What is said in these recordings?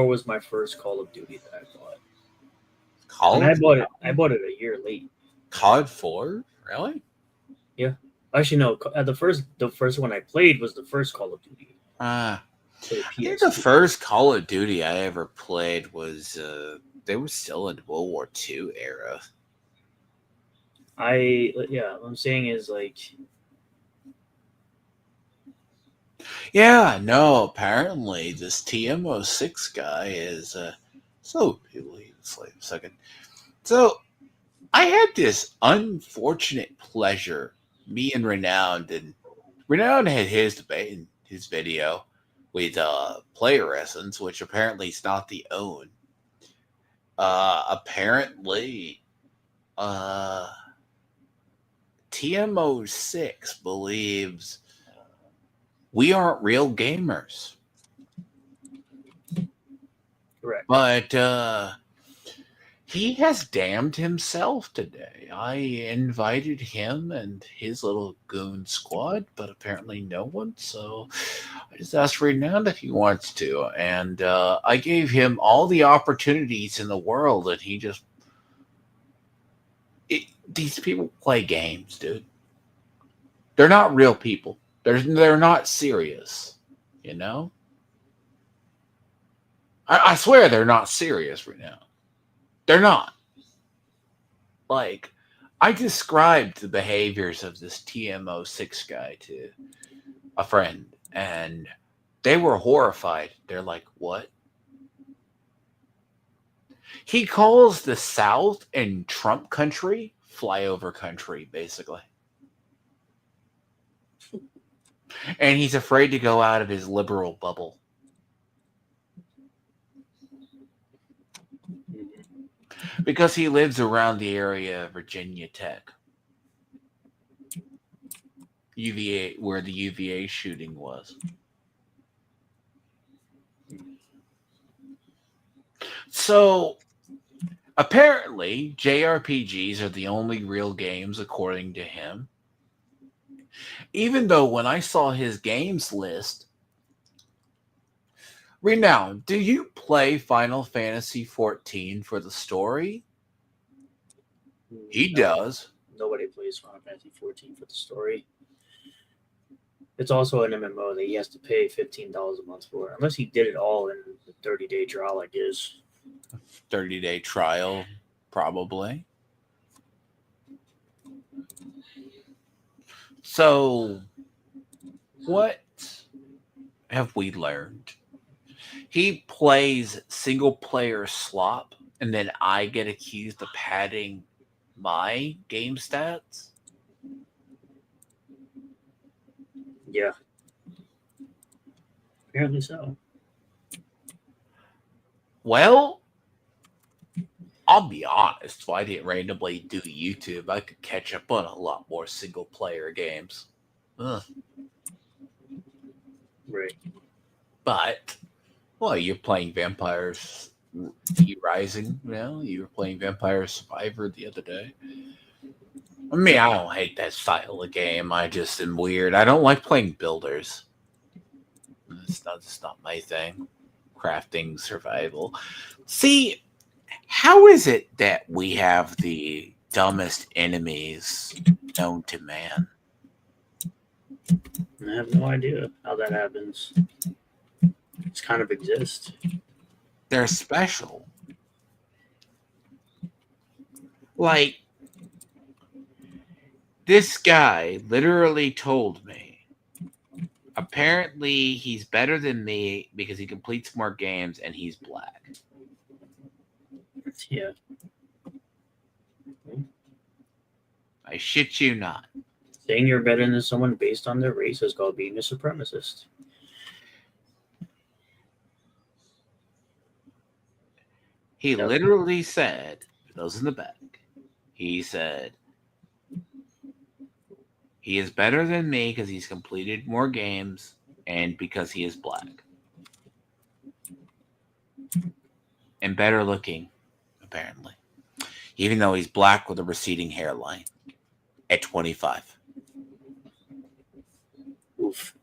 was my first Call of Duty that I bought, and COD? I bought it a year late. COD 4? Really? Yeah, actually no. The first one I played was the first Call of Duty Uh, for the I think the PS2. first Call of Duty I ever played was they were still in World War II era. What I'm saying is like, Yeah, no, apparently this TMO6 guy is so wait a second. So I had this unfortunate pleasure. Me and Renowned had his debate in his video with player essence, which apparently is not the own. Apparently uh TMO6 believes we aren't real gamers. correct. But he has damned himself today. I invited him and his little goon squad, but apparently no one. So I just asked Renowned if he wants to, and I gave him all the opportunities in the world, and he just these people play games, dude. They're not real people. They're not serious, you know. I swear they're not serious right now. They're not. Like, I described the behaviors of this TMO6 guy to a friend, and they were horrified. They're like, what? He calls the South and Trump country flyover country, basically. And he's afraid to go out of his liberal bubble. Because he lives around the area of Virginia Tech. UVA, where the UVA shooting was. So, apparently, JRPGs are the only real games, according to him. Even though when I saw his games list, Renowned, do you play Final Fantasy 14 for the story? He No, does. nobody plays Final Fantasy 14 for the story. It's also an MMO that he has to pay $15 a month for, unless he did it all in the 30-day trial, I guess. 30-day trial, probably. So, what have we learned? He plays single player slop, and then I get accused of padding my game stats. Yeah, apparently so. Well, I'll be honest. If I didn't randomly do YouTube, I could catch up on a lot more single player games. Ugh. Right. But, well, you're playing Vampires V Rising now. You were playing Vampire Survivor the other day. I mean, I don't hate that style of game. I just am weird. I don't like playing builders. It's not my thing. Crafting, survival. See, how is it that we have the dumbest enemies known to man? I have no idea how that happens. It's kind of exist. They're special. Like, this guy literally told me, apparently he's better than me because he completes more games and he's black. Yeah. I shit you not. Saying you're better than someone based on their race is called being a supremacist. He Yep. literally said, for those in the back, he said, he is better than me because he's completed more games and because he is black. And better looking, apparently. Even though he's black with a receding hairline at 25. Oof.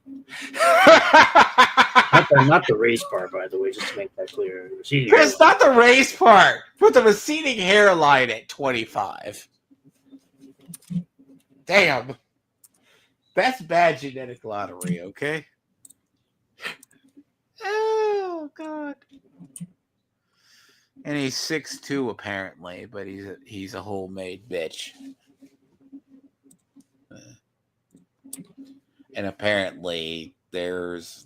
Not the race part, by the way, just to make that clear. Receding Chris, hairline. not the race part. Put the receding hairline at 25. Damn. That's bad genetic lottery, okay? Oh, God. And he's 6'2", apparently, but he's a homemade bitch. And apparently there's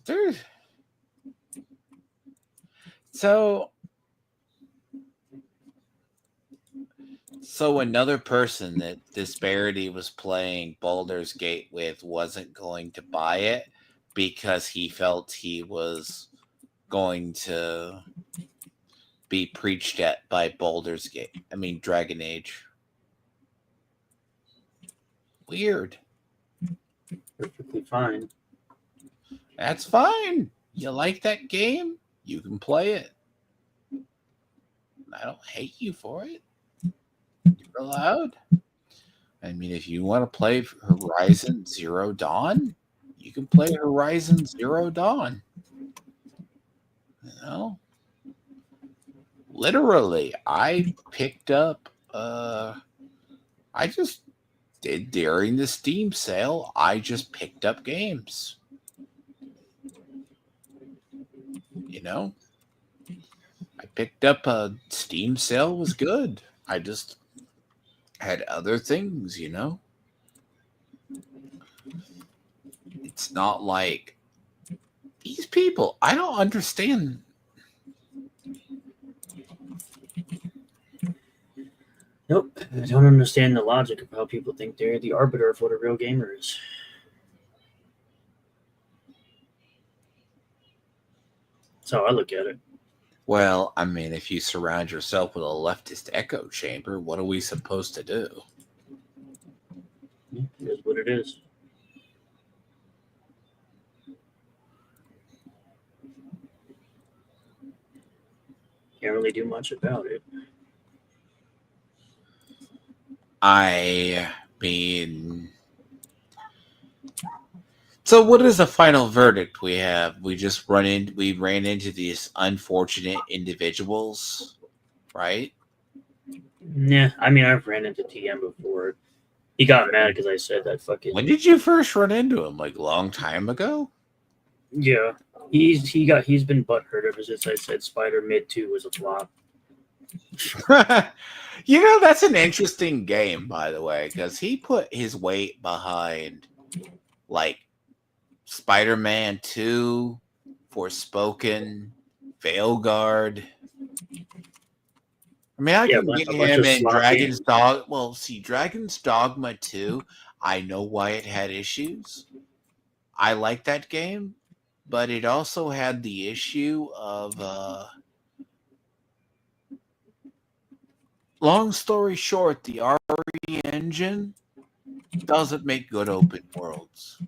so another person that Disparity was playing Baldur's Gate with wasn't going to buy it because he felt he was going to be preached at by Baldur's Gate. I mean Dragon Age. Weird. Perfectly fine. That's fine. You like that game? You can play it. I don't hate you for it. You're allowed. I mean, if you want to play Horizon Zero Dawn, you can play Horizon Zero Dawn. You know? Literally, I picked up I just did during the Steam sale, I just picked up games. You know? I picked up a Steam sale was good. I just had other things, you know? It's not like these people, I don't understand. Nope. I don't understand the logic of how people think they're the arbiter of what a real gamer is. That's how I look at it. Well, I mean, if you surround yourself with a leftist echo chamber, what are we supposed to do? It is what it is. Can't really do much about it. I mean, so what is the final verdict we have? We ran into these unfortunate individuals, right? Yeah, I mean, I've ran into TM before. He got mad because I said that fucking. When did you first run into him? Like a long time ago? Yeah, he's been butthurt ever since I said Spider Mid 2 was a flop. You know, that's an interesting game, by the way, because he put his weight behind like Spider-Man 2, Forspoken, Veilguard. I mean, I Yeah, can get a bunch him of in slot Dragon's games. Dog. Well, see, Dragon's Dogma 2, I know why it had issues. I like that game, but it also had the issue of long story short, the RE engine doesn't make good open worlds.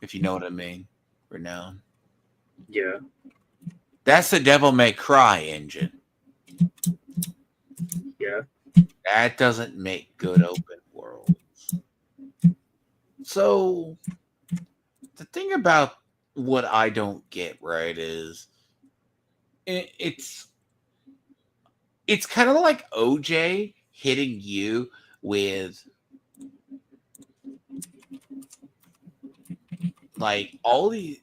If you know what I mean. Renown. Yeah, That's the Devil May Cry engine. yeah. That doesn't make good open worlds. So the thing about what I don't get right is it's kind of like OJ hitting you with like all the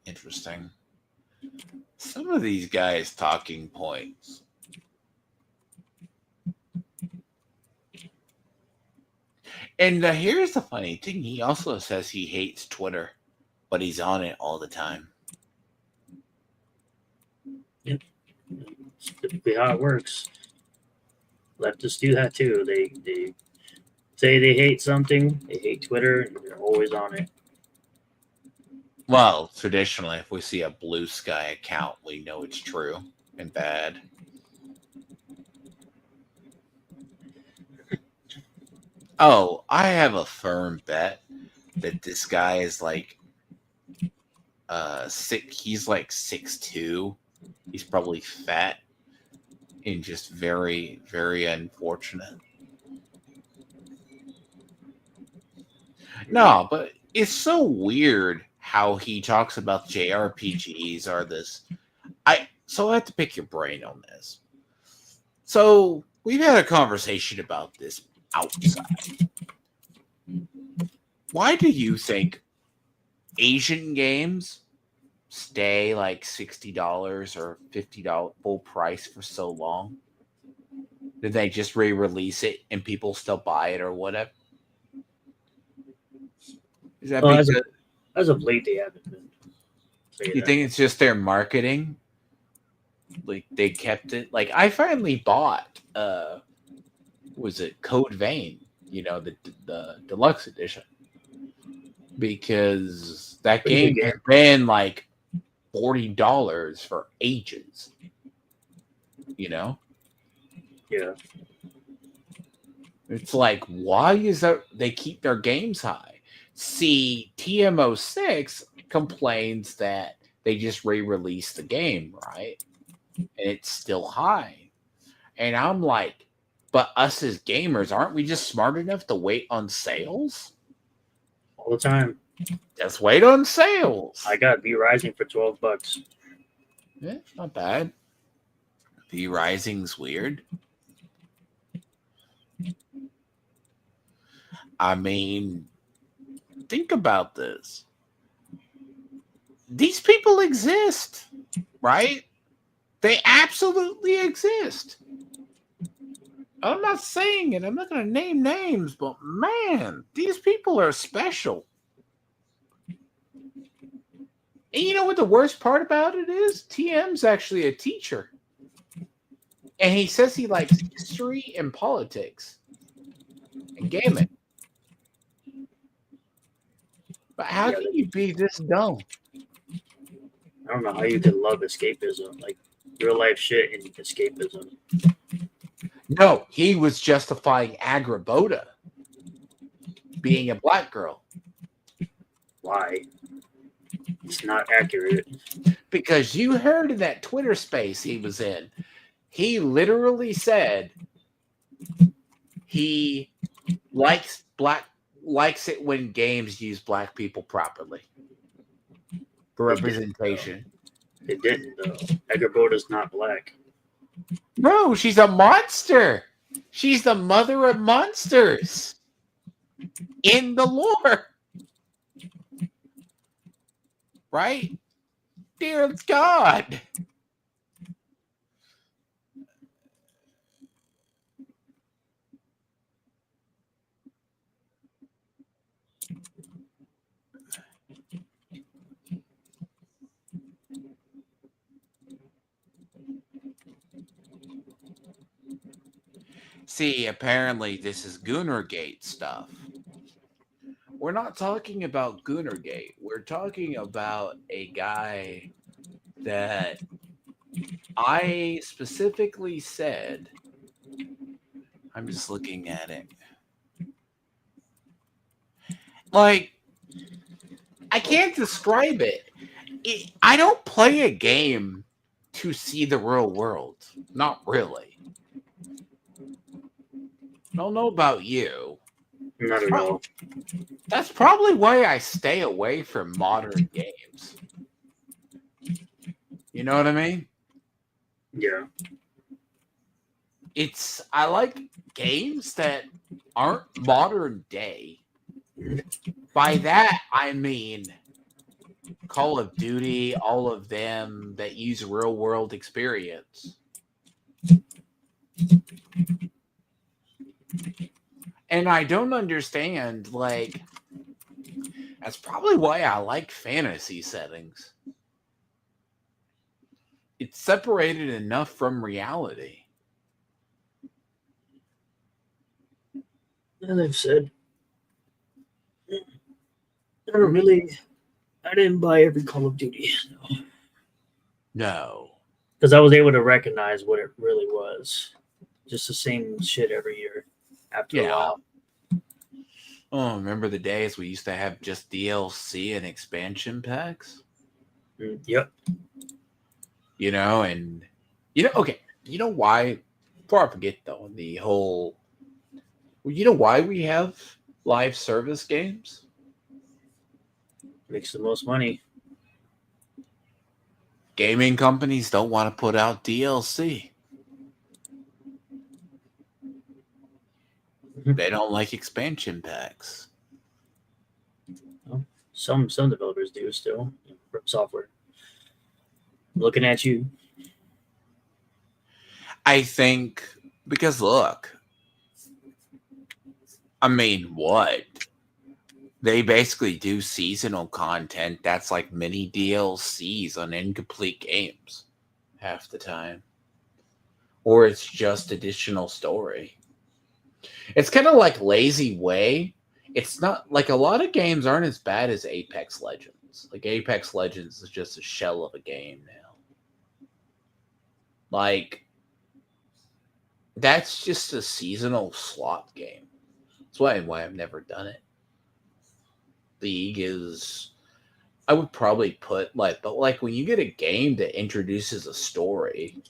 interesting. Some of these guys' talking points. And here's the funny thing. He also says he hates Twitter, but he's on it all the time. Yep. It's typically how it works. Leftists do that too. They say they hate something, they hate Twitter, and they're always on it. Well, traditionally, if we see a blue sky account, we know it's true and bad. Oh, I have a firm bet that this guy is like he's like 6'2". He's probably fat. and just very, very unfortunate. No, but it's so weird how he talks about JRPGs are this. I have to pick your brain on this. So we've had a conversation about this outside. Why do you think Asian games stay like $60 or $50 full price for so long? Did they just re-release it and people still buy it or whatever? Is that Well, because as of late, they haven't been. you think it's just their marketing? Like they kept it. Like I finally bought was it Code Vein, the deluxe edition. Because that game has been like $40 for ages. Yeah. It's like, why is that they keep their games high? See, TMO6 complains that they just re-released the game, right? And it's still high. And I'm like, but us as gamers, aren't we just smart enough to wait on sales? All the time. Just wait on sales. I got V Rising for $12. Yeah, not bad. V Rising's weird. I mean, think about this. These people exist, right? They absolutely exist. I'm not saying it. I'm not going to name names, but man, these people are special. And you know what the worst part about it is? TM's actually a teacher. And he says he likes history and politics and gaming. But how can you be this dumb? I don't know how you can love escapism, like real life shit and escapism. No, he was justifying Agrabota being a black girl. Why? It's not accurate. Because you heard in that Twitter space he was in, he literally said he likes it when games use black people properly for representation. It didn't though. Agrabota's not black. No, she's a monster. She's the mother of monsters in the lore. Right? Dear God. See, apparently this is Goonergate stuff. We're not talking about Goonergate. We're talking about a guy that I specifically said, I'm just looking at it. Like, I can't describe it. I don't play a game to see the real world. Not really. I don't know about you. Not at all. That's probably why I stay away from modern games. You know what I mean? Yeah. I like games that aren't modern day. By that, I mean Call of Duty, all of them that use real world experience. And I don't understand, like, that's probably why I like fantasy settings. It's separated enough from reality. As I've said, I didn't buy every Call of Duty. No. Because I was able to recognize what it really was. Just the same shit every year after a while. Oh, remember the days we used to have just DLC and expansion packs? Yep. Okay. You know why? Before I forget, though, the whole. Well, you know why we have live service games? Makes the most money. Gaming companies don't want to put out DLC. They don't like expansion packs. Well, some developers do still. From software. Looking at you. I think because look, I mean, what? They basically do seasonal content that's like mini DLCs on incomplete games half the time. Or it's just additional story. It's kind of like Lazy Way. It's not like a lot of games aren't as bad as Apex Legends. Like Apex Legends is just a shell of a game now. Like that's just a seasonal slot game. That's why I've never done it. League is I would probably put but like when you get a game that introduces a story,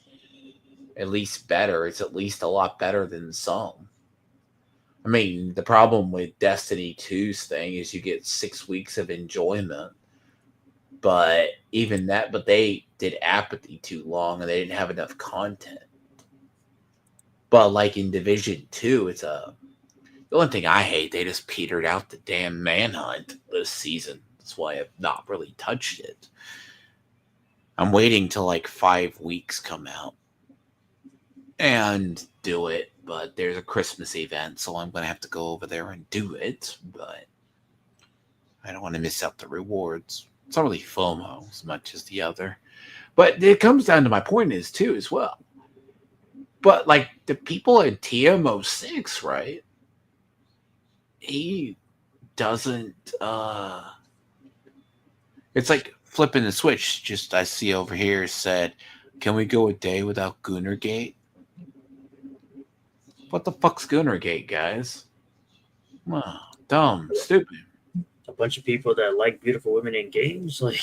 at least better, it's at least a lot better than some. I mean, the problem with Destiny 2's thing is you get 6 weeks of enjoyment, but even that, but they did Apathy too long and they didn't have enough content. But like in Division 2, the only thing I hate, they just petered out the damn Manhunt this season. That's why I've not really touched it. I'm waiting till like 5 weeks come out and do it, but there's a Christmas event, so I'm going to have to go over there and do it, but I don't want to miss out the rewards. It's not really FOMO as much as the other. But it comes down to my point is, too, as well. But, like, the people at TM06, right? He doesn't, it's like flipping the switch. Just, I see over here said, can we go a day without Goonergate? What the fuck's Goonergate, guys? Oh, dumb, stupid. A bunch of people that like beautiful women in games, like.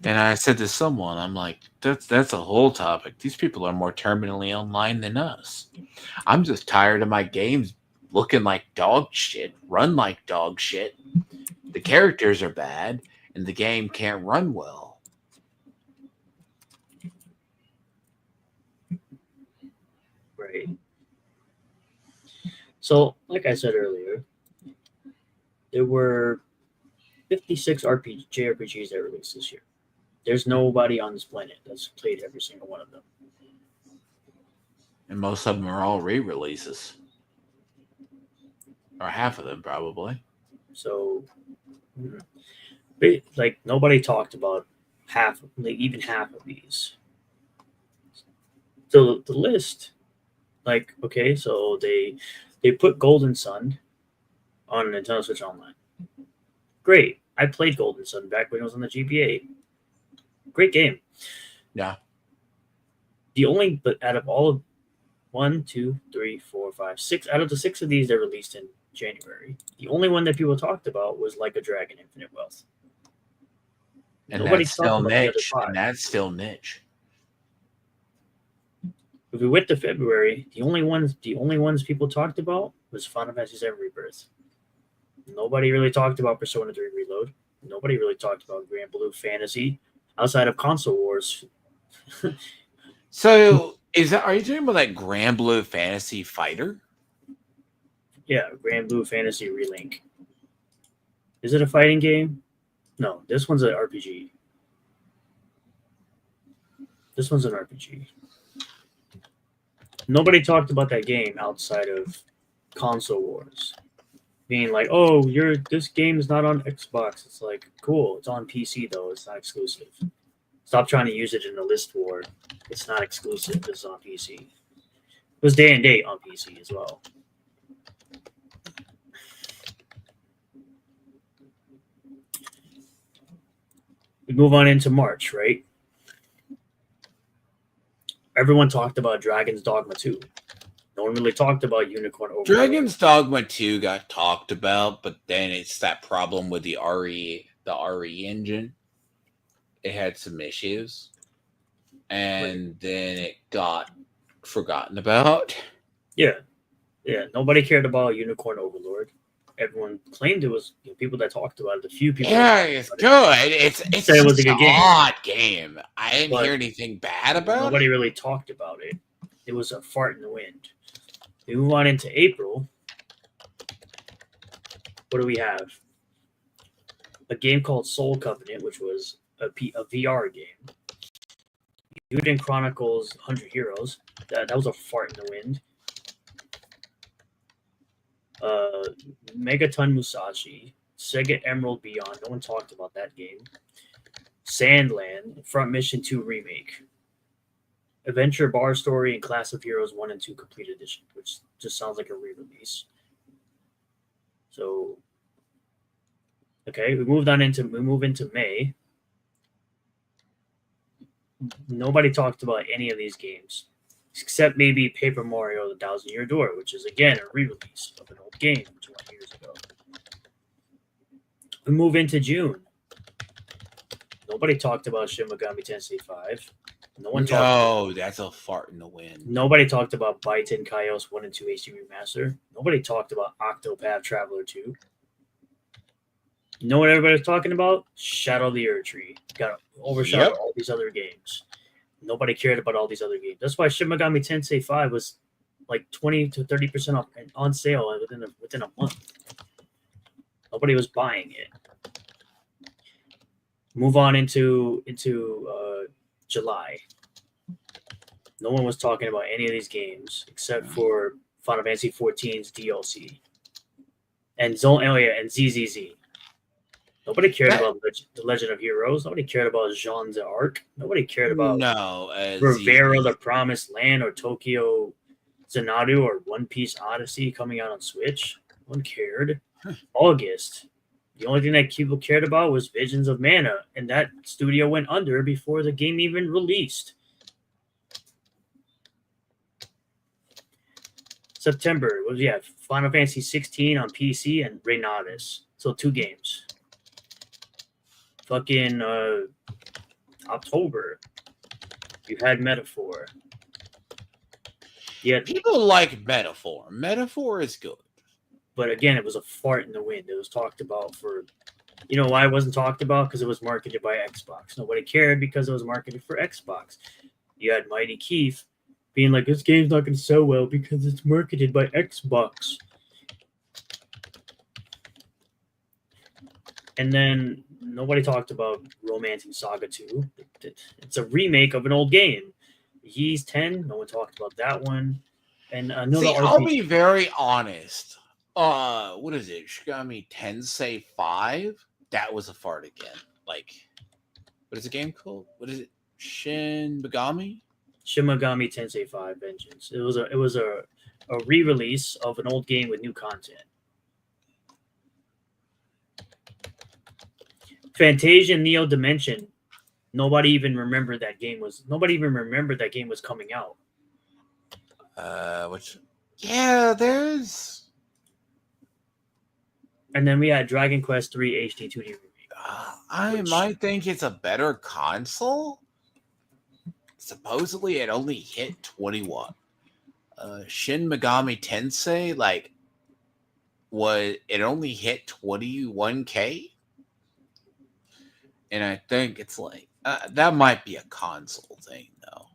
And I said to someone, I'm like, that's a whole topic. These people are more terminally online than us. I'm just tired of my games looking like dog shit, run like dog shit. The characters are bad, and the game can't run well. Right. So, like I said earlier, there were 56 JRPGs that released this year. There's nobody on this planet that's played every single one of them. And most of them are all re-releases. Or half of them, probably. So, like, nobody talked about even half of these. So, the list, like, okay, so they put Golden Sun on Nintendo Switch Online. Great. I played Golden Sun back when it was on the GBA. Great game. Yeah. But out of all of 1, 2, 3, 4, 5, 6, out of the 6 of these that released in January, the only one that people talked about was Like a Dragon Infinite Wealth. And Nobody that's talked still about the other niche. 5. And that's still niche. If we went to February, the only ones people talked about was Final Fantasy VII Rebirth. Nobody really talked about Persona 3 Reload. Nobody really talked about Grand Blue Fantasy outside of Console Wars. So, are you talking about that Grand Blue Fantasy Fighter? Yeah, Grand Blue Fantasy Relink. Is it a fighting game? No, this one's an RPG. This one's an RPG. Nobody talked about that game outside of Console Wars. Being like, oh, this game is not on Xbox. It's like, cool, it's on PC though, it's not exclusive. Stop trying to use it in a list war. It's not exclusive, it's on PC. It was day and date on PC as well. We move on into March, right? Everyone talked about Dragon's Dogma 2. No one really talked about Unicorn Overlord. Dragon's Dogma 2 got talked about, but then it's that problem with the RE engine. It had some issues. and then it got forgotten about. Yeah, nobody cared about Unicorn Overlord. Everyone claimed it was people that talked about it. The few people that Yeah, talked it's about good. It's said it was a just an good game, odd game. I didn't but hear anything bad about nobody it. really talked about it. It was a fart in the wind. We move on into April. What do we have? A game called Soul Covenant, which was a VR game. Yuden Chronicles 100 Heroes. That was a fart in the wind. Uh, Megaton Musashi. Sega Emerald Beyond. No one talked about that game. Sandland. Front Mission 2 Remake. Adventure Bar Story and Class of Heroes 1 and 2 Complete Edition, which just sounds like a re-release. So, okay, we move into May. Nobody talked about any of these games, except maybe Paper Mario: The Thousand Year Door, which is again a re-release of an old game 20 years ago. We move into June. Nobody talked about Shin Megami Tensei 5. No, that's a fart in the wind. Nobody talked about Baiten Kaios 1 and 2 HD Remaster. Nobody talked about Octopath Traveler 2. You know what everybody's talking about? Shadow of the Erdtree. Got overshadowed all these other games. Nobody cared about all these other games. That's why Shin Megami Tensei 5 was like 20 to 30% off and on sale within a month. Nobody was buying it. Move on into July. No one was talking about any of these games except for Final Fantasy 14's DLC and ZZZ. Nobody cared about the Legend of Heroes. Nobody cared about Jean d'Arc. Nobody cared about Rivera, The Promised Land, or Tokyo Xanadu, or One Piece Odyssey coming out on Switch. No one cared. August. The only thing that people cared about was Visions of Mana, and that studio went under before the game even released. September was Final Fantasy 16 on PC and Reynadis. So 2 games. Fucking October, you had Metaphor. Yeah, people like Metaphor. Metaphor is good, but again, it was a fart in the wind. It was talked about for, you know why it wasn't talked about? Because it was marketed by Xbox. Nobody cared because it was marketed for Xbox. You had Mighty Keith being like, this game's not going to sell well because it's marketed by Xbox. And then nobody talked about Romancing Saga 2. It's a remake of an old game. Ys 10, no one talked about that one. And I'll be very honest. What is it? Shigami Tensei 5? That was a fart again. Like, what is the game called? What is it? Shin Megami Tensei 5 Vengeance. It was a re-release of an old game with new content. Fantasia Neo Dimension. Nobody even remembered that game was coming out. there's. And then we had Dragon Quest 3 HD 2D remake. I might think it's a better console. Supposedly, it only hit 21. Shin Megami Tensei, it only hit 21K? And I think it's that might be a console thing, though.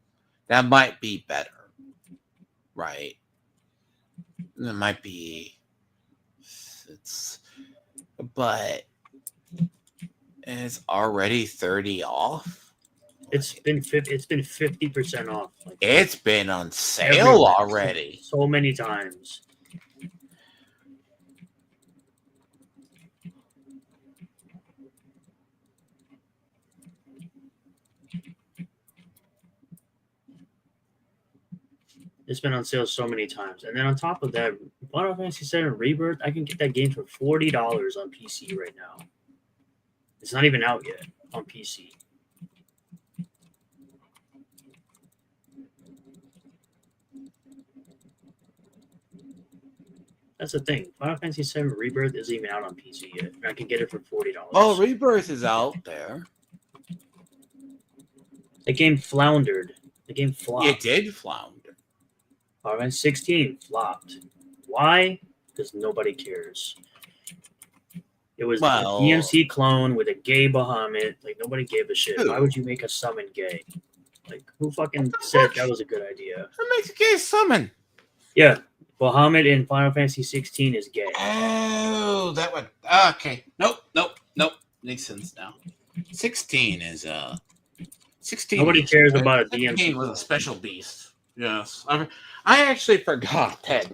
That might be better, right? It might be. But it's already 30 off. It's been 50% off. It's been on sale already so many times. It's been on sale so many times. And then on top of that, Final Fantasy VII Rebirth, I can get that game for $40 on PC right now. It's not even out yet on PC. That's the thing. Final Fantasy VII Rebirth isn't even out on PC yet. I can get it for $40. Oh, Rebirth is out there. The game floundered. The game flopped. It did flounder. Final Fantasy 16 flopped. Why? Because nobody cares. It was a Well, DMC clone with a gay Bahamut. Like nobody gave a shit. Why who? would you make a summon gay? Like who What fucking the said fuck? that was a good idea? What makes a gay summon? Yeah, Bahamut in Final Fantasy 16 is gay. Oh, that one. Okay. Nope. Makes sense now. 16 is 16. Nobody cares about a 16 DMC was a clone. special beast. Yes. I actually forgot that.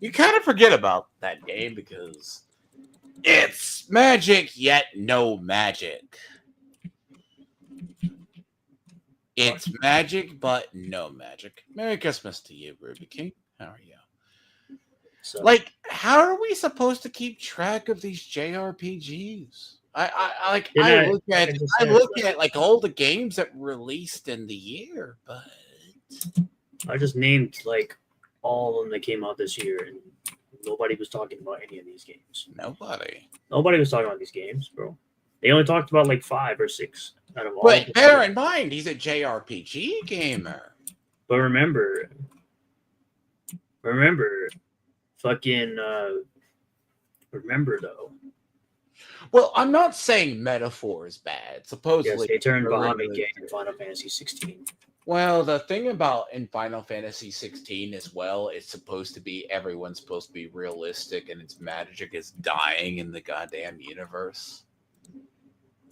You kind of forget about that game because it's magic yet no magic. It's magic but no magic. Merry Christmas to you, Ruby King. How are you? So Like, how are we supposed to keep track of these JRPGs? I look like at I just I said, look at like all the games that released in the year, but I just named like all of them that came out this year, and nobody was talking about any of these games. nobody. Nobody was talking about these games, bro. They only talked about like 5 or 6 out of all. But bear in mind, he's a JRPG gamer. But remember, fucking remember though. Well, I'm not saying metaphor is bad. Yes, Supposedly, they turned they're Bahamut really gay in Final Fantasy 16. Well, the thing about in Final Fantasy 16 as well, it's supposed to be everyone's supposed to be realistic, and its magic is dying in the goddamn universe.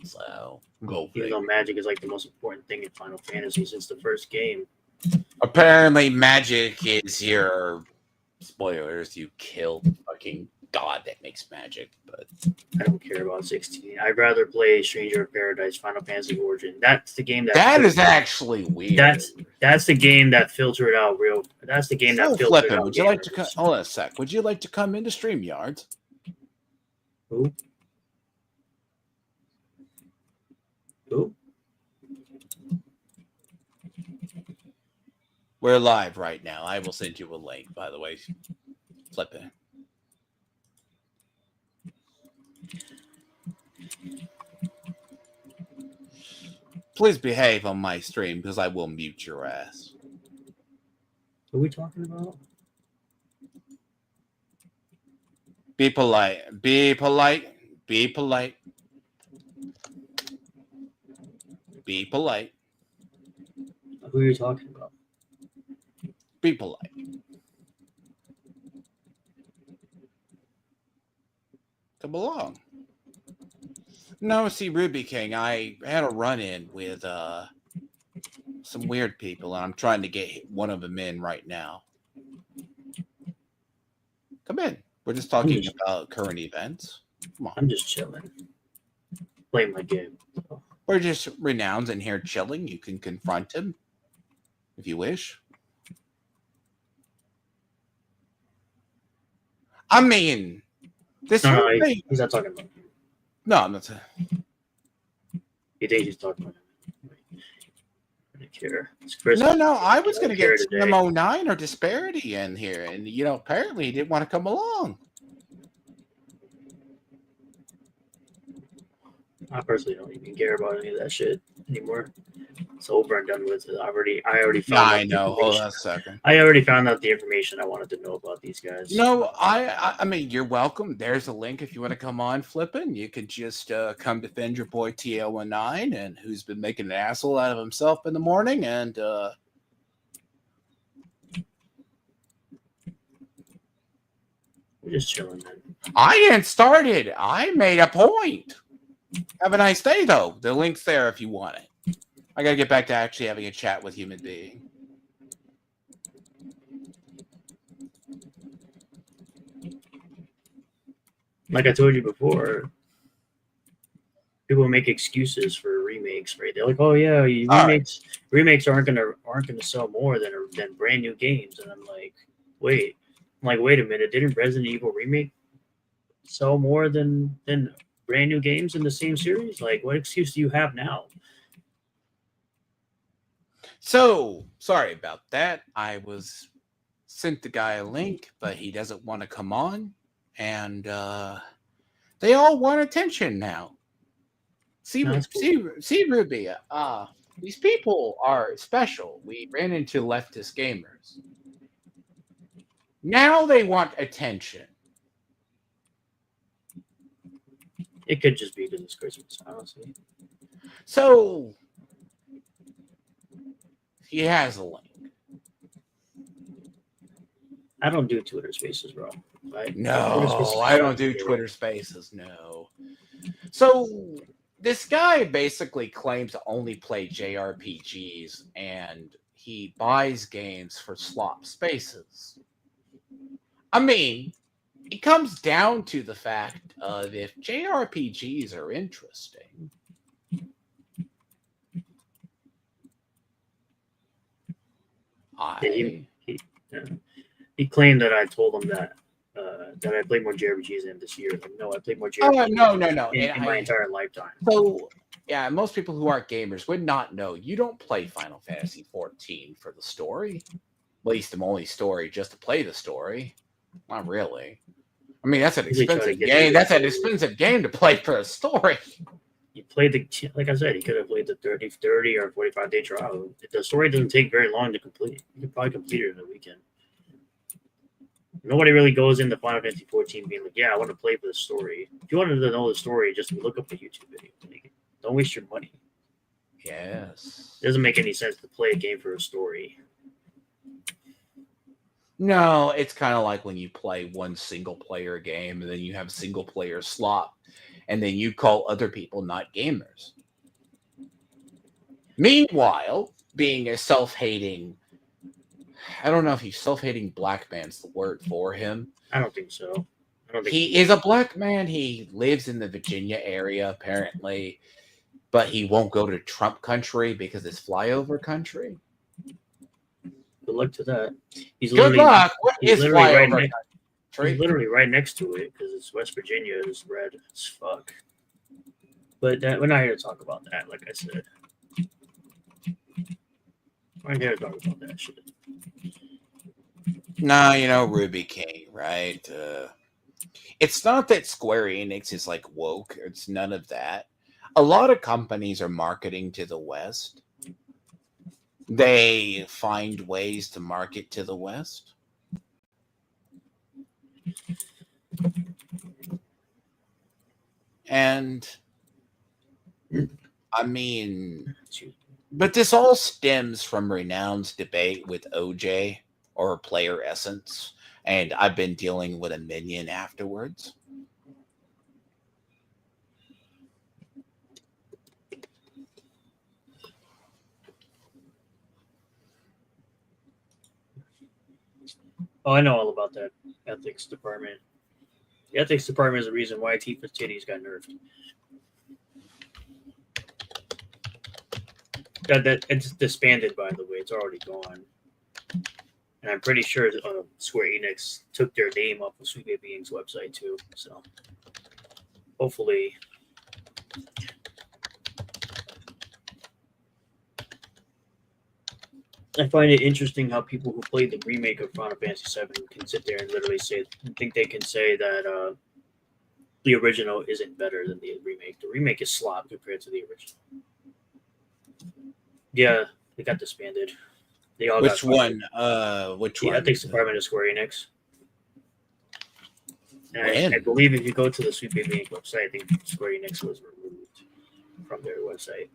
So go Even figure. though magic is like the most important thing in Final Fantasy since the first game. Apparently, magic is your spoilers. You kill the fucking god that makes magic, but I don't care about 16. I'd rather play Stranger of Paradise, Final Fantasy Origin. That's the game that is actually weird. That's the game that filtered out real. That's the game that filtered Flippin', out. would you like to hold on a sec? Would you like to come into StreamYard? Who? We're live right now. I will send you a link, by the way. Flippin'. Please behave on my stream because I will mute your ass. What are we talking about? Be polite. Be polite. Be polite. Be polite. Who are you talking about? Be polite. Come along. No, see, Ruby King, I had a run-in with some weird people, and I'm trying to get one of them in right now. Come in. We're just talking about current events. Come on. I'm just chilling. Playing my game. We're just Renown's in here chilling. You can confront him if you wish. I mean, this No, whole thing. he's not talking about him. No, I'm not saying. You think he's talking about him? I don't care. No, I was going to get CM09 or Disparity in here, and apparently he didn't want to come along. I personally don't even care about any of that shit anymore. It's over and done with. I already found. I know. Hold on a second. I already found out the information I wanted to know about these guys. No, I mean, you're welcome. There's a link if you want to come on, Flippin'. You can just come defend your boy TL19, and who's been making an asshole out of himself in the morning, and we're just chilling, man. I didn't start it. I made a point. Have a nice day, though. The link's there if you want it. I gotta get back to actually having a chat with human being. Like I told you before, people make excuses for remakes, right? They're like, "Oh yeah, remakes aren't gonna sell more than brand new games," and I'm like, wait a minute, didn't Resident Evil remake sell more than brand new games in the same series? Like, what excuse do you have now? So, sorry about that. I was sent the guy a link, but he doesn't want to come on. And they all want attention now. See, Ruby. These people are special. We ran into leftist gamers. Now they want attention. It could just be because it's Christmas, honestly. So he has a link. I don't do Twitter Spaces, bro. No, I don't do Twitter Spaces. No. So this guy basically claims to only play JRPGs, and he buys games for slop spaces. I mean, it comes down to the fact of if JRPGs are interesting, He claimed that I told him that I played more JRPGs than him this year. Like, no, I played more JRPGs no. in my entire lifetime. So, yeah, most people who aren't gamers would not know. You don't play Final Fantasy 14 for the story. At least the only story just to play the story. Not really. I mean, that's an expensive game. That's an expensive game to play for a story. You played like I said, he could have played the 30 or 45-day trial. The story doesn't take very long to complete. You could probably complete it in a weekend. Nobody really goes into Final Fantasy 14 being like, yeah, I want to play for the story. If you wanted to know the story, just look up the YouTube video. Don't waste your money. Yes. It doesn't make any sense to play a game for a story. No, it's kind of like when you play one single player game and then you have single player slop and then you call other people not gamers. Meanwhile, being a self-hating, I don't know if he's self-hating black man's the word for him. I don't think so. He is a black man. He lives in the Virginia area, apparently, but he won't go to Trump country because it's flyover country. Good luck to that. Good luck. What is flyover country? He's literally right next to it because it's West Virginia is red as fuck. But we're not here to talk about that, like I said. We're not here to talk about that shit. Nah, you know, Ruby King, right? It's not that Square Enix is like woke. It's none of that. A lot of companies are marketing to the West. They find ways to market to the West. And I mean, but this all stems from Renown's debate with OJ or Player Essence, and I've been dealing with a minion afterwards. Oh, I know all about that ethics department. The ethics department is the reason why Tifa's titties got nerfed. That it's disbanded, by the way. It's already gone. And I'm pretty sure Square Enix took their name off of Sweet Baby Inc.'s website too. So hopefully, I find it interesting how people who played the remake of Final Fantasy VII can sit there and literally think they can say that the original isn't better than the remake. The remake is slop compared to the original. Yeah, they got disbanded. They all Which one? Which one? The ethics department of Square Enix. And I believe if you go to the Sweet Baby Inc. website, I think Square Enix was removed from their website.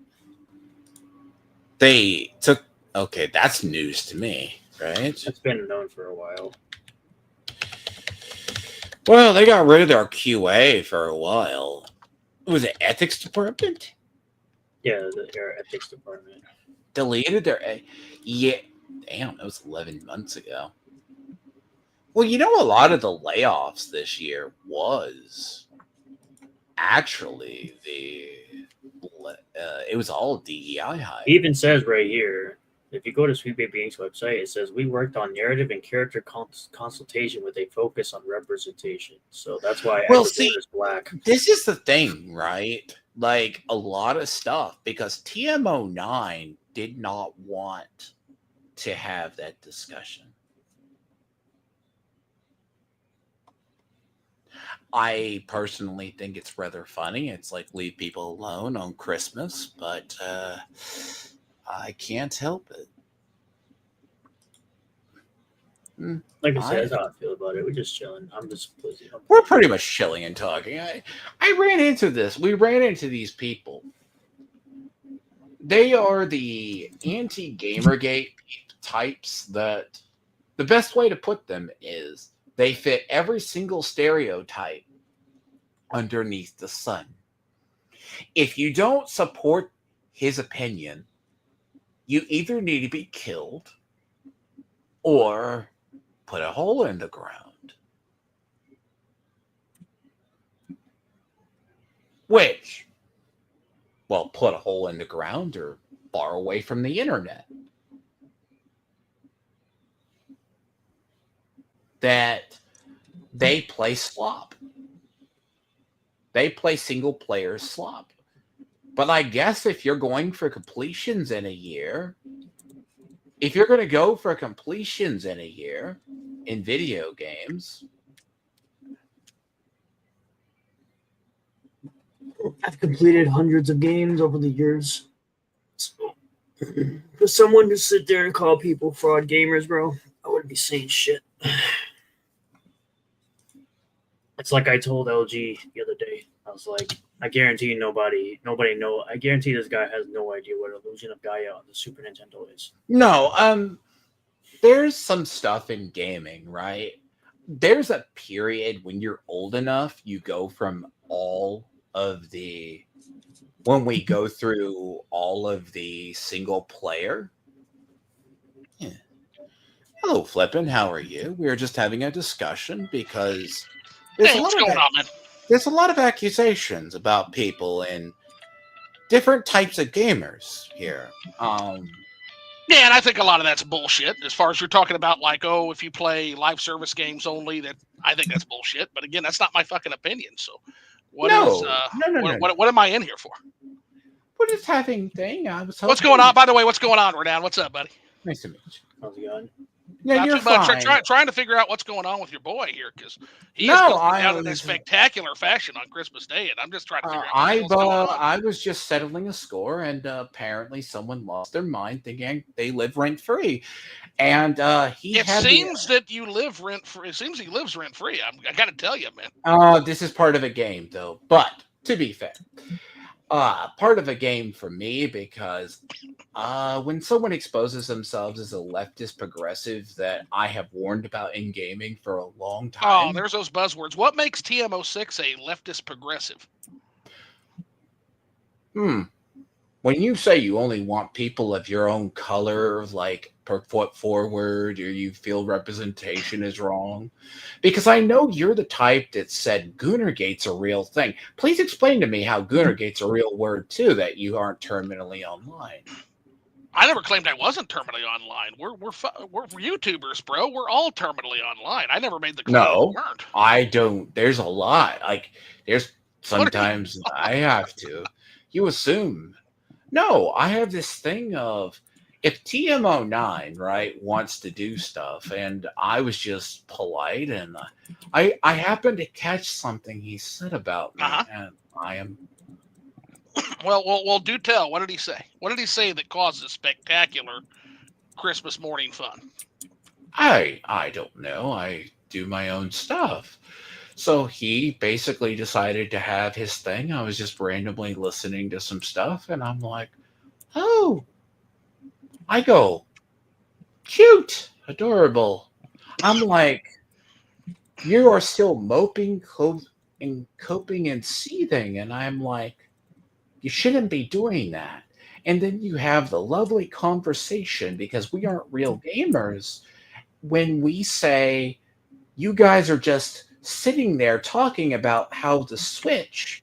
They took. Okay, that's news to me, right? It's been known for a while. Well, they got rid of their QA for a while. Was it ethics department? Yeah, their ethics department. Deleted their... Yeah. Damn, that was 11 months ago. Well, you know, a lot of the layoffs this year was actually it was all DEI high. It even says right here, if you go to Sweet Baby Inc.'s website, it says we worked on narrative and character consultation with a focus on representation. So that's why is black. This is the thing, right? Like a lot of stuff, because TM09 did not want to have that discussion. I personally think it's rather funny. It's like leave people alone on Christmas, but I can't help it. Like I said, that's how I feel about it. We're just chilling. I'm just busy. We're pretty much chilling and talking. I ran into this. We ran into these people. They are the anti-Gamergate types that the best way to put them is they fit every single stereotype underneath the sun. If you don't support his opinion, you either need to be killed or put a hole in the ground. Which, well, put a hole in the ground or far away from the internet. That they play slop. They play single player slop. But I guess if you're going for completions in a year, if you're going to go for completions in a year in video games, I've completed hundreds of games over the years. So, for someone to sit there and call people fraud gamers, bro, I wouldn't be saying shit. It's like I told LG the other day. I was like, I guarantee nobody know. I guarantee this guy has no idea what Illusion of Gaia on the Super Nintendo is. no, there's some stuff in gaming, right? There's a period when you're old enough, you go from when we go through all of the single player. Yeah. Hello, Flippin. How are you? We were just having a discussion because there's Hey, what's going on, man? there's a lot of accusations about people and different types of gamers here. Yeah, and I think a lot of that's bullshit. As far as you're talking about, like, oh, if you play live service games only, that I think that's bullshit. But again, that's not my fucking opinion. So, what am I in here for? We're just having thing. I was hoping. What's going on? By the way, what's going on, Redan? What's up, buddy? Nice to meet you. How's it going? Yeah, Not you're too much. fine. Trying to figure out what's going on with your boy here, because he No, is going I down in a was- spectacular fashion on Christmas Day, and I'm just trying to figure out what's going on. I was just settling a score, and apparently someone lost their mind thinking they live rent free, and It seems that you live rent free. It seems he lives rent free. I got to tell you, man. This is part of a game, though. But to be fair, part of a game for me because when someone exposes themselves as a leftist progressive that I have warned about in gaming for a long time. Oh, there's those buzzwords. What makes TMO6 a leftist progressive? When you say you only want people of your own color, like put forward, or you feel representation is wrong, because I know you're the type that said Goonergate's a real thing. Please explain to me how Goonergate's a real word too, that you aren't terminally online. I never claimed I wasn't terminally online. We're YouTubers, bro. We're all terminally online. I never made the claim No, we weren't. I don't. There's a lot. Like there's sometimes I have to. You assume. No, I have this thing of if TMO9, right, wants to do stuff, and I was just polite, and I happened to catch something he said about me, and I am. Well, do tell. What did he say? What did he say that causes spectacular Christmas morning fun? I don't know. I do my own stuff. So he basically decided to have his thing. I was just randomly listening to some stuff, and I'm like, oh. I go, cute, adorable. I'm like, you are still moping, coping, and seething. And I'm like, you shouldn't be doing that. And then you have the lovely conversation because we aren't real gamers. When we say, you guys are just sitting there talking about how the Switch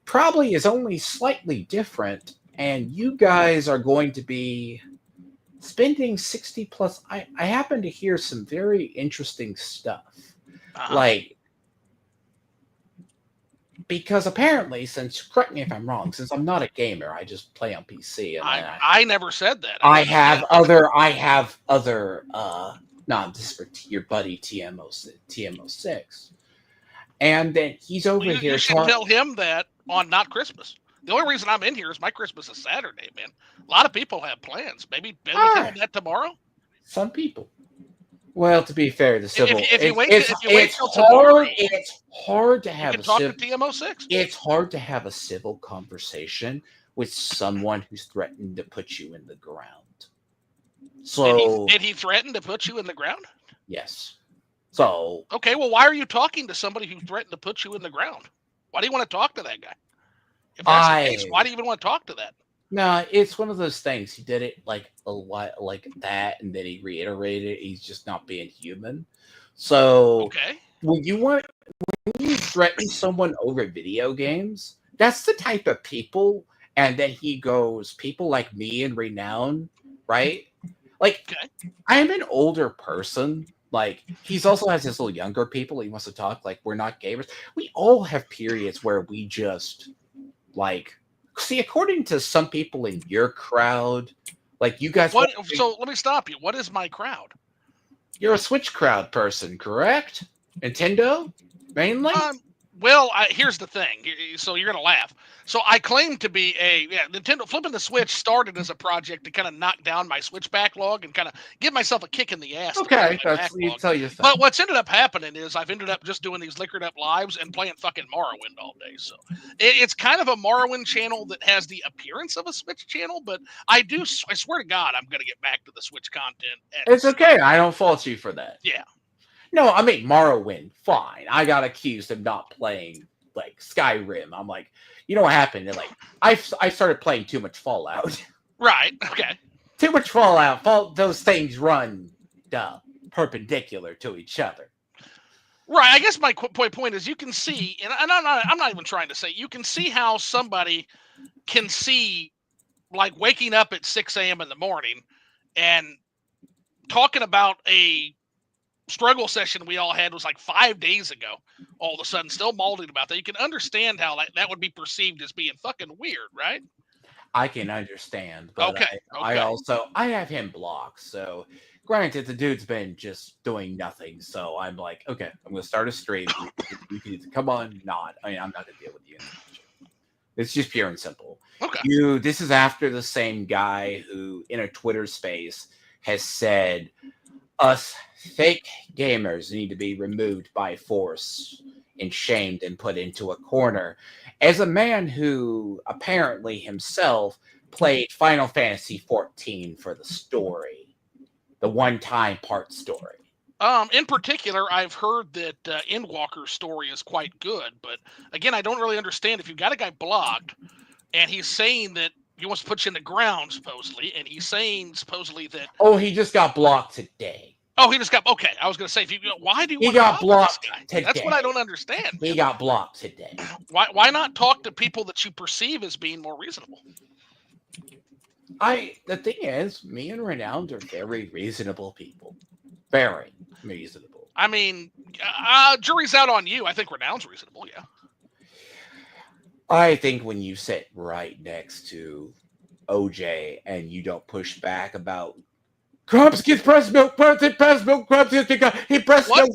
probably is only slightly different, and you guys are going to be spending 60 plus. I happen to hear some very interesting stuff. Like, because apparently, correct me if I'm wrong, since I'm not a gamer, I just play on PC. And I never said that. I have other no, this is for your buddy TMO6. And then he's over here. You should tell him that on Not Christmas. The only reason I'm in here is my Christmas is Saturday, man. A lot of people have plans. Maybe Ben will tell them that tomorrow. Some people. Well, to be fair, the civil If you wait till hard. tomorrow, It's hard to have you can talk to TMO6. It's hard to have a civil conversation with someone who's threatened to put you in the ground. So did he threaten to put you in the ground? Yes. So okay, well, why are you talking to somebody who threatened to put you in the ground? Why do you want to talk to that guy? If that's the case, why do you even want to talk to that? No, it's one of those things. He did it like a while, like that, and then he reiterated it. He's just not being human. So okay, when you threaten someone over video games, that's the type of people. And then he goes, people like me and Renown, right? Like, okay. I'm an older person. Like, he's also has his little younger people he wants to talk. Like, we're not gamers. We all have periods where we just like. See, according to some people in your crowd, like you guys. So let me stop you. What is my crowd? You're a Switch crowd person, correct? Nintendo, mainly. Well, here's the thing. So you're gonna laugh. So I claim to be Nintendo. Flipping the Switch started as a project to kind of knock down my Switch backlog and kind of give myself a kick in the ass. Okay, that's you tell you. But what's ended up happening is I've ended up just doing these liquored up lives and playing fucking Morrowind all day. So it's kind of a Morrowind channel that has the appearance of a Switch channel, but I swear to God, I'm gonna get back to the Switch content. It's okay. I don't fault you for that. Yeah. No, I mean Morrowind, fine. I got accused of not playing like Skyrim. I'm like, you know what happened? Like, I started playing too much Fallout. Right. Okay. Too much Fallout. Those things run perpendicular to each other. Right. I guess my point is you can see, and I'm not even trying to say, you can see how somebody can see, like waking up at 6 a.m. in the morning and talking about a struggle session we all had was like 5 days ago, all of a sudden still molding about that. You can understand how that would be perceived as being fucking weird, right? I can understand, but okay. I have him blocked, so granted the dude's been just doing nothing, so I'm like, okay, I'm gonna start a stream. You can either come on, not. I mean, I'm not gonna deal with you in the future. It's just pure and simple. Okay. This is after the same guy who in a Twitter space has said us fake gamers need to be removed by force and shamed and put into a corner. As a man who apparently himself played Final Fantasy XIV for the story, the one-time part story. In particular, I've heard that Endwalker's story is quite good, but again, I don't really understand if you've got a guy blocked and he's saying that he wants to put you in the ground, supposedly, and he's saying supposedly that... Oh, he just got blocked today. Oh, he just got... Okay, I was going to say, why do you want to got blocked today? That's what I don't understand. He got blocked today. Why not talk to people that you perceive as being more reasonable? The thing is, me and Renowned are very reasonable people. Very reasonable. I mean, jury's out on you. I think Renowned's reasonable, yeah. I think when you sit right next to OJ and you don't push back about Krabs gets breast milk, Krabs gets he breast milk.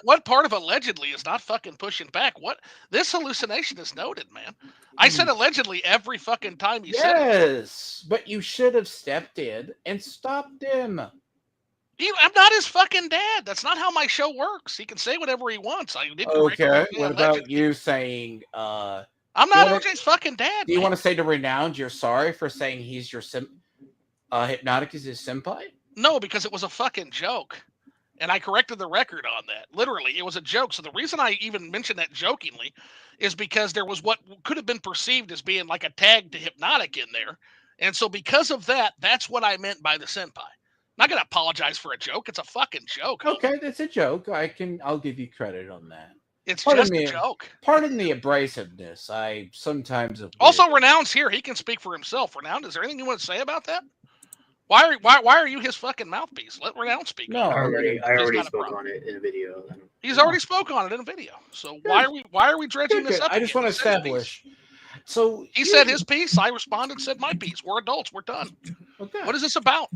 What part of allegedly is not fucking pushing back? What this hallucination is noted, man. I said allegedly every fucking time you said it. Yes, but you should have stepped in and stopped him. I'm not his fucking dad. That's not how my show works. He can say whatever he wants. I did okay. What about you saying? I'm not OJ's fucking dad. Do you want to say to Renowned you're sorry for saying he's your Hypnotic is his senpai? No, because it was a fucking joke. And I corrected the record on that. Literally, it was a joke. So the reason I even mentioned that jokingly is because there was what could have been perceived as being like a tag to Hypnotic in there. And so because of that, that's what I meant by the senpai. I'm not going to apologize for a joke. It's a fucking joke. Okay, that's a joke. I'll give you credit on that. It's just a joke. Pardon the abrasiveness. I sometimes... Also, Renowned's here. He can speak for himself. Renowned, is there anything you want to say about that? Why are you his fucking mouthpiece? Let Renowned speak. No, I already spoke on it in a video. He's already spoke on it in a video. So why are we dredging this up? I just want to establish. So he said his piece. I responded, said my piece. We're adults. We're done. Okay. What is this about?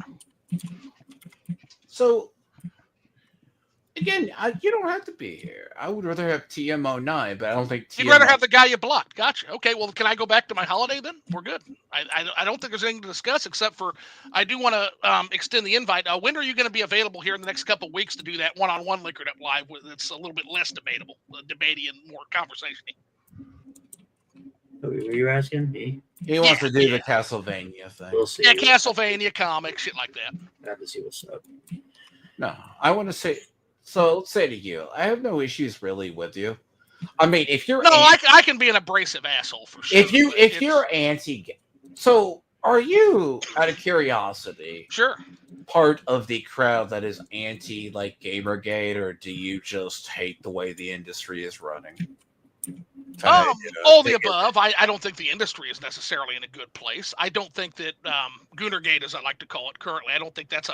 So Again, you don't have to be here. I would rather have TM09, but I don't think You'd rather TM. have the guy you blocked. Gotcha. Okay, well, can I go back to my holiday then? We're good. I don't think there's anything to discuss except for I do want to extend the invite. When are you going to be available here in the next couple of weeks to do that one-on-one Liquored Up Live? It's a little bit less debatable, debatey and more conversation-y. Who are you asking me? He wants to do the Castlevania thing. We'll see. Yeah, Castlevania comics, shit like that. I have to see what's up. No, I want to say. So let's say to you, I have no issues really with you. I mean, if you're I can be an abrasive asshole for sure. If you're anti, so are you, out of curiosity, sure part of the crowd that is anti like Gamergate, or do you just hate the way the industry is running? All the above. I don't think the industry is necessarily in a good place. I don't think that Goonergate, as I like to call it currently, I don't think that's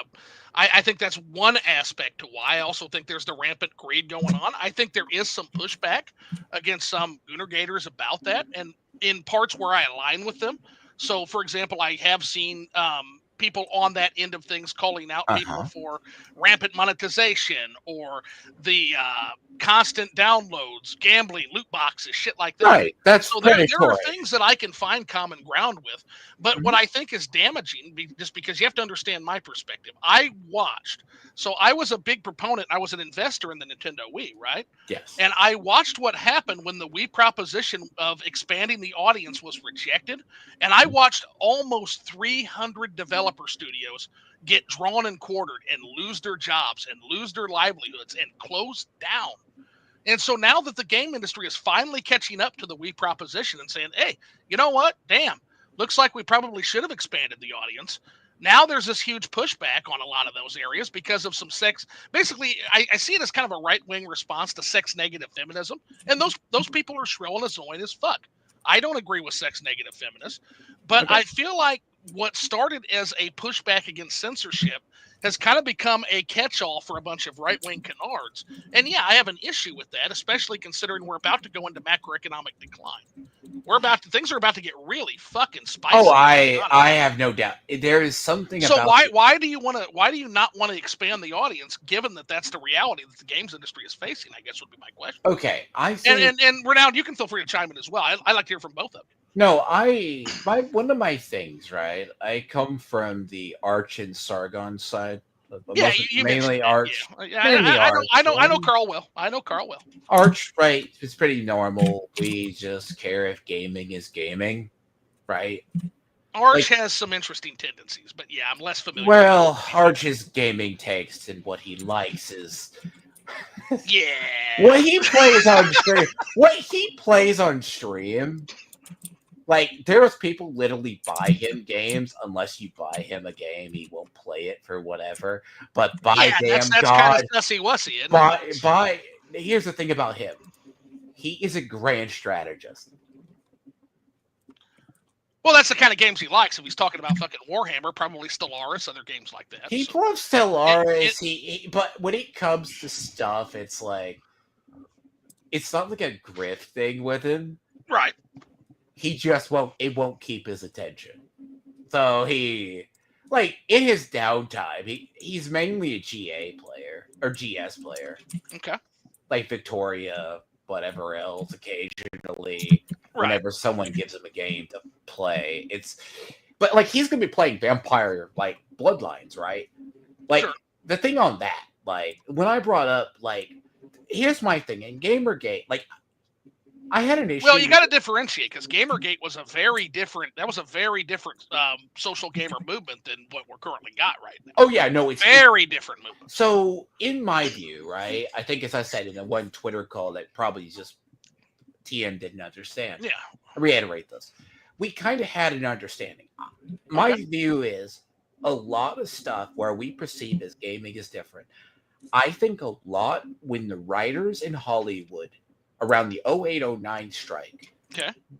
I think that's one aspect to why. I also think there's the rampant greed going on. I think there is some pushback against some Goonergaters about that, and in parts where I align with them. So, for example, I have seen people on that end of things calling out people for rampant monetization or the constant downloads, gambling, loot boxes, shit like that. Right. That's so there are things that I can find common ground with. But what I think is damaging, just because you have to understand my perspective, I was a big proponent. I was an investor in the Nintendo Wii, right? Yes. And I watched what happened when the Wii proposition of expanding the audience was rejected. And I watched almost 300 developer studios get drawn and quartered and lose their jobs and lose their livelihoods and close down. And so now that the game industry is finally catching up to the Wii proposition and saying, hey, you know what? Damn, looks like we probably should have expanded the audience. Now there's this huge pushback on a lot of those areas because of some sex. Basically, I see it as kind of a right-wing response to sex-negative feminism. And those people are shrill and annoying as fuck. I don't agree with sex-negative feminists. But I feel like what started as a pushback against censorship has kind of become a catch-all for a bunch of right-wing canards. And yeah, I have an issue with that, especially considering we're about to go into macroeconomic decline. Things are about to get really fucking spicy. Oh, I have no doubt. There is something so about why do you not want to expand the audience, given that that's the reality that the games industry is facing? I guess would be my question. Okay, I think, and Renowned, you can feel free to chime in as well. I like to hear from both of you. No, one of my things, right? I come from the Arch and Sargon side. Yeah, you mainly Arch. Yeah. I know Carl well. Arch, right? It's pretty normal. We just care if gaming is gaming, right? Arch has some interesting tendencies, but yeah, I'm less familiar. Well, Arch's gaming taste and what he likes is yeah. What he plays on stream. Like, there's people literally buy him games. Unless you buy him a game, he won't play it for whatever. But that's kind of sussy-wussy, isn't it? Here's the thing about him. He is a grand strategist. Well, that's the kind of games he likes. If he's talking about fucking Warhammer, probably Stellaris, other games like that. He loves Stellaris. But when it comes to stuff, it's like, it's not like a grift thing with him. Right. He just won't keep his attention. So he, like, in his downtime, he's mainly a GA player or GS player. Okay. Like Victoria, whatever else, occasionally, whenever someone gives him a game to play. But like, he's gonna be playing Vampire, like, Bloodlines, right? Like, the thing on that, like, when I brought up, like, here's my thing, in Gamergate, like, I had an issue. Well, you got to differentiate, because Gamergate was a very different social gamer movement than what we're currently got right now. Oh yeah, no, it's very different movement. So, in my view, right, I think, as I said in the one Twitter call that probably just TM didn't understand. Yeah. I reiterate this. We kind of had an understanding. My view is a lot of stuff where we perceive as gaming is different. I think a lot when the writers in Hollywood around the 08-09 strike,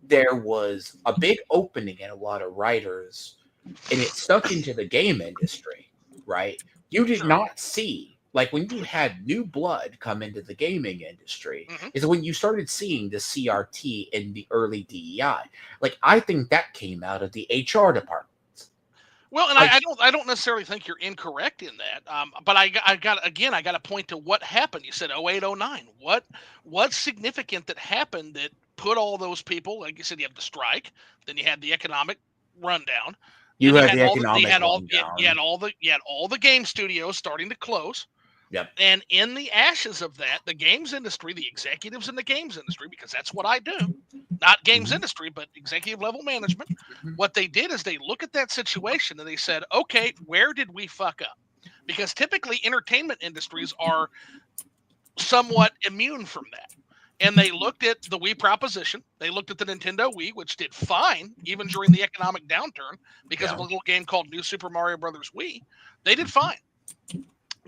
there was a big opening in a lot of writers, and it stuck into the game industry, right? You did not see, like, when you had new blood come into the gaming industry, is when you started seeing the CRT in the early DEI. Like, I think that came out of the HR departments. Well, and I don't necessarily think you're incorrect in that. But I got to point to what happened. You said 08, 09. What's significant that happened that put all those people, like you said, you have the strike, then you had the economic rundown, You then you had had the all the economic rundown. you had all the game studios starting to close. Yep. And in the ashes of that, the games industry, the executives in the games industry, because that's what I do, not games industry, but executive level management, what they did is they look at that situation and they said, okay, where did we fuck up? Because typically entertainment industries are somewhat immune from that. And they looked at the Wii proposition. They looked at the Nintendo Wii, which did fine even during the economic downturn because of a little game called New Super Mario Brothers Wii. They did fine.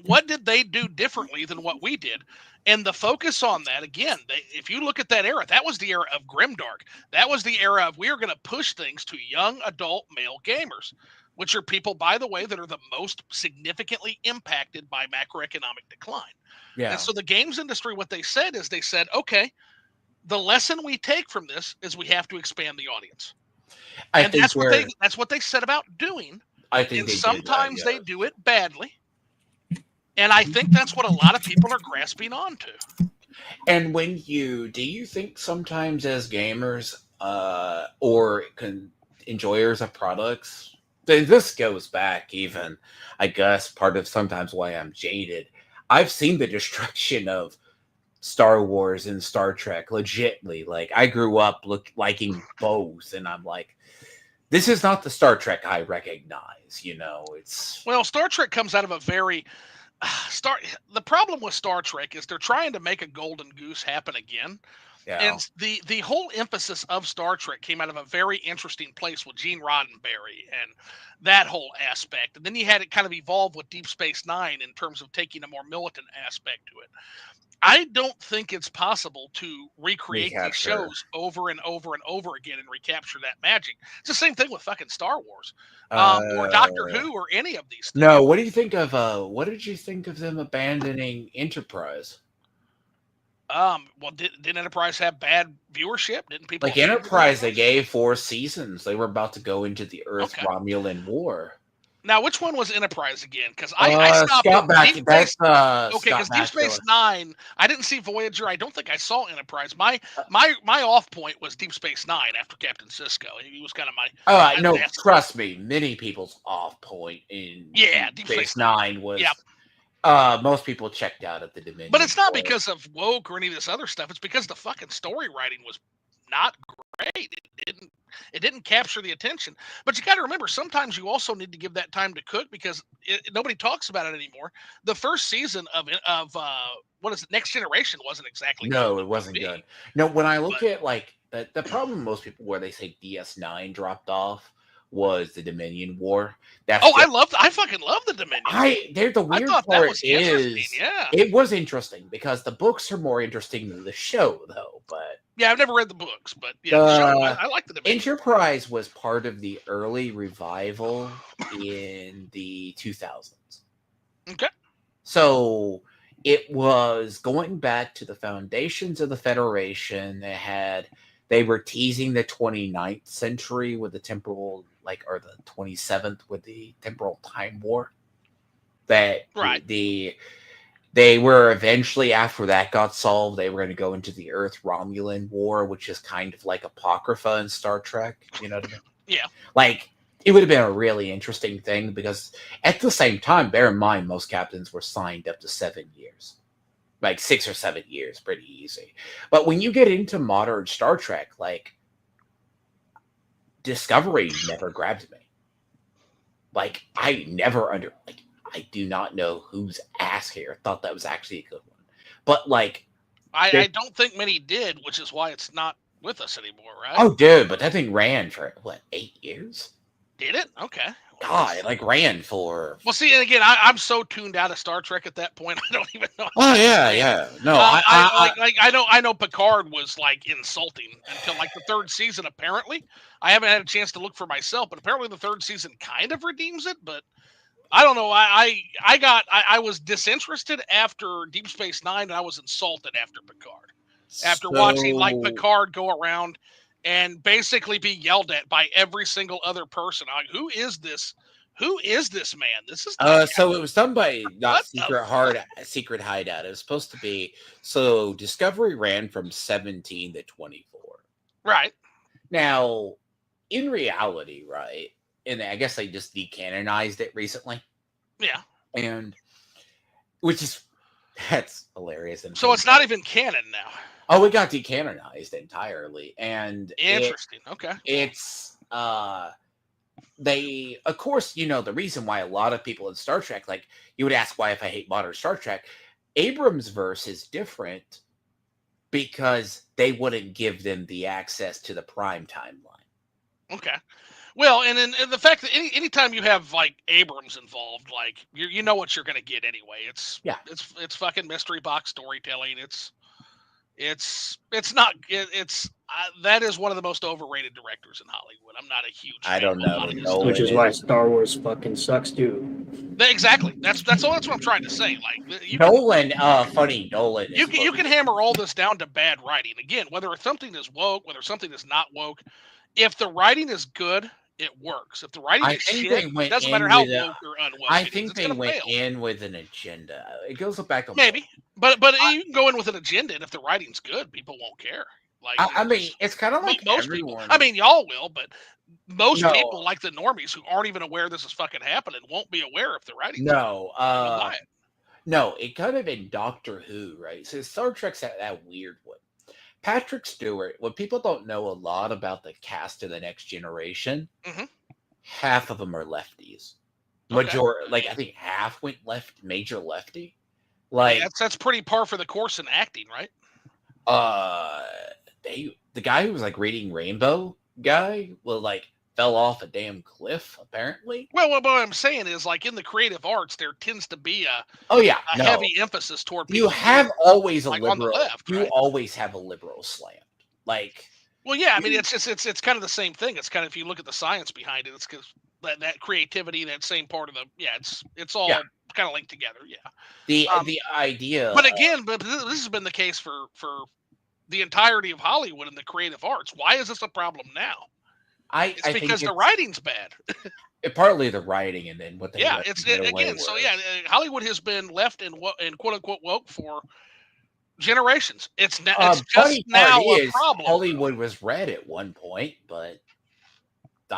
What did they do differently than what we did? And the focus on that, again, if you look at that era, that was the era of grimdark. That was the era of we are going to push things to young adult male gamers, which are people, by the way, that are the most significantly impacted by macroeconomic decline. Yeah. And so the games industry, what they said is okay, the lesson we take from this is we have to expand the audience. That's what they set about doing. I think and sometimes they do it badly. And I think that's what a lot of people are grasping onto. And do you think sometimes as gamers or enjoyers of products, this goes back even, I guess, part of sometimes why I'm jaded. I've seen the destruction of Star Wars and Star Trek legitly. Like, I grew up liking both, and I'm like, this is not the Star Trek I recognize, it's... Well, Star Trek comes out of a very... The problem with Star Trek is they're trying to make a golden goose happen again. Yeah. And the whole emphasis of Star Trek came out of a very interesting place with Gene Roddenberry and that whole aspect. And then you had it kind of evolve with Deep Space Nine in terms of taking a more militant aspect to it. I don't think it's possible to recreate these shows over and over and over again and recapture that magic. It's the same thing with fucking Star Wars or Doctor Who or any of these things. No, what do you think of what did you think of them abandoning Enterprise? Well, did Enterprise have bad viewership? Didn't people like Enterprise? They gave 4 seasons. They were about to go into the Earth Romulan War. Now, which one was Enterprise again? Because I stopped at Deep Space. Because Deep Space Nine, I didn't see Voyager. I don't think I saw Enterprise. My off point was Deep Space Nine after Captain Sisko. He was kind of my. No, trust me. Many people's off point in Deep Space Nine was. Yeah. Most people checked out at the Dominion. But it's not because of woke or any of this other stuff. It's because the fucking story writing was not great. It didn't capture the attention. But you got to remember, sometimes you also need to give that time to cook because nobody talks about it anymore. The first season of what is it? Next Generation wasn't exactly. No, it wasn't good. No, when I look at like the problem most people where they say DS9 dropped off was the Dominion War. I fucking love the Dominion. The weird part is, it was interesting because the books are more interesting than the show, though. But yeah, I've never read the books, but yeah, the show, I like the Dominion. Enterprise was part of the early revival in the 2000s. Okay, so it was going back to the foundations of the Federation. They were teasing the 29th century with the temporal, or the 27th with the temporal time war. They were eventually, after that got solved, they were going to go into the Earth Romulan War, which is kind of like Apocrypha in Star Trek. You know what I mean? Yeah. It would have been a really interesting thing because at the same time, bear in mind, most captains were signed up to 7 years. 6 or 7 years, pretty easy. But when you get into modern Star Trek, Discovery never grabbed me. I do not know whose ass here thought that was actually a good one. But I don't think many did, which is why it's not with us anymore, right? Oh, dude, but that thing ran for 8 years? Did it? Okay. God, it ran for... Well, see, and again, I'm so tuned out of Star Trek at that point, I don't even know. Oh, yeah. No, I know Picard was, insulting until, the 3rd season, apparently. I haven't had a chance to look for myself, but apparently the 3rd season kind of redeems it, but I don't know. I was disinterested after Deep Space Nine, and I was insulted after Picard. After watching, Picard go around and basically be yelled at by every single other person. Who is this Who is this man? This is not So it was done by not What the Secret Hideout. It was supposed to be so Discovery ran from 17 to 24. right. Now, in reality, right? And I guess they just decanonized it recently, Yeah. and which is that's hilarious. And So it's not even canon now. oh, it got decanonized entirely, and Interesting. Okay. it's they of course the reason why a lot of people in Star Trek, like you would ask why if I hate modern Star Trek, Abrams verse is different because they wouldn't give them the access to the prime timeline. Okay. Well, and the fact that anytime you have like Abrams involved, like you know what you're going to get anyway. It's fucking mystery box storytelling. It's not it's that is one of the most overrated directors in Hollywood. I'm not a huge fan I don't of a know. lot of his Nolan Which is why Star Wars fucking sucks too. Exactly. That's what I'm trying to say. Like Nolan, funny Nolan. You can hammer all this down to bad writing. Again, whether something is woke, whether something is not woke, if the writing is good, it works. If the writing is shit, it doesn't matter how woke or unwoke. I think they went in with an agenda. It goes back to maybe, but you can go in with an agenda, and if the writing's good, people won't care. Like I mean, it's kind of like most everyone. people. I mean, y'all will, but most people, like the normies who aren't even aware this is fucking happening, won't be aware if the writing's good. No, it kind of in Doctor Who, right? So Star Trek's that weird one. Patrick Stewart, what people don't know a lot about the cast of The Next Generation, half of them are lefties. Majority, like I think half went left, major lefty. Like that's pretty par for the course in acting, right? The guy who was like reading Rainbow guy, fell off a damn cliff, apparently. Well, what I'm saying is, like in the creative arts, there tends to be a heavy emphasis toward people. You have always a liberal on the left. You always have a liberal slant. Like, well, yeah, I mean, it's kind of the same thing. It's kind of, if you look at the science behind it, it's because that creativity, that same part of the it's all kind of linked together. Yeah. The idea, but again, this has been the case for the entirety of Hollywood and the creative arts. Why is this a problem now? I think because the writing's bad. Partly the writing, and then what they again. So Hollywood has been left in quote unquote woke for generations. It's just now a problem. Hollywood was red at one point, but the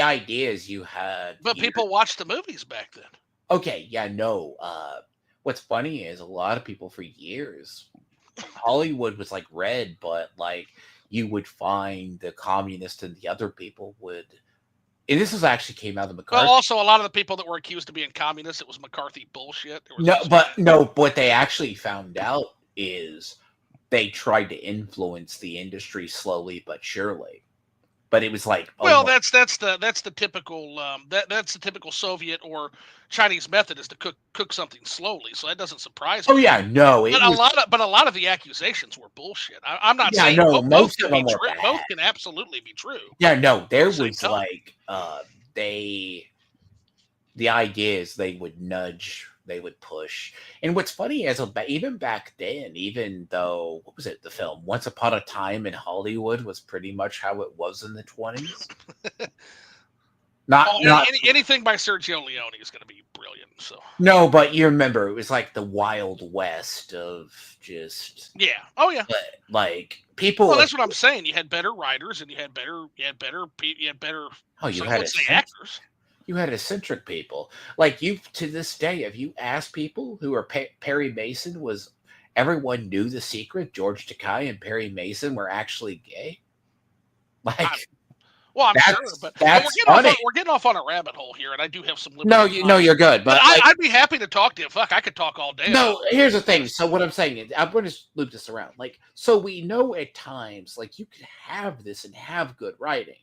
idea is you had. But people watched the movies back then. Okay, yeah, no. What's funny is a lot of people for years, Hollywood was like red, but like. You would find the communists and the other people would, and this was actually came out of McCarthy. Well, also a lot of the people that were accused of being communists, it was McCarthy bullshit. What they actually found out is they tried to influence the industry slowly but surely. But it was like, that's the typical that's the typical Soviet or Chinese method, is to cook something slowly. So that doesn't surprise me. Oh yeah, no. But a lot of the accusations were bullshit. I'm not saying both can be true. Both can absolutely be true. Yeah, no. There was like the idea is they would nudge. They would push. And what's funny is even back then, even though, what was it, the film Once Upon a Time in Hollywood was pretty much how it was in the 20s. Anything by Sergio Leone is going to be brilliant. So no, but you remember it was like the Wild West of just like people. Well, that's what I'm saying. You had better writers, and you had better actors. You had eccentric people. Like to this day, if you ask people who are Perry Mason everyone knew the secret. George Takei and Perry Mason were actually gay. Like, I'm sure, but we're getting off on a rabbit hole here, and I do have some. No, you're good. But I'd be happy to talk to you. Fuck, I could talk all day. No, here's the thing. So what I'm saying is, I'm going to loop this around. Like, so we know at times, like, you could have this and have good writing.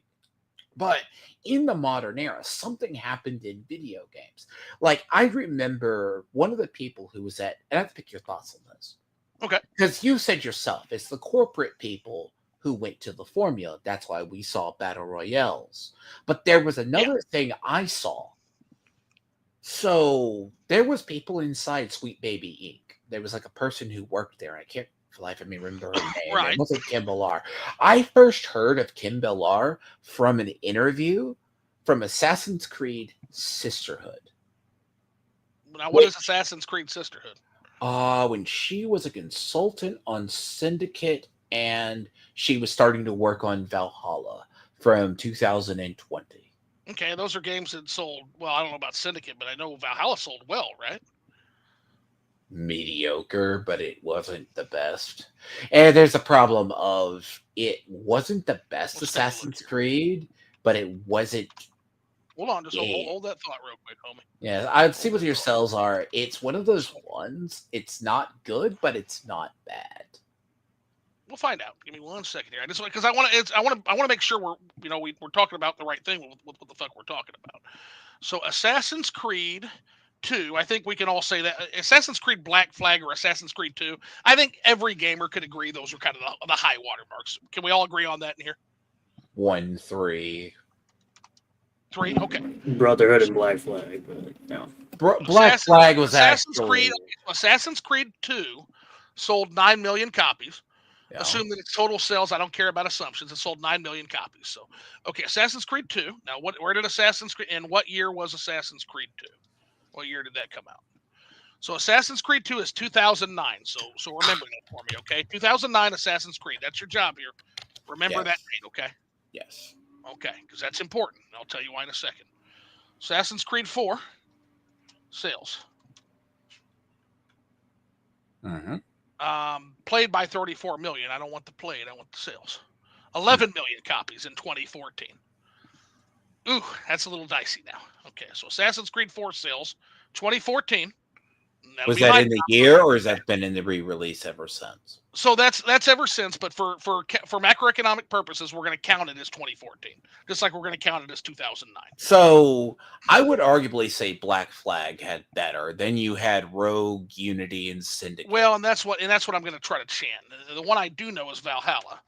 But in the modern era, something happened in video games. Like, I remember one of the people who was and I have to pick your thoughts on this. Okay. Because you said yourself, it's the corporate people who went to the formula. That's why we saw battle royales. But there was another thing I saw. So there was people inside Sweet Baby Inc. There was like a person who worked there. I can't for life of me remember her name. Right. It wasn't Kim Millar. I first heard of Kim Millar from an interview from Assassin's Creed Sisterhood. Now, what is Assassin's Creed Sisterhood? When she was a consultant on Syndicate, and she was starting to work on Valhalla from 2020. Okay, those are games that sold, well, I don't know about Syndicate, but I know Valhalla sold well, right? Mediocre, but it wasn't the best. And there's a problem of it wasn't the best Assassin's Creed, but it wasn't. Hold on, just hold that thought real quick, homie. Yeah, I'd see what your sales are. It's one of those ones. It's not good, but it's not bad. We'll find out. Give me 1 second here. I just because I want to make sure we're talking about the right thing with what the fuck we're talking about. So Assassin's Creed 2, I think we can all say that Assassin's Creed Black Flag or Assassin's Creed 2. I think every gamer could agree those are kind of the high water marks. Can we all agree on that in here? 1, 3. 3, okay. Brotherhood and Black Flag, but no. Black Flag was Assassin's Creed 2 sold 9 million copies. Yeah. Assume that it's total sales. I don't care about assumptions. It sold 9 million copies. So, okay, Assassin's Creed 2. Now, where did Assassin's Creed, and what year was Assassin's Creed 2? What year did that come out? So, Assassin's Creed 2 is 2009. So remember that for me, okay? 2009 Assassin's Creed. That's your job here. Remember that date, okay? Yes. Okay, because that's important. I'll tell you why in a second. Assassin's Creed 4 sales. Mm-hmm. Played by 34 million. I don't want the played. I want the sales. 11 million copies in 2014. Ooh, that's a little dicey now. Okay, so Assassin's Creed 4 sales, 2014. Was that in the year, or has that been in the re-release ever since? So that's ever since, but for macroeconomic purposes, we're going to count it as 2014, just like we're going to count it as 2009. So I would arguably say Black Flag had better. Then you had Rogue, Unity, and Syndicate. Well, and that's what I'm going to try to chant. The one I do know is Valhalla,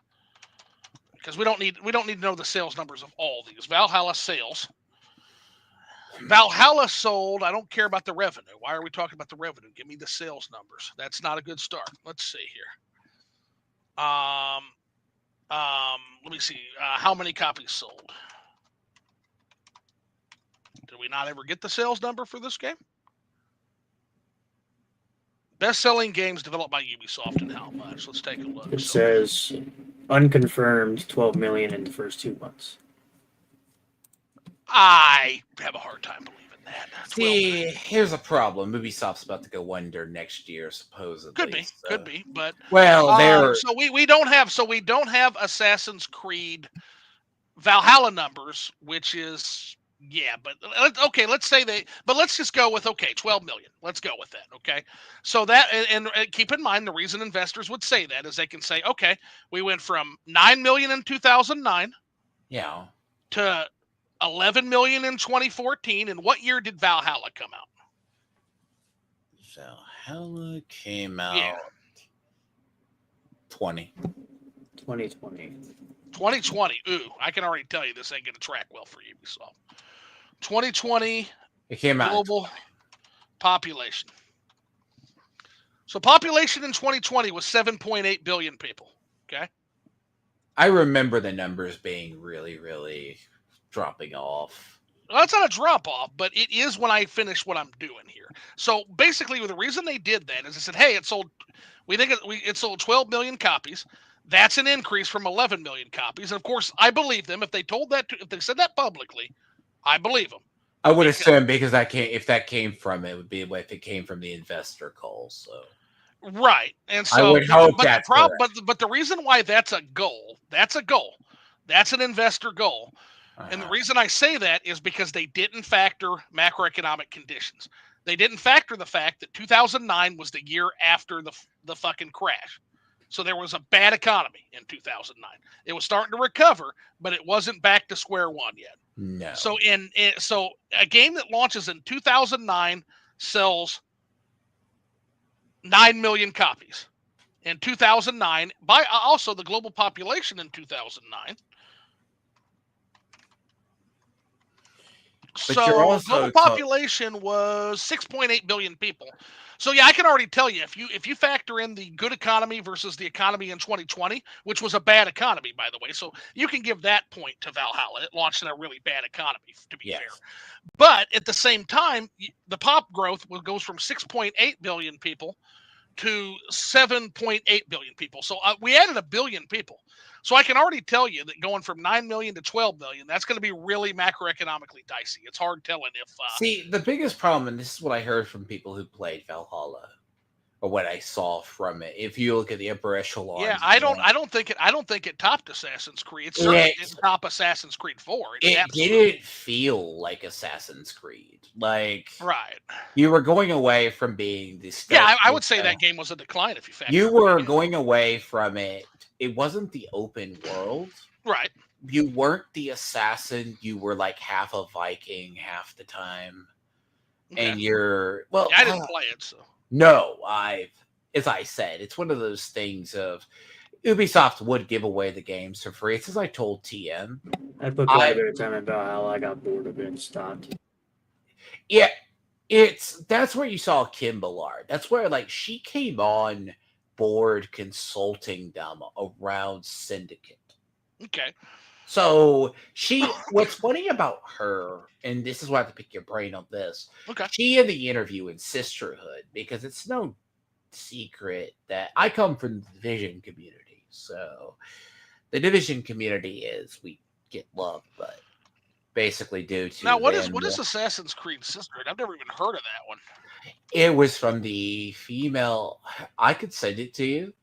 because we don't need to know the sales numbers of all these. Valhalla sales. Valhalla sold. I don't care about the revenue. Why are we talking about the revenue? Give me the sales numbers. That's not a good start. Let's see here. Let me see. How many copies sold? Did we not ever get the sales number for this game? Best-selling games developed by Ubisoft and how much? Let's take a look. It says unconfirmed 12 million in the first 2 months. I have a hard time believing that. See, here's a problem. Ubisoft's about to go under next year, supposedly. Could be, but so we don't have Assassin's Creed Valhalla numbers, which is but let's say but let's just go with 12 million. Let's go with that, okay? So that and keep in mind the reason investors would say that is they can say, okay, we went from 9 million in 2009, to 11 million in 2014. And what year did Valhalla come out? Valhalla came out 2020. 2020. Ooh, I can already tell you this ain't going to track well for Ubisoft. 2020. It came out. Global population. So population in 2020 was 7.8 billion people. Okay. I remember the numbers being really, really dropping off. Well, that's not a drop off, but it is when I finish what I'm doing here. So basically, the reason they did that is they said, "Hey, it sold. We think it sold 12 million copies. That's an increase from 11 million copies." And of course, I believe them. If they if they said that publicly, I believe them. I would assume because if that came from it would be if it came from the investor call. So right, and so I would hope that's correct. But the reason why that's a goal. That's an investor goal. And the reason I say that is because they didn't factor macroeconomic conditions. They didn't factor the fact that 2009 was the year after the fucking crash. So there was a bad economy in 2009. It was starting to recover, but it wasn't back to square one yet. No. So so a game that launches in 2009 sells 9 million copies. In 2009, by also the global population in 2009. But so global population was 6.8 billion people. So yeah, I can already tell you if you factor in the good economy versus the economy in 2020, which was a bad economy by the way, so you can give that point to Valhalla. It launched in a really bad economy, to be fair. Yes. But at the same time, the pop growth goes from 6.8 billion people to 7.8 billion people. So we added a billion people. So I can already tell you that going from 9 million to 12 million, that's going to be really macroeconomically dicey. It's hard telling if. See, the biggest problem, and this is what I heard from people who played Valhalla, or what I saw from it. If you look at the upper echelons, Yeah, I don't think it topped Assassin's Creed. It certainly didn't top Assassin's Creed 4. It didn't feel like Assassin's Creed. Like, right. You were going away from being this. Yeah, I would say that game was a decline if you factor. You were going away from it. It wasn't the open world. Right. You weren't the assassin. You were like half a Viking half the time. Okay. And you're yeah, I didn't play it, so no, as I said, it's one of those things of Ubisoft would give away the games for free. It's as I told TM. I put quite a bit of time in Valhalla. I got bored of it and stopped. Yeah, that's where you saw Kim Ballard. That's where like she came on board consulting them around Syndicate. Okay. So what's funny about her, and this is why I have to pick your brain on this. Okay. She in the interview in Sisterhood, because it's no secret that I come from the Division community. So the Division community is we get love, but basically due to now what is Assassin's Creed Sisterhood? I've never even heard of that one. It was from the female. I could send it to you.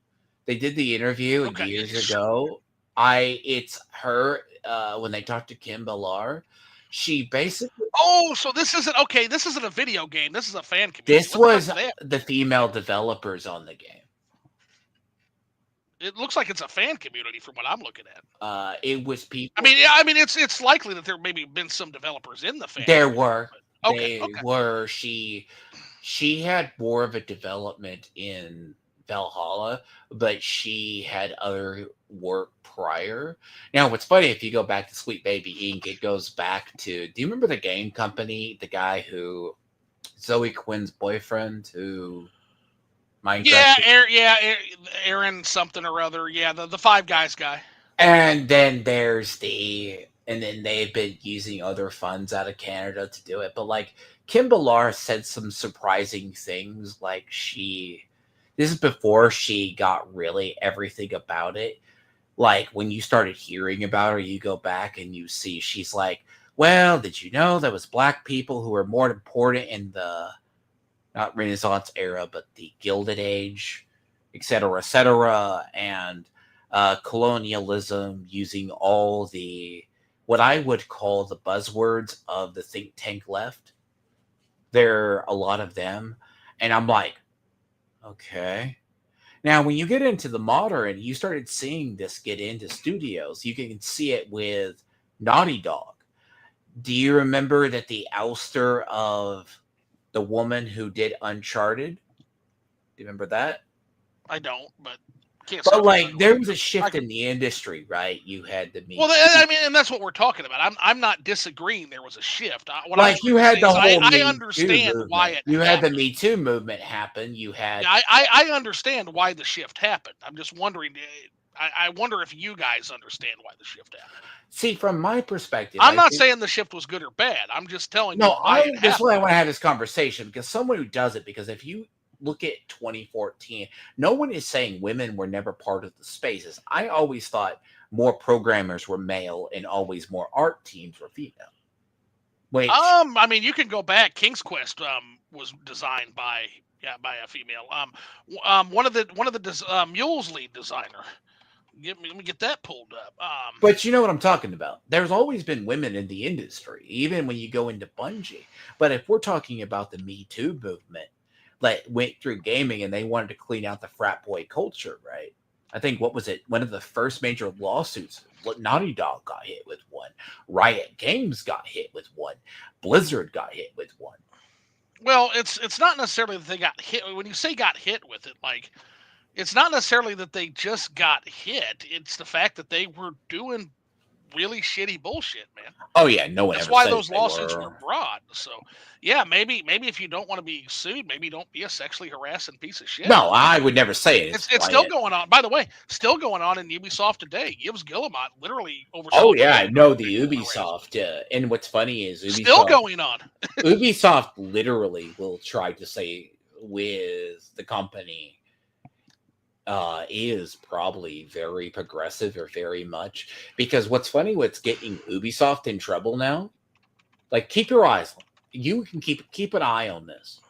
They did the interview years ago. It's her when they talked to Kim Ballard. She basically. Oh, so this isn't This isn't a video game. This is a fan community. This was the female developers on the game. It looks like it's a fan community from what I'm looking at. It was people. I mean, it's likely that there maybe been some developers in the fan. There were. Okay. Were. She had more of a development in Valhalla, but she had other work prior. Now, what's funny, if you go back to Sweet Baby Inc., it goes back to, do you remember the game company, the guy who, Zoe Quinn's boyfriend, who Minecraft? Aaron something or other. Yeah, the Five Guys guy. And then and then they've been using other funds out of Canada to do it. But like Kim Ballard said some surprising things. Like this is before she got really everything about it. Like when you started hearing about her, you go back and you see she's like, well, did you know there was black people who were more important in the not Renaissance era, but the Gilded Age, et cetera, and colonialism using all the what I would call the buzzwords of the think tank left. There are a lot of them. And I'm like, okay. Now, when you get into the modern, you started seeing this get into studios. You can see it with Naughty Dog. Do you remember that the ouster of the woman who did Uncharted? Do you remember that? I don't, but But like there was a shift in the industry, right? You had the well, I mean, and that's what we're talking about. I'm not disagreeing there was a shift. You had the whole I understand why you had the Me Too movement happen. You had I understand why the shift happened. I'm just wondering. I wonder if you guys understand why the shift happened. See, from my perspective, I'm not saying the shift was good or bad. I'm just telling you. No, that's why I want to have this conversation, because someone who does it, because if you look at 2014, no one is saying women were never part of the spaces. I always thought more programmers were male and always more art teams were female. Wait. I mean, you can go back. King's Quest was designed by a female. One of the Mules lead designer. Let me get that pulled up. But you know what I'm talking about. There's always been women in the industry, even when you go into Bungie. But if we're talking about the Me Too movement, like went through gaming and they wanted to clean out the frat boy culture, right? I think, what was it? One of the first major lawsuits, Naughty Dog got hit with one. Riot Games got hit with one. Blizzard got hit with one. Well, it's not necessarily that they got hit. When you say got hit with it, like, it's not necessarily that they just got hit. It's the fact that they were doing really shitty bullshit, man. Oh yeah, no one That's ever why said those they lawsuits were. were brought. So, yeah, maybe if you don't want to be sued, maybe don't be a sexually harassing piece of shit. No, I would never say it. It's still going on. By the way, still going on in Ubisoft today. Gibbs Guillemot literally oversaw. Oh yeah, no, the Ubisoft. And what's funny is Ubisoft still going on. Ubisoft literally will try to say with the company is probably very progressive or very much, because what's funny, what's getting Ubisoft in trouble now, like, keep your eyes on, you can keep an eye on this.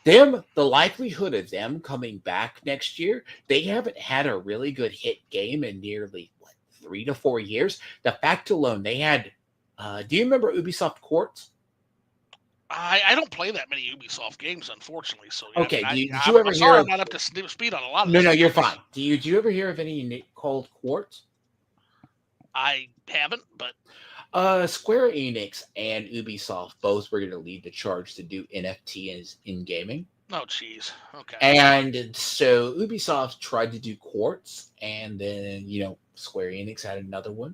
The likelihood of them coming back next year, they haven't had a really good hit game in nearly 3 to 4 years. The fact alone, they had do you remember Ubisoft Quartz? I don't play that many Ubisoft games, unfortunately. So okay, I mean, did you ever I'm hear sorry, of, I'm not up to speed on a lot of. No, you're fine. Do you ever hear of any called Quartz? I haven't, but Square Enix and Ubisoft both were going to lead the charge to do NFT in gaming. Oh, jeez. Okay. And so Ubisoft tried to do Quartz, and then Square Enix had another one.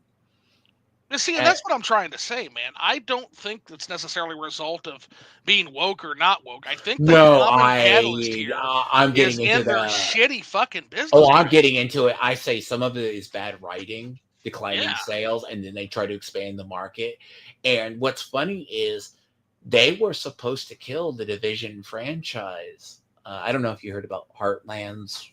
See, and that's what I'm trying to say, man. I don't think that's necessarily a result of being woke or not woke. I think the common catalyst here I'm getting into their shitty fucking business. Oh, I'm getting into it. I say some of it is bad writing, declining sales, and then they try to expand the market. And what's funny is they were supposed to kill the Division franchise. I don't know if you heard about Heartlands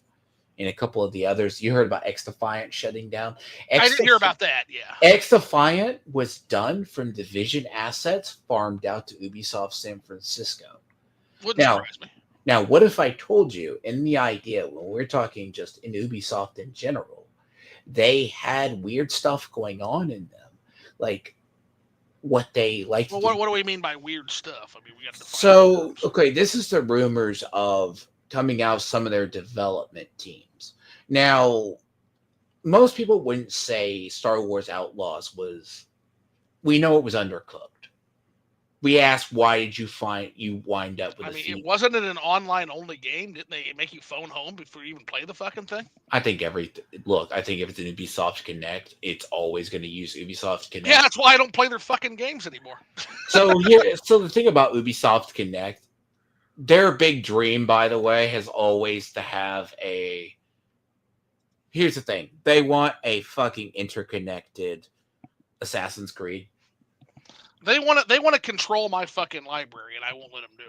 and a couple of the others. You heard about X Defiant shutting down. I didn't hear about that, yeah. X Defiant was done from Division assets farmed out to Ubisoft San Francisco. Wouldn't surprise me. Now, what if I told you, in the idea, when we're talking just in Ubisoft in general, they had weird stuff going on in them, like what they like. Well, what do we mean by weird stuff? I mean, we got to. So, okay, this is the rumors of coming out of some of their development teams. Now, most people wouldn't say Star Wars Outlaws was. We know it was undercooked. We asked, why did you wind up with? It wasn't an online only game. Didn't they make you phone home before you even play the fucking thing? I think if it's an Ubisoft Connect, it's always going to use Ubisoft Connect. Yeah, that's why I don't play their fucking games anymore. So the thing about Ubisoft Connect, their big dream, by the way, has always to have a. Here's the thing: they want a fucking interconnected Assassin's Creed. They want to control my fucking library, and I won't let them do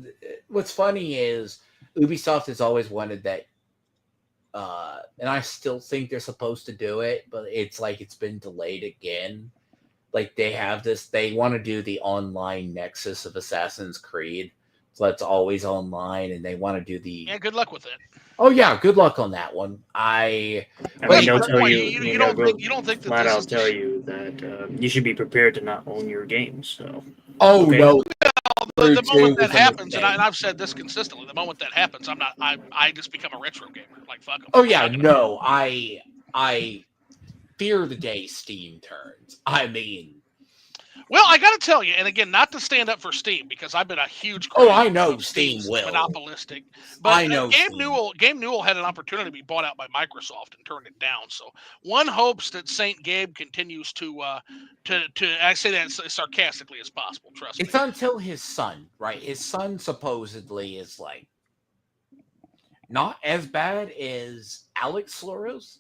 it. What's funny is Ubisoft has always wanted that, and I still think they're supposed to do it, but it's like it's been delayed again. Like they have this, they want to do the online nexus of Assassin's Creed, so it's always online, and they want to do the. Yeah, good luck with it. Oh yeah, good luck on that one. I mean, they'll tell you don't think that flat out tell you that you should be prepared to not own your games. So. Oh okay. No. The moment that happens, and I've said this consistently, the moment that happens, I just become a retro gamer. Like fuck them. Oh yeah, no, I fear the day Steam turns. I mean. Well, I got to tell you, and again, not to stand up for Steam because I've been a huge. I know Steam will monopolistic, but I know Gabe Newell had an opportunity to be bought out by Microsoft and turned it down. So one hopes that Saint Gabe continues to I say that as sarcastically as possible. Trust me. It's until his son, right? His son supposedly is like not as bad as Alex Sloros,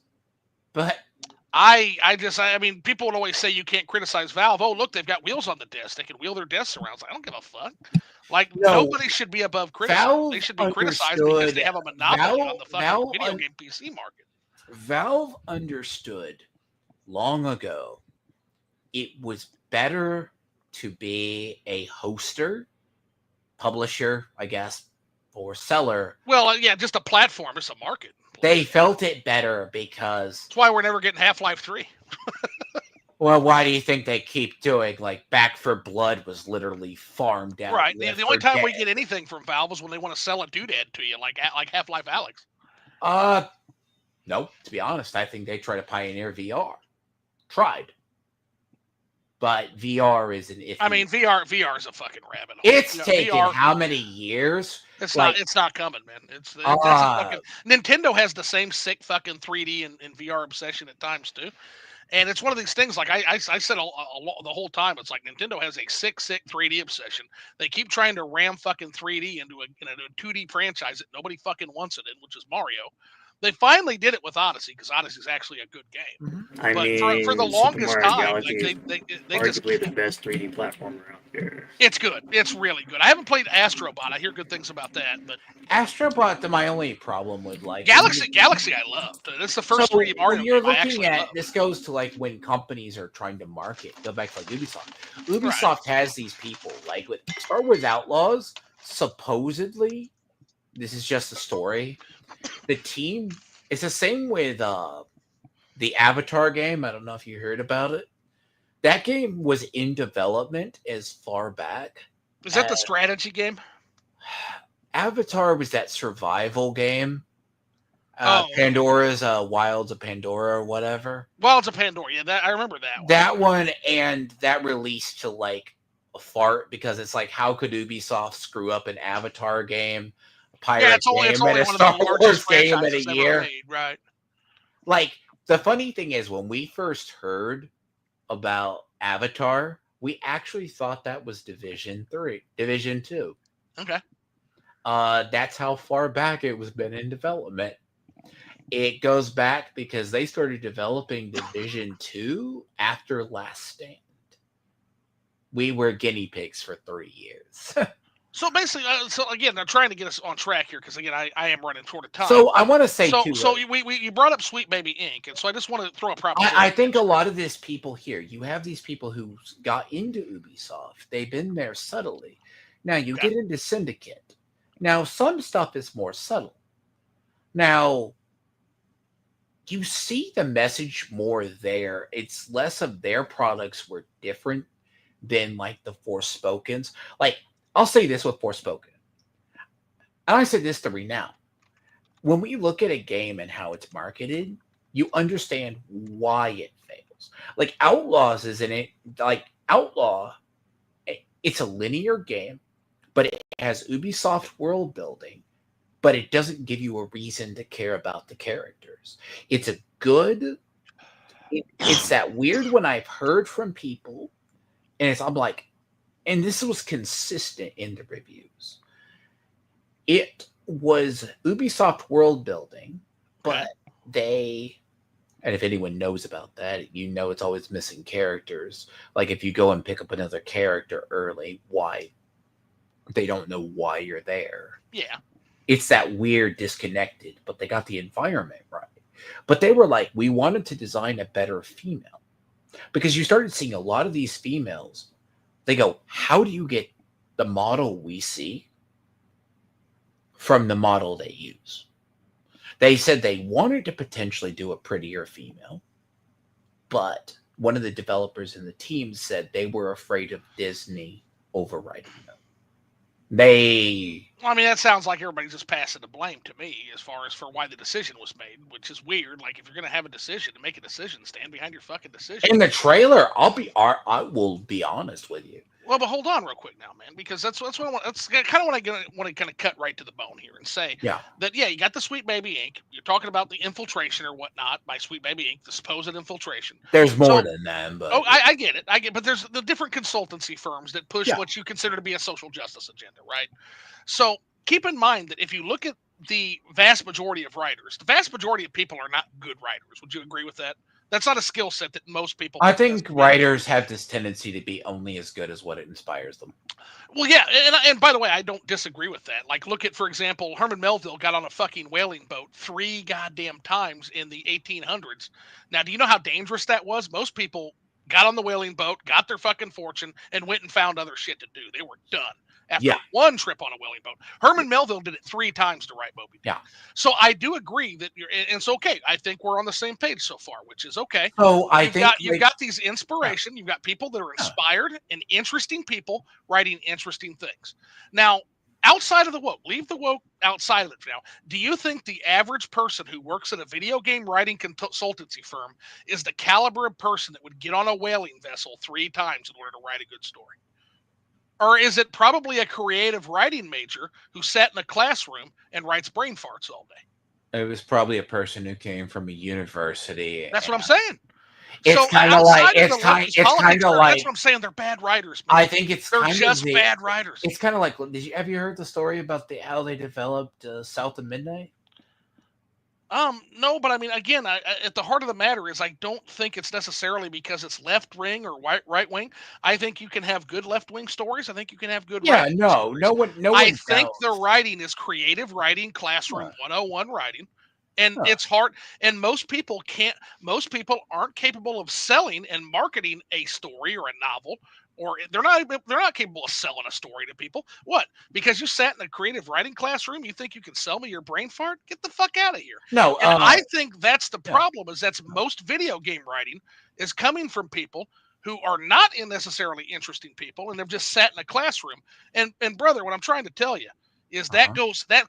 but. I mean, people would always say you can't criticize Valve. Oh, look, they've got wheels on the desk. They can wheel their desks around. I don't give a fuck. Like, nobody should be above criticism. They should be criticized because they have a monopoly on the fucking video game PC market. Valve understood long ago it was better to be a hoster, publisher, I guess, or seller. Well, yeah, just a platform. It's a market. They felt it better because... That's why we're never getting Half-Life 3. Well, why do you think they keep doing, like, Back 4 Blood was literally farmed out? Right. The only time we get anything from Valve is when they want to sell a doodad to you, like Half-Life Alyx. No, to be honest, I think they try to pioneer VR. Tried. But VR is an iffy. I mean, VR is a fucking rabbit hole. It's taken VR, how many years? It's not coming, man. It's fucking, Nintendo has the same sick fucking 3D and VR obsession at times too. And it's one of these things, like I said the whole time, it's like Nintendo has a sick 3D obsession. They keep trying to ram fucking 3D into a 2D franchise that nobody fucking wants it in, which is Mario. They finally did it with Odyssey, because Odyssey is actually a good game. I But mean, for the Super longest Mario time, Galaxy like is they just arguably the best 3D platformer out there. it's good. It's really good. I haven't played Astrobot. I hear good things about that, but Astrobot, my only problem with like Galaxy, I loved. It's the first 3D Mario when you're game I looking actually at loved. this goes to like when companies are trying to market. Go back to like Ubisoft. Right. Ubisoft has these people like with Star Wars Outlaws. Supposedly, this is just a story. The team. It's the same with the Avatar game. I don't know if you heard about it. That game was in development as far back. Is that the strategy game? Avatar was that survival game. Pandora's Wilds of Pandora or whatever. Wilds of Pandora. Yeah, I remember that one. That one, and that released to like a fart, because it's like, how could Ubisoft screw up an Avatar game, a pirate game, and a Star Wars game in a year? Made, right. Like, the funny thing is, when we first heard about Avatar, we actually thought that was Division 2. Okay. That's how far back it was been in development. It goes back because they started developing Division 2 after Last Stand. We were guinea pigs for 3 years. So basically, so again, I'm trying to get us on track here, because again, I am running short of time. So I want to say too. So you brought up Sweet Baby Inc., and so I just want to throw a proposition. I think a lot of these people here, you have these people who got into Ubisoft. They've been there subtly. Now you get into Syndicate. Now some stuff is more subtle. Now you see the message more there. It's less of their products were different than like the Forspokens. Like, I'll say this with Forspoken. And I said this to Renown. When we look at a game and how it's marketed, you understand why it fails. Like Outlaws isn't it? Like Outlaw, it's a linear game, but it has Ubisoft world building, but it doesn't give you a reason to care about the characters. It's a good. It's that weird when I've heard from people, and I'm like, and this was consistent in the reviews. It was Ubisoft world building, but they, and if anyone knows about that, you know it's always missing characters. Like if you go and pick up another character early, why? They don't know why you're there. Yeah. It's that weird disconnected, but they got the environment right. But they were like, we wanted to design a better female. Because you started seeing a lot of these females, they go, how do you get the model we see from the model they use? They said they wanted to potentially do a prettier female, but one of the developers in the team said they were afraid of Disney overriding them. I mean, that sounds like everybody's just passing the blame to me as far as for why the decision was made, which is weird. Like, if you're going to have a decision, to make a decision, stand behind your fucking decision. In the trailer, I will be honest with you. Well, but hold on real quick now, man, because that's what I want. That's kind of what I want to kind of cut right to the bone here and say that, you got the Sweet Baby Inc. You're talking about the infiltration or whatnot by Sweet Baby Inc., the supposed infiltration. There's more than that. But I get it. But there's the different consultancy firms that push what you consider to be a social justice agenda, right? So keep in mind that if you look at the vast majority of writers, the vast majority of people are not good writers. Would you agree with that? That's not a skill set that most people. I think writers have this tendency to be only as good as what it inspires them. Well, yeah, and by the way, I don't disagree with that. Like, look at, for example, Herman Melville got on a fucking whaling boat 3 goddamn times in the 1800s. Now, do you know how dangerous that was? Most people got on the whaling boat, got their fucking fortune, and went and found other shit to do. They were done after one trip on a whaling boat. Herman Melville did it 3 times to write Moby Dick. Yeah. So I do agree that and it's okay. I think we're on the same page so far, which is okay. So you've got these inspiration. You've got people that are inspired and interesting people writing interesting things. Now, outside of the woke, leave the woke outside of it for now. Do you think the average person who works at a video game writing consultancy firm is the caliber of person that would get on a whaling vessel 3 times in order to write a good story? Or is it probably a creative writing major who sat in a classroom and writes brain farts all day? It was probably a person who came from a university. That's what I'm saying. It's So kind of like outside of the leftist politics, like that's what I'm saying. They're bad writers, man. I think They're just bad writers. It's kind of like, have you heard the story about how they developed South of Midnight? No, but I mean, again, at the heart of the matter is I don't think it's necessarily because it's left wing or right wing. I think you can have good left wing stories. I think you can have good right wing stories. No I one think doubts. the writing is creative writing, classroom 101 writing. And Huh. it's hard, and most people aren't capable of selling and marketing a story or a novel, or they're not capable of selling a story to people. What? Because you sat in a creative writing classroom, you think you can sell me your brain fart? Get the fuck out of here. No, And I think that's the yeah. problem, is that's most video game writing is coming from people who are not necessarily interesting people, and they've just sat in a classroom. And brother, what I'm trying to tell you is that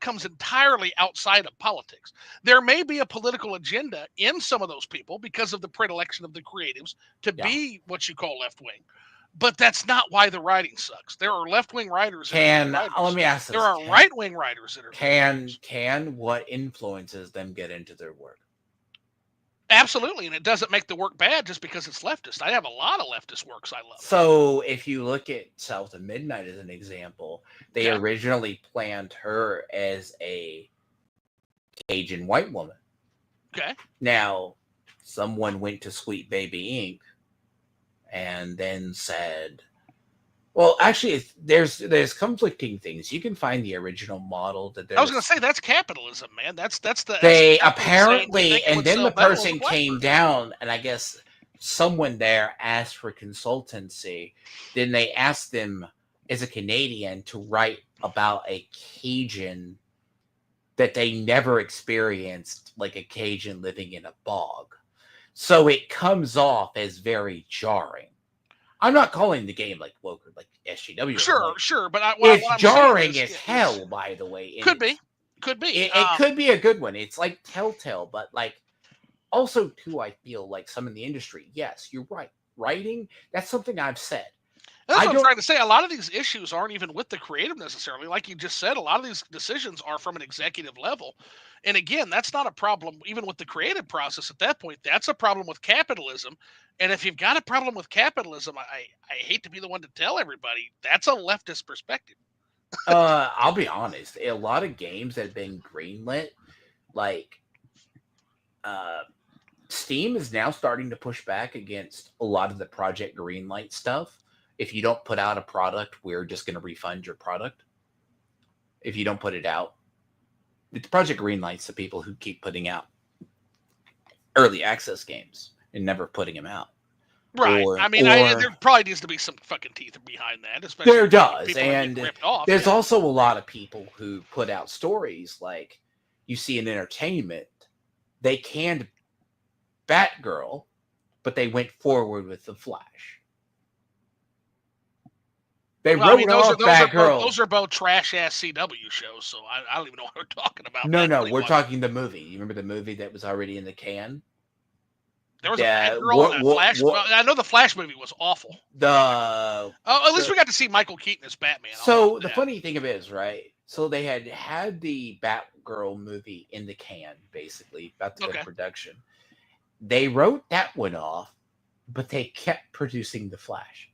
comes entirely outside of politics. There may be a political agenda in some of those people because of the predilection of the creatives to be what you call left wing. But that's not why the writing sucks. There are left wing writers. Let me ask this. There are right wing writers that are can what influences them get into their work? Absolutely, and it doesn't make the work bad just because it's leftist. I have a lot of leftist works I love. So if you look at South of Midnight as an example, they originally planned her as a Cajun white woman. Okay. Now, someone went to Sweet Baby Inc. and then said, well, actually, there's conflicting things. You can find the original model that I was going to say that's capitalism, man. That's they apparently, and then the person came down, and I guess someone there asked for consultancy. Then they asked them as a Canadian to write about a Cajun that they never experienced, like a Cajun living in a bog. So it comes off as very jarring. I'm not calling the game like woke or like SGW. Sure, but it's jarring as hell. By the way, could be. It could be a good one. It's like Telltale, but like also too. I feel like some in the industry. Yes, you're right. Writing, that's something I've said. That's what I'm trying to say. A lot of these issues aren't even with the creative necessarily. Like you just said, a lot of these decisions are from an executive level. And again, that's not a problem even with the creative process at that point. That's a problem with capitalism. And if you've got a problem with capitalism, I hate to be the one to tell everybody, that's a leftist perspective. I'll be honest. A lot of games that have been greenlit, like Steam is now starting to push back against a lot of the Project Greenlight stuff. If you don't put out a product, we're just going to refund your product. If you don't put it out, it's Project Greenlight's the people who keep putting out early access games and never putting them out. Right. There probably needs to be some fucking teeth behind that. Especially there does, and off, there's also a lot of people who put out stories like you see in entertainment. They canned Batgirl, but they went forward with the Flash. They wrote off Batgirl. Those are both trash ass CW shows, so I don't even know what we're talking about. No, we're talking the movie. You remember the movie that was already in the can? There was a Batgirl and a Flash. I know the Flash movie was awful. At least we got to see Michael Keaton as Batman. So the funny thing of it is, right? So they had the Batgirl movie in the can, basically, about to go to production. They wrote that one off, but they kept producing the Flash.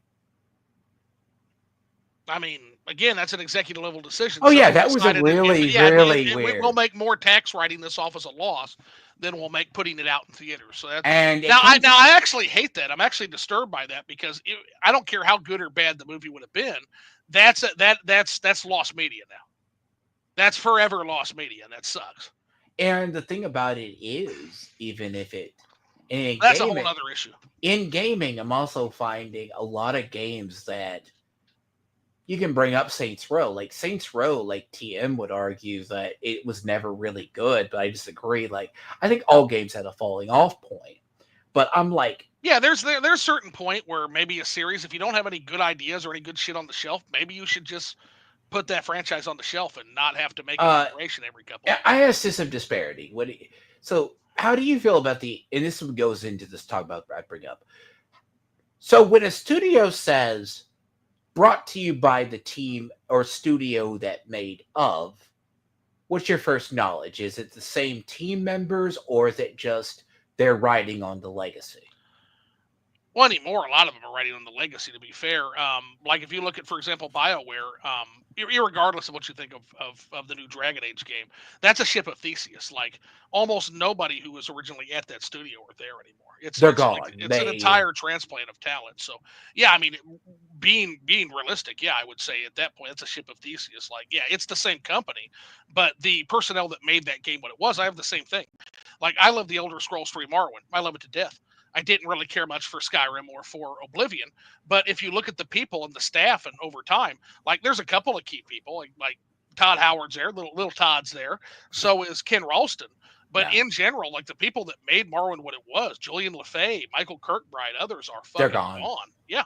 I mean, again, that's an executive level decision. Oh, yeah, that was a really weird. We'll make more tax writing this off as a loss than we'll make putting it out in theaters. So that's, I actually hate that. I'm actually disturbed by that because I don't care how good or bad the movie would have been. That's lost media now. That's forever lost media, and that sucks. And the thing about it is, even if it, that's a whole other issue. In gaming, I'm also finding a lot of games that you can bring up Saints Row. Like Saints Row, like TM would argue that it was never really good, but I disagree. Like I think all games had a falling off point. But I'm like, yeah, there's a certain point where maybe a series, if you don't have any good ideas or any good shit on the shelf, maybe you should just put that franchise on the shelf and not have to make an iteration every couple. I asked this of disparity. So how do you feel about and this goes into this talk about I bring up. So when a studio says brought to you by the team or studio that made of, what's your first knowledge? Is it the same team members or is it just they're riding on the legacy? Well, anymore, a lot of them are writing on the legacy, to be fair. Like if you look at, for example, BioWare, irregardless of what you think of the new Dragon Age game, that's a ship of Theseus. Like almost nobody who was originally at that studio are there anymore. They're It's like gone. it's an entire transplant of talent. So yeah, I mean, being realistic, yeah, I would say at that point it's a ship of Theseus. Like yeah, it's the same company, but the personnel that made that game what it was, I have the same thing. Like I love the Elder Scrolls 3 Morrowind. I love it to death. I didn't really care much for Skyrim or for Oblivion, but if you look at the people and the staff and over time, like there's a couple of key people, like Todd Howard's there, little Todd's there, so is Ken Ralston. But in general, like the people that made Morrowind what it was, Julian LaFay, Michael Kirkbride, others are fucking gone. Yeah,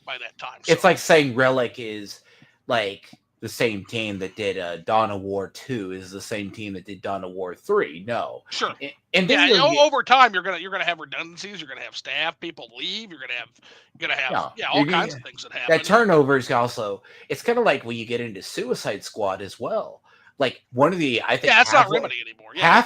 by that time. It's like saying Relic is like the same team that did Dawn of War 2 is the same team that did Dawn of War 3. No. Sure. And then over time you're gonna have redundancies, you're gonna have staff, people leave, you're gonna have all kinds of things that happen. That turnover is also, it's kind of like when you get into Suicide Squad as well. Like one of the, I think that's not Remedy anymore. Yeah.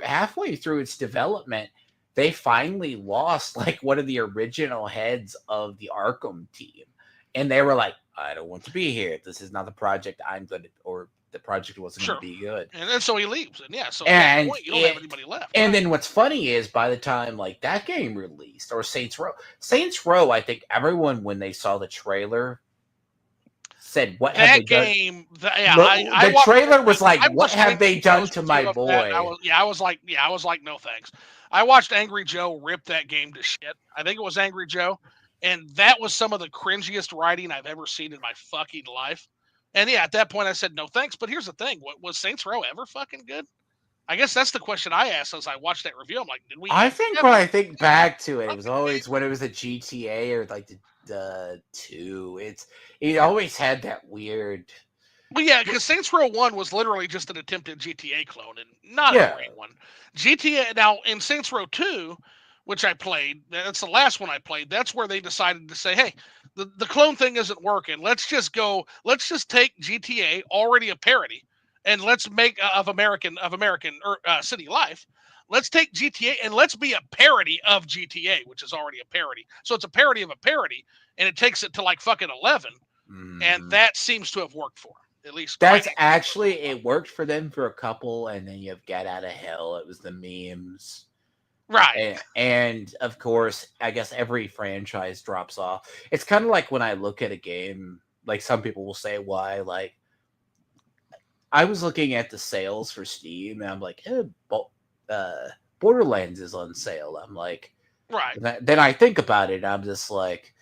Halfway through its development, they finally lost like one of the original heads of the Arkham team. And they were like, I don't want to be here. This is not the project I'm going to, or the project wasn't going to be good. And then so he leaves. And so at that point, you don't have anybody left. And then what's funny is by the time like that game released, or Saints Row, I think everyone, when they saw the trailer, said, what have they done? The trailer was like, what have they done to my boy? I was like, no thanks. I watched Angry Joe rip that game to shit. I think it was Angry Joe. And that was some of the cringiest writing I've ever seen in my fucking life. And yeah, at that point I said, no thanks. But here's the thing. Was Saints Row ever fucking good? I guess that's the question I asked as I watched that review. I'm like, did we? I think when I think back to it, it was always when it was a GTA or like the 2. It always had that weird. Well, yeah, because Saints Row 1 was literally just an attempted GTA clone and not a great one. GTA, now in Saints Row 2, which I played, that's the last one I played, that's where they decided to say, hey, the clone thing isn't working. Let's just take GTA, already a parody, and let's make of American city life. Let's take GTA and let's be a parody of GTA, which is already a parody. So it's a parody of a parody, and it takes it to like fucking 11. And that seems to have worked for them, at least. That's actually, it worked for them for a couple, and then you have Get Out of Hell. It was the memes. Right. And of course, I guess every franchise drops off. It's kind of like when I look at a game, like some people will say, why? Like, I was looking at the sales for Steam, and I'm like, Borderlands is on sale. I'm like, right. Then I think about it, and I'm just like,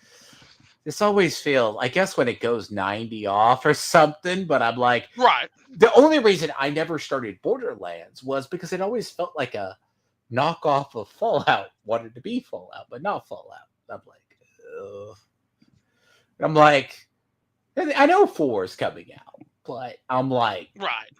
this always feels, I guess when it goes 90 off or something, but I'm like, right. The only reason I never started Borderlands was because it always felt like a knockoff of Fallout. Wanted to be Fallout, but not Fallout. I'm like, ugh. I'm like, I know 4 is coming out, but I'm like, right.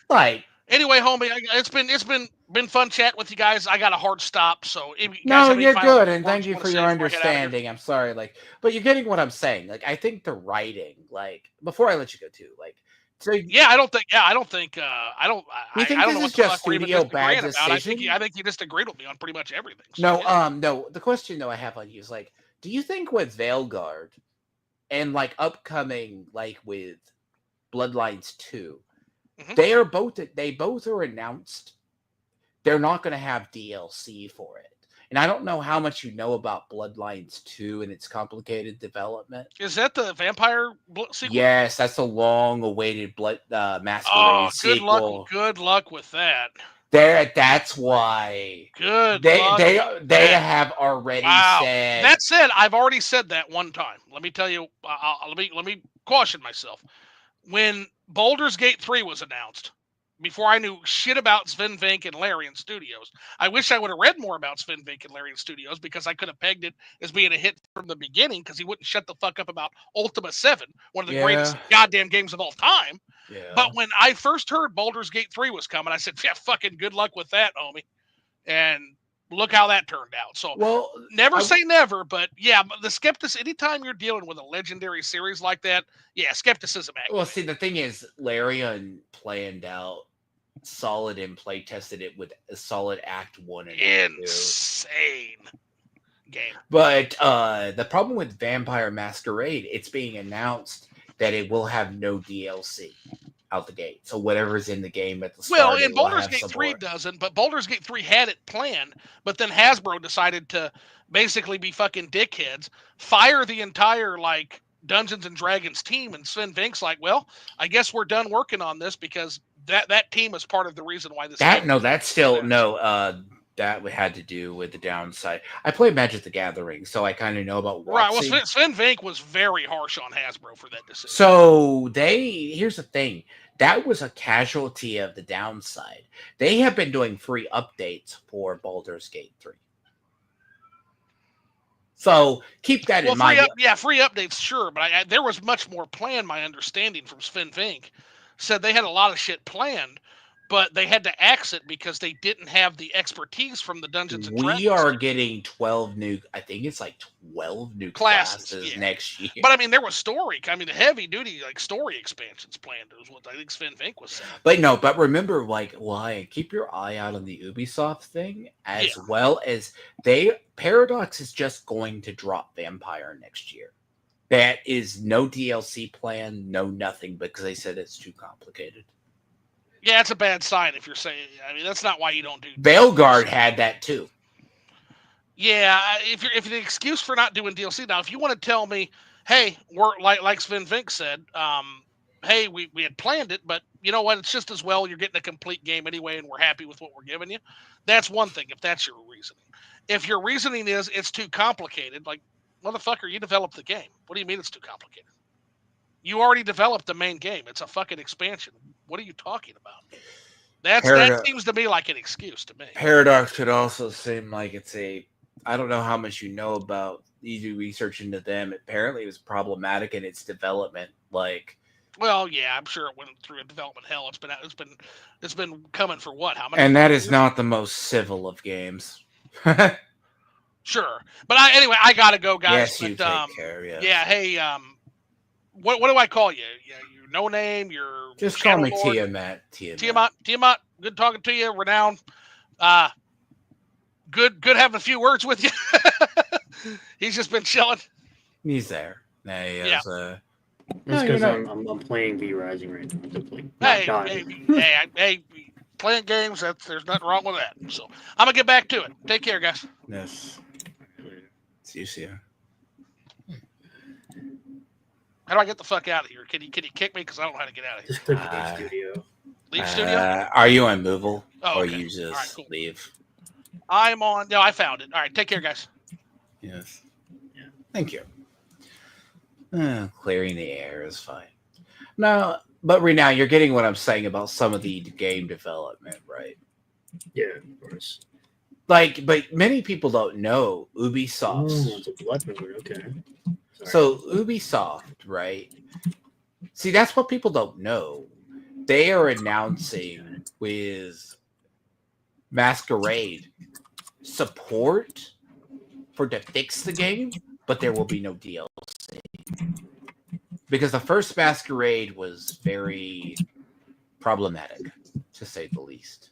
Like, anyway, homie, it's been fun chatting with you guys. I got a hard stop, so no, you're good, and thank you for your understanding. I'm sorry, but you're getting what I'm saying. Like, I think the writing, like, before I let you go too, like, so yeah, I don't think. I don't know what the fuck studio bad decision? I think you just agreed with me on pretty much everything. So, no, yeah. No. The question though I have on you is like, do you think with Veilguard and like upcoming, like with Bloodlines 2, they both are announced. They're not going to have DLC for it. And I don't know how much you know about Bloodlines 2 and its complicated development. Is that the vampire sequel? Yes, that's a long-awaited Masquerade sequel. Good luck with that. That's why. They have already said. That said, I've already said that one time. Let me tell you. Let me caution myself. When Baldur's Gate 3 was announced, before I knew shit about Sven Vink and Larian Studios, I wish I would have read more about Sven Vink and Larian Studios because I could have pegged it as being a hit from the beginning because he wouldn't shut the fuck up about Ultima 7, one of the greatest goddamn games of all time. Yeah. But when I first heard Baldur's Gate 3 was coming, I said, yeah, fucking good luck with that, homie. And look how that turned out. So, never say never, but yeah, the skepticism, anytime you're dealing with a legendary series like that, yeah, skepticism. Well, see, the thing is, Larian planned out solid and play tested it with a solid Act 1 and insane. game. But the problem with Vampire Masquerade, it's being announced that it will have no DLC out the gate. So whatever's in the game at the start, Well, in it will Baldur's have Gate 3 support. doesn't, but Baldur's Gate 3 had it planned, but then Hasbro decided to basically be fucking dickheads, fire the entire like Dungeons and Dragons team, and Sven Vink's like, well, I guess we're done working on this because that team is part of the reason why this game That's still that had to do with the downside. I play Magic the Gathering, so I kind of know about WotC. Right. Well, Sven Vink was very harsh on Hasbro for that decision. So here's the thing. That was a casualty of the downside. They have been doing free updates for Baldur's Gate 3. So keep that in mind. Free updates, sure, but there was much more planned. My understanding from Sven Vink said they had a lot of shit planned, but they had to axe it because they didn't have the expertise from the Dungeons and Dragons. We are getting 12 new, I think it's like 12 new classes next year. But I mean, there was story. I mean, the heavy duty like story expansions planned is what I think Sven Vink was saying. But remember, keep your eye out on the Ubisoft thing as well as Paradox is just going to drop Vampire next year. That is no DLC plan, no nothing, because they said it's too complicated. Yeah, it's a bad sign if you're saying. I mean, that's not why you don't do. Veilguard had that too. Yeah, if the excuse for not doing DLC now, if you want to tell me, hey, we're like Sven Vink said, hey, we had planned it, but you know what? It's just as well you're getting a complete game anyway, and we're happy with what we're giving you. That's one thing. If that's your reasoning, if your reasoning is it's too complicated, like motherfucker, you developed the game. What do you mean it's too complicated? You already developed the main game. It's a fucking expansion. What are you talking about? That seems to me like an excuse to me. Paradox could also seem like it's I don't know how much you know about. You do research into them. Apparently, it was problematic in its development. Well, yeah, I'm sure it went through a development hell. It's been coming for what? How many? And that is not the most civil of games. Sure, but anyway, I gotta go, guys. Yes, you take care. Yes. Yeah. Hey, what do I call you? Yeah, your no name. Your just call me Tiamat. Tiamat. Good talking to you. Renowned. Good having a few words with you. He's just been chilling. He's there. That's because I'm playing V Rising right now. Hey, playing games. There's nothing wrong with that. So I'm gonna get back to it. Take care, guys. Yes. See you soon. How do I get the fuck out of here? Can you kick me? Because I don't know how to get out of here. Just click leave studio. Leave studio? Are you on Movable? Oh, or okay. you just cool. Leave? I'm on. No, I found it. All right. Take care, guys. Yes. Yeah. Thank you. Clearing the air is fine. No, but right now you're getting what I'm saying about some of the game development, right? Yeah, of course. But many people don't know Ubisoft. Oh, it's a blood moon. Okay. Sorry. So Ubisoft, right? See, that's what people don't know. They are announcing with Masquerade support to fix the game, but there will be no DLC. Because the first Masquerade was very problematic, to say the least.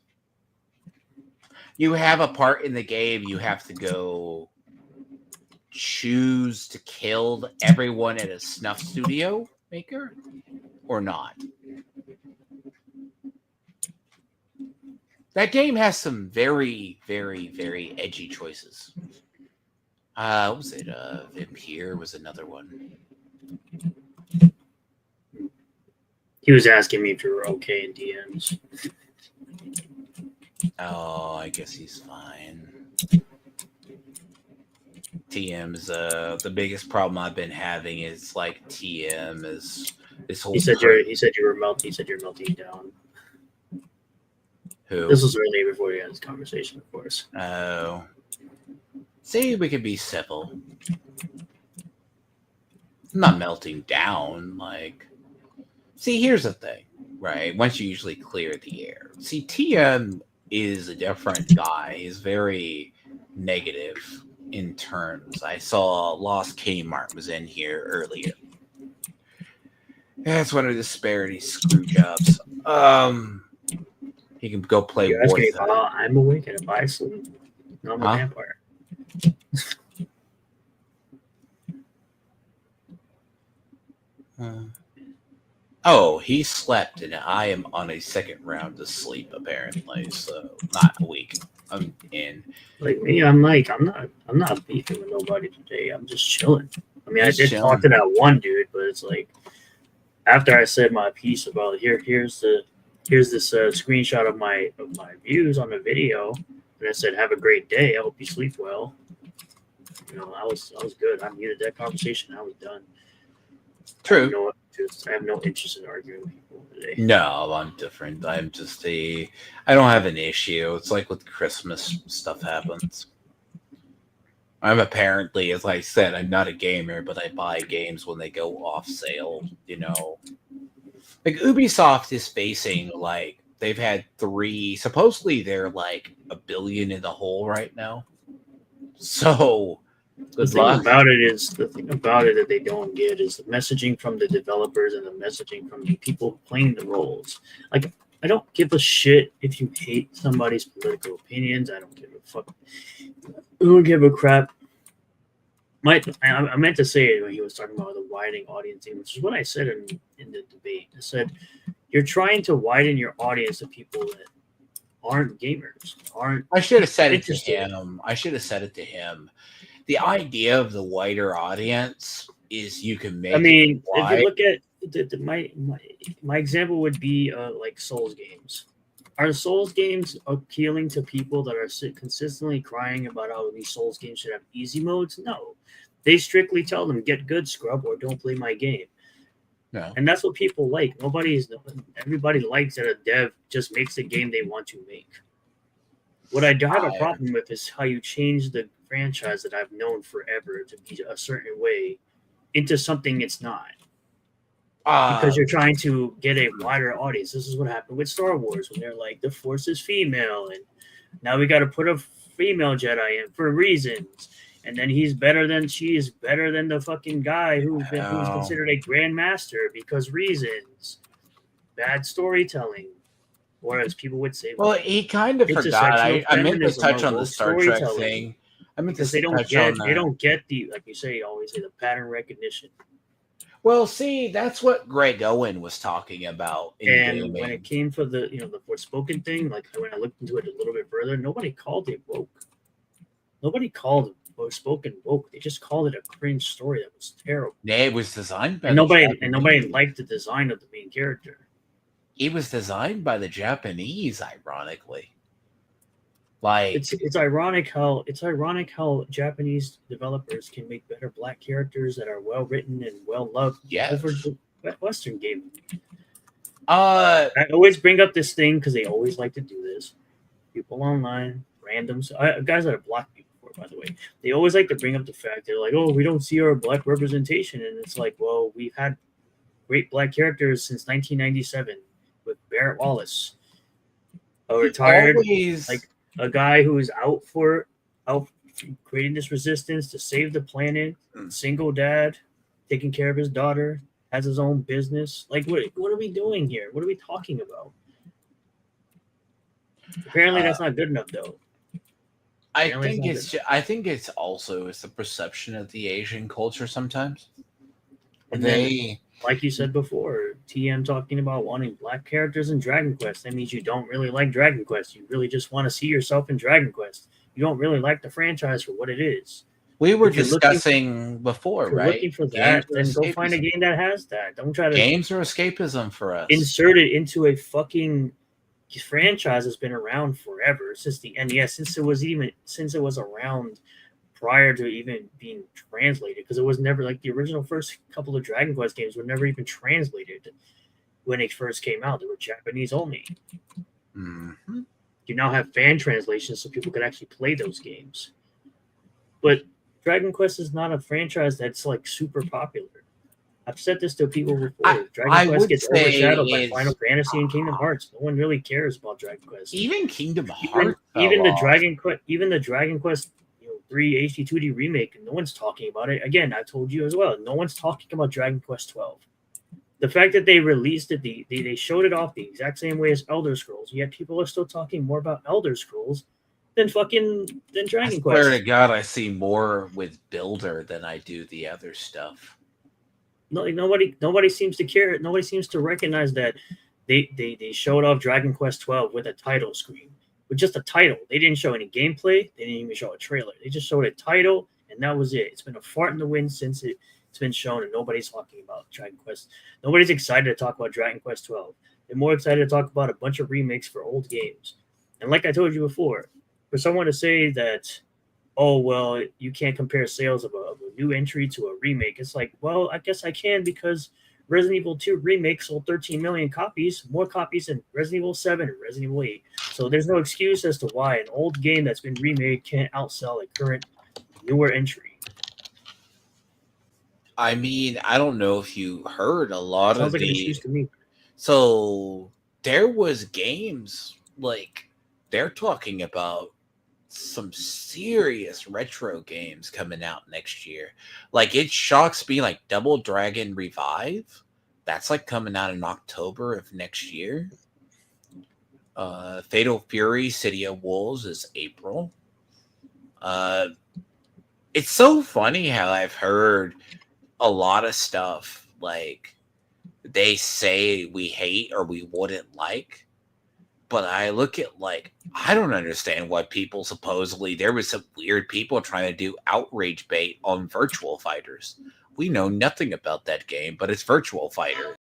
You have a part in the game, you have to go choose to kill everyone at a snuff studio maker or not. That game has some very, very, very edgy choices. What was it? Vampire was another one. He was asking me if you were okay in DMs. Oh, I guess he's fine. TM is the biggest problem I've been having is like TM is this whole. He said you were melting. He said you're melting down. Who? This was really before we had this conversation, of course. Oh. See, we could be civil. I'm not melting down. See, here's the thing, right? Once you usually clear the air. See, TM is a different guy. He's very negative in terms. I saw Lost Kmart was in here earlier. That's one of the disparity screw jobs. He can go play War. I'm awake and if I sleep, no, I'm a vampire. Oh, he slept, and I am on a second round of sleep apparently. So not a week. I'm in. Like me, I'm not beefing with nobody today. I'm just chilling. I mean, I Just did talk chilling. to that one dude, but it's like after I said my piece about here's this screenshot of my views on the video, and I said have a great day. I hope you sleep well. I was good. I muted that conversation. I was done. True. I have no interest in arguing with people today. No, I'm different. I don't have an issue. It's like with Christmas stuff happens. I'm apparently, as I said, I'm not a gamer, but I buy games when they go off sale, Like Ubisoft is facing they've had supposedly they're like $1 billion in the hole right now. So The thing about it that they don't get is the messaging from the developers and the messaging from the people playing the roles. Like, I don't give a shit if you hate somebody's political opinions. I don't give a fuck. I don't give a crap. I meant to say it when he was talking about the widening audience thing, which is what I said in the debate. I said, you're trying to widen your audience to people that aren't gamers, aren't I should have said interested. it to him. I should have said it to him. The idea of the wider audience is you can make. I mean, it if you look at my example would be like Souls games. Are Souls games appealing to people that are consistently crying about how these Souls games should have easy modes? No, they strictly tell them get good, scrub, or don't play my game. No. And that's what people like. Everybody likes that a dev just makes the game they want to make. What I have a problem with is how you change the franchise that I've known forever to be a certain way into something it's not. Because you're trying to get a wider audience. This is what happened with Star Wars when they're like, the Force is female, and now we got to put a female Jedi in for reasons. And then she is better than the fucking guy who's considered a grandmaster because reasons. Bad storytelling. Or as people would say, well, he kind of forgot. I meant to touch on the Star Trek thing. I meant to they don't touch get on that. They don't get the, like you say, always say the pattern recognition. Well, see, that's what Greg Owen was talking about in gaming. When it came for the the Forspoken thing, like when I looked into it a little bit further, nobody called it woke. Nobody called Forspoken woke. They just called it a cringe story that was terrible. Yeah, it was designed by nobody liked the design of the main character. It was designed by the Japanese, ironically. Like it's ironic how Japanese developers can make better black characters that are well written and well loved over Western gaming. I always bring up this thing because they always like to do this. People online, randoms, guys that have blocked me before, by the way, they always like to bring up the fact they're like, oh, we don't see our black representation, and it's like, well, we've had great black characters since 1997 with Barrett Wallace, a retired a guy who is out creating this resistance to save the planet, single dad, taking care of his daughter, has his own business. Like, what are we doing here? What are we talking about? Apparently, that's not good enough, though. I think it's also the perception of the Asian culture sometimes. And then, like you said before, TM talking about wanting black characters in Dragon Quest. That means you don't really like Dragon Quest. You really just want to see yourself in Dragon Quest. You don't really like the franchise for what it is. We were discussing before, right? Looking for that, then go find a game that has that. Don't try to. Games are escapism for us. Insert it into a fucking franchise that's been around forever, since the NES, since it was around prior to even being translated, because it was never like the original first couple of Dragon Quest games were never even translated when they first came out. They were Japanese only. Mm-hmm. You now have fan translations so people could actually play those games. But Dragon Quest is not a franchise that's like super popular. I've said this to people before. Dragon Quest gets overshadowed by Final Fantasy and Kingdom Hearts. No one really cares about Dragon Quest. Even Kingdom Hearts, even the Dragon Quest 3 HD 2D remake, no one's talking about it. Again, I told you as well, no one's talking about Dragon Quest 12. The fact that they released it, they showed it off the exact same way as Elder Scrolls, yet people are still talking more about Elder Scrolls than Dragon Quest. I swear to God, I see more with Builder than I do the other stuff. nobody seems to care. Nobody seems to recognize that they showed off Dragon Quest 12 with a title screen, with just a title. They didn't show any gameplay. They didn't even show a trailer. They just showed a title, and that was it. It's been a fart in the wind since it's been shown, and nobody's talking about Dragon Quest. Nobody's excited to talk about Dragon Quest 12. They're more excited to talk about a bunch of remakes for old games. And like I told you before, for someone to say that, oh well, you can't compare sales of a new entry to a remake, it's like, well, I guess I can, because Resident Evil 2 remake sold 13 million copies, more copies than Resident Evil 7 and Resident Evil 8. So there's no excuse as to why an old game that's been remade can't outsell a current newer entry. I mean, I don't know if you heard a lot Sounds of like an excuse to me. So there was games like they're talking about some serious retro games coming out next year. Like it shocks me, like Double Dragon Revive. That's like coming out in October of next year. Fatal Fury City of Wolves is April. It's so funny how I've heard a lot of stuff like they say we hate or we wouldn't like, but I look at like I don't understand why people supposedly there was some weird people trying to do outrage bait on Virtual Fighters. We know nothing about that game, but it's Virtual Fighter.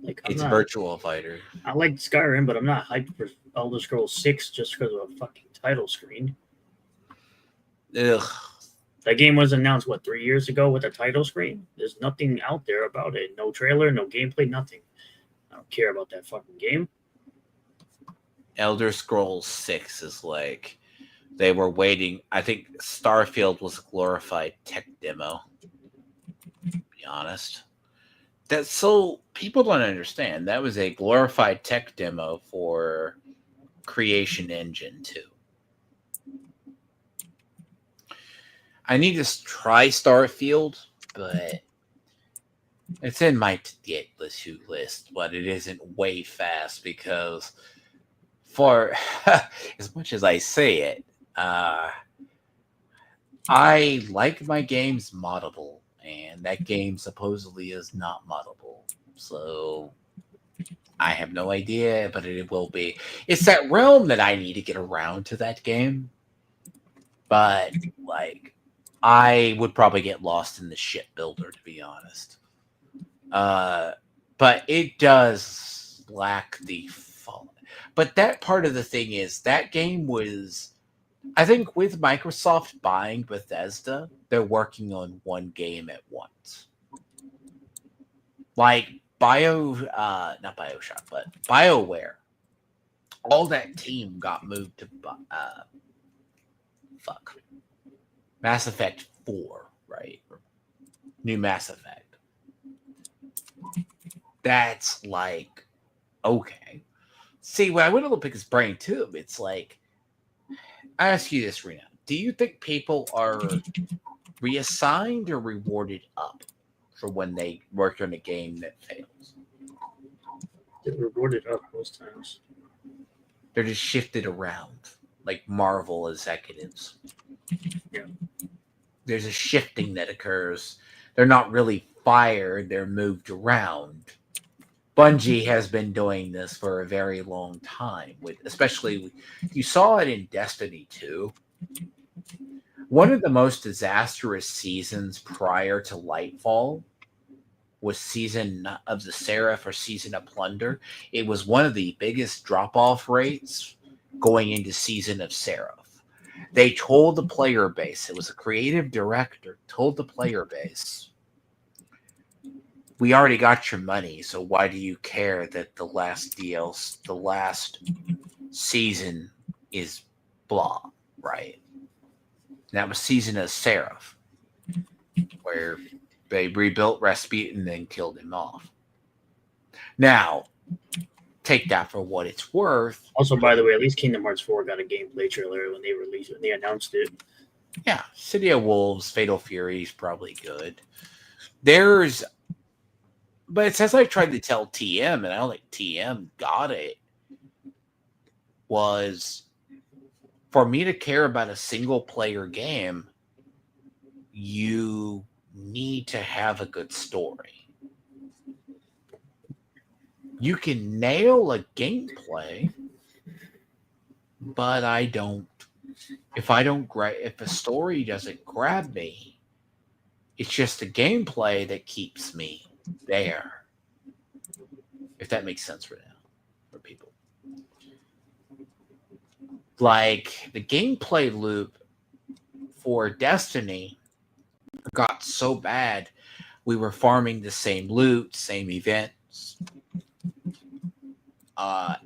Like It's Virtual Fighter. I like Skyrim, but I'm not hyped for Elder Scrolls 6 just because of a fucking title screen. Ugh. That game was announced, 3 years ago with a title screen? There's nothing out there about it. No trailer, no gameplay, nothing. I don't care about that fucking game. Elder Scrolls 6 is like they were waiting. I think Starfield was a glorified tech demo. To be honest. That's so people don't understand. That was a glorified tech demo for Creation Engine 2. I need to try Starfield, but it's in my to-get list, but it isn't way fast because for as much as I say it, I like my games moddable, and that game supposedly is not moddable. So I have no idea, but it will be. It's that realm that I need to get around to that game. But like I would probably get lost in the ship builder, to be honest. But it does lack the fun. But that part of the thing is that game was, I think, with Microsoft buying Bethesda, they're working on one game at once. Like not BioShock, but BioWare. All that team got moved to Mass Effect 4, right? New Mass Effect. That's like, okay. See, when I went to look at his brain too, it's like, I ask you this, Rena. Do you think people are reassigned or rewarded up for when they work on a game that fails? They're rewarded up most times. They're just shifted around, like Marvel executives. Yeah. There's a shifting that occurs. They're not really fired, they're moved around. Bungie has been doing this for a very long time, especially you saw it in Destiny 2. One of the most disastrous seasons prior to Lightfall was Season of the Seraph or Season of Plunder. It was one of the biggest drop-off rates going into Season of Seraph. They told the player base, it was a creative director, told the player base, we already got your money, so why do you care that the last DLC, the last season is blah, right? And that was Season of Seraph, where they rebuilt Rasputin and then killed him off. Now, take that for what it's worth. Also, by the way, at least Kingdom Hearts 4 got a gameplay trailer when they announced it. Yeah, City of Wolves, Fatal Fury is probably good. But it says I tried to tell TM, and I don't think TM got it, was for me to care about a single player game, you need to have a good story. You can nail a gameplay, but I don't. If a story doesn't grab me, it's just the gameplay that keeps me there. If that makes sense for now, for people. Like the gameplay loop for Destiny got so bad, we were farming the same loot, same events.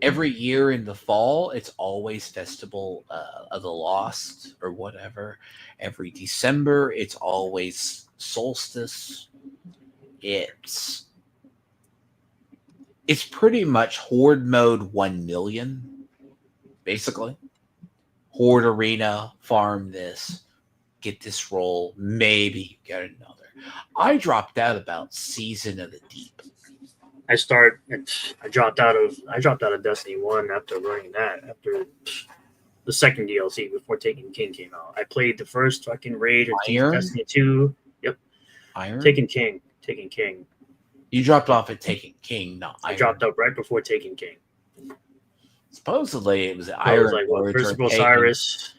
Every year in the fall, it's always Festival of the Lost or whatever. Every December, it's always Solstice. It's pretty much Horde mode 1 million, basically. Horde Arena, farm this, get this roll, maybe get another. I dropped out about Season of the Deep. I dropped out of Destiny 1 after learning that, after the second DLC before Taken King came out. I played the first fucking raid of Destiny 2. Yep. Iron? Taken King. You dropped off at Taken King, not Iron. I dropped out right before Taken King. Supposedly it was Iron. It was like what? Curse of Osiris.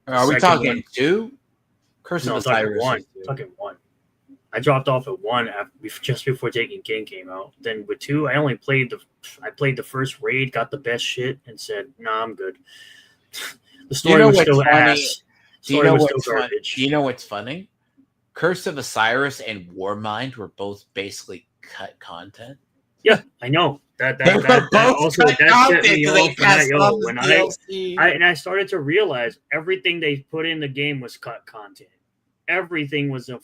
Are we talking 2? Curse of Osiris. Talking 1. I dropped off at 1 just before Taken King came out. Then with 2, I played the first raid, got the best shit, and said, "Nah, I'm good." The story was still ass. Do you know what's funny? Curse of Osiris and Warmind were both basically cut content. Yeah, I know. That set me off. I started to realize everything they put in the game was cut content. Everything was a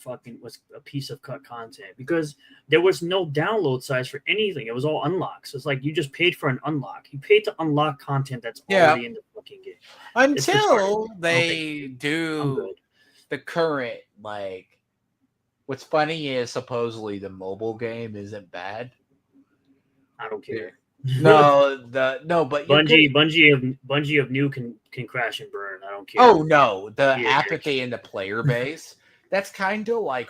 piece of cut content because there was no download size for anything. It was all unlocks. It's like you just paid for an unlock. You paid to unlock content that's already in the fucking game. Until they do the current, like, what's funny is supposedly the mobile game isn't bad. I don't care. But Bungie of New can crash and burn. I don't care. Oh no, the apathy in the player base. That's kind of like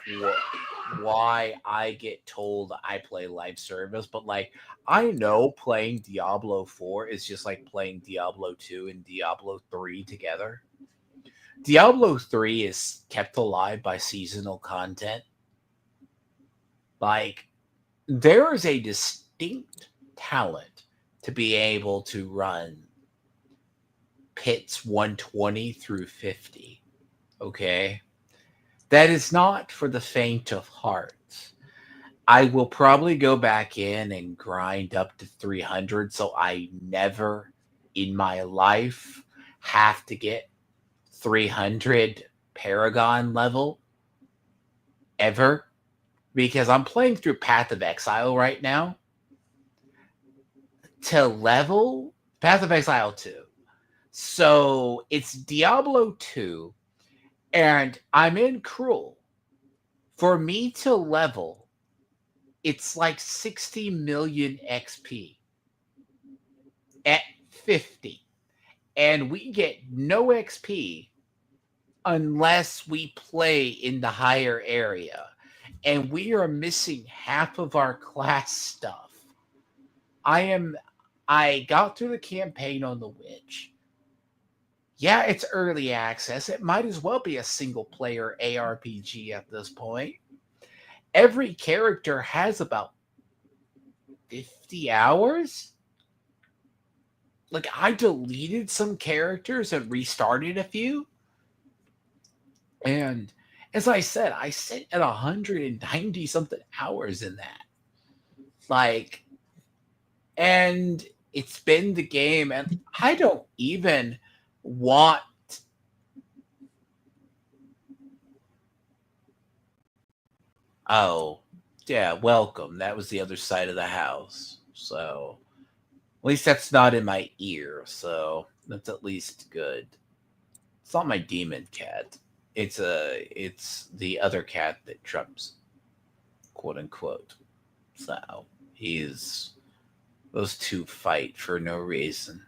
why I get told I play live service, but like I know playing Diablo 4 is just like playing Diablo 2 and Diablo 3 together. Diablo 3 is kept alive by seasonal content. Like there is a distinct talent to be able to run pits 120 through 50. Okay? That is not for the faint of heart. I will probably go back in and grind up to 300 so I never in my life have to get 300 Paragon level ever, because I'm playing through Path of Exile right now to level Path of Exile 2. So it's Diablo 2 and I'm in Cruel. For me to level, it's like 60 million XP at 50. And we get no XP unless we play in the higher area. And we are missing half of our class stuff. I got through the campaign on the Witch. Yeah, it's early access. It might as well be a single player ARPG at this point. Every character has about 50 hours. Like, I deleted some characters and restarted a few. And as I said, I sit at 190 something hours in that. Like, and it's been the game, and I don't even want. Oh, yeah, welcome. That was the other side of the house. So, at least that's not in my ear. So, that's at least good. It's not my demon cat. It's the other cat that Trump's quote unquote. So, those two fight for no reason.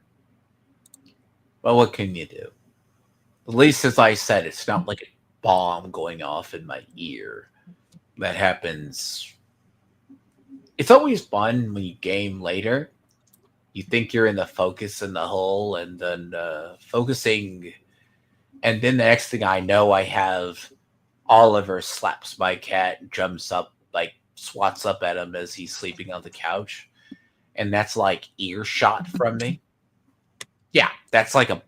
Well, what can you do? At least, as I said, it's not like a bomb going off in my ear. That happens. It's always fun when you game later. You think you're in the focus in the hole, and then focusing. And then the next thing I know, I have Oliver slaps my cat, jumps up, like swats up at him as he's sleeping on the couch. And that's like earshot from me. Yeah, that's like a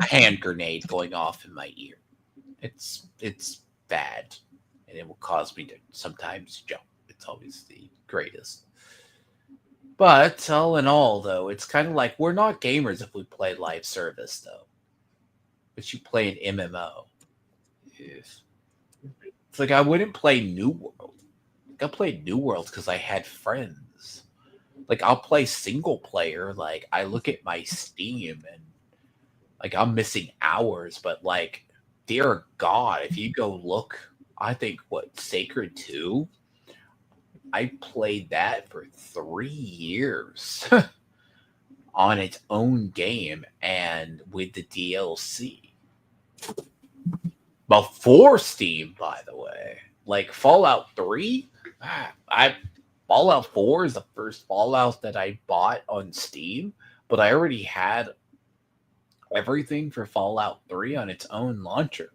hand grenade going off in my ear. It's bad, and it will cause me to sometimes jump. It's always the greatest. But all in all, though, it's kind of like we're not gamers if we play live service, though. But you play an MMO. Yes. It's like I wouldn't play New World. Like, I played New World because I had friends. Like, I'll play single player. Like, I look at my Steam and like I'm missing hours, but like, dear God, if you go look, I think Sacred 2, I played that for 3 years on its own game and with the DLC. Before Steam, by the way. Like Fallout 3, Fallout 4 is the first Fallout that I bought on Steam, but I already had everything for Fallout 3 on its own launcher.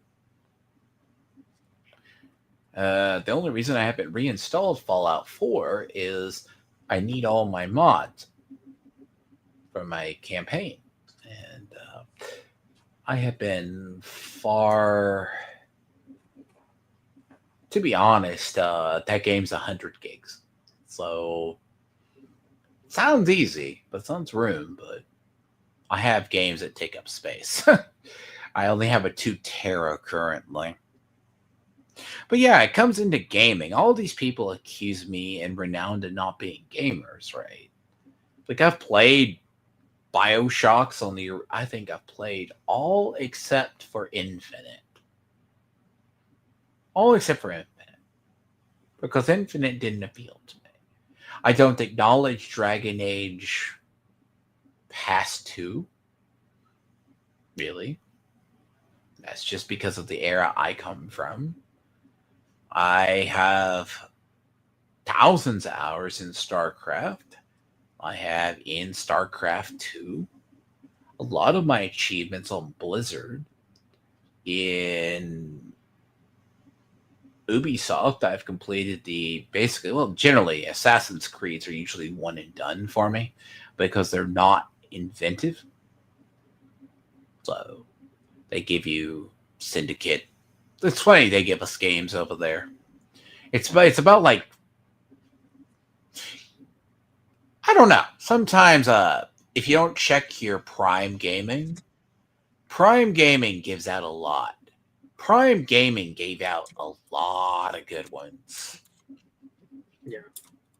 The only reason I haven't reinstalled Fallout 4 is I need all my mods for my campaign. And I have been far... To be honest, that game's 100 gigs. So, sounds easy, but sounds room, but I have games that take up space. I only have a 2 tera currently. But yeah, it comes into gaming. All these people accuse me and Renowned of not being gamers, right? Like, I've played Bioshocks on the... I think I've played all except for Infinite. All except for Infinite. Because Infinite didn't appeal to me. I don't acknowledge Dragon Age Past 2. Really. That's just because of the era I come from. I have thousands of hours in StarCraft. I have in StarCraft 2. A lot of my achievements on Blizzard. In Ubisoft, I've completed generally Assassin's Creeds are usually one and done for me because they're not inventive. So they give you Syndicate. It's funny they give us games over there. It's about like, I don't know. Sometimes if you don't check your Prime Gaming gives out a lot. Prime Gaming gave out a lot of good ones. Yeah.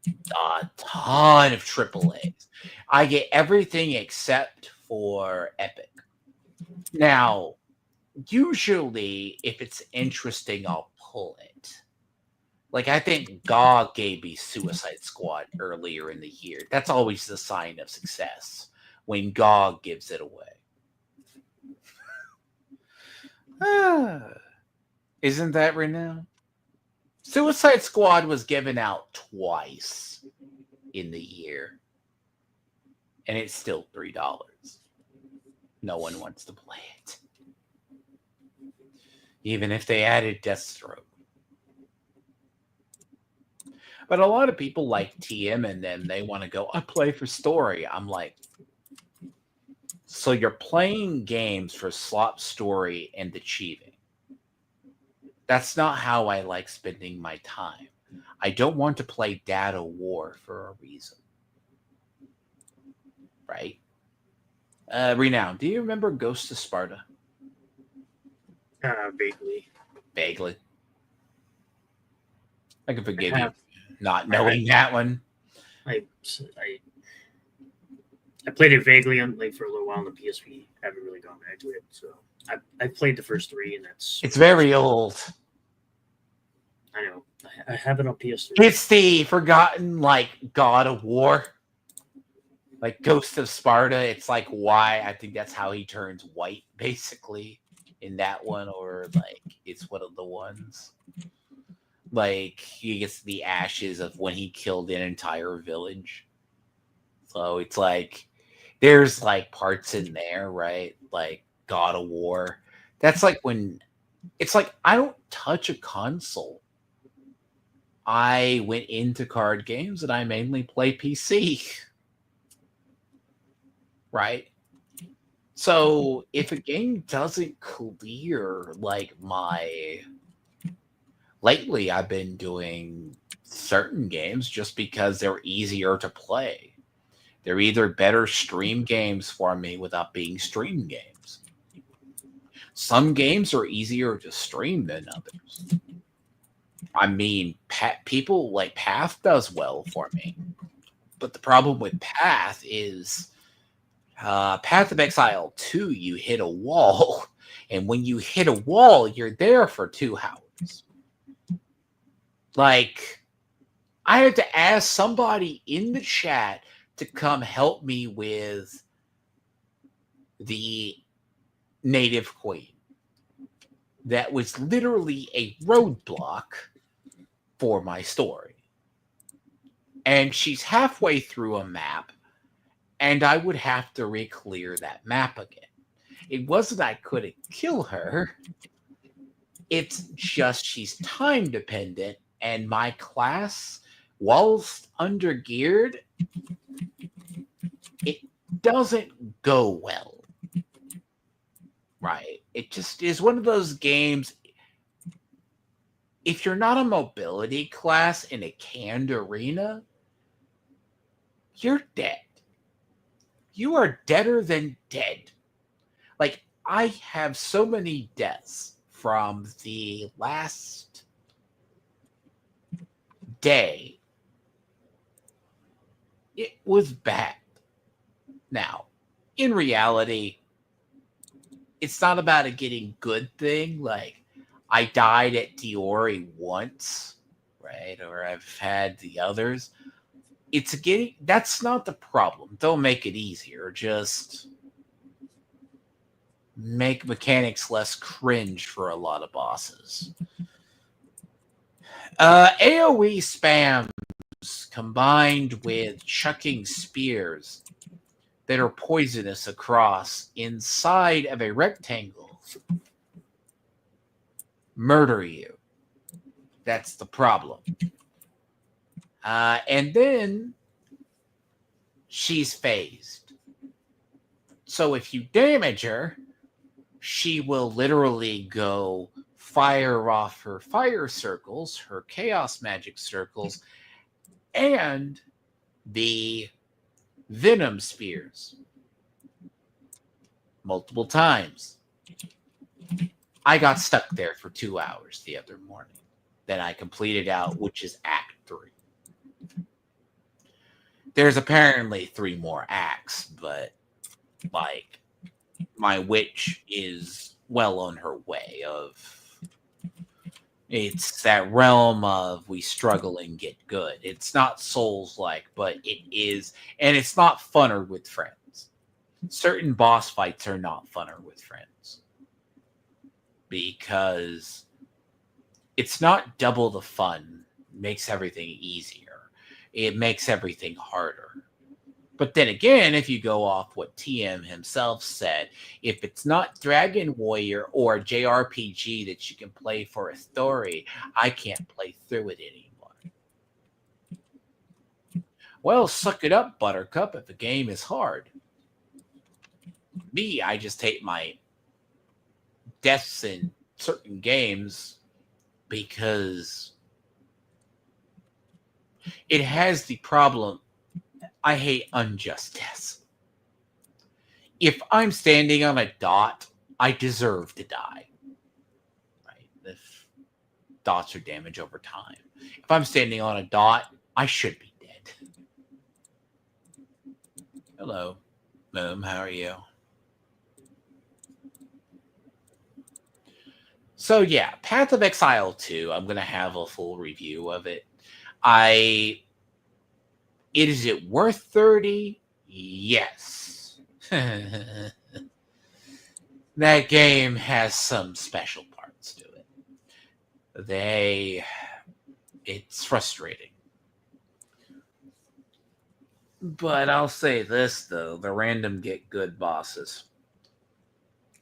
A ton of AAAs. I get everything except for Epic. Now, usually, if it's interesting, I'll pull it. Like, I think GOG gave me Suicide Squad earlier in the year. That's always the sign of success, when GOG gives it away. Isn't that Renowned? Suicide Squad was given out twice in the year. And it's still $3. No one wants to play it. Even if they added Deathstroke. But a lot of people like TM and then they want to go, I play for story. I'm like, so you're playing games for slot story and achieving. That's not how I like spending my time. I don't want to play Data War for a reason. Right? Renowned, do you remember Ghost of Sparta? Vaguely. Vaguely. I can forgive you not knowing that one. I played it vaguely on for a little while on the PSP. Haven't really gone back to it. So I played the first 3, and it's very old. I know. I have it on PS3. It's the forgotten God of War. Like Ghost of Sparta, it's like why I think that's how he turns white, basically, in that one, or like it's one of the ones. Like he gets the ashes of when he killed an entire village. So it's like there's like parts in there, right? Like God of War. That's like when it's like I don't touch a console. I went into card games and I mainly play PC. Right? So if a game doesn't clear like my lately I've been doing certain games just because they're easier to play. They're either better stream games for me without being stream games. Some games are easier to stream than others. I mean, people like Path does well for me. But the problem with Path is Path of Exile 2, you hit a wall. And when you hit a wall, you're there for 2 hours. Like, I had to ask somebody in the chat to come help me with the native queen. That was literally a roadblock for my story. And she's halfway through a map, and I would have to re-clear that map again. It wasn't I couldn't kill her. It's just she's time dependent, and my class, whilst undergeared, it doesn't go well. Right? It just is one of those games. If you're not a mobility class in a canned arena, you're dead. You are deader than dead. Like, I have so many deaths from the last day. It was bad. Now, in reality, it's not about a getting good thing. Like, I died at Diori once, right? Or I've had the others. It's getting, that's not the problem. Don't make it easier. Just make mechanics less cringe for a lot of bosses. AoE spams combined with chucking spears that are poisonous across inside of a rectangle murder you. That's the problem. And then she's phased. So if you damage her, she will literally go fire off her fire circles, her chaos magic circles, and the venom spears. Multiple times. I got stuck there for 2 hours the other morning. Then I completed out, which is Act 3. There's apparently 3 more acts, but like my witch is well on her way of it's that realm of we struggle and get good. It's not Souls-like, but it is, and it's not funner with friends. Certain boss fights are not funner with friends because it's not double the fun makes everything easier. It makes everything harder. But then again, if you go off what TM himself said, if it's not Dragon Warrior or JRPG that you can play for a story, I can't play through it anymore. Well, suck it up, Buttercup, if the game is hard. Me, I just hate my deaths in certain games because it has the problem. I hate unjust deaths. If I'm standing on a dot, I deserve to die. Right? If dots are damage over time. If I'm standing on a dot, I should be dead. Hello, Moom. How are you? So yeah, Path of Exile 2, I'm going to have a full review of it. Is it worth 30? Yes. That game has some special parts to it. It's frustrating. But I'll say this, though. The random get good bosses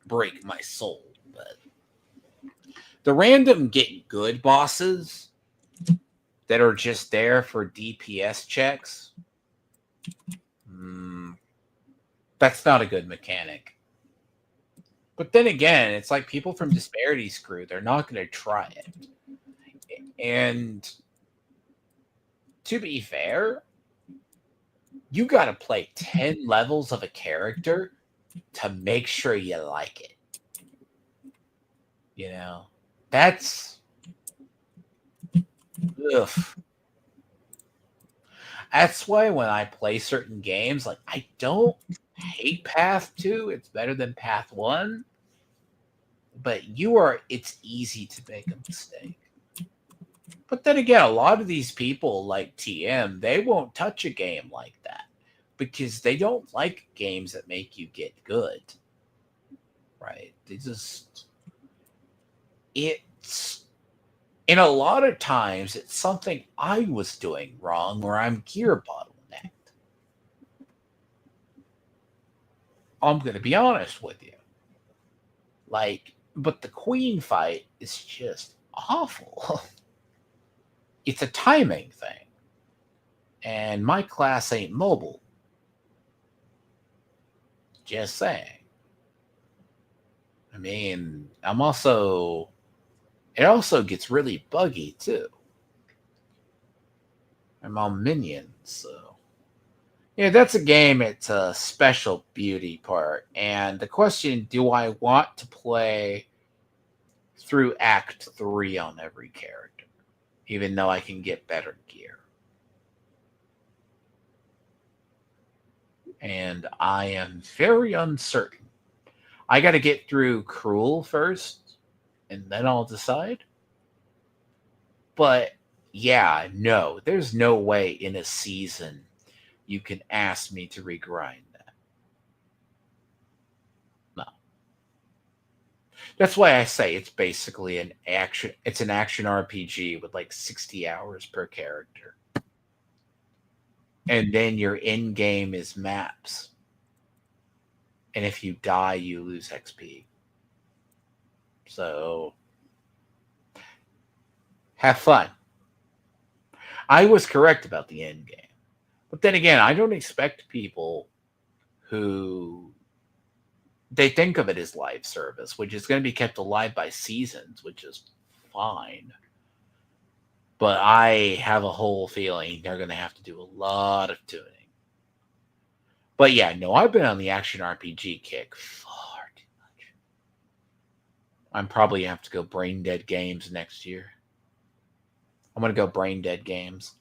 break my soul. But the random get good bosses that are just there for DPS checks, that's not a good mechanic. But then again, it's like people from Disparity's crew, they're not going to try it. And to be fair, you got to play 10 levels of a character to make sure you like it. You know, that's ugh. That's why when I play certain games, like I don't hate Path 2, it's better than Path 1. But it's easy to make a mistake. But then again, a lot of these people like TM, they won't touch a game like that because they don't like games that make you get good. Right? And a lot of times it's something I was doing wrong where I'm gear bottlenecked. I'm going to be honest with you. But the Queen fight is just awful. It's a timing thing. And my class ain't mobile. Just saying. I mean, it also gets really buggy too. I'm on minions, so. Yeah, that's a game. It's a special beauty part. And the question, do I want to play through Act 3 on every character? Even though I can get better gear. And I am very uncertain. I got to get through Cruel first, and then I'll decide. But yeah, no, there's no way in a season you can ask me to regrind that. No. That's why I say it's basically an action RPG with like 60 hours per character. And then your end game is maps. And if you die, you lose XP. So have fun. I was correct about the end game. But then again, I don't expect people who they think of it as live service, which is going to be kept alive by seasons, which is fine. But I have a whole feeling they're going to have to do a lot of tuning. But yeah, no, I've been on the action RPG kick far too much. I'm probably going to have to go Brain Dead Games next year. I'm going to go Brain Dead Games.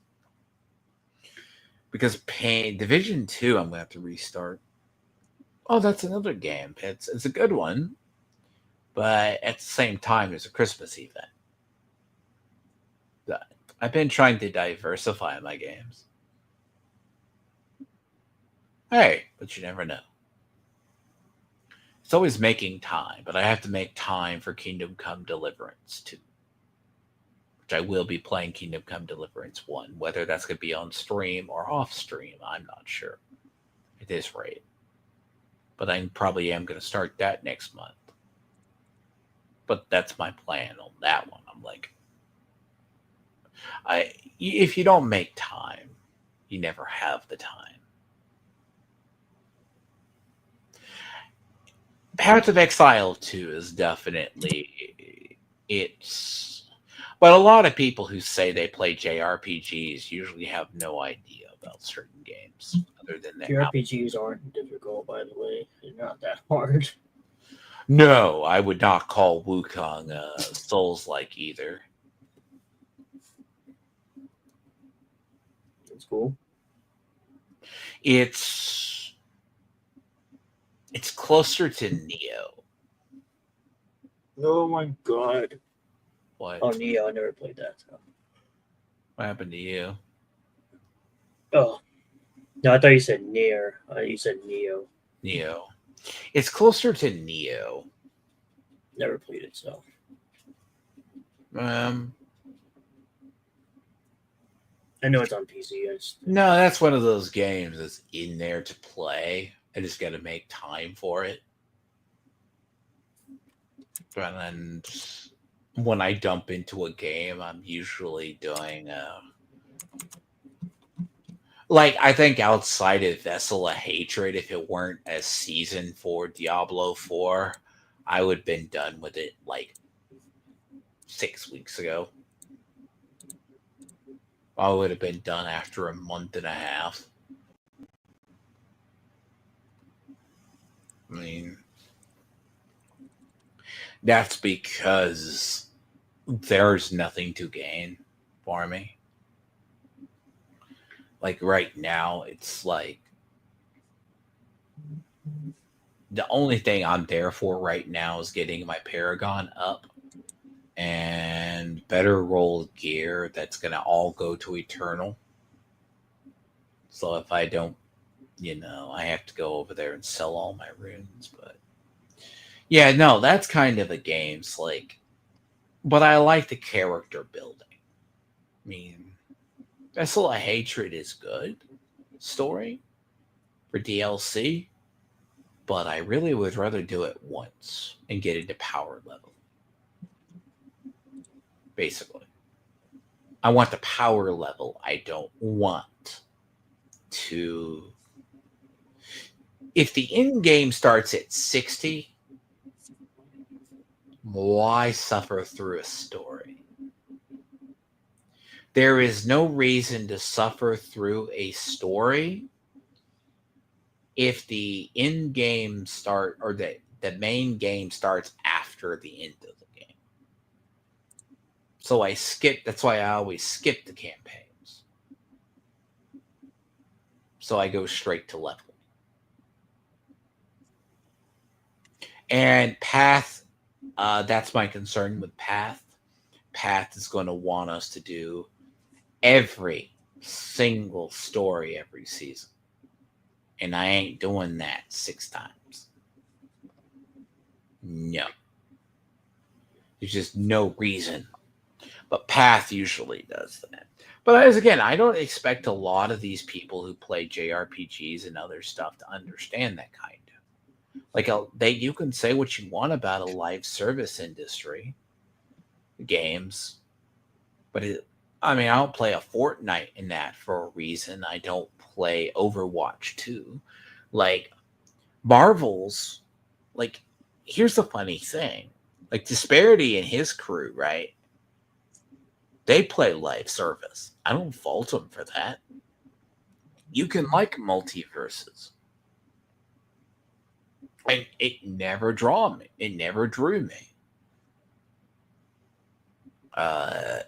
Because Division 2, I'm going to have to restart. Oh, that's another game. It's a good one. But at the same time, there's a Christmas event. I've been trying to diversify my games. Hey, but you never know. It's always making time, but I have to make time for Kingdom Come Deliverance 2. Which I will be playing Kingdom Come Deliverance 1. Whether that's going to be on stream or off stream, I'm not sure. At this rate. But I probably am going to start that next month. But that's my plan on that one. I'm like, if you don't make time, you never have the time. Path of Exile 2 is definitely but a lot of people who say they play JRPGs usually have no idea about certain games other than that. JRPGs aren't difficult, by the way. They're not that hard. No, I would not call Wukong Souls-like either. It's cool. It's closer to Neo. Oh my god. What? Oh, Neo, I never played that. So. What happened to you? Oh. No, I thought you said near. You said Neo. Neo. It's closer to Neo. Never played it, so. Um, I know it's on PC. no, that's one of those games that's in there to play. I just got to make time for it. And when I dump into a game, I'm usually doing like, I think outside of Vessel of Hatred, if it weren't a season for Diablo 4, I would have been done with it like 6 weeks ago. I would have been done after a month and a half. I mean, that's because there's nothing to gain for me. Like right now, it's like the only thing I'm there for right now is getting my Paragon up and better roll gear that's going to all go to Eternal. So if I don't, I have to go over there and sell all my runes. But yeah, no, that's kind of a game's like, but I like the character building. I mean, Vessel of Hatred is good story for DLC, but I really would rather do it once and get into power level. Basically, I want the power level. I don't want to. If the end game starts at 60, why suffer through a story? There is no reason to suffer through a story if the end game start or the main game starts after the end of the game. So I skip. That's why I always skip the campaigns. So I go straight to leveling. And Path, that's my concern with Path. Path is going to want us to do every single story every season. And I ain't doing that 6 times. No. There's just no reason. But Path usually does that. But as again, I don't expect a lot of these people who play JRPGs and other stuff to understand that kind of. Like, you can say what you want about a live service industry, games, but I don't play a Fortnite in that for a reason. I don't play Overwatch 2. Like, Marvel's, like, here's the funny thing. Like, Disparity and his crew, right? They play live service. I don't fault them for that. You can like multiverses. And it never drew me. It never drew me. Battle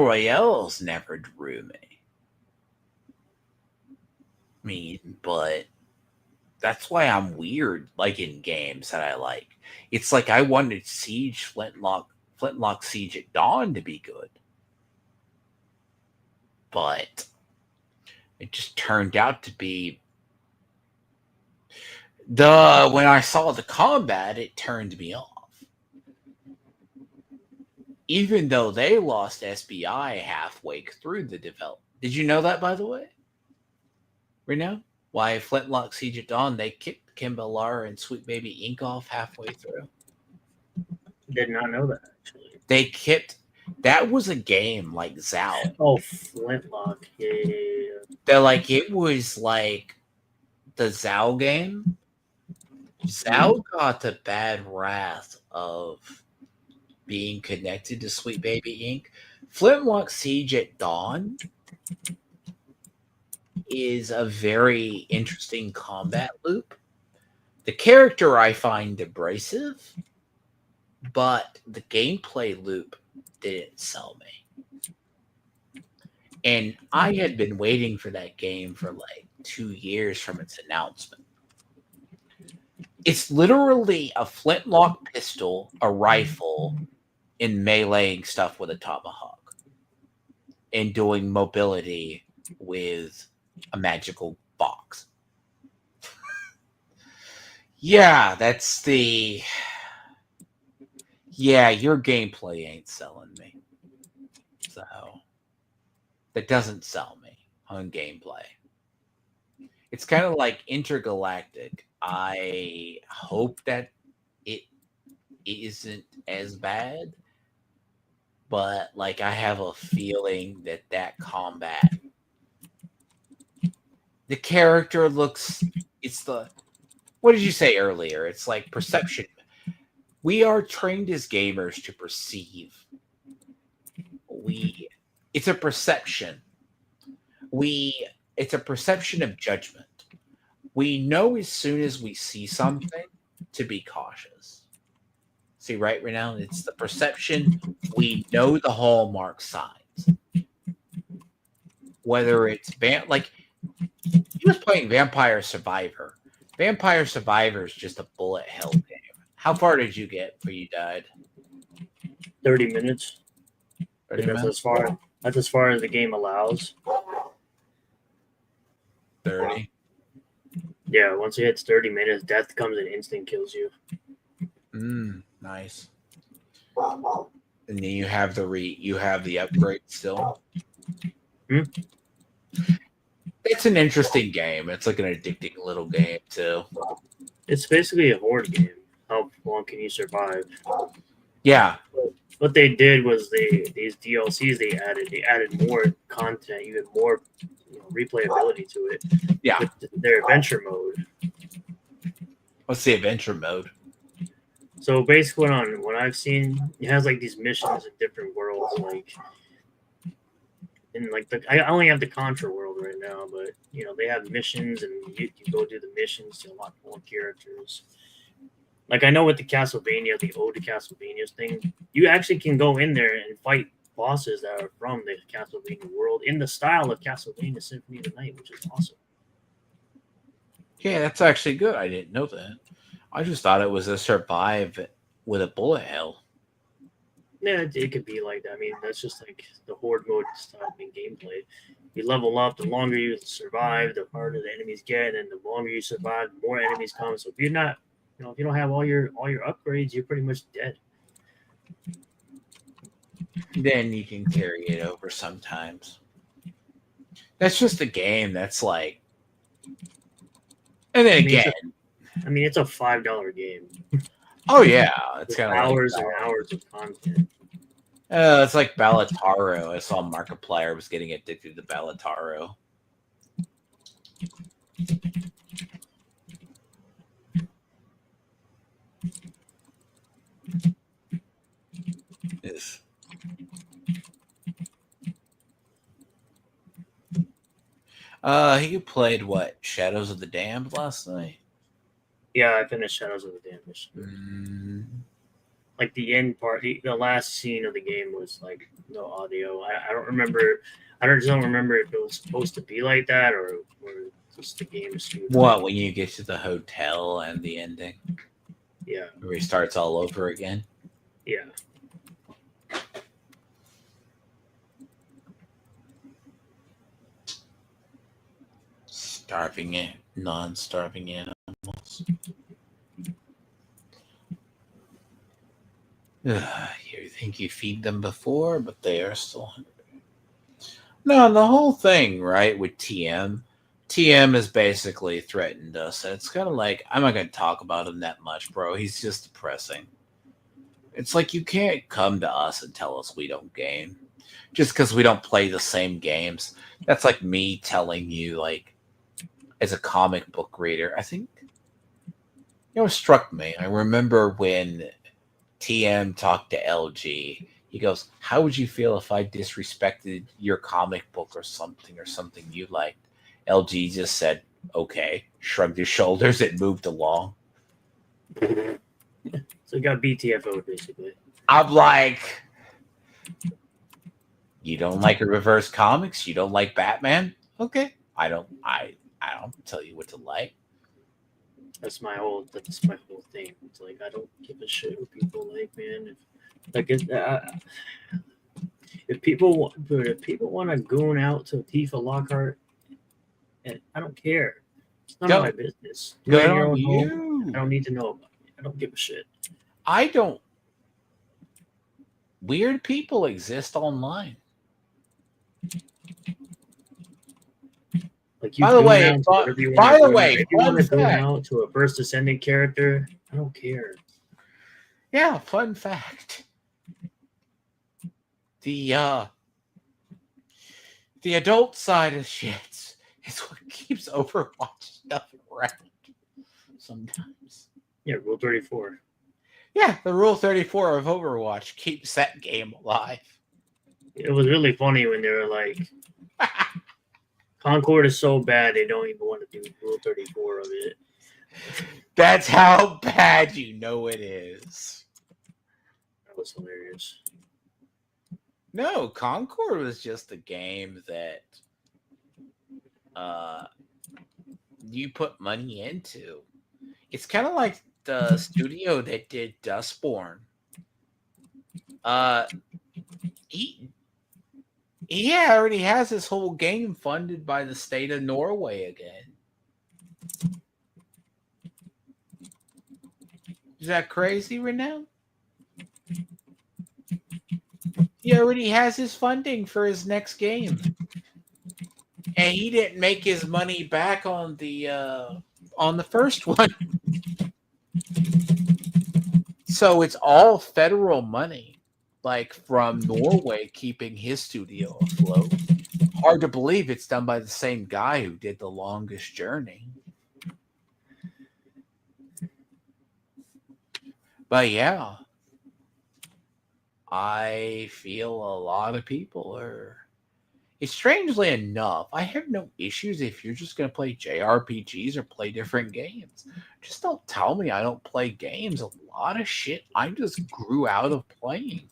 Royales never drew me. I mean, but that's why I'm weird, like in games that I like. It's like I wanted Flintlock Siege at Dawn to be good. But it just turned out to be when I saw the combat, it turned me off. Even though they lost SBI halfway through the development. Did you know that, by the way? Right now? Why Flintlock Siege at Dawn, they kicked Kimbalar and Sweet Baby Ink off halfway through. Did not know that, actually. They kicked. That was a game like Zao. Oh, Flintlock. Yeah. It was like the Zao game. Zao got the bad wrath of being connected to Sweet Baby Ink. Flintlock Siege at Dawn is a very interesting combat loop. The character I find abrasive, but the gameplay loop didn't sell me. And I had been waiting for that game for like 2 years from its announcement. It's literally a flintlock pistol, a rifle, and meleeing stuff with a tomahawk. And doing mobility with a magical box. Yeah, that's the... Yeah, your gameplay ain't selling me. So, that doesn't sell me on gameplay. It's kind of like Intergalactic. I hope that it isn't as bad, but like I have a feeling that combat, the character looks, it's the, what did you say earlier? It's like perception. We are trained as gamers to perceive. It's a perception. It's a perception of judgment. We know as soon as we see something to be cautious. See, right now, it's the perception. We know the hallmark signs. Whether it's like he was playing Vampire Survivor. Vampire Survivor is just a bullet hell game. How far did you get before you died? 30 minutes. 30 That's minutes? that's as far as the game allows. 30. Yeah, once it hits 30 minutes, death comes and instant kills you. Nice. And then you have the upgrade still. It's an interesting game. It's like an addicting little game too. It's basically a horde game. How long can you survive? Yeah. What they did was these DLCs they added more content, even more replayability to it. Yeah. With their adventure mode. What's the adventure mode? So basically, what I've seen, it has like these missions in different worlds, like. And like I only have the Contra world right now, but they have missions, and you go do the missions to unlock more characters. Like I know with the Castlevania, the old Castlevania thing, you actually can go in there and fight bosses that are from the Castlevania world in the style of Castlevania Symphony of the Night, which is awesome. Yeah, that's actually good. I didn't know that. I just thought it was a survive with a bullet hell. Yeah, it could be like that. I mean, that's just like the horde mode stuff in gameplay. You level up, the longer you survive, the harder the enemies get, and the longer you survive, the more enemies come. So if you're not, if you don't have all your upgrades, you're pretty much dead. Then you can carry it over sometimes. That's just a game that's like, and then again, it's a $5 game. Oh yeah, it's kind of hours and hours of content. It's like Ballataro. I saw Markiplier was getting addicted to Ballataro. Yes. He played what? Shadows of the Damned last night? Yeah, I finished Shadows of the Damned. Like the end part, the last scene of the game was like no audio. I don't remember. I just don't remember if it was supposed to be like that or just the game is screwed. What, when you get to the hotel and the ending? Yeah. Where he starts all over again? Yeah. Non-starving animals. You think you feed them before, but they are still hungry. No, the whole thing, right, with TM has basically threatened us. And it's kind of like, I'm not going to talk about him that much, bro. He's just depressing. It's like you can't come to us and tell us we don't game. Just because we don't play the same games. That's like me telling you, like, as a comic book reader, I think, it struck me. I remember when TM talked to LG. He goes, how would you feel if I disrespected your comic book or something you liked? LG just said, okay, shrugged his shoulders and moved along. So you got BTFO basically. I'm like, you don't like reverse comics? You don't like Batman? Okay. I don't tell you what to like. That's my whole thing. It's like I don't give a shit what people like, man. If people want to goon out to Tifa Lockhart, and I don't care. It's none Go- of my business. Do Good it in your on own home. you. I don't need to know about it. I don't give a shit. I don't. Weird people exist online. Like you By the goon way, out to whatever you want by to the goon out. way, If you want fun to goon fact. out to a first descendant character, I don't care. Yeah, fun fact. The adult side of shit is what keeps Overwatch stuff around sometimes. Yeah, Rule 34. Yeah, the Rule 34 of Overwatch keeps that game alive. It was really funny when they were like, Concord is so bad they don't even want to do Rule 34 of it. That's how bad you know it is. That was hilarious. No, Concord was just a game that you put money into. It's kind of like the studio that did Dustborn. He already has this whole game funded by the state of Norway again. Is that crazy, Renown? He already has his funding for his next game. And he didn't make his money back on the first one. So it's all federal money, like from Norway, keeping his studio afloat. Hard to believe it's done by the same guy who did The Longest Journey. But yeah, I feel a lot of people are. Strangely enough, I have no issues if you're just going to play JRPGs or play different games. Just don't tell me I don't play games. A lot of shit I just grew out of playing.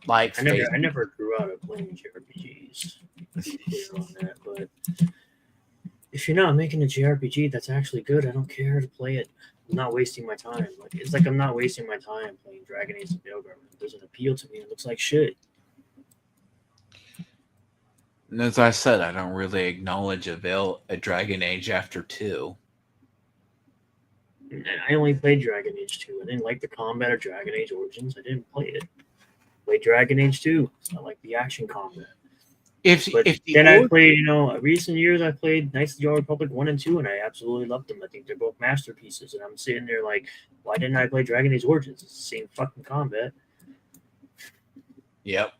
Like I never grew out of playing JRPGs. To be clear on that, but if you're not making a JRPG that's actually good, I don't care to play it. I'm not wasting my time. Like it's like I'm not wasting my time playing Dragon Age and Veilguard. It doesn't appeal to me. It looks like shit. And as I said, I don't really acknowledge a Dragon Age after 2. And I only played Dragon Age 2. I didn't like the combat of Dragon Age Origins. I didn't play it. I played Dragon Age 2. I like the action combat. I played, recent years I played Knights of the Old Republic 1 and 2, and I absolutely loved them. I think they're both masterpieces. And I'm sitting there like, why didn't I play Dragon Age Origins? It's the same fucking combat. Yep.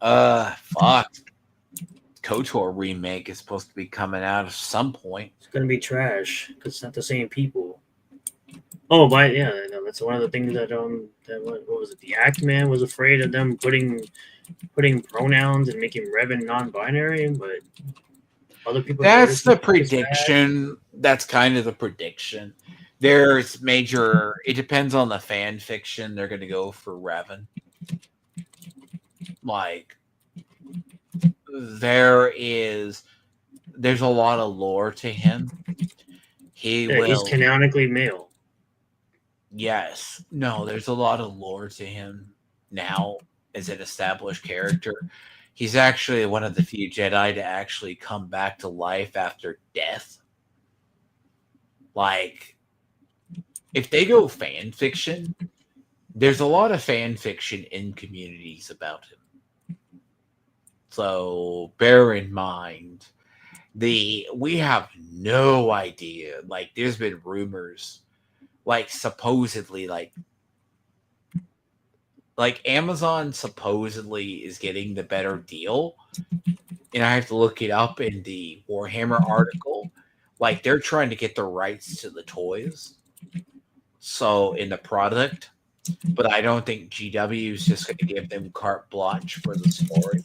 Fuck. KOTOR remake is supposed to be coming out at some point. It's gonna be trash because it's not the same people. Oh, but yeah, that's one of the things that what was it? The Act Man was afraid of them putting pronouns and making Revan non-binary, but other people. That's the prediction. That's kind of the prediction. There's major. It depends on the fan fiction. They're going to go for Revan. Like there's a lot of lore to him. He's canonically male. Yes. No, there's a lot of lore to him now as an established character. He's actually one of the few Jedi to actually come back to life after death. Like, if they go fan fiction, there's a lot of fan fiction in communities about him. So bear in mind, we have no idea. Like, there's been rumors, like supposedly, like Amazon supposedly is getting the better deal, and I have to look it up in the Warhammer article. Like, they're trying to get the rights to the toys, so in the product. But I don't think GW is just going to give them carte blanche for the story.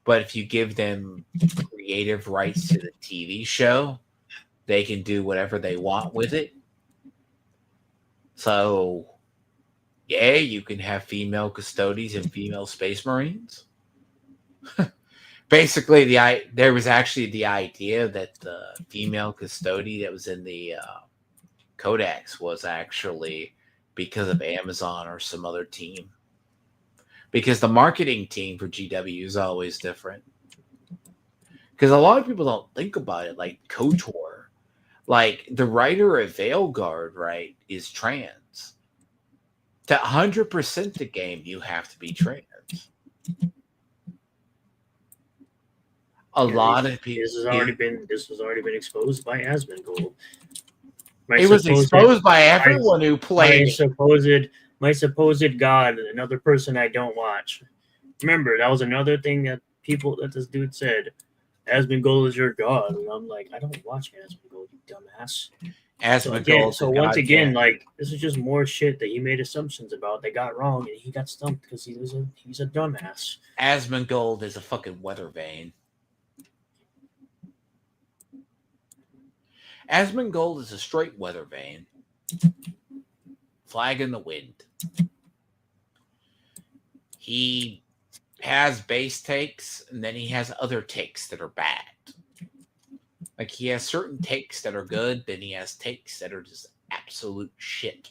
But if you give them creative rights to the TV show, they can do whatever they want with it. So, yeah, you can have female custodians and female space marines. Basically, there was actually the idea that the female custodian that was in the Codex was actually because of Amazon or some other team. because the marketing team for GW is always different. Because a lot of people don't think about it, like KOTOR. Like, the writer of Veilguard, right, is trans. To 100% the game, you have to be trans. A lot of people. This has already been exposed by Asmongold. It was exposed by everyone who played. My supposed god, another person I don't watch. Remember, that was another thing that this dude said. Asmongold is your god, and I'm like, I don't watch Asmongold, you dumbass. So once again, like, this is just more shit that he made assumptions about that got wrong, and he got stumped because he's a dumbass. Asmongold is a fucking weather vane. Asmongold is a straight weather vane. Flag in the wind. He has base takes, and then he has other takes that are bad. Like, he has certain takes that are good, then he has takes that are just absolute shit.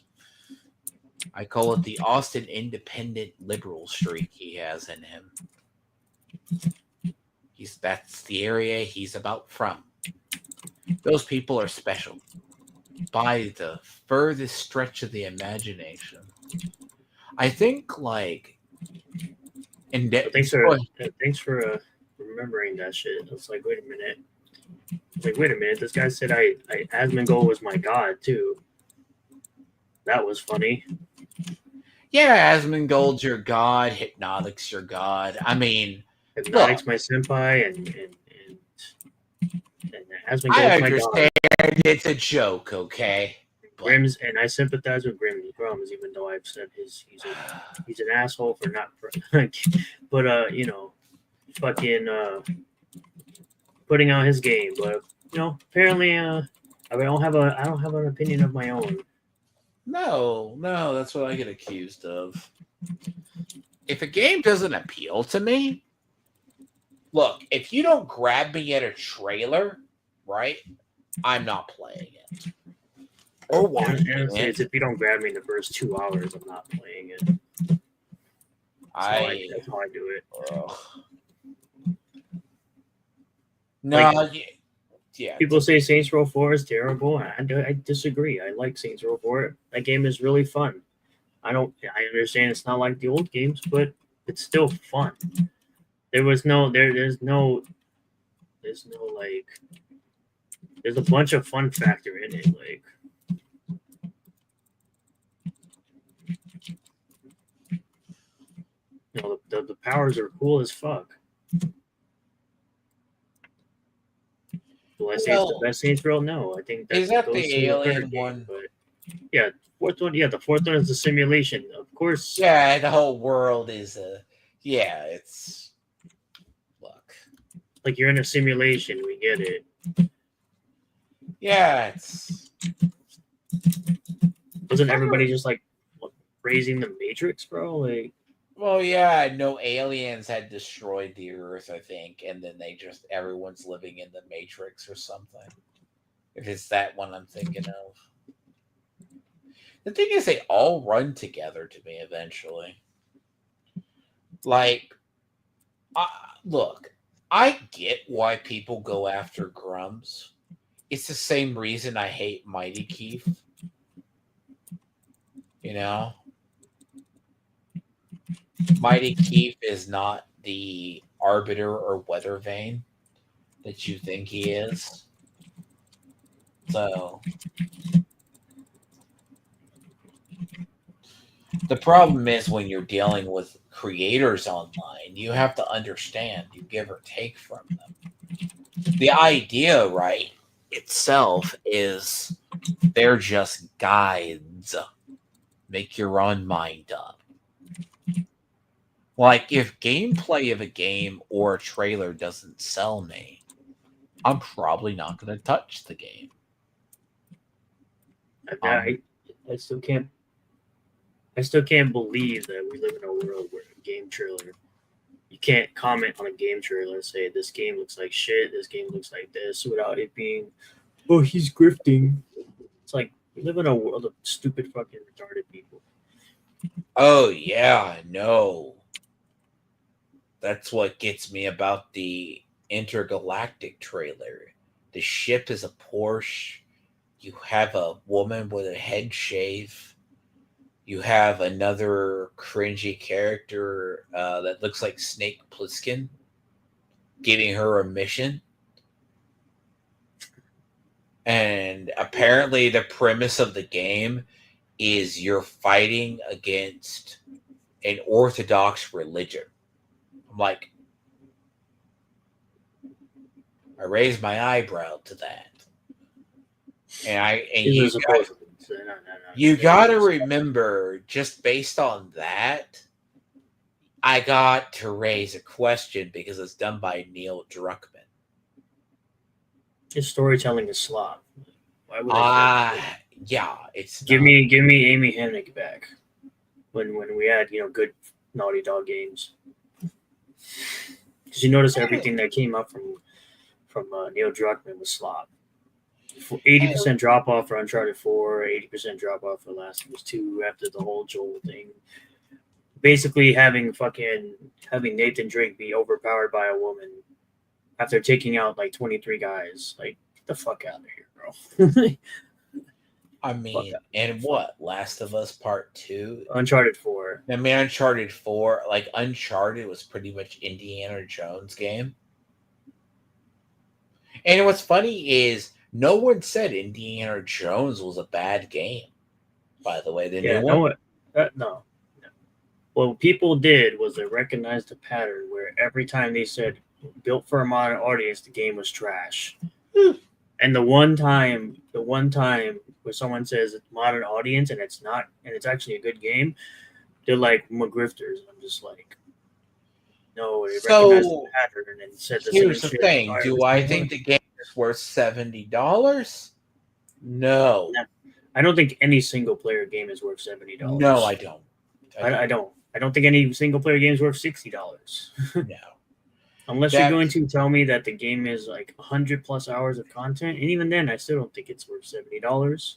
I call it the Austin independent liberal streak he has in him. That's the area he's about from. Those people are special by the furthest stretch of the imagination. I think, like, thanks for remembering that shit. I was like, wait a minute. This guy said Asmongold was my god too. That was funny. Yeah, Asmongold's your god. Hypnotic's your god. I mean, Hypnotic's my senpai, and Asmongold's I my understand god. It's a joke, okay? Grimm's, and I sympathize with Grimm's Grums, even though I've said he's an asshole for not, but you know, fucking putting out his game. But you know, apparently, I don't have an opinion of my own. No, that's what I get accused of. If a game doesn't appeal to me, look, if you don't grab me at a trailer, right, I'm not playing it. Or watching it. If you don't grab me in the first 2 hours, I'm not playing it. That's how I do it. No, like, yeah. People say Saints Row 4 is terrible. I disagree. I like Saints Row 4. That game is really fun. I understand it's not like the old games, but it's still fun. There's a bunch of fun factor in it. Like, you know, the powers are cool as fuck. Will I say it's the best Saints Row? No, I think is that the alien one? But yeah, the fourth one is the simulation, of course. Yeah, the whole world is it's look. Like, you're in a simulation, we get it. Yeah, wasn't everybody just like raising the Matrix, bro? Like, well, yeah, no aliens had destroyed the Earth, I think, and then everyone's living in the Matrix or something. If it's that one I'm thinking of. The thing is, they all run together to me eventually. Like, look, I get why people go after Grums. It's the same reason I hate Mighty Keith. You know? Mighty Keith is not the arbiter or weather vane that you think he is. So the problem is when you're dealing with creators online, you have to understand you give or take from them. The idea, right, itself is they're just guides. Make your own mind up. Like, if gameplay of a game or a trailer doesn't sell me, I'm probably not going to touch the game. I still can't believe that we live in a world where a game trailer, you can't comment on a game trailer and say this game looks like shit, this game looks like this, without it being, oh, he's grifting. It's like, we live in a world of stupid fucking retarded people. Oh yeah, no. That's what gets me about the intergalactic trailer. The ship is a Porsche. You have a woman with a head shave. You have another cringy character that looks like Snake Plissken giving her a mission. And apparently, the premise of the game is you're fighting against an orthodox religion. I'm like, I raised my eyebrow to that. And you got to remember, just based on that, I got to raise a question because it's done by Neil Druckmann. His storytelling is slop. Why would yeah, it's give me Amy Hennig back when we had good Naughty Dog games. Because you notice everything that came up from Neil Druckmann was slop. 80% drop off for Uncharted 4, 80% drop off for Last of Us 2 after the whole Joel thing. Basically having Nathan Drake be overpowered by a woman after taking out like 23 guys. Like, get the fuck out of here, bro. I mean, and what? Last of Us Part 2? Uncharted 4. I mean, Uncharted 4, like Uncharted was pretty much Indiana Jones game. And what's funny is no one said Indiana Jones was a bad game, by the way. The new one? No. What people did was they recognized a pattern where every time they said built for a modern audience, the game was trash. And the one time where someone says it's modern audience and it's not, and it's actually a good game, they're like McGrifters. I'm just like, no, they recognized the pattern and said the here's the thing. Do I think the game is worth $70? No. I don't think any single player game is worth $70. No, I don't. I don't. I don't think any single player game is worth $60. No. Unless you're going to tell me that the game is like 100 plus hours of content, and even then, I still don't think it's worth $70.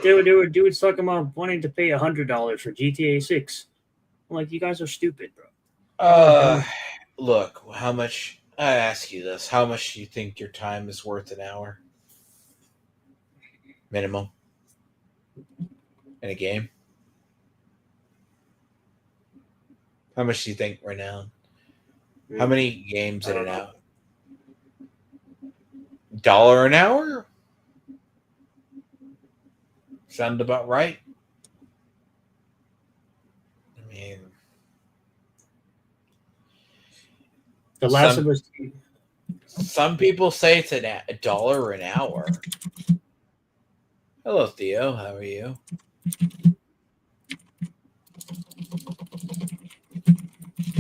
There were dudes talking about wanting to pay $100 for GTA 6. I'm like, you guys are stupid, bro. Look, how much? I ask you this: how much do you think your time is worth an hour, minimum, in a game? How much do you think right now? How many games in an hour? $1 an hour? Sound about right? I mean, The Last of Us. Some people say it's $1 an hour. Hello, Theo. How are you?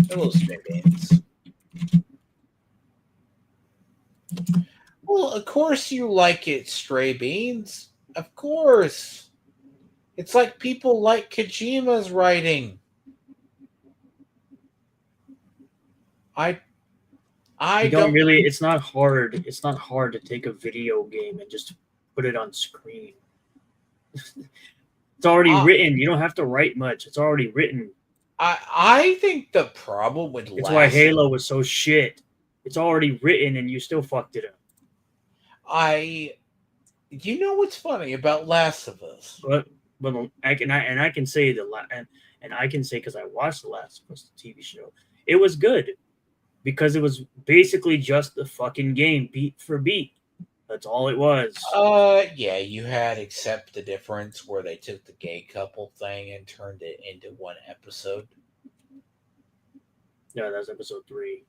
Hello, Stray Beans. Well, of course you like it, Stray Beans. Of course. It's like people like Kojima's writing. I don't really. It's not hard. It's not hard to take a video game and just put it on screen. It's already written. You don't have to write much. It's already written. I think the problem with it's why Halo was so shit. It's already written and you still fucked it up. You know what's funny about Last of Us? But I can say because I watched the Last of Us TV show, it was good because it was basically just the fucking game beat for beat. That's all it was. Yeah, you had except the difference where they took the gay couple thing and turned it into one episode. Yeah, that's episode 3.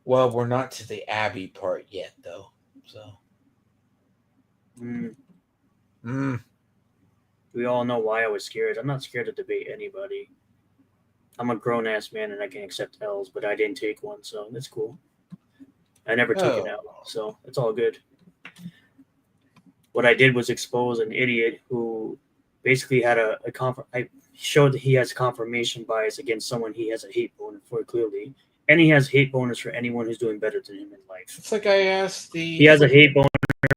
Well, we're not to the Abby part yet, though. So. We all know why I was scared. I'm not scared to debate anybody. I'm a grown-ass man and I can accept L's, but I didn't take one, so that's cool. I never took an L, so it's all good. What I did was expose an idiot who basically had I showed that he has confirmation bias against someone he has a hate boner for, clearly. And he has hate boners for anyone who's doing better than him in life. It's like I asked He has a hate boner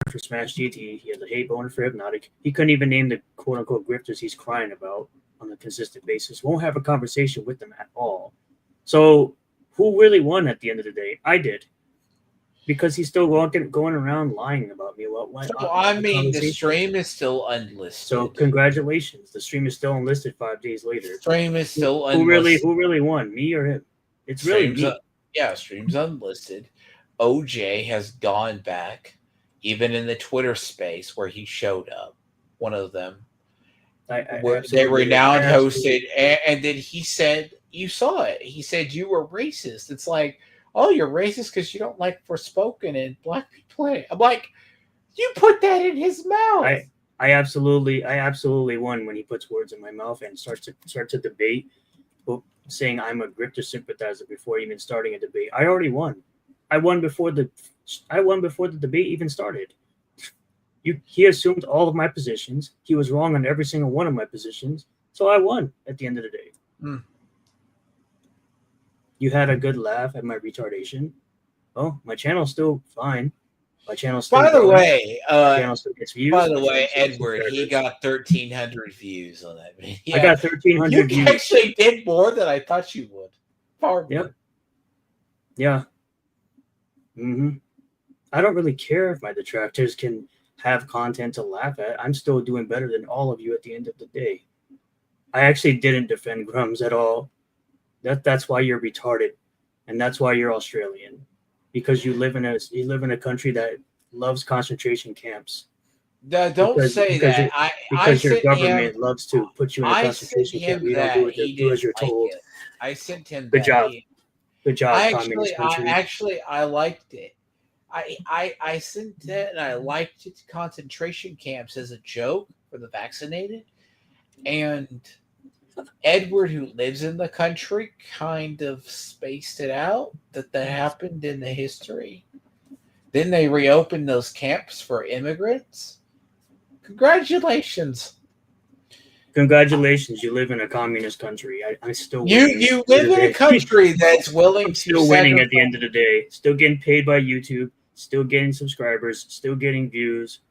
for Smash GT. He has a hate boner for Hypnotic. He couldn't even name the quote-unquote grifters he's crying about on on a consistent basis. Won't have a conversation with them at all. So who really won at the end of the day? I did. Because he's still going around lying about me. So I mean, the stream is still unlisted. So congratulations, the stream is still unlisted 5 days later. Stream is still unlisted. Who really won, me or him? It's really me. Stream's unlisted. OJ has gone back, even in the Twitter space where he showed up. One of them, they renowned hosted, and then he said, "You saw it." He said you were racist. It's like, oh, you're racist because you don't like Forspoken and Black people. I'm like, you put that in his mouth. I absolutely won when he puts words in my mouth and starts to debate, saying I'm a grifter sympathizer before even starting a debate. I already won. I won before the debate even started. He assumed all of my positions. He was wrong on every single one of my positions. So I won at the end of the day. Mm. You had a good laugh at my retardation. Oh, my channel's still fine. My channel still. By the way, channel still gets views. By the way, Edward, he got 1,300 views on that video. I got 1,300 views. You actually did more than I thought you would. Far more. Yep. Yeah. I don't really care if my detractors can have content to laugh at. I'm still doing better than all of you at the end of the day. I actually didn't defend Grums at all. That's why you're retarded, and that's why you're Australian, because you live in a country that loves concentration camps. Don't say that. Because your government loves to put you in a concentration camp. You don't do as you're told. I sent him. Good job. Good job, communist country. I liked it. I sent that, and I liked it. Concentration camps as a joke for the vaccinated, and Edward, who lives in the country, kind of spaced it out that happened in the history. Then they reopened those camps for immigrants. Congratulations. Congratulations, you live in a communist country. I still you live in a country that's willing to still winning at the end of the day. Still getting paid by YouTube, still getting subscribers, still getting views.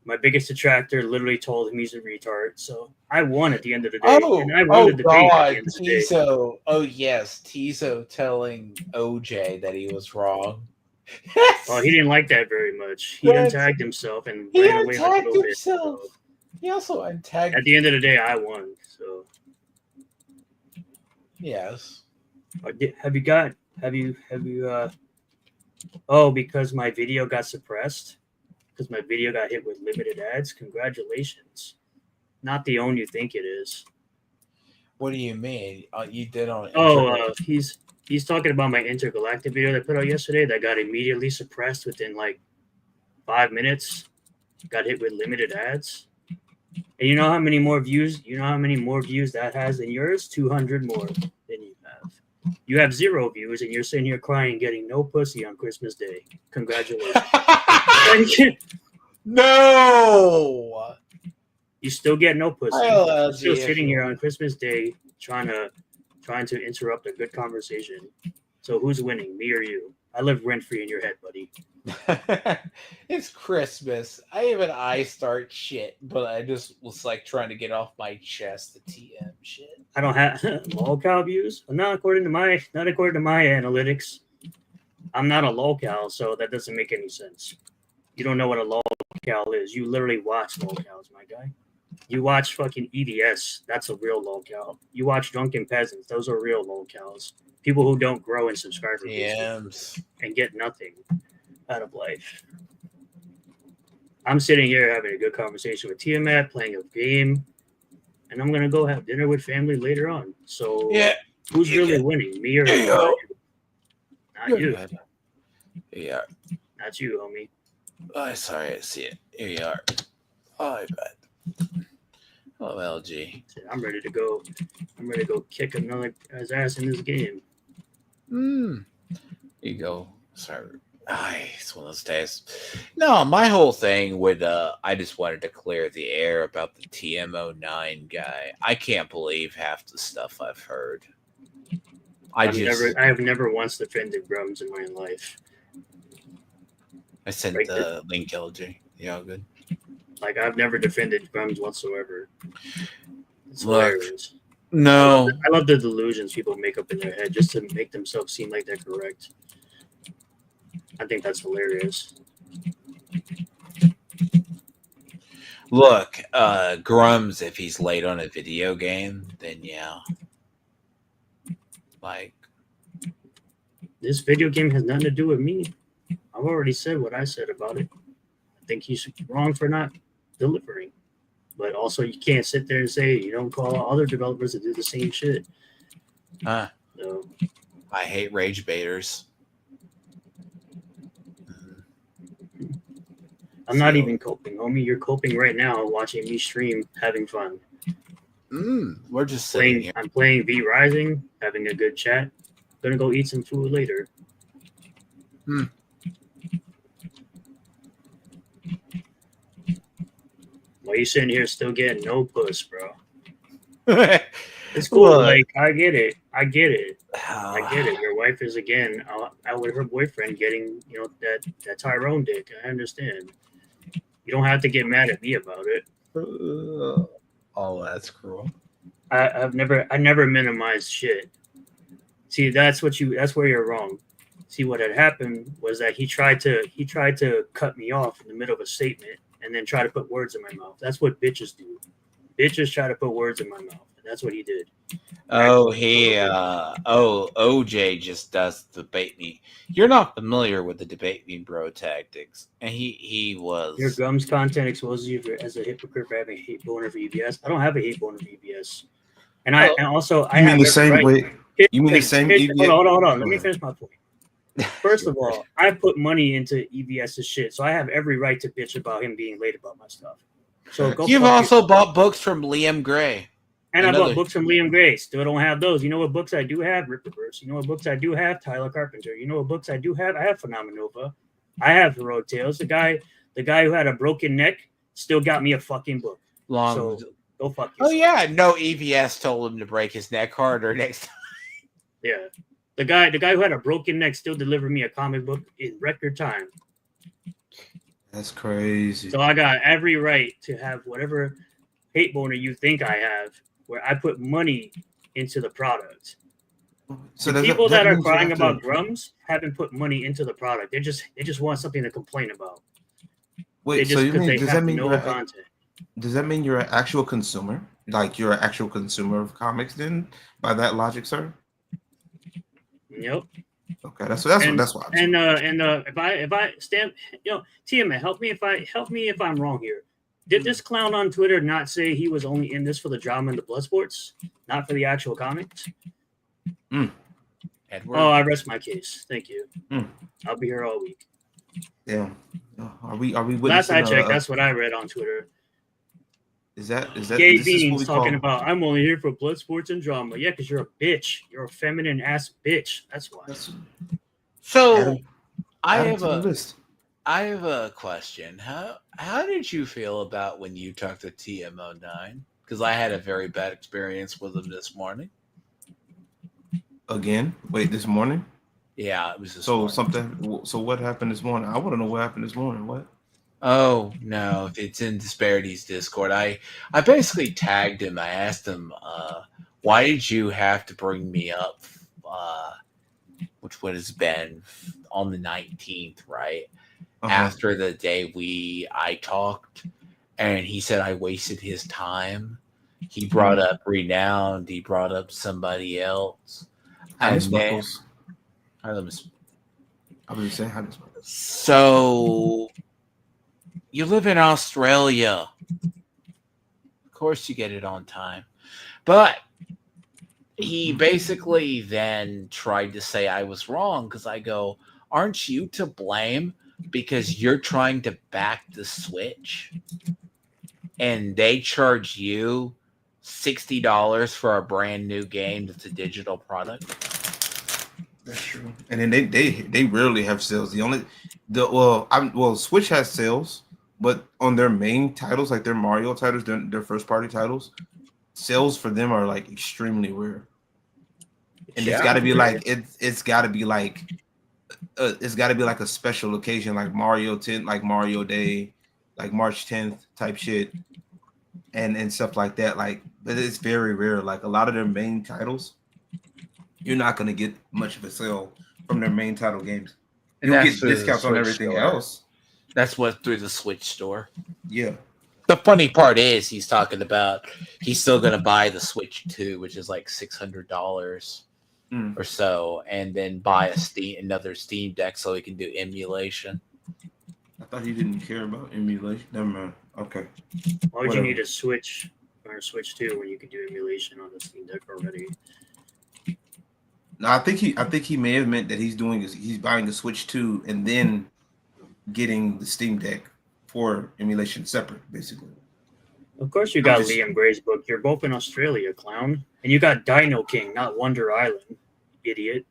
My biggest detractor literally told him he's a retard. So I won at the end of the day. And I won the debate at the end of the day. Tizo. Oh yes, Tizo telling OJ that he was wrong. Oh, he didn't like that very much. He untagged himself and ran away like a little bit. So. He also untagged. At the end of the day, I won. So yes. Oh, because my video got suppressed. Because my video got hit with limited ads. Congratulations. Not the own you think it is. What do you mean? You did on. He's talking about my intergalactic video that I put out yesterday that got immediately suppressed within like 5 minutes. Got hit with limited ads. And you know how many more views? You know how many more views that has than yours? 200 more than you have. You have 0 views, and you're sitting here crying, getting no pussy on Christmas Day. Congratulations. No. You still get no pussy. You're still sitting here on Christmas Day trying to interrupt a good conversation. So who's winning, me or you? I live rent free in your head, buddy. It's Christmas. I start shit, but I just was like trying to get off my chest the TM shit. I don't have lolcow views. Not according to my analytics. I'm not a lolcow, so that doesn't make any sense. You don't know what a lolcow is. You literally watch lolcows, my guy. You watch fucking EDS. That's a real lolcow. You watch Drunken Peasants. Those are real lolcows. People who don't grow in subscriber base and get nothing out of life. I'm sitting here having a good conversation with Tiamat, playing a game, and I'm gonna go have dinner with family later on. So who's really winning, me or you? Not you. Yeah. Not you, homie. Oh, sorry, I see it. Here you are. Oh, I bet. Oh, LG. I'm ready to go. I'm ready to go kick another guy's ass in this game. Here you go. Sorry. It's one of those days. No, my whole thing with I just wanted to clear the air about the TM09 guy. I can't believe half the stuff I've heard. I have never once defended Grums in my life. I sent the link, LG. Yeah, all good. Like, I've never defended Grums whatsoever. It's Look, hilarious. no. I love the delusions people make up in their head just to make themselves seem like they're correct. I think that's hilarious. Look, Grums, if he's late on a video game, then yeah. Like, This video game has nothing to do with me. I've already said what I said about it. I think he's wrong for not delivering. But also, you can't sit there and say you don't call out other developers to do the same shit. huh? So, I hate rage baiters. I'm not even coping, homie. You're coping right now, watching me stream, having fun. We're just sitting here. I'm playing V Rising, having a good chat. Gonna go eat some food later. Why you sitting here still getting no puss, bro? It's cool. Look. Like I get it. I get it. Your wife is again out with her boyfriend getting, that Tyrone dick. I understand. You don't have to get mad at me about it. Oh, that's cruel. I never minimized shit. See, that's where you're wrong. See, what had happened was that he tried to cut me off in the middle of a statement and then try to put words in my mouth. That's what bitches do. Bitches try to put words in my mouth, and that's what he did. OJ just does debate me. You're not familiar with the debate me bro tactics, and he was. Your Gums content exposes you as a hypocrite for having a hate boner for EBS. I don't have a hate boner for EBS, and I mean the same way. You mean the same EBS? Hold on. Let me finish my point. First of all, I put money into EBS's shit, so I have every right to bitch about him being late about my stuff. So You've also bought books from Liam Gray. And I bought books from Liam Gray. Still don't have those. You know what books I do have? Ripperverse. You know what books I do have? Tyler Carpenter. You know what books I do have? I have Phenomenova. I have Heroic Tales. The guy who had a broken neck still got me a fucking book. So go fuck yourself. Oh yeah, no EBS told him to break his neck harder next time. Yeah. The guy who had a broken neck still delivered me a comic book in record time. That's crazy. So I got every right to have whatever hate boner you think I have, where I put money into the product. So the people that are crying about Grums haven't put money into the product. They just want something to complain about. Wait, so you mean does that mean you're an actual consumer? Like you're an actual consumer of comics then, by that logic, sir? Yep. Okay, that's what. If I stand, TM, help me if I'm wrong here. Did this clown on Twitter not say he was only in this for the drama and the blood sports, not for the actual comics? Edward. Oh, I rest my case. Thank you. I'll be here all week. Yeah. Are we? Last I checked, that's what I read on Twitter. Is that? Gay Beans talking about I'm only here for blood sports and drama. Yeah, because you're a bitch. You're a feminine ass bitch. That's why. So I have a question. How did you feel about when you talked to TMO9? Because I had a very bad experience with him this morning. Again? Wait, this morning? Yeah, it was this morning. So what happened this morning? I want to know what happened this morning. What? Oh no, it's in Disparities Discord. I basically tagged him. I asked him, why did you have to bring me up, which would have been on the 19th, right? After the day I talked, and he said I wasted his time. He brought up Renowned. He brought up somebody else. So you live in Australia. Of course you get it on time. But he basically then tried to say I was wrong because I go, aren't you to blame because you're trying to back the Switch and they charge you $60 for a brand new game that's a digital product? That's true. And then they rarely have sales. Switch has sales, but on their main titles, like their Mario titles, their first party titles, sales for them are like extremely rare. And it's got to be like it's got to be like a special occasion like Mario 10, like Mario Day, like March 10th type shit, and stuff like that. Like but it's very rare. Like a lot of their main titles, you're not gonna get much of a sale from their main title games. And You'll that's get discounts on everything store. else. That's what through the Switch store. Yeah. The funny part is he's talking about he's still going to buy the Switch 2, which is like $600 or so, and then buy another Steam Deck so he can do emulation. I thought he didn't care about emulation. Never mind. Okay. Why would you need a Switch or a Switch 2 when you could do emulation on the Steam Deck already? No, I think he may have meant that he's buying a Switch 2 and then getting the Steam Deck for emulation separate, basically. Of course, you got Liam Gray's book. You're both in Australia, clown, and you got Dino King, not Wonder Island, idiot.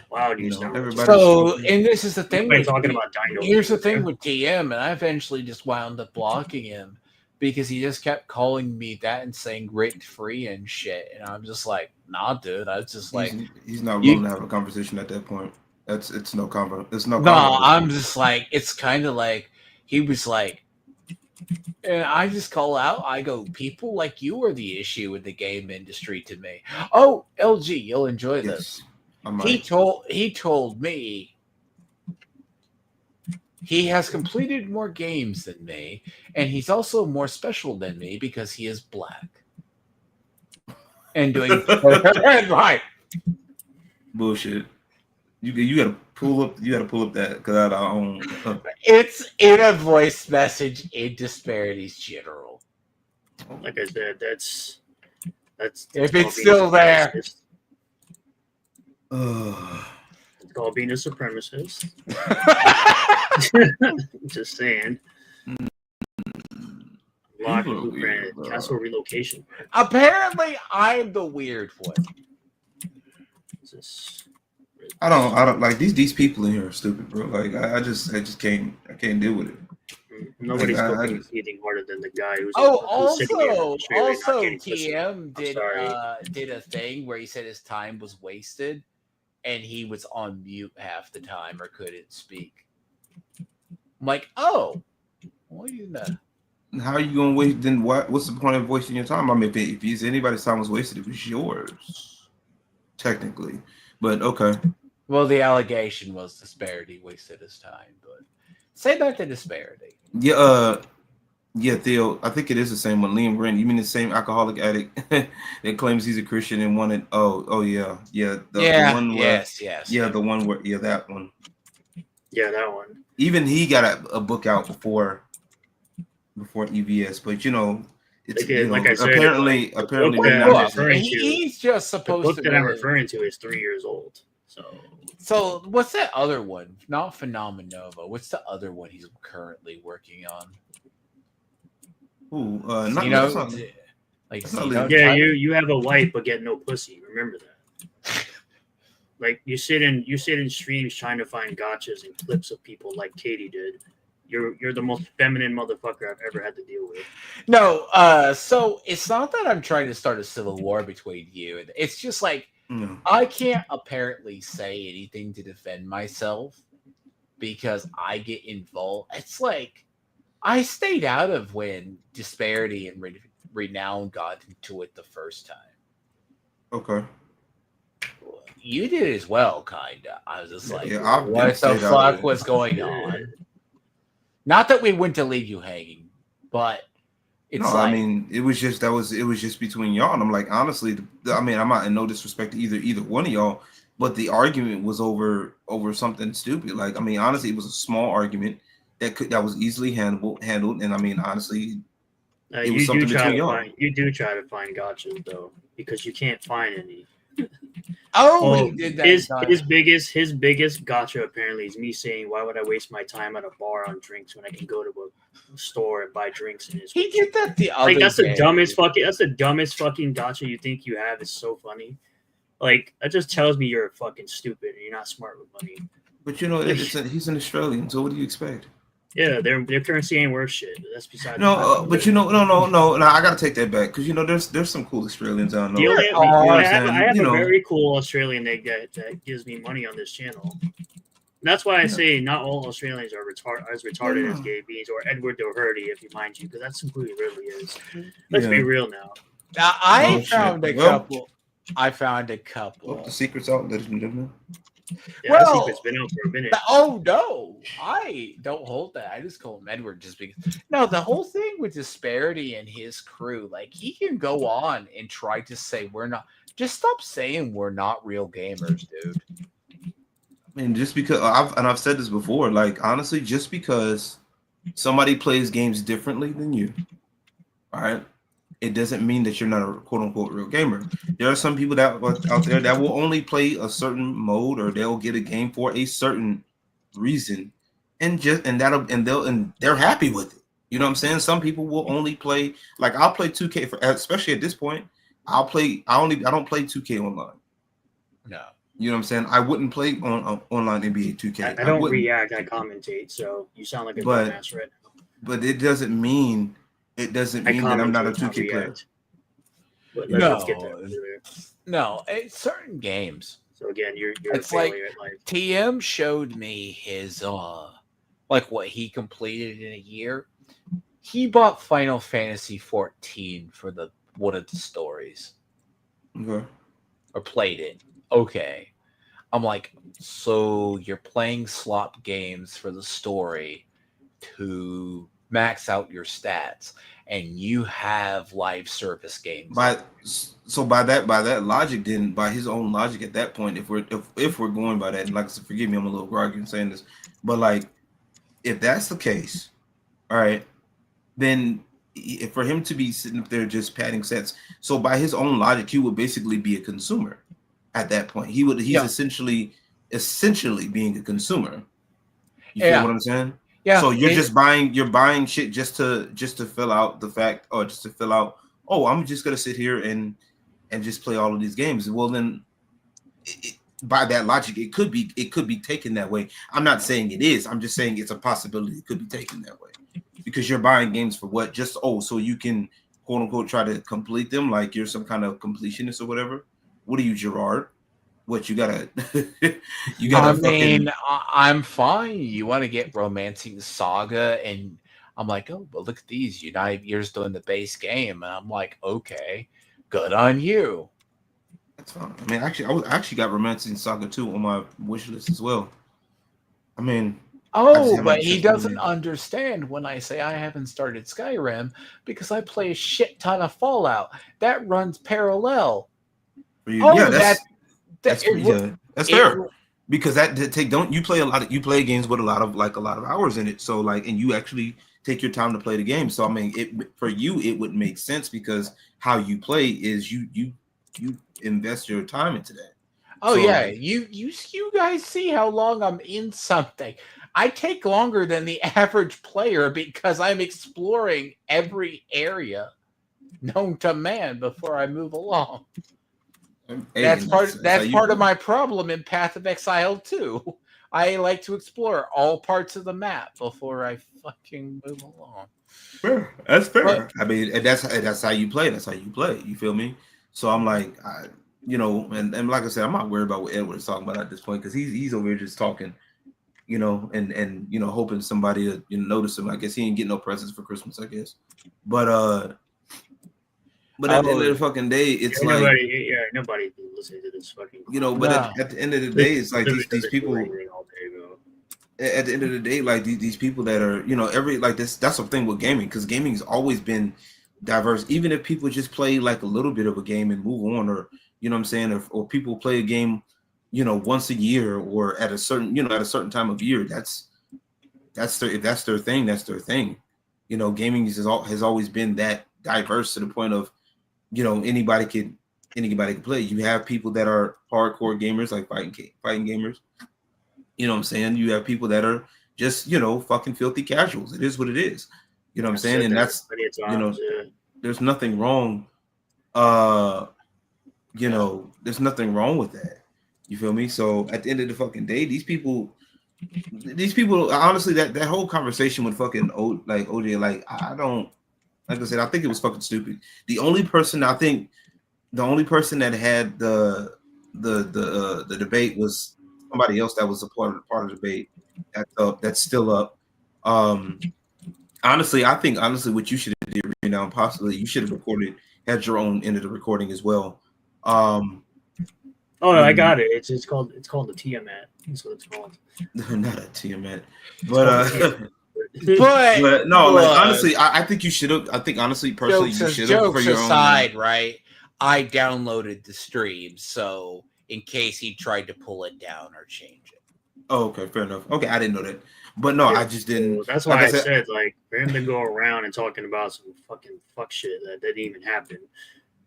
Wow, do you sound so? And this is the thing. Talking about Dino. Here's the thing with TM, and I eventually just wound up blocking him because he just kept calling me that and saying grit free and shit, and I'm just like, nah, dude. I was just like, he's not willing to have a conversation at that point. It's no convo. It's no. No, I'm just like, it's kind of like he was like, and I just call out. I go, people like you are the issue in the game industry to me. Oh, LG, you'll enjoy this. He told me he has completed more games than me, and he's also more special than me because he is black and doing right. Bullshit. You gotta pull up that because I don't. It's in a voice message in Disparities General. Like I said, that's if it's still there. It's called being a supremacist. Just saying. Lock blueprint, castle relocation. Apparently, I'm the weird one. I don't like these people in here are stupid, bro. Like I just can't deal with it. Nobody's cooking anything harder than the guy who's also TM did a thing where he said his time was wasted and he was on mute half the time or couldn't speak. I'm like, oh, what are you know? How are you gonna waste? Then what's the point of wasting your time? I mean, if anybody's time was wasted, it was yours, technically. But okay. Well, the allegation was Disparity wasted his time, but say that to Disparity. Yeah, Theo. I think it is the same one. Liam Grant. You mean the same alcoholic addict that claims he's a Christian and wanted? The one where, yes. Yeah, the one where that one. Yeah, that one. Even he got a book out before EVS, but it's like I said, apparently he's just supposed the book that I'm referring to is 3 years old. So what's that other one? Not Phenomenova. What's the other one he's currently working on? You have a wife but get no pussy. Remember that. Like you sit in streams trying to find gotchas and clips of people like Katie did. You're the most feminine motherfucker I've ever had to deal with. No, so it's not that I'm trying to start a civil war between you. It's just like I can't apparently say anything to defend myself because I get involved. It's like I stayed out of when Disparity and Renown got into it the first time. Okay. You did as well, kinda. I was just like, what the fuck was going on? Not that we went to leave you hanging, but it's I mean, it was just between y'all. And I'm like, honestly, I mean, I'm not in no disrespect to either one of y'all, but the argument was over something stupid. Like, I mean, honestly, it was a small argument that was easily handled. And I mean, honestly, it was something between y'all. You do try to find gotchas though, because you can't find any. He did that. His biggest gotcha apparently is me saying, "Why would I waste my time at a bar on drinks when I can go to a store and buy drinks?" He did that the other day. That's the dumbest fucking gotcha you think you have. Is so funny. Like that just tells me you're fucking stupid and you're not smart with money. But he's an Australian, so what do you expect? Yeah, their currency ain't worth shit. That's beside. No. I gotta take that back because there's some cool Australians out there. I have a very cool Australian that gives me money on this channel. That's why I say not all Australians are as retarded as Gabe Beans or Edward Doherty, if you mind you, because that's who he really is. Let's be real now. I found a couple. Well, the secret's out, ladies and gentlemen. Yeah, that secret's been out for a minute. Oh no, I don't hold that. I just call him Edward just because. No, the whole thing with Disparity and his crew, like he can go on and try to say we're not. Just stop saying we're not real gamers, dude. I mean, just because I've said this before, like honestly, just because somebody plays games differently than you, all right, it doesn't mean that you're not a quote unquote real gamer. There are some people that out there that will only play a certain mode or they'll get a game for a certain reason, and they're happy with it. You know what I'm saying? Some people will only play, like I'll play 2K especially at this point. I don't play 2K online. No. You know what I'm saying? I wouldn't play on online NBA 2K. I don't react. I commentate. So you sound like a dumbass right now. But it doesn't mean that I'm not a 2K player. But let's get there. No, it's certain games. So again, you're it's a failure at life. TM showed me his like what he completed in a year. He bought Final Fantasy 14 for one of the stories. Okay. Or played it. Okay. I'm like, so you're playing slot games for the story to max out your stats, and you have live service games. By that logic, then by his own logic at that point, if we're going by that, and like I said, forgive me, I'm a little groggy in saying this, but like if that's the case, all right, then for him to be sitting up there just padding sets, so by his own logic, he would basically be a consumer at that point. He's essentially being a consumer. You feel what I'm saying? Yeah. So you're buying shit just to fill out the fact, or just to fill out, oh, I'm just gonna sit here and just play all of these games. Well, then by that logic, it could be taken that way. I'm not saying it is. I'm just saying it's a possibility it could be taken that way, because you're buying games for what? Just so you can quote unquote try to complete them, like you're some kind of completionist or whatever. What are you, Gerard? What you gotta? I'm fine. You want to get Romancing Saga, and I'm like, oh, but look at these United Years doing the base game, and I'm like, okay, good on you. That's fine. I mean, actually, I got Romancing Saga 2 on my wish list as well. I mean, but he doesn't understand when I say I haven't started Skyrim because I play a shit ton of Fallout that runs parallel. That's fair, because you play games with a lot of hours in it, so like, and you actually take your time to play the game. So I mean, for you it would make sense, because how you play is you invest your time into that. Oh, so, yeah, you guys see how long I'm in something. I take longer than the average player because I'm exploring every area known to man before I move along. That's part of my problem in Path of Exile 2. I like to explore all parts of the map before I fucking move along. Fair. That's fair. But, I mean, and that's how you play. That's how you play. You feel me? So I'm like, and like I said, I'm not worried about what Edward's talking about at this point, because he's over here just talking, and hoping somebody to notice him. I guess he ain't getting no presents for Christmas, I guess. But at the end of the fucking day, it's nobody listening to this fucking. But at the end of the day, it's like these people. At the end of the day, like these people that are, that's the thing with gaming, because gaming has always been diverse. Even if people just play like a little bit of a game and move on, or you know what I'm saying, or people play a game, once a year or at a certain time of year. That's their thing. That's their thing. Gaming has always been that diverse to the point of, anybody can play. You have people that are hardcore gamers, like fighting gamers. You know what I'm saying? You have people that are just, fucking filthy casuals. It is what it is. You know what I'm saying? And that's, there's nothing wrong. There's nothing wrong with that. You feel me? So at the end of the fucking day, these people, honestly, that whole conversation with fucking OJ, like I said, I think it was fucking stupid. The only person that had the debate was somebody else that was a part of the debate that's still up. Honestly, I think what you should have did right now, possibly you should have had your own end of the recording as well. Oh, I got it. It's called the Tiamat. That's what it's called. Not a Tiamat, But but no, like honestly, I think you should have. I think honestly, personally, you should have for jokes your aside, own. right? I downloaded the stream, so in case he tried to pull it down or change it. Oh, okay, fair enough. Okay, I didn't know that, but no, I just didn't. So that's why I said like for him to go around and talking about some fucking fuck shit that didn't even happen.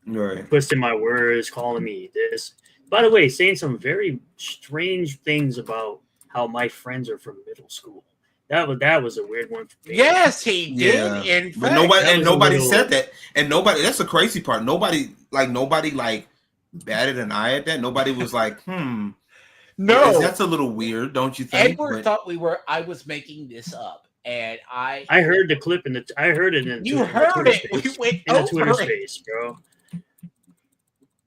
Right. Twisting my words, calling me this. By the way, saying some very strange things about how my friends are from middle school. That was a weird one for me. Yes, he did. Yeah. In But fact, nobody said that. And nobody, that's the crazy part. Nobody batted an eye at that. Nobody was like, no, that's a little weird, don't you think? Edward thought I was making this up, and I heard the clip I heard it in you heard it. Space, We went in the over Twitter it. space, bro.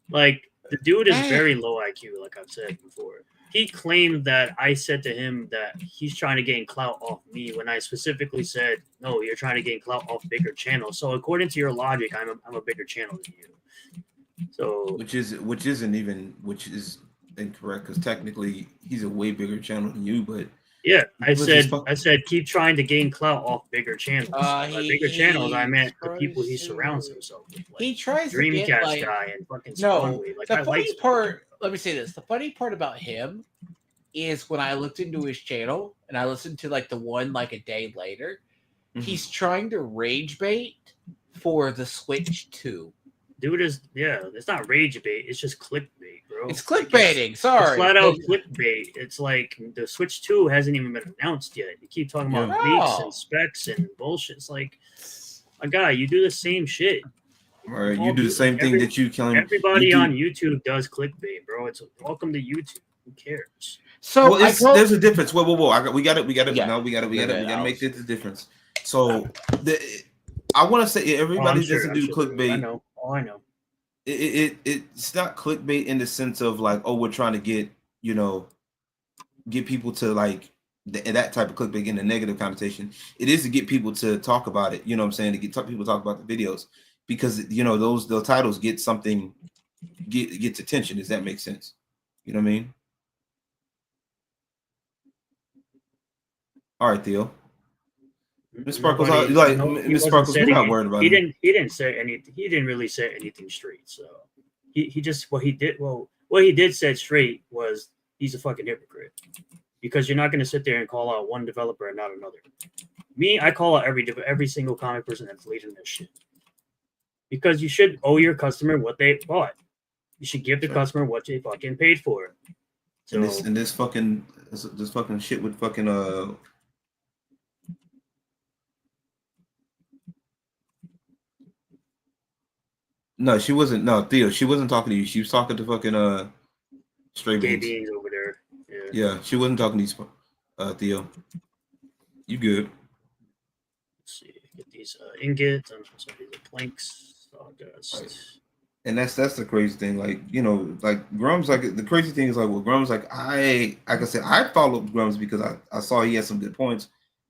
Like the dude is very low IQ, like I've said before. He claimed that I said to him that he's trying to gain clout off me when I specifically said, no, you're trying to gain clout off bigger channels. So according to your logic, I'm a bigger channel than you. So which is incorrect because technically he's a way bigger channel than you, but yeah, I said keep trying to gain clout off bigger channels. Bigger channels, I meant the people he surrounds himself with. Like he tries Dreamcast to get like guy and fucking no. Like, the funny part. Let me say this: the funny part about him is when I looked into his channel and I listened to like the one like a day later, he's trying to rage bait for the Switch 2. Dude is it's not rage bait, it's just clickbait, bro. It's clickbaiting. Sorry, it's flat out clickbait. It's like the Switch 2 hasn't even been announced yet. You keep talking about leaks and specs and bullshit. It's like, my guy, you do the same shit. Right, you do the same thing that you claim. Everybody on YouTube does clickbait, bro. It's welcome to YouTube. Who cares? So there's a difference. Whoa. We got it. Yeah. No, we got to make this the difference. So I want to say everybody doesn't do clickbait. I know. Oh, I know. It's not clickbait in the sense of like, oh, we're trying to get people to like that type of clickbait in a negative connotation. It is to get people to talk about it. You know what I'm saying? To get people to talk about the videos because those titles get something gets attention. Does that make sense? You know what I mean? All right, Theo. Miss Sparkles, Miss Sparkles, we're not worried about it. He didn't say anything. He didn't really say anything straight. So he just what he did said straight was he's a fucking hypocrite because you're not going to sit there and call out one developer and not another. Me, I call out every single comic person that's leading this shit because you should owe your customer what they bought. You should give the customer what they fucking paid for. So this fucking shit with fucking No, she wasn't. No, Theo, she wasn't talking to you. She was talking to fucking Stray Beans. Beans over there. Yeah, she wasn't talking to you, Theo. You good? Let's see. Get these ingots. I'm supposed to do the planks. Sawdust. Right. And that's the crazy thing. Like, like Grums, like the crazy thing is like with Grums, like I said, I followed Grums because I saw he had some good points.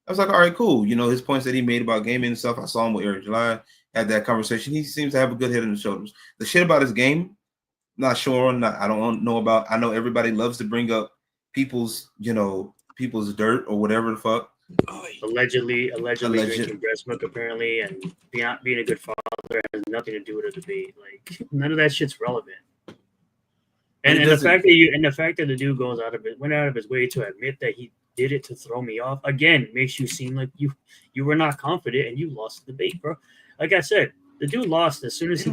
I was like, all right, cool. His points that he made about gaming and stuff. I saw him with Eric July, had that conversation. He seems to have a good head on his shoulders. The shit about his game, not sure. I don't know about. I know everybody loves to bring up people's dirt or whatever the fuck. Allegedly drinking breast milk apparently, and being a good father has nothing to do with a debate. Like none of that shit's relevant. And the fact that the dude went out of his way to admit that he did it to throw me off again makes you seem like you were not confident and you lost the debate, bro. Like I said, the dude lost as soon as he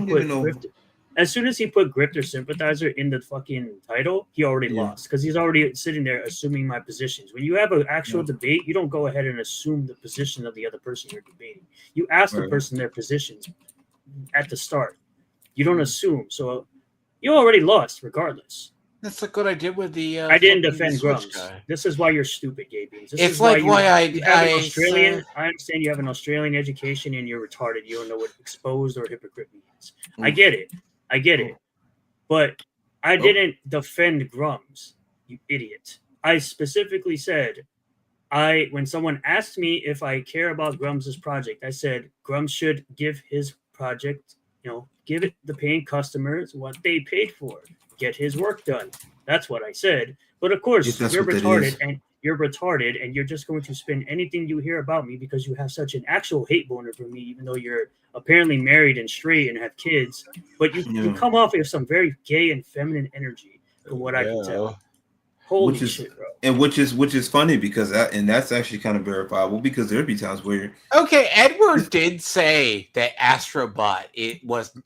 put Grifter Sympathizer in the fucking title. He already lost because he's already sitting there assuming my positions. When you have an actual debate, you don't go ahead and assume the position of the other person you're debating. You ask the person their positions at the start. You don't assume. So you already lost regardless. That's like what I did with the. I didn't defend Grums. This is why you're stupid, Gay Beans. It's like why I Australian. I understand you have an Australian education and you're retarded. You don't know what exposed or hypocrite means. I get it. But I didn't defend Grums, you idiot. I specifically said, when someone asked me if I care about Grum's project, I said Grum should give his project, give it the paying customers what they paid for, get his work done. That's what I said. But of course, you're retarded and you're just going to spin anything you hear about me because you have such an actual hate boner for me, even though you're apparently married and straight and have kids. But you come off with some very gay and feminine energy, from what I can tell. Holy shit, bro. And which is funny because that's actually kind of verifiable because there'd be times where Edward did say that Astrobot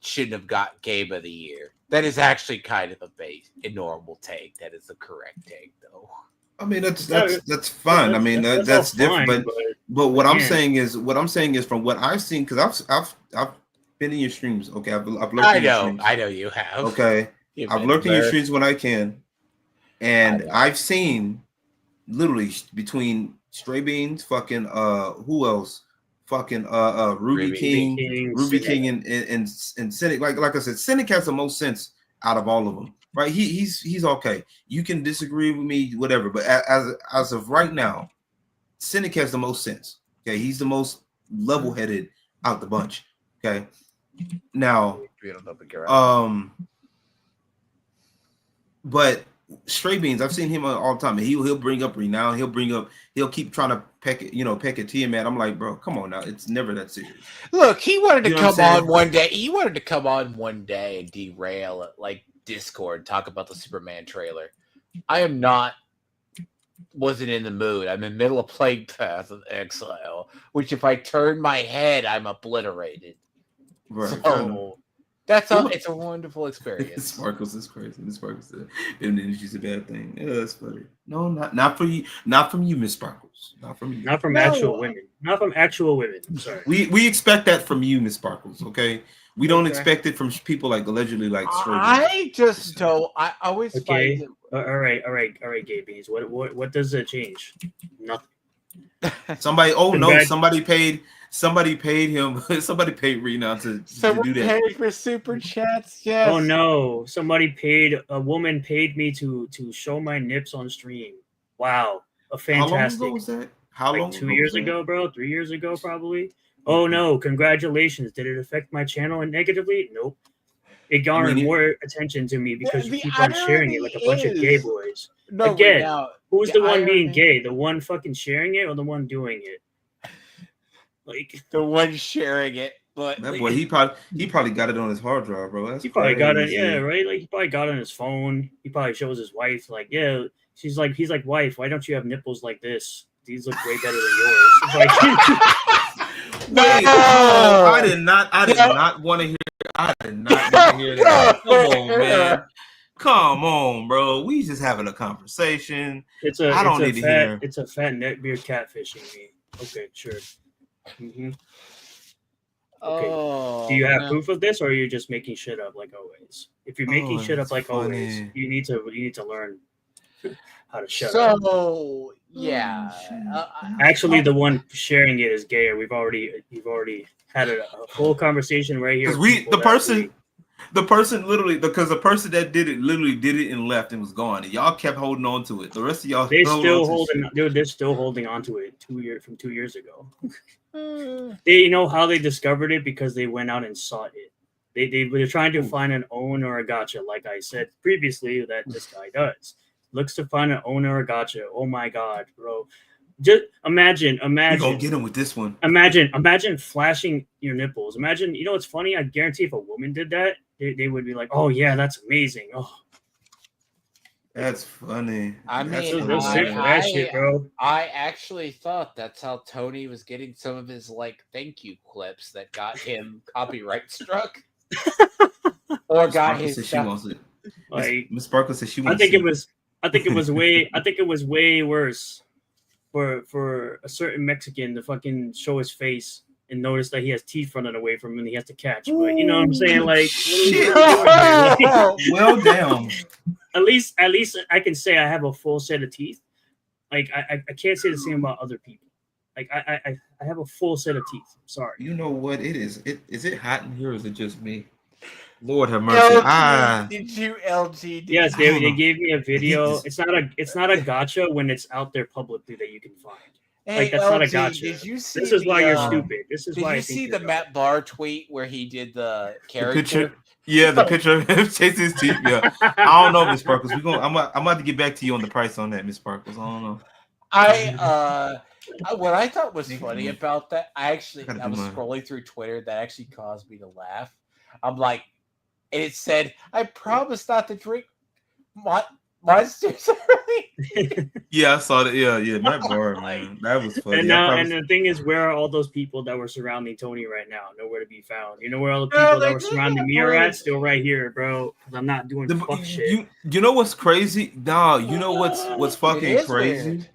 shouldn't have got Game of the Year. That is actually kind of a normal take. That is the correct take, though. I mean that's fine. I mean that's different. But what I'm saying is from what I've seen, because I've been in your streams. Okay, I've lurked in your streams. I know you have. Okay, I've lurked in your streams when I can. And I've seen literally between Stray Beans, fucking who else? Fucking Ruby King and Cynic. Like I said, Cynic has the most sense out of all of them. Right? He's okay. You can disagree with me, whatever. But as of right now, Cynic has the most sense. Okay, he's the most level-headed out the bunch. Okay. Now but Stray Beans, I've seen him all the time, and he'll bring up renown. He'll keep trying to peck at Tiamat. I'm like, bro, come on now. It's never that serious. Look, he wanted to come on one day. He wanted to come on one day and derail it, like Discord, talk about the Superman trailer. I wasn't in the mood. I'm in the middle of playing Path of Exile, which if I turn my head, I'm obliterated. Right. So, it's a wonderful experience. Sparkles is crazy. Sparkles, energy's a bad thing. Yeah, that's funny. No, not for you. Not from you, Miss Sparkles. Not from you. Not from actual women. Not from actual women. I'm sorry. We expect that from you, Miss Sparkles. Okay. We don't expect it from people like allegedly like. I just don't. I always find it. All right, gay beans. What does it change? Nothing. Somebody paid him. Somebody paid Rena to do that. Paid for super chats. Yes. Oh no! A woman paid me to show my nips on stream. Wow, a fantastic. How long ago was that? How long? 2 years ago, bro. 3 years ago, probably. Oh no! Congratulations. Did it affect my channel negatively? Nope. It garnered more attention to me because you keep on sharing it like a bunch of gay boys. No, again, who's the one being gay? The one fucking sharing it or the one doing it? Like the one sharing it, but that boy, he probably got it on his hard drive, bro. He probably got it, yeah, right. Like he probably got it on his phone. He probably shows his wife, like, yeah. He's like, wife, why don't you have nipples like this? These look way better than yours. It's like, wait, I did not want to hear. I did not want to hear that. Come on, man. Come on, bro. We just having a conversation. It's a fat neckbeard catfishing me. Okay, sure. Mm-hmm. Okay. Oh, do you have proof of this, or are you just making shit up like always? If you're making shit up like always, you need to learn how to shut up. So yeah, actually, the one sharing it is gayer. You've already had a whole conversation right here. The person that did it and left and was gone, and y'all kept holding on to it. The rest of y'all they're still holding on to it 2 years ago. They how they discovered it because they went out and sought it. They were trying to find an owner or a gotcha, like I said previously that this guy does. Looks to find an owner or gotcha. Oh my god, bro. Just imagine. We're gonna get him with this one. Imagine flashing your nipples. Imagine, it's funny. I guarantee if a woman did that, they would be like, "Oh yeah, that's amazing." Oh, that's funny. I mean, that shit, bro. I actually thought that's how Tony was getting some of his thank you clips that got him copyright struck, or got his stuff. Miss Sparkle said she wants. I think it was way worse for a certain Mexican to fucking show his face and notice that he has teeth running away from him and he has to catch. But you know what I'm saying? Like, well, damn. At least I can say I have a full set of teeth. Like I can't say the same about other people. Like I have a full set of teeth. I'm sorry. You know what it is? Is it hot in here or is it just me? Lord have mercy. LG, did you LG? Did Yes, you? they gave me a video. He's- It's not a gotcha when it's out there publicly that you can find. Hey, Like that's not a LG, gotcha. did you see This is why you're the, stupid. This is Did why you I think see you're the dumb. Matt Barr tweet where he did the the character? picture. Yeah, the picture of him chasing his teeth. Yeah, I don't know, Miss Sparkles. I'm about to get back to you on the price on that, Miss Sparkles. I don't know. What I thought was Thank funny you. about that, I Gotta was do mine. scrolling through Twitter that actually caused me to laugh. I'm like, and it said, "I promise not to drink monsters early." Yeah, I saw that. Yeah, Matt Barr, man, that was funny. And now, and the thing is, where are all those people that were surrounding Tony right now? Nowhere to be found. You know where all the people that were surrounding me are at? Still right here, bro. Because I'm not doing fuck shit. You know what's crazy? Nah, you know what's fucking is crazy? weird.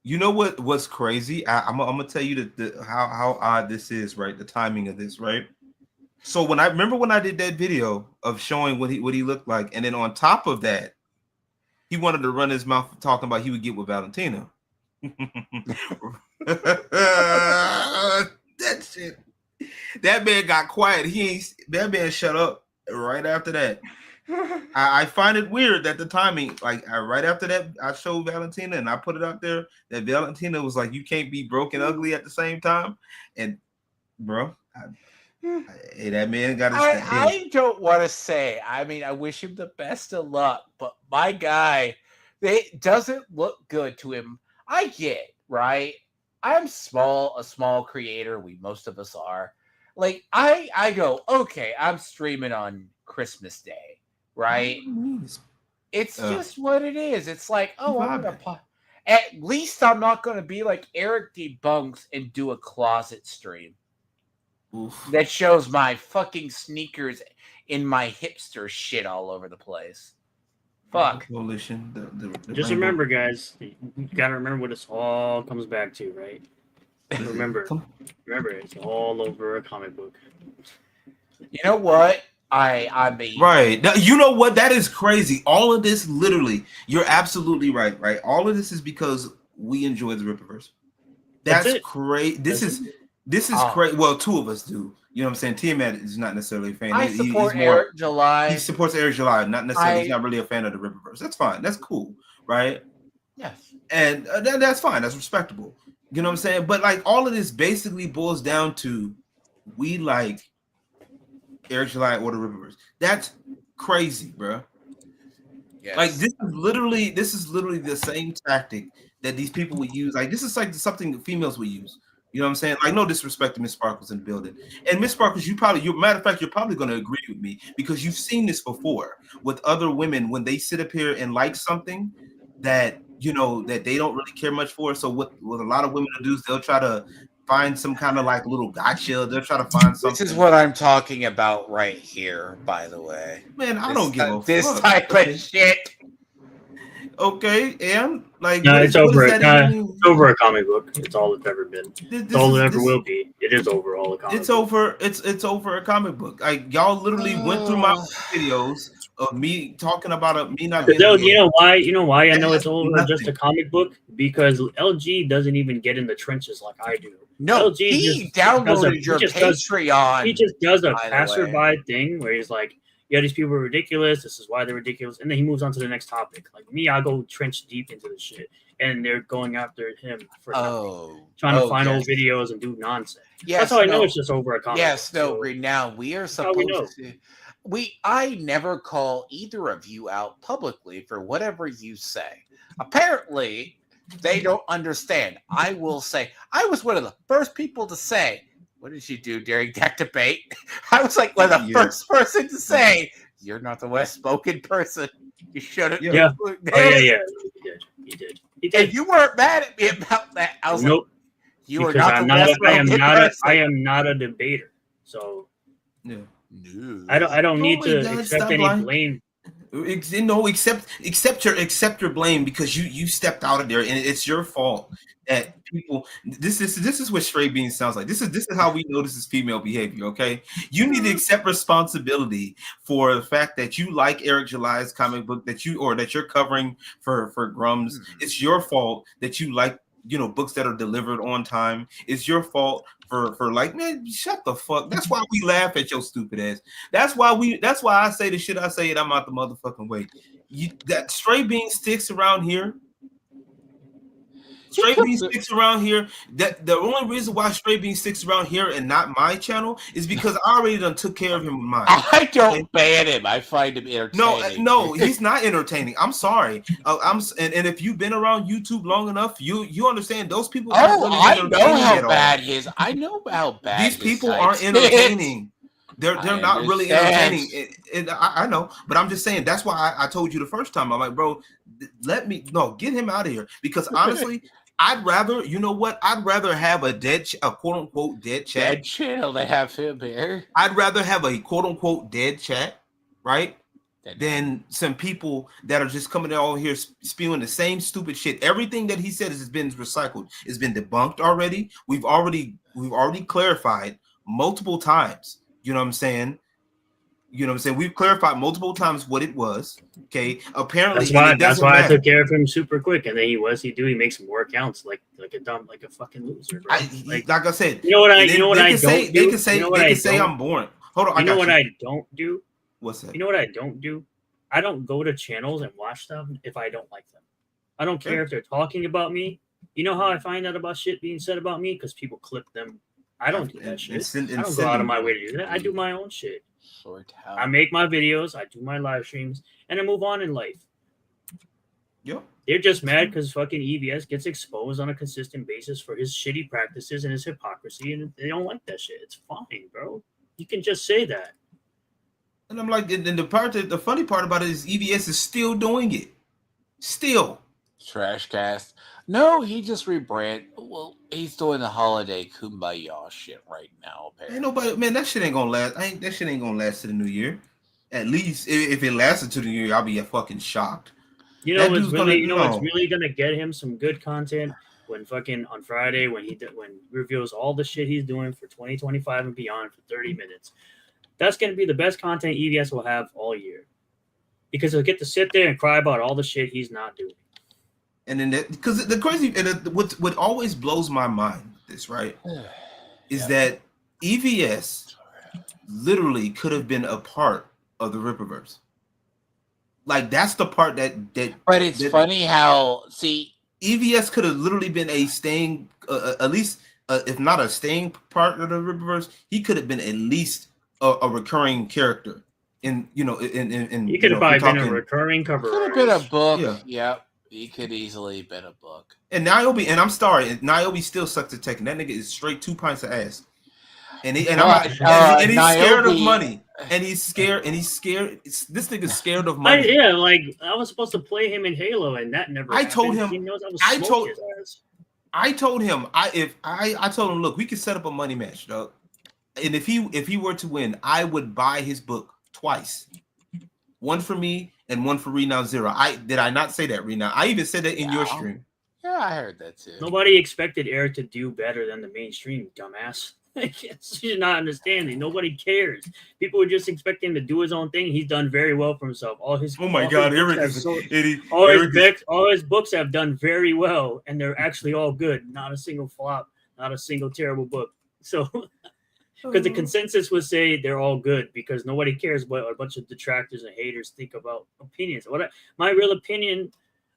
You know what's crazy? I'm gonna tell you how odd this is, right? The timing of this, right? So when I did that video of showing what he looked like, and then on top of that, he wanted to run his mouth talking about he would get with Valentina. That shit. That man got quiet. That man shut up right after that. I find it weird that the timing, like right after that, I showed Valentina and I put it out there that Valentina was like, "You can't be broke and ugly at the same time." And bro, hey, that man got his. I don't want to say. I mean, I wish him the best of luck, but my guy, it doesn't look good to him. I get, right? I'm a small creator. Most of us are. Like I go, okay, I'm streaming on Christmas Day, right? It's just what it is. It's like, oh, I'm gonna at least I'm not gonna be like Eric Debunks and do a closet stream. Oof. That shows my fucking sneakers in my hipster shit all over the place. Fuck. Coalition. The Just remember, guys, you gotta remember what this all comes back to, right? Remember, it's all over a comic book. You know what? I mean, right. Now, you know what? That is crazy. All of this, literally, you're absolutely right. Right. All of this is because we enjoy the Rippaverse. That's crazy. This is crazy. Well, two of us do. You know what I'm saying? Tiamat is not necessarily a fan. I support Eric July. He supports Eric July, not necessarily. He's not really a fan of the Rippaverse. That's fine. That's cool, right? Yes. And that's fine. That's respectable. You know what I'm saying? But like all of this basically boils down to we like Eric July or the Rippaverse. That's crazy, bro. Yes. Like this is literally the same tactic that these people would use. Like this is like something that females would use. You know what I'm saying? Like no disrespect to Miss Sparkles in the building. And Miss Sparkles, matter of fact, you're probably going to agree with me because you've seen this before with other women when they sit up here and like something that you know that they don't really care much for. So what a lot of women do is they'll try to find some kind of like little gotcha. They'll try to find something. This is what I'm talking about right here, by the way. Man, I don't give a fuck. This type of shit. Okay, and like no, it's over. It's over a comic book. It's all it's ever been. It's all it ever will be. It is over all a comic. It's over. It's over a comic book. Like y'all literally went through my videos of me talking about me not. You know why? You know why I know it's over just a comic book because LG doesn't even get in the trenches like I do. No, he downloaded your Patreon. He just does a passerby thing where he's like, yeah, these people are ridiculous. This is why they're ridiculous. And then he moves on to the next topic. Like me, I go trench deep into this shit. And they're going after him for nothing. Trying to find old videos and do nonsense. Yes, that's how I know it's just over a comic. Yes, now we are supposed to. I never call either of you out publicly for whatever you say. Apparently, they don't understand. I will say, I was one of the first people to say, what did you do during that debate? I was like one of the first person to say, you're not the West spoken person. You shouldn't. Yeah. Oh, yeah. He did. And you weren't mad at me about that. I was nope. Like, you are not the West spoken person. I am not a debater. So yeah. No. I don't need to accept any blame. No, accept your blame because you stepped out of there and it's your fault that people. This is what stray beans sounds like. This is how we know this is female behavior. Okay, you need to accept responsibility for the fact that you like Eric July's comic book that you're covering for Grums. It's your fault that you like books that are delivered on time. It's your fault for like, man, shut the fuck. That's why we laugh at your stupid ass. That's why I say the shit I say, and I'm out the motherfucking way. That Stray Bean sticks around here. Stray Bean sticks around here. That the only reason why Stray Bean sticks around here and not my channel is because I already done took care of him with mine. I don't ban him. I find him entertaining. No, he's not entertaining. I'm sorry. And if you've been around YouTube long enough, you understand those people. I know how bad his. I know how bad these people aren't entertaining. They're not really entertaining. I know, but I'm just saying that's why I told you the first time. I'm like, bro, get him out of here, because honestly. I'd rather, you know what? I'd rather have a quote unquote dead chat. Dead channel. They have him here. I'd rather have a quote unquote dead chat, right? Than some people that are just coming out here spewing the same stupid shit. Everything that he said has been recycled. It's been debunked already. We've already clarified multiple times. You know what I'm saying? We've clarified multiple times what it was. Okay. Apparently that's why I took care of him super quick. And then he makes more accounts like a fucking loser, bro. Like I said, you know what I don't do? They can say I'm boring. Hold on. You know what I don't do? What's that? You know what I don't do? I don't go to channels and watch them if I don't like them. I don't care if they're talking about me. You know how I find out about shit being said about me? Because people clip them. I don't do that shit. I don't go out of my way to do that. I do my own shit. I make my videos, I do my live streams, and I move on in life. Yep. They're just mad because fucking EVS gets exposed on a consistent basis for his shitty practices and his hypocrisy, and they don't like that shit. It's fine, bro. You can just say that. And I'm like, and the funny part about it is EVS is still doing it. Still. Trashcast. No, he just rebranded. Well, he's doing the holiday kumbaya shit right now. Apparently. Ain't nobody, man. That shit ain't gonna last. That shit ain't gonna last to the new year. At least if it lasted to the new year, I'll be fucking shocked. You know what's really gonna get him some good content when fucking on Friday when he reveals all the shit he's doing for 2025 and beyond for 30 minutes. That's gonna be the best content EVS will have all year, because he'll get to sit there and cry about all the shit he's not doing. And then, because the crazy, and what always blows my mind, is that EVS literally could have been a part of the Rippaverse. Like that's the part that. But it's funny how EVS could have literally been a staying, at least if not a staying part of the Rippaverse, he could have been at least a recurring character. He could have probably been a recurring cover. Could have been a book. Yeah. Yep. He could easily been a book. And Niobe, and I'm sorry, Niobe still sucks at Tekken. That nigga is straight 2 pints of ass. And he's scared of money. And he's scared. This nigga's scared of money. I was supposed to play him in Halo, and that never. I told him. He knows I told him. I told him, look, we could set up a money match, dog. And if he were to win, I would buy his book twice. One for me and one for Renown Zero. Did I not say that, Renown? I even said that in your stream. Yeah, I heard that too. Nobody expected Eric to do better than the mainstream, dumbass. You're not understanding. Nobody cares. People were just expecting him to do his own thing. He's done very well for himself. All his books have done very well, and they're actually all good. Not a single flop. Not a single terrible book. So. Because the consensus would say they're all good because nobody cares what a bunch of detractors and haters think about opinions. My real opinion,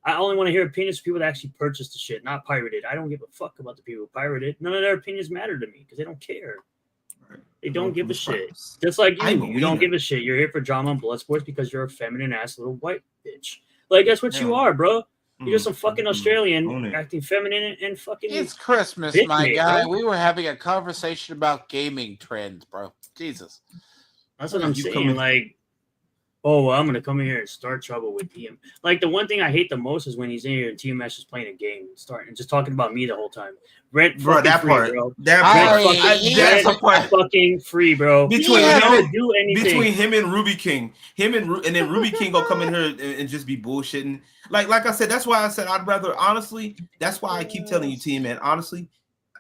I only want to hear opinions from people that actually purchased the shit, not pirated. I don't give a fuck about the people who pirated. None of their opinions matter to me because they don't care. They don't give a shit. Just like you don't give a shit. You're here for drama and blood sports because you're a feminine ass little white bitch. Like that's what you are, bro. You're just some fucking Australian acting feminine and fucking. It's Christmas, my guy. Bro. We were having a conversation about gaming trends, bro. Jesus. That's what I'm saying. Like, oh, well, I'm going to come in here and start trouble with TM. Like, the one thing I hate the most is when he's in here and TMS is playing a game and just talking about me the whole time. Brent, bro, that free, part. Bro. That's the part. Fucking free, bro. Between him and Ruby King. And then Ruby King will come in here and just be bullshitting. Like I said, that's why I said I'd rather, honestly, that's why I keep telling you, team, man, honestly,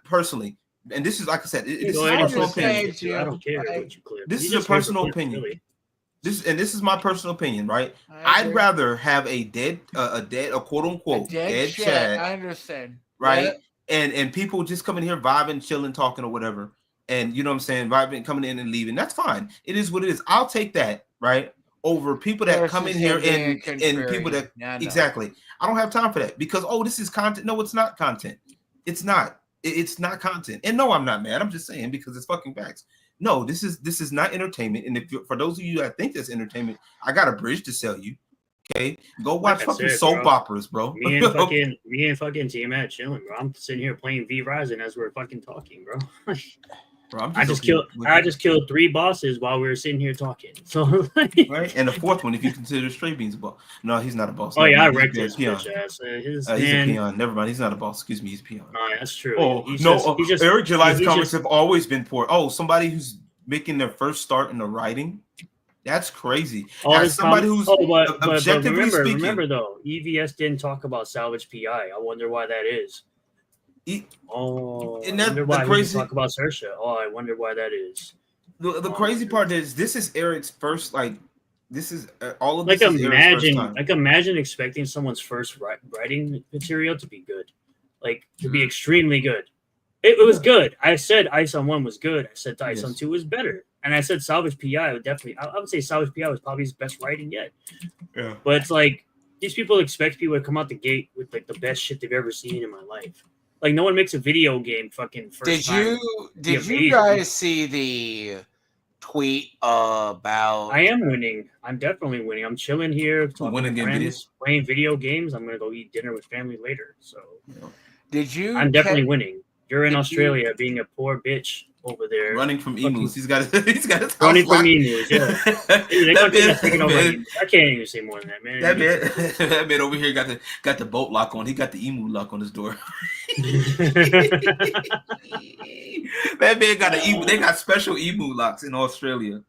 personally, and this is, like I said, this is a personal opinion. I don't care what you clear. This is a personal opinion. Really. This is my personal opinion, right? I'd rather have a quote unquote dead chat. I understand. right? And people just coming here vibing, chilling, talking or whatever. And you know what I'm saying, vibing, coming in and leaving. That's fine. It is what it is. I'll take that, right? Over people that come in here and people that exactly. I don't have time for that because this is content. No, it's not content. It's not. It's not content. And no, I'm not mad. I'm just saying because it's fucking facts. No, this is not entertainment. And if for those of you that think that's entertainment, I got a bridge to sell you. Okay, go watch fucking soap operas, bro. Me and fucking T-Matt chilling, bro. I'm sitting here playing V Rising as we're fucking talking, bro. Bro, I just killed 3 bosses while we were sitting here talking. So right, and the 4th one, if you consider Stray Beans a boss. No, he's not a boss. Oh yeah, I wrecked his bitch ass. He's a peon. Never mind, he's not a boss. Excuse me, he's a peon. That's true. Eric July's comics have always been poor. Somebody who's making their first start in the writing. That's crazy. As somebody who's objectively speaking. Remember though, EVS didn't talk about salvage PI. I wonder why that is. And I wonder why he didn't talk about Saoirse. I wonder why that is. The crazy part is this is Eric's first this is all of this like is Eric's first time. Imagine expecting someone's first writing material to be good, like to be extremely good. It was good. I said Ice on 1 was good. I said Ice on 2 was better. And I said Salvage PI would definitely. I would say Salvage PI was probably his best writing yet. Yeah. But it's like these people expect people to come out the gate with like the best shit they've ever seen in my life. Like no one makes a video game fucking first time. Did you guys see the tweet about? I am winning. I'm definitely winning. I'm chilling here, talking to friends, playing video games. I'm gonna go eat dinner with family later. So, did you? I'm definitely winning. You're in Australia being a poor bitch over there. Running from emus. He's got his house running from emus, yeah. I can't even say more than that, man. That man over here got the boat lock on. He got the emu lock on his door. That man got an emu. They got special emu locks in Australia.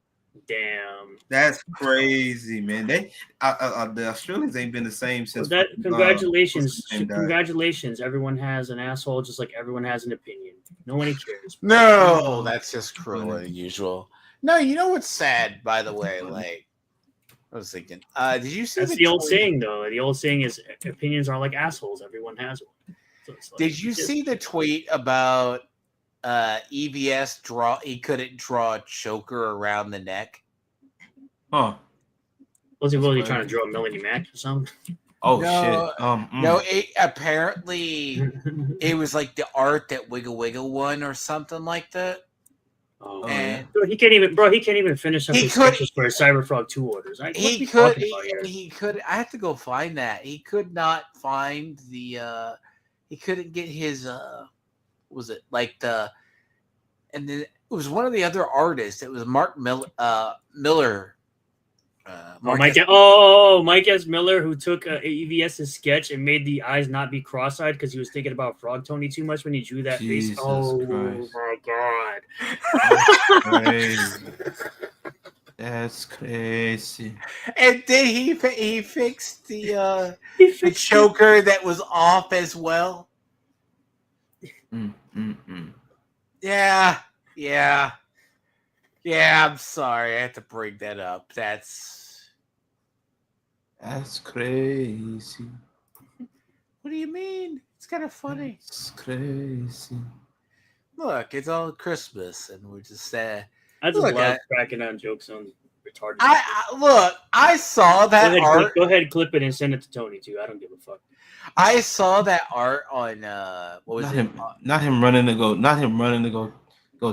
Damn. That's crazy, man. The Australians ain't been the same since. Well, congratulations. Congratulations. Everyone has an asshole just like everyone has an opinion. Nobody cares. No, that's just cruel and unusual. No, you know what's sad, by the way? Like, I was thinking, did you see the old saying, though? The old saying is opinions are like assholes. Everyone has one. So did you see the tweet about EVS he couldn't draw a choker around the neck? Huh. Was he really trying to draw a Melanie Mac or something? Oh shit. No, apparently it was like the art that Wiggle Wiggle won or something like that. Oh, and he can't even finish up his sketches for his Cyberfrog 2 orders. He could. I have to go find that. He could not find the. He couldn't get his. Was it like the? And then it was one of the other artists. It was Mark Miller. Mike S. Miller, who took EVS's sketch and made the eyes not be cross-eyed because he was thinking about Frog Tony too much when he drew that face. Oh Christ. My god, that's crazy. And then he fixed the choker that was off as well. Yeah. I'm sorry. I have to bring that up. That's crazy. What do you mean? It's kind of funny. It's crazy. Look, it's all Christmas, and we're just I just love cracking on jokes on retarded. I saw that art. Go ahead, clip it, and send it to Tony too. I don't give a fuck. I saw that art on what was it? Not him running to go. Go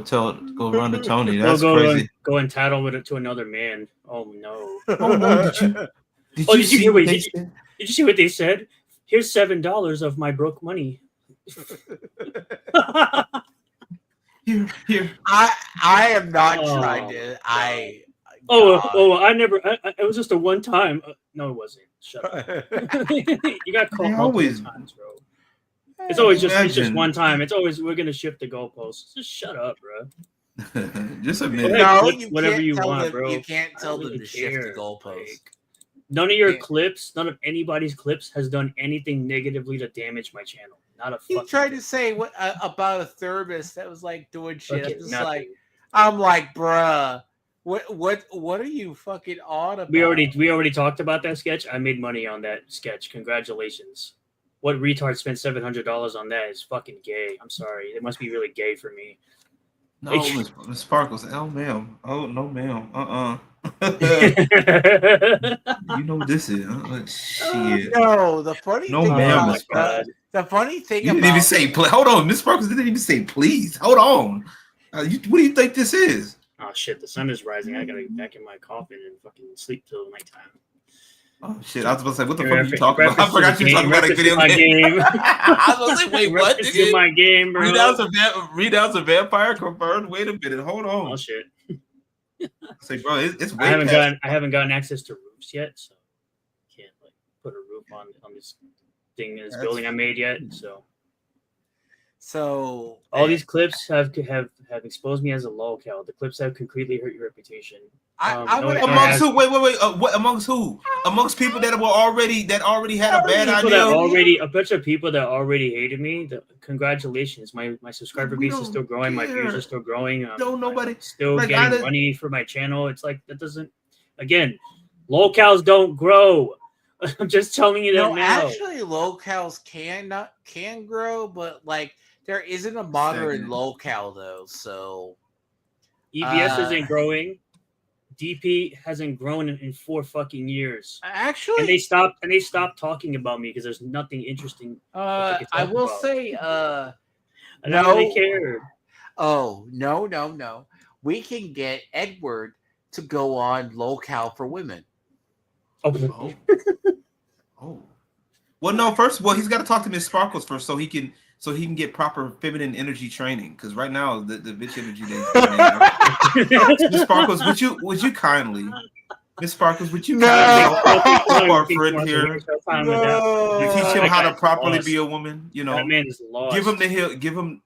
run to Tony. That's crazy. Go and tattle with it to another man. Oh no. Oh no. Did you see what they said? Here's $7 of my broke money. Here. I am not trying to. I never. It was just a one time. No, it wasn't. Shut up. You got caught multiple times, bro. It's always just one time. It's always we're gonna shift the goalposts. Just shut up, bro. Just admit it. Whatever you want, bro. You can't tell them to shift the goalposts. None of your clips, none of anybody's clips has done anything negatively to damage my channel. Not a fucking. He tried to say what about a thermos that was like doing shit. Okay, I'm like, bruh. What are you fucking on about? We already talked about that sketch. I made money on that sketch. Congratulations. what retard spent $700 on that is fucking gay. I'm sorry. It must be really gay for me. No, Miss Sparkles. Oh, ma'am. Oh, no, ma'am. You know what this is? Shit. No, the funny No, thing ma'am, about Miss Sparkles. the funny thing You didn't about even say please. Hold on, Miss Sparkles didn't even say please. Hold on. What do you think this is? Oh shit, the sun is rising. I gotta get back in my coffin and fucking sleep till nighttime. Oh shit, I was about to say, what the fuck are you talking about? I forgot you were talking about a video game. I was gonna say, wait, what? Nigga? My game, bro. Readouts of vampire confirmed. Wait a minute, hold on. Oh shit. Say, bro, it's I haven't gotten access to roofs yet, so I can't like put a roof on this thing, this building I made yet. So all these clips have exposed me as a lolcow. The clips have concretely hurt your reputation. Amongst who? Wait. What amongst who? Amongst people that already had a bad idea. A bunch of people that already hated me. Congratulations, my subscriber base is still growing. My views are still growing. Nobody still like, getting money for my channel. It's like that doesn't. Again, lolcows don't grow. I'm just telling you that now. Actually, lolcows can grow, but like there isn't a modern lolcow though. So EBS isn't growing. DP hasn't grown in 4 fucking years. Actually, and they stopped talking about me because there's nothing interesting. I will say, I don't really care. Oh no! We can get Edward to go on lolcow for women. Oh. Well, no. First of all, he's got to talk to Miss Sparkles first, so he can get proper feminine energy training. Because right now, the bitch energy Miss Sparkles, would you kindly, Miss Sparkles, would you kindly help our friend here? Teach him how to properly be a woman. You know, that man is lost. Give him the heel. Give him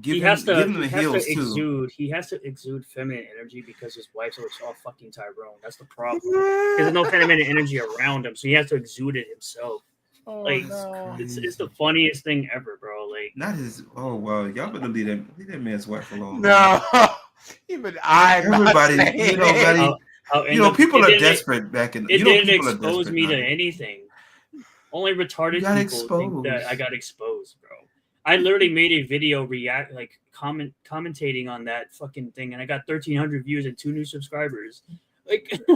the heels too. He has to exude feminine energy because his wife's all fucking Tyrone. That's the problem. There's no feminine energy around him, so he has to exude it himself. It's the funniest thing ever, bro. Like not his. Oh well, y'all better leave that man's wife alone. No, even everybody, people are desperate back in. It didn't expose me to anything. Only retarded people think that I got exposed, bro. I literally made a video commentating on that fucking thing, and I got 1,300 views and 2 new subscribers. Like, get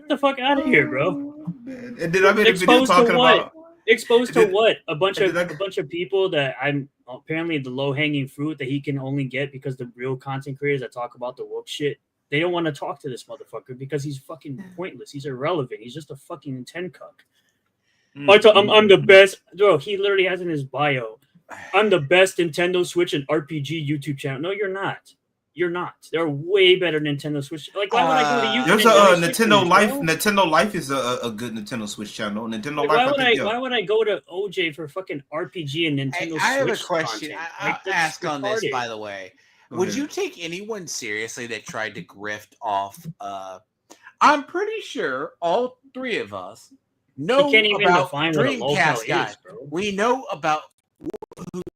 the fuck out of here, bro. And then I made a video talking about. Exposed to what? A bunch of people that I'm apparently the low hanging fruit that he can only get because the real content creators that talk about the woke shit, they don't want to talk to this motherfucker because he's fucking pointless. He's irrelevant. He's just a fucking 10 cuck. I'm the best. Bro, he literally has in his bio, I'm the best Nintendo Switch and RPG YouTube channel. No, you're not. You're not. They're way better Nintendo Switch. Like, why would I go to YouTube? There's a Nintendo Life. Nintendo Life is a good Nintendo Switch channel. Nintendo Life. Why would I go to OJ for fucking RPG and Nintendo Switch? I have a question. I'll ask on this, by the way. Would you take anyone seriously that tried to grift off? I'm pretty sure all 3 of us know about Dreamcast guy. We know about who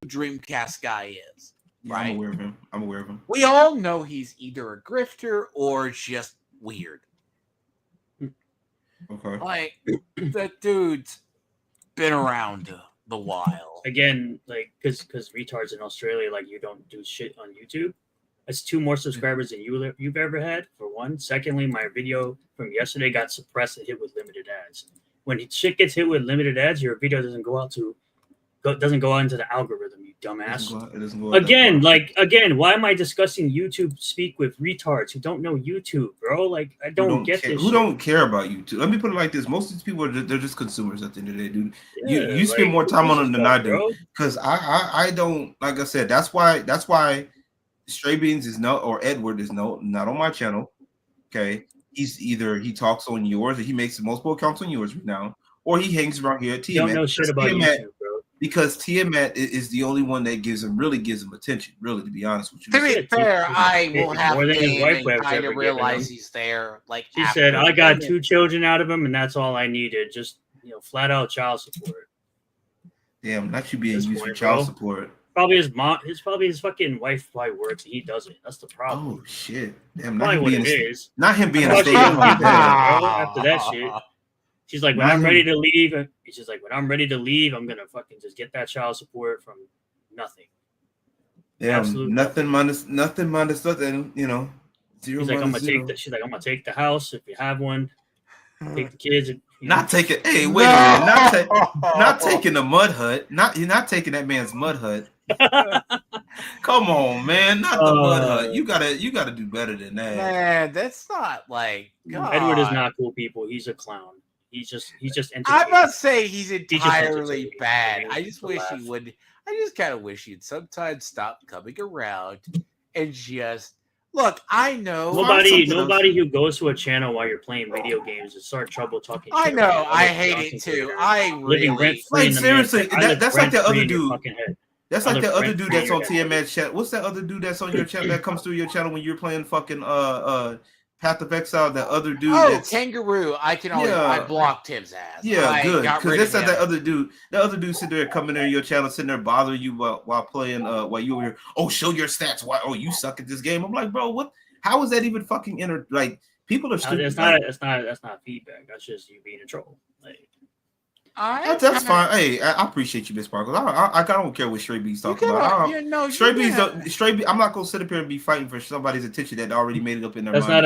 Dreamcast guy is. Right? I'm aware of him. We all know he's either a grifter or just weird. Okay. Like, that dude's been around the while. Again, like, because retards in Australia, like, you don't do shit on YouTube. That's 2 more subscribers than you've ever had, for one. Secondly, my video from yesterday got suppressed and hit with limited ads. When shit gets hit with limited ads, your video doesn't go into the algorithm, you dumbass. It doesn't go again, why am I discussing YouTube speak with retards who don't know YouTube, bro? Like, I don't get this. Who don't care about YouTube? Let me put it like this: most of these people they're just consumers at the end of the day, dude. Yeah, you spend more time on them than I do, because I don't. Like I said, that's why Stray Beans is or Edward is not on my channel. Okay, he talks on yours, or he makes multiple accounts on yours right now, or he hangs around here at TMAT. Don't know shit about YouTube, bro. Because Tiamat is the only one that really gives him attention, really, to be honest with you. To be fair, I will have to kind of realize he's there. Like, she said, I got 2 children out of him, and that's all I needed. Just, flat out child support. Damn, not you being used for child support. Probably his mom. His fucking wife probably works, and he doesn't. That's the problem. Oh shit! Damn, not him being a stay-at-home dad. After that shit. She's like, when I'm ready to leave, she's like, when I'm ready to leave, I'm gonna fucking just get that child support from nothing. Yeah, nothing minus nothing. You know, zero. She's like, I'm gonna zero. I'm gonna take the house if you have one. Take the kids. Not take it. Hey, wait a minute. Not taking the mud hut. You're not taking that man's mud hut. Come on, man. Not the mud hut. You gotta do better than that. Man, that's not like God. Edward is not cool, people. He's a clown. He's just I'm not saying he's entirely bad. I just wish he would. I just kind of wish he'd sometimes stop coming around and just look. I know nobody who goes to a channel while you're playing video games and start trouble talking. I know. I hate it too. I really like seriously. That's like the other dude. That's like the other dude that's on TMS chat. What's that other dude that's on your channel that comes through your channel when you're playing fucking Path of Exile? That other dude. Kangaroo. I blocked his ass. Yeah, good. Because that's like that other dude. The other dude sitting there coming in your channel, sitting there bothering you while playing. While you were here. Oh, show your stats. Why? Oh, you suck at this game. I'm like, bro, what? How is that even fucking like? People are stupid. That's not feedback. That's just you being a troll. Like. That's fine. Hey, I appreciate you, Miss Sparkles. I don't care what Stray B's talking about. Stray B's. I'm not gonna sit up here and be fighting for somebody's attention that already made it up in their mind. By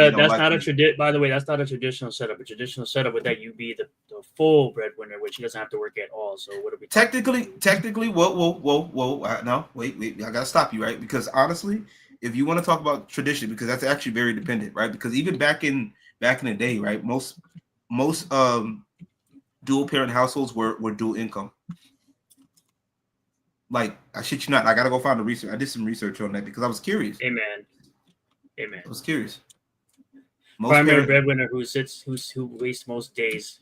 the way, that's not a traditional setup. A traditional setup would that you be the full breadwinner, which he doesn't have to work at all. So what are we? Technically, whoa. No, wait. I gotta stop you, right? Because honestly, if you want to talk about tradition, because that's actually very dependent, right? Because even back in the day, right, most dual parent households were dual income. Like, I shit you not, I gotta go find the research. I did some research on that because I was curious. Amen. I was curious. Primary breadwinner who wastes most days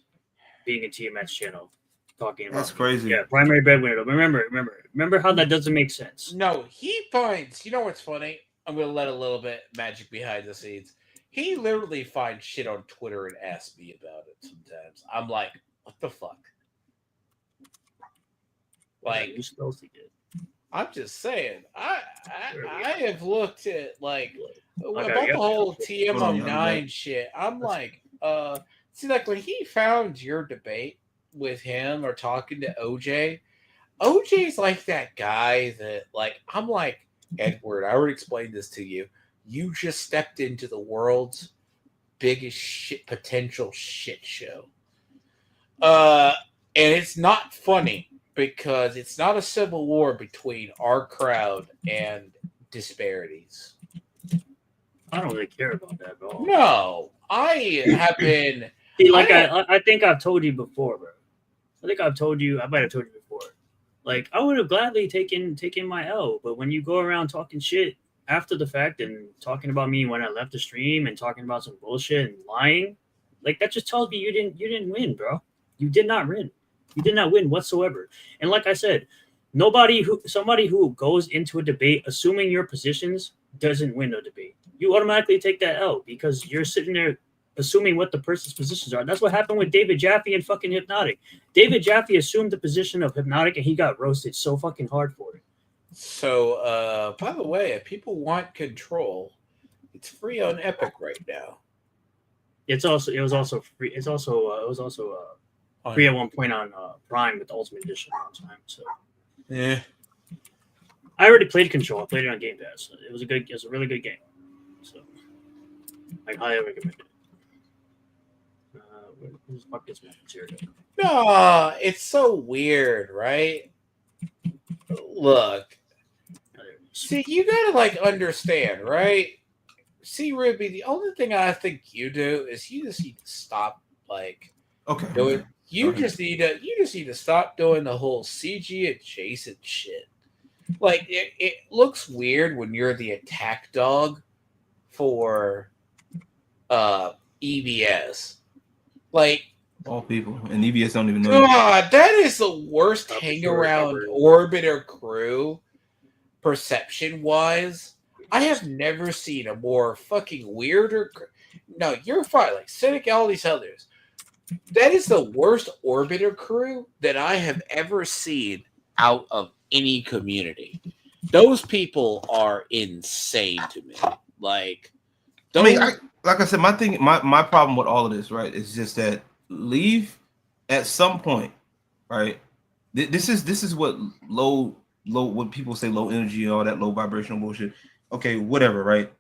being a TMS channel talking about. That's crazy. Yeah, primary breadwinner. Remember how that doesn't make sense. No, he finds. You know what's funny? I'm gonna let a little bit magic behind the scenes. He literally finds shit on Twitter and asks me about it sometimes. I'm like, what the fuck? Like, I'm just saying. I have looked at like about the whole TM09 shit. I'm like, see, like when he found your debate with him or talking to OJ's like that guy that like I'm like, Edward, I already explained this to you. You just stepped into the world's biggest potential shit show. And it's not funny because it's not a civil war between our crowd and disparities. I don't really care about that at all. No, I have been. See, I think I've told you before, bro. I think I've told you. I might have told you before. Like, I would have gladly taken my L, but when you go around talking shit after the fact and talking about me when I left the stream and talking about some bullshit and lying, like that just tells me you didn't win, bro. You did not win. You did not win whatsoever. And like I said, somebody who goes into a debate assuming your positions doesn't win a debate. You automatically take that L because you're sitting there assuming what the person's positions are. That's what happened with David Jaffe and fucking Hypnotic. David Jaffe assumed the position of Hypnotic and he got roasted so fucking hard for it. So, by the way, if people want control, it's free on Epic right now. It was also free at one point on Prime with the Ultimate Edition one time. So yeah, I already played Control. I played it on Game Pass. It was a really good game. So I highly recommend it. Where's Bucket's material? No, it's so weird, right? Look, see, you gotta like understand, right? See, Ruby, the only thing I think you do is you just need to stop like doing. You just need to stop doing the whole CG adjacent shit. Like it looks weird when you're the attack dog for EBS. Like all people and EBS don't even know. God, that is the worst hang around orbiter crew perception wise. I have never seen a more fucking weirder. No, you're fine. Like Cynic, all these others. That is the worst orbiter crew that I have ever seen out of any community. Those people are insane to me. Like, like I said, my problem with all of this, right, is just that leave at some point, right? This is what low what people say low energy, all that low vibrational bullshit. Okay, whatever, right?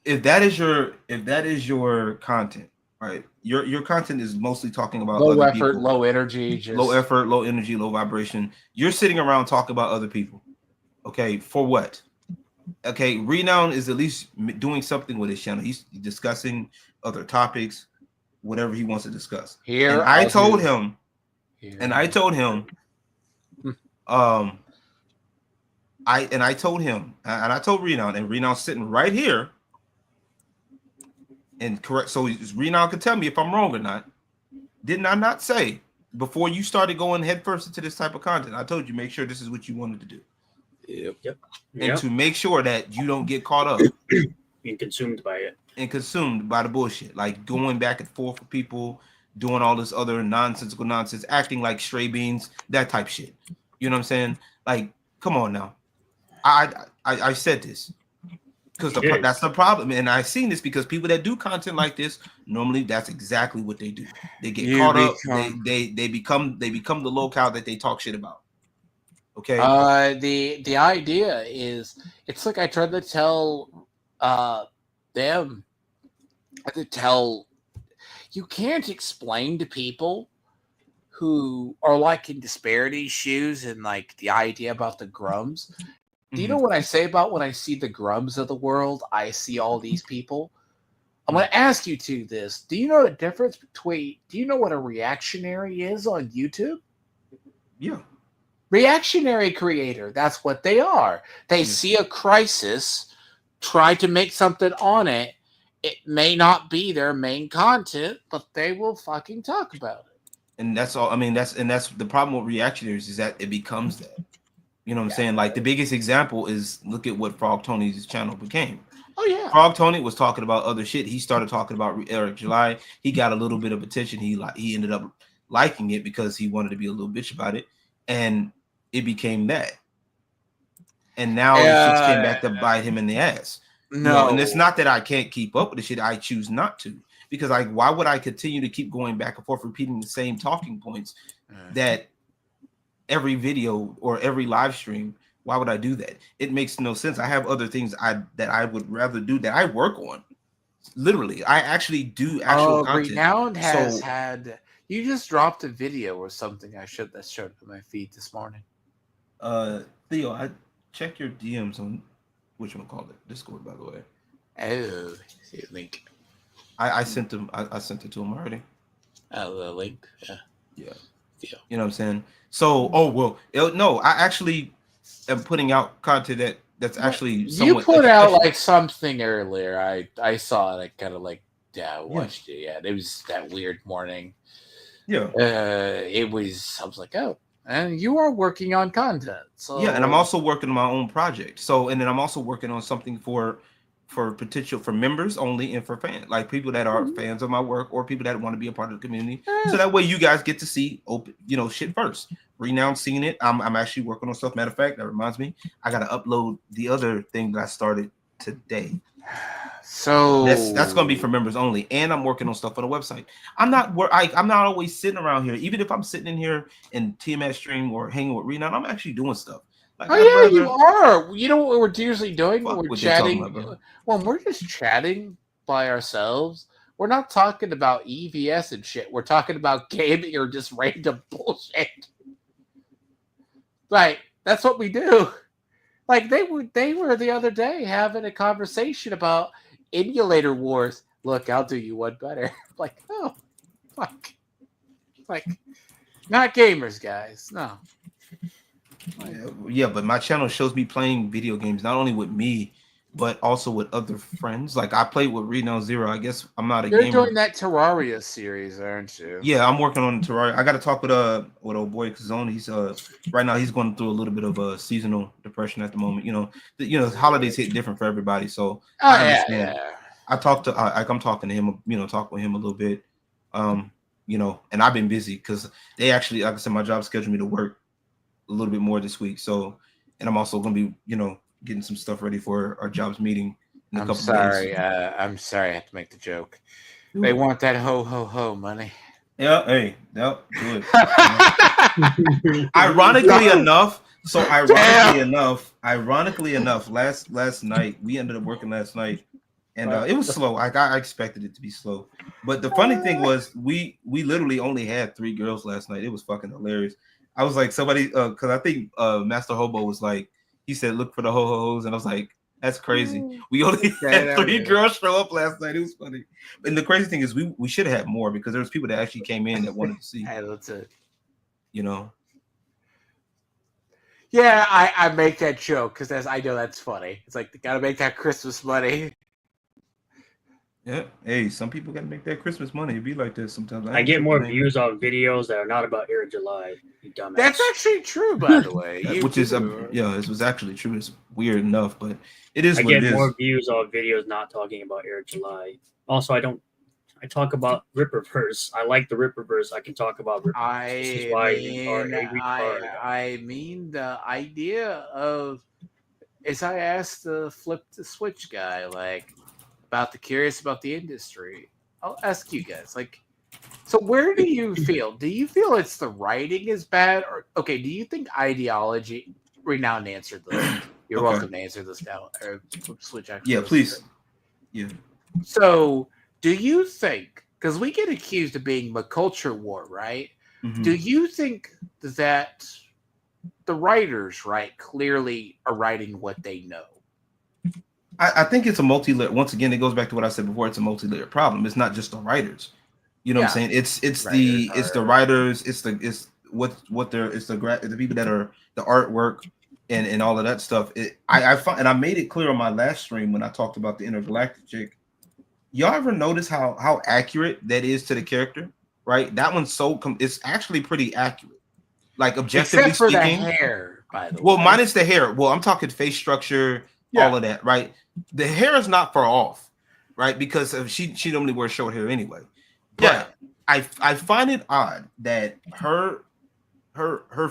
If that is your content, right? Your content is mostly talking about Low other effort, people, low energy, low just effort, low energy, low vibration. You're sitting around talking about other people. Okay, for what? Okay, Renown is at least doing something with his channel. He's discussing other topics, whatever he wants to discuss. And here. I told him, Here. and I told him, um, I told him, and I told Renown, and Renown's sitting right here, and correct. So Renown can tell me if I'm wrong or not. Didn't I not say before you started going headfirst into this type of content? I told you make sure this is what you wanted to do. Yep. And to make sure that you don't get caught up being consumed by it and consumed by the bullshit, like going back and forth with people, doing all this other nonsensical nonsense, acting like stray beans, that type shit. You know what I'm saying? Like, come on now. I said this because that's the problem, and I've seen this because people that do content like this normally that's exactly what they do. They get caught up. They become the locale that they talk shit about. Okay. The idea is it's like I tried to tell them. I had to tell you can't explain to people who are like in disparity shoes and like the idea about the grums. Do you know what I say about when I see the grubs of the world? I see all these people. I'm going to ask you to this. Do you know the difference between, do you know what a reactionary is on YouTube? Yeah. Reactionary creator. That's what they are. They see a crisis, try to make something on it. It may not be their main content, but they will fucking talk about it. And that's all. I mean, that's the problem with reactionaries is that it becomes that. You know what I'm saying? Like the biggest example is look at what Frog Tony's channel became. Oh yeah. Frog Tony was talking about other shit. He started talking about Eric July. He got a little bit of attention. He ended up liking it because he wanted to be a little bitch about it, and it became that. And now it just came back to bite him in the ass. No, you know, and it's not that I can't keep up with the shit. I choose not to because like why would I continue to keep going back and forth repeating the same talking points that every video or every live stream? Why would I do that? It makes no sense. I have other things that I would rather do that I work on. Literally, I actually do actual content. Renowned has had. You just dropped a video or something. That showed up on my feed this morning. Theo, I check your DMs on whatchamacallit, Discord, by the way. Oh, see a link. I sent them. I sent it to him already. Oh, the link. Yeah. You know what I'm saying? So, no, I actually am putting out content that's actually somewhat. You put out like something earlier. I saw it. I kind of like watched it. Yeah, it was that weird morning. Yeah. It was. I was like, oh, and you are working on content. So yeah, and I'm also working on my own project. So, and then I'm also working on something for members only and for fans, like people that are fans of my work or people that want to be a part of the community. So that way you guys get to see shit first. Renowned seeing it. I'm actually working on stuff. Matter of fact, that reminds me, I gotta upload the other thing that I started today. So that's gonna be for members only, and I'm working on stuff on the website. I'm not always sitting around here. Even if I'm sitting in here in TMS stream or hanging with Renowned, I'm actually doing stuff. Like, you are. You know what we're usually doing? We're chatting. When we're just chatting by ourselves, we're not talking about EVS and shit. We're talking about gaming or just random bullshit. Right. That's what we do. Like they were the other day having a conversation about emulator wars. Look, I'll do you one better. Like, oh, fuck. Like, not gamers, guys. No. Yeah, but my channel shows me playing video games not only with me, but also with other friends. Like I played with Reno Zero. I guess I'm not a gamer. You're doing that Terraria series, aren't you? Yeah, I'm working on Terraria. I got to talk with old boy Kazone. He's right now he's going through a little bit of seasonal depression at the moment. Holidays hit different for everybody, so I understand. Yeah. I'm talking to him. Talk with him a little bit. And I've been busy because they actually, like I said, my job scheduled me to work a little bit more this week. So, and I'm also going to be, getting some stuff ready for our jobs meeting in a couple of days. I'm sorry. I have to make the joke. They want that ho, ho, ho money. Yeah, hey, yep, do it. Ironically enough, last night we ended up working last night, and it was slow. I expected it to be slow, but the funny thing was we literally only had 3 girls last night. It was fucking hilarious. I was like somebody because I think Master Hobo was like he said look for the ho ho hos, and I was like that's crazy. We only had 3 girls show up last night. It was funny. And the crazy thing is we should have had more because there was people that actually came in that wanted to see. Hey, that's it. You know. Yeah, I make that joke because I know that's funny. It's like, gotta make that Christmas money. Yeah. Hey, some people gotta make that Christmas money. It be like this sometimes. I get more views on videos that are not about Air July. You dumbass. That's actually true, by the way. Which is this was actually true. It's weird enough, but it is. I get more views on videos not talking about Air July. Also, I talk about Ripperverse. I like the Ripperverse. I can talk about Ripperverse. This is why you are a retard. I mean, the idea of, as I asked the Flip the Switch guy, like, about curious about the industry, I'll ask you guys, like, so where do you feel? Do you feel it's the writing is bad? Or, okay, do you think ideology, Renowned answered this. You're welcome to answer this now. Or Switch actually. Yeah, please. Yeah. So, do you think, because we get accused of being a culture war, right? Mm-hmm. Do you think that the writers, right, clearly are writing what they know? I think it's a multi-layer. Once again, it goes back to what I said before. It's a multi-layer problem. It's not just the writers. You know what I'm saying? It's the writers. It's the people that are the artwork and all of that stuff. I find, and I made it clear on my last stream when I talked about the intergalactic chick. Y'all ever notice how accurate that is to the character? Right, that one's it's actually pretty accurate. Like objectively except for speaking, the hair, by the way. Well, minus the hair. Well, I'm talking face structure, all of that. Right, the hair is not far off, right? Because she normally wears short hair anyway. But I find it odd that her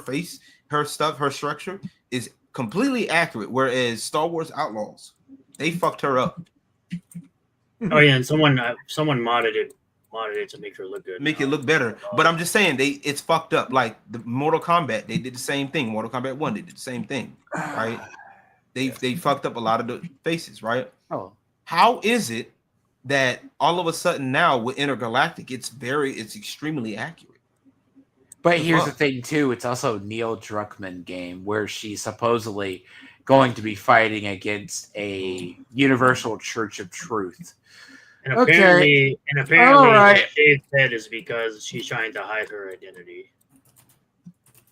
face, her stuff, her structure is completely accurate, whereas Star Wars Outlaws, they fucked her up. Oh yeah, and someone modded it to make her look good. Make it look better. But I'm just saying it's fucked up. Like the Mortal Kombat, they did the same thing. Mortal Kombat 1, they did the same thing, right? They fucked up a lot of the faces, right? Oh. How is it that all of a sudden now with Intergalactic, it's extremely accurate? But here's the thing too, it's also a Neil Druckmann game where she's supposedly going to be fighting against a Universal Church of Truth. And apparently, the shaved head is because she's trying to hide her identity.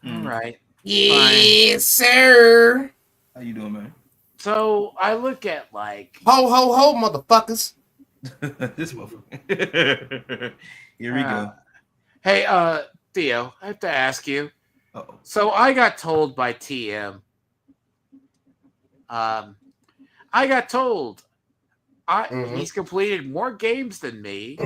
All right. Yes, sir. How you doing, man? So I look at like ho ho ho, motherfuckers. This motherfucker. Here we go. Hey, Theo, I have to ask you. Uh-oh. So I got told by TM. He's completed more games than me.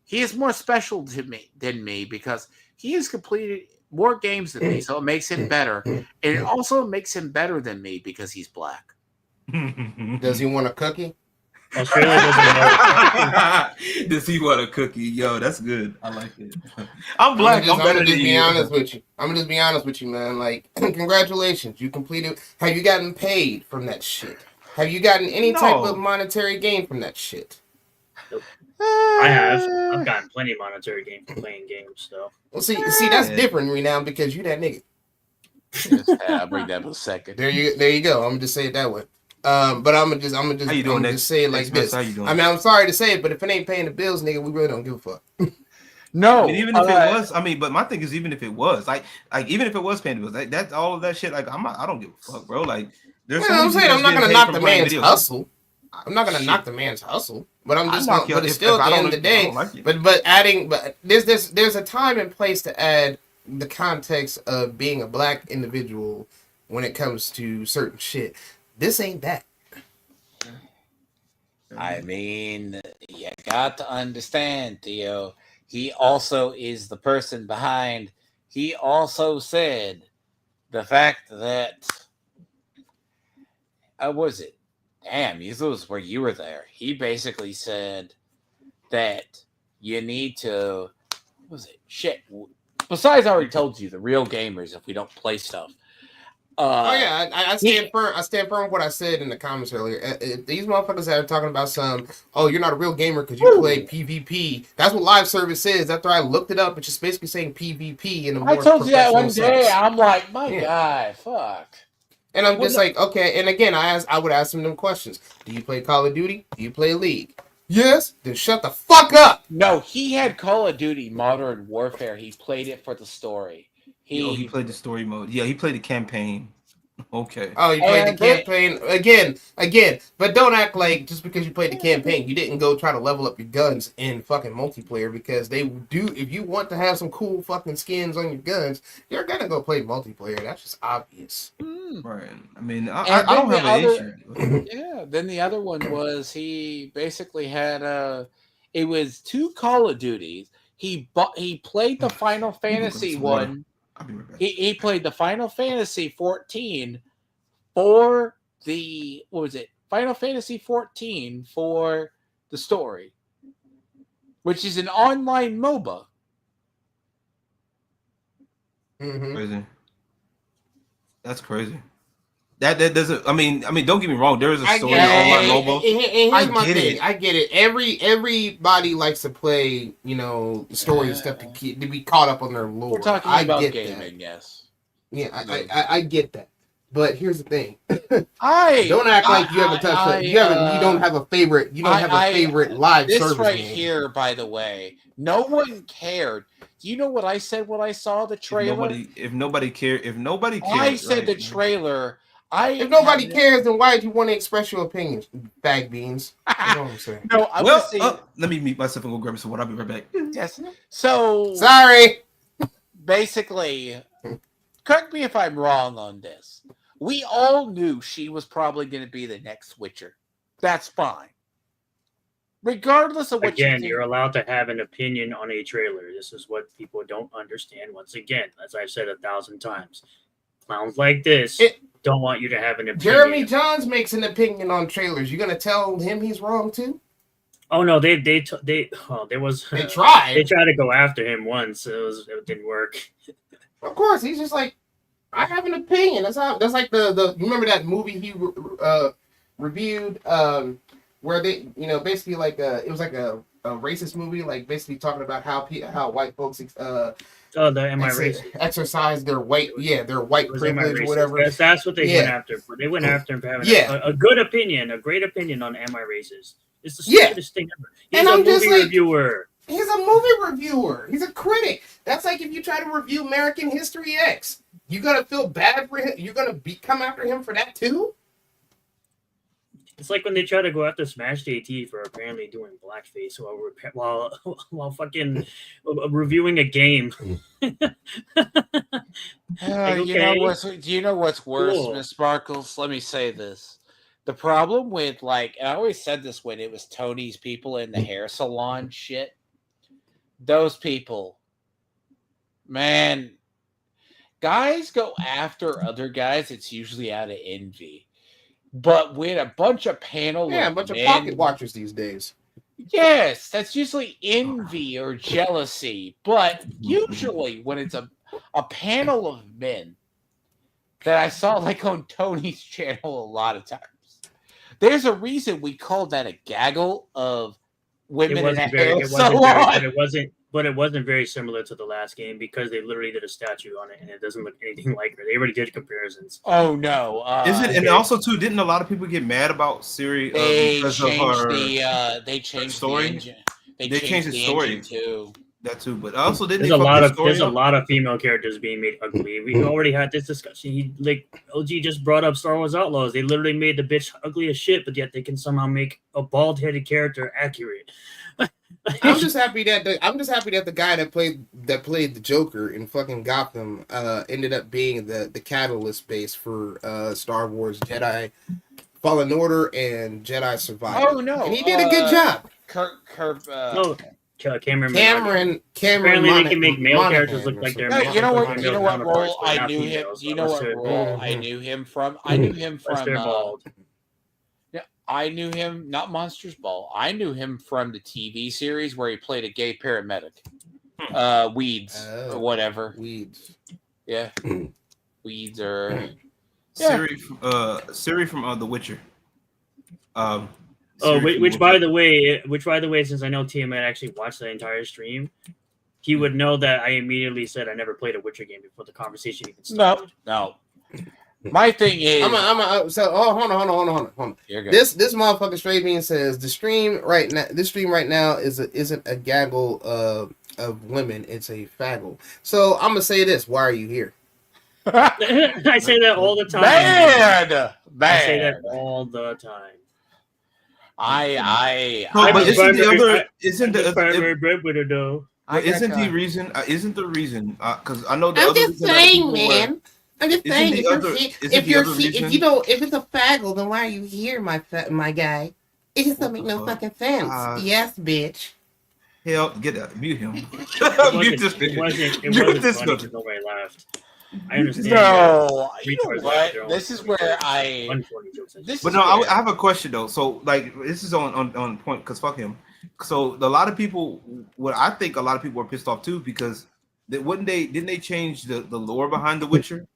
He is more special to me than me because he has completed more games than me, so it makes him better. And it also makes him better than me because he's black. Does he want a cookie? Australia doesn't know. Does he want a cookie? Yo, that's good. I like it. I'm black. I'm gonna just be honest with you. I'm gonna just be honest with you, man. Like, congratulations, you completed. Have you gotten paid from that shit? Have you gotten any type of monetary gain from that shit? Nope. I have. I've gotten plenty of monetary gain from playing games, though. Well, see, that's different, Renown, because you that nigga. I'll bring that in a second. There you go. I'm gonna just say it that way. But I'm gonna just say it like this. How you doing? I mean, I'm sorry to say it, but if it ain't paying the bills, nigga, we really don't give a fuck. No, I mean, even if it was, but my thing is, even if it was, like even if it was paying the bills, that's all of that shit. Like, I don't give a fuck, bro. Like, there's. I'm saying I'm not gonna knock the man's hustle. I'm not gonna knock the man's hustle, but I'm just. But it's still at the end of the day. But there's a time and place to add the context of being a black individual when it comes to certain shit. This ain't that. I mean, you got to understand, Theo. He also is the person behind. He also said the fact that. Was it? Damn, this was where you were there. He basically said that you need to what was it? Shit. Besides, I already told you the real gamers if we don't play stuff. I stand firm. I stand firm with what I said in the comments earlier. If these motherfuckers that are talking about you're not a real gamer because you play PvP. That's what live service is. After I looked it up, it's just basically saying PvP in a more I told you that one day. sense. I'm like, my God, fuck. And I'm just like, okay. And again, I would ask them questions. Do you play Call of Duty? Do you play League? Yes. Then shut the fuck up. No, he had Call of Duty Modern Warfare. He played it for the story. He played the story mode. Yeah, he played the campaign. Okay. Oh, you played the campaign again. But don't act like just because you played the campaign, you didn't go try to level up your guns in fucking multiplayer, because they do. If you want to have some cool fucking skins on your guns, you're gonna go play multiplayer. That's just obvious. Right. I mean, I don't have an issue. Yeah. Then the other one was he basically had it was 2 Call of Duties. He played the Final Fantasy one. I'll be right back. He played the Final Fantasy 14 for the Final Fantasy 14 for the story, which is an online MOBA. Crazy. That's crazy. That doesn't. I mean, don't get me wrong. There is a story online MOBA. Here's my thing. I get it. Everybody likes to play, story and stuff to be caught up on their lore. We're talking about gaming, yes. Yeah, I get that. But here's the thing. I don't act like you haven't touched it. You don't have a favorite. You don't have a favorite live service. This right here, by the way, no one cared. Do you know what I said when I saw the trailer? If nobody cared, I said the trailer. If nobody cares, then why do you want to express your opinions, bag beans? You know what I'm saying? No, let me mute myself and go grab some water. I'll be right back. Yes. So sorry. Basically, correct me if I'm wrong on this. We all knew she was probably going to be the next Witcher. That's fine. Regardless of what you're allowed to have an opinion on a trailer. This is what people don't understand. Once again, as I've said 1,000 times, clowns like this don't want you to have an opinion. Jeremy Johns makes an opinion on trailers. You gonna tell him he's wrong too? Oh no, they tried. They tried to go after him once. It didn't work. Of course, he's just like, I have an opinion. That's like the you remember that movie he reviewed where they basically like it was like a racist movie, like basically talking about how white folks exercise their white privilege or whatever. That's what they went after. They went after him for having a good opinion, a great opinion on Am I Racist? It's the stupidest thing ever. He's a movie reviewer. He's a movie reviewer. He's a critic. That's like if you try to review American History X. You gonna feel bad for him? You're gonna come after him for that too? It's like when they try to go after Smash JT for apparently doing blackface while fucking reviewing a game. Do you know what's worse, Miss Sparkles? Let me say this. The problem with, and I always said this when it was Tony's people in the hair salon shit. Those people, man, guys go after other guys. It's usually out of envy. But with a bunch of of pocket watchers these days. Yes, that's usually envy or jealousy. But usually when it's a panel of men that I saw on Tony's channel a lot of times, there's a reason we called that a gaggle of women in a hair salon. But it wasn't very similar to the last game because they literally did a statue on it and it doesn't look anything like her. They already did comparisons. Oh no! Is it? And also too, didn't a lot of people get mad about Siri because of her? They changed the story. The engine. They changed the story too. That too, but also didn't. There's a lot of female characters being made ugly. We already had this discussion. OG just brought up Star Wars Outlaws. They literally made the bitch ugly as shit, but yet they can somehow make a bald-headed character accurate. I'm just happy that the guy that played the Joker in fucking Gotham ended up being the catalyst base for Star Wars Jedi Fallen Order and Jedi Survivor. Oh no, and he did a good job. Cameron. Apparently, they can make male characters look like they're. No, you know what role I knew him. You know what role I knew him from? I knew him from. I knew him, not Monsters Ball. I knew him from the TV series where he played a gay paramedic. Weeds or whatever. Weeds. Yeah. Weeds or Siri from The Witcher. Which by the way, since I know TM had actually watched the entire stream, he would know that I immediately said I never played a Witcher game before the conversation even started. No. My thing is, hold on. This motherfucker straight being says the stream right now isn't a gaggle of women, it's a faggle. So I'm gonna say this: why are you here? I say that all the time. Bad. I say that all the time. Isn't the reason because I know the I'm just saying, man. I'm just saying, if it's a faggle, then why are you here, my guy? It just don't make no fucking sense. Yes, bitch. Hell, get that. Mute him. It wasn't funny because nobody laughed. I understand. No, you know what? This is where I have a question though. So like, this is on point because fuck him. So a lot of people, I think a lot of people were pissed off too because didn't they change the lore behind The Witcher,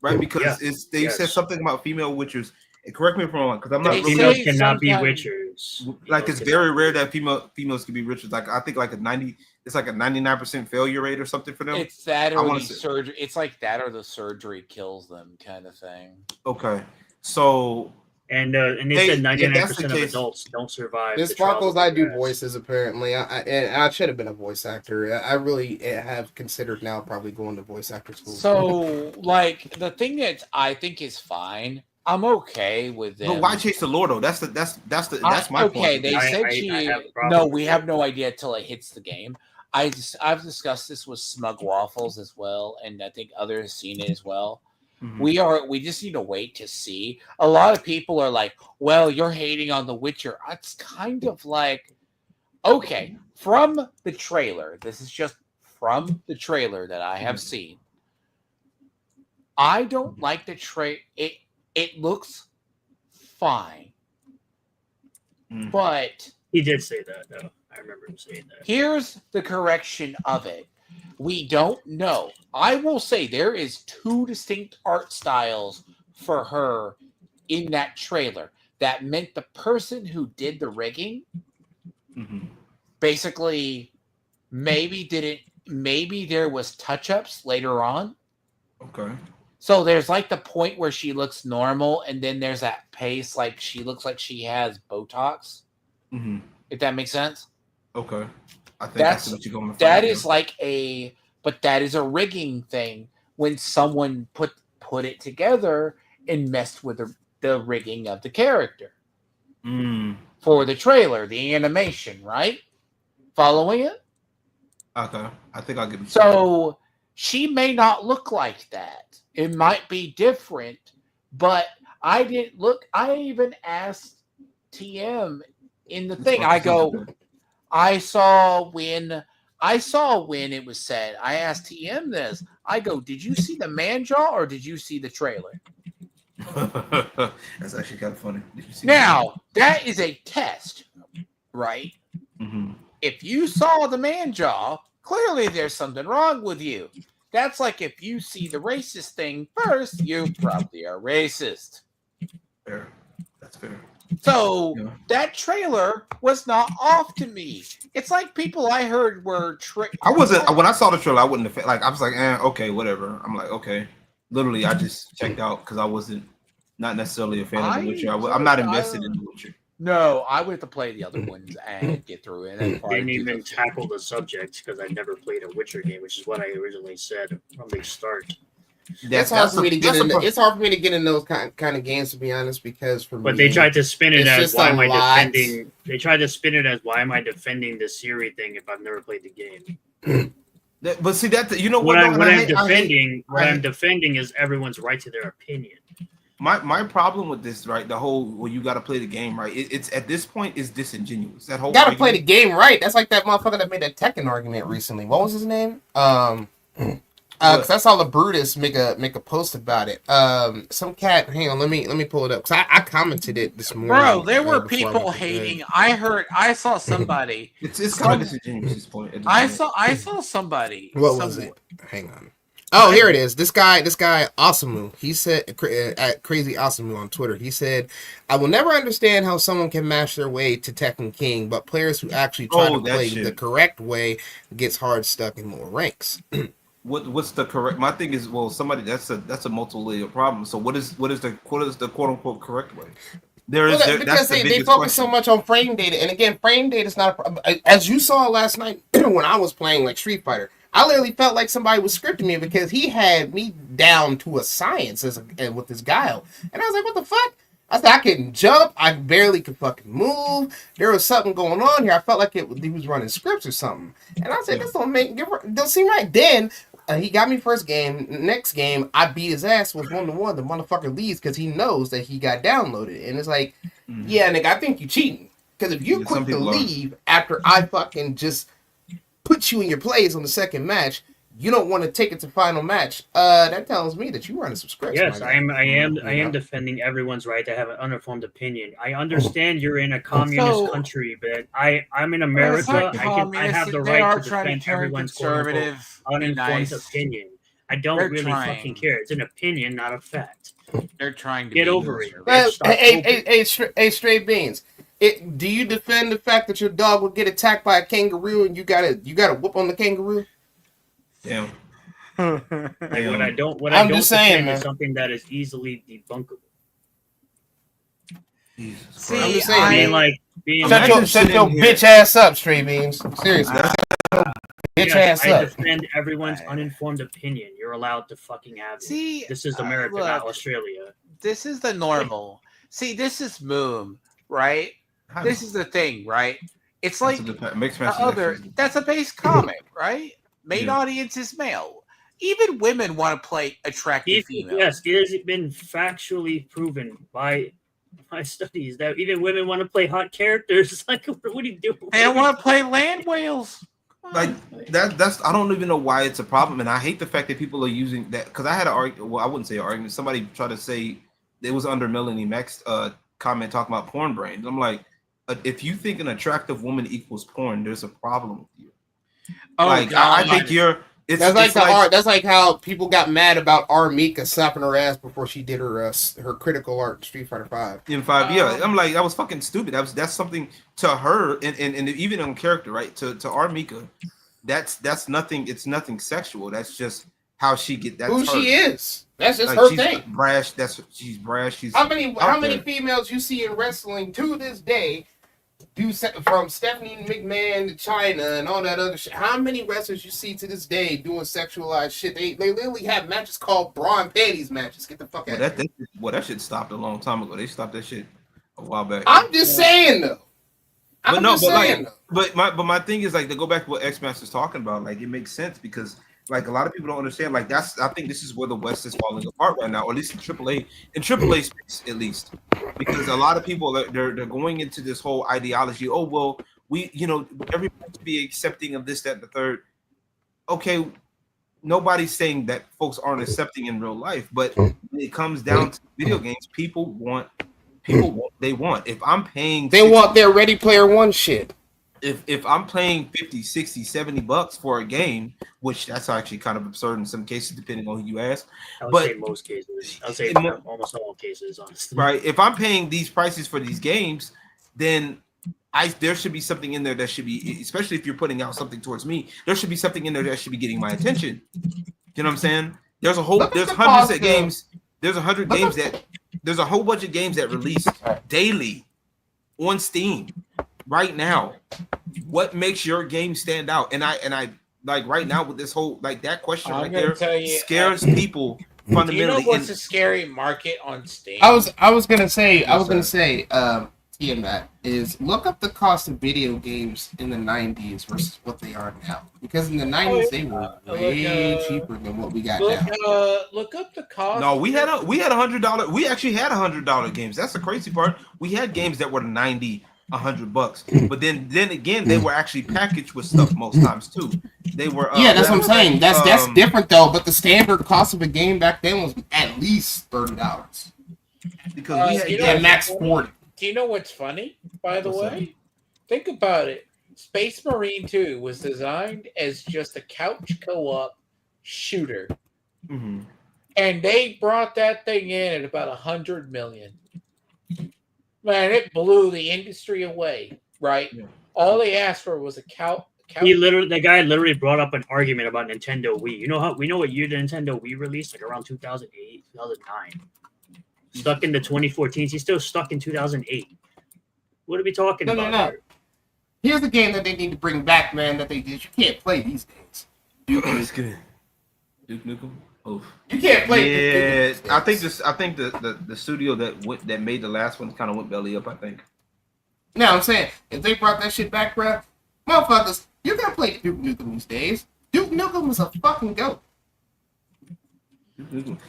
right? Because they said something about female witchers. And correct me if I'm wrong, because I'm not. Females cannot be witchers. Like it's very rare that females can be witchers. Like I think like a 99% failure rate or something for them. It's that or the surgery. It's like that or the surgery kills them kind of thing. Okay, so. And they said 99% of adults don't survive. This Sparkles, I do voices apparently. I should have been a voice actor. I really have considered now probably going to voice actor school. So, like the thing that I think is fine, I'm okay with them. But why chase the lore though? That's my point. Okay, they said we have no idea till it hits the game. I've discussed this with Smug Waffles as well, and I think others have seen it as well. Mm-hmm. We just need to wait to see. A lot of people are like, well, you're hating on The Witcher. It's kind of like, okay, from the trailer, this is just from the trailer that I have seen. I don't like the trailer. It looks fine. But he did say that though. I remember him saying that. Here's the correction of it. We don't know. I will say there is 2 distinct art styles for her in that trailer. That meant the person who did the rigging basically maybe there was touch-ups later on. Okay. So there's like the point where she looks normal, and then there's that pace like she looks like she has Botox. If that makes sense. Okay. I think that's what you're going to that is like but that is a rigging thing when someone put it together and messed with the rigging of the character for the trailer, the animation, right? Following it? Okay. I think I'll give you. So she may not look like that. It might be different, but I didn't look. I even asked TM in the thing. I go, I saw when it was said. I asked TM this. I go, did you see the man jaw or did you see the trailer? That's actually kind of funny. Now, that is a test, right? If you saw the man jaw, clearly there's something wrong with you. That's like if you see the racist thing first, you probably are racist. Fair. That's fair. So that trailer was not off to me. It's like people I heard were. I wasn't when I saw the trailer. I wouldn't have I was like, okay, whatever. I'm like, okay. Literally, I just checked out because I wasn't not necessarily a fan of The Witcher. I'm not invested in The Witcher. No, I would have to play the other ones and get through it. Didn't even tackle the subject because I never played a Witcher game, which is what I originally said from the start. It's hard for me to get in those kind of games, to be honest, because they tried to spin it as why am I defending? They tried to spin it as why am I defending the Siri thing if I've never played the game? But see that you know what I'm defending is everyone's right to their opinion. My problem with this, right? The whole you got to play the game right. It's at this point is disingenuous. That whole got to play the game right. That's like that motherfucker that made that Tekken argument recently. What was his name? Because I saw LeBrutus make a post about it. Some cat. Hang on, let me pull it up. Because I commented it this morning. Bro, there were people hating. I saw somebody. It's kind of disingenuous point. I saw somebody. What was it? Hang on. Oh, here it is. This guy, Asamu. He said at Crazy Asamu on Twitter. He said, "I will never understand how someone can mash their way to Tekken King, but players who actually try to play the correct way gets hard stuck in lower ranks." What's the correct? My thing is, well, somebody that's a multi-layered problem. So what is the quote unquote correct way? Because they focus so much on frame data, and again, frame data is not a problem. As you saw last night when I was playing like Street Fighter. I literally felt like somebody was scripting me because he had me down to a science with his guile. And I was like, what the fuck? I said, I couldn't jump. I barely could fucking move. There was something going on here. I felt like he was running scripts or something. And I said, this don't seem right. Then he got me first game. Next game, I beat his ass with 1-1. The motherfucker leaves because he knows that he got downloaded. And it's like, yeah, nigga, I think you cheating. Because if you quit to leave after I fucking just put you in your place on the second match, you don't want to take it to final match. That tells me that you running some scripts. Yes, I am defending everyone's right to have an uninformed opinion. I understand you're in a communist country, but I'm in America. I have the right to defend everyone's conservative, uninformed opinion. I don't really fucking care. It's an opinion, not a fact. They're trying to get over it. Hey, straight beans. Do you defend the fact that your dog will get attacked by a kangaroo and you gotta whoop on the kangaroo? Damn. I'm just saying, man. Is something that is easily debunkable. See, I'm just saying, shut your bitch ass up, straight beans. Seriously, bitch ass up. I defend everyone's uninformed opinion. You're allowed to fucking have it. This is America, not Australia. This is the normal. See, this is Moom, right? This is the thing, right? It's like that's a base comic, right? Main audience is male. Even women want to play attractive females. Yes, it has been factually proven by my studies that even women want to play hot characters. Like, what are you doing? They don't want to play land whales. Like that's I don't even know why it's a problem, and I hate the fact that people are using that because I had an argument. Well, I wouldn't say an argument. Somebody tried to say it was under Melanie Mack's comment talking about porn brains. I'm like, if you think an attractive woman equals porn, there's a problem with you. Oh, like I think you're. That's like how people got mad about R. Mika slapping her ass before she did her critical art Street Fighter 5. In 5, yeah. I'm like, that was fucking stupid. That's something to her, and even on character, right? To R. Mika, that's nothing. It's nothing sexual. That's just how she get. That's who her. She is. That's just her thing. Brash. She's brash. She's how many females you see in wrestling to this day? From Stephanie McMahon to China and all that other shit. How many wrestlers you see to this day doing sexualized shit? They literally have matches called bra and panties matches. Get the fuck out of here. That shit stopped a long time ago. They stopped that shit a while back. I'm just saying though. But my thing is like to go back to what X Master's talking about. Like it makes sense because like a lot of people don't understand. Like I think this is where the West is falling apart right now, or at least in AAA space at least, because a lot of people they're going into this whole ideology. Oh well, everybody should be accepting of this, that, and the third. Okay, nobody's saying that folks aren't accepting in real life, but when it comes down to video games, people want. If I'm paying, they want their Ready Player One shit. If I'm paying 50, 60, 70 bucks for a game, which that's actually kind of absurd in some cases, depending on who you ask. I would say most cases. I would say almost all cases, honestly. Right. If I'm paying these prices for these games, then there should be something in there that should be, especially if you're putting out something towards me, there should be something in there that should be getting my attention. You know what I'm saying? There's hundreds of games. There's a whole bunch of games that release daily on Steam. Right now, what makes your game stand out? And I like right now with this whole like that question right there scares people fundamentally. Do you know what's a scary market on Steam? I was gonna say Matt, is look up the cost of video games in the 90s versus what they are now. Because in the 90s they were way cheaper than what we got now. Look up the cost. No, we had $100. We actually had $100 games. That's the crazy part. We had games that were $90. $100. But then again, they were actually packaged with stuff most times too. They were that's what I'm saying. That's different though. But the standard cost of a game back then was at least $30 because we had max 40. Do you know what's funny? By the way, think about it. Space Marine 2 was designed as just a couch co-op shooter, and they brought that thing in at about $100 million. Man, it blew the industry away. Right? Yeah. All they asked for was a couch. The guy literally brought up an argument about Nintendo Wii. You know how we know what year the Nintendo Wii released? Like around 2008, 2009. Stuck in the 2014s. He's still stuck in 2008. What are we talking about? No. Here's the game that they need to bring back, man. That you can't play these days. Duke Nukem. Oh, you can't play. Yeah, I think the studio that made the last one kind of went belly up. I think. No, I'm saying if they brought that shit back, bro, motherfuckers, you're gonna play Duke Nukem these days. Duke Nukem was a fucking goat.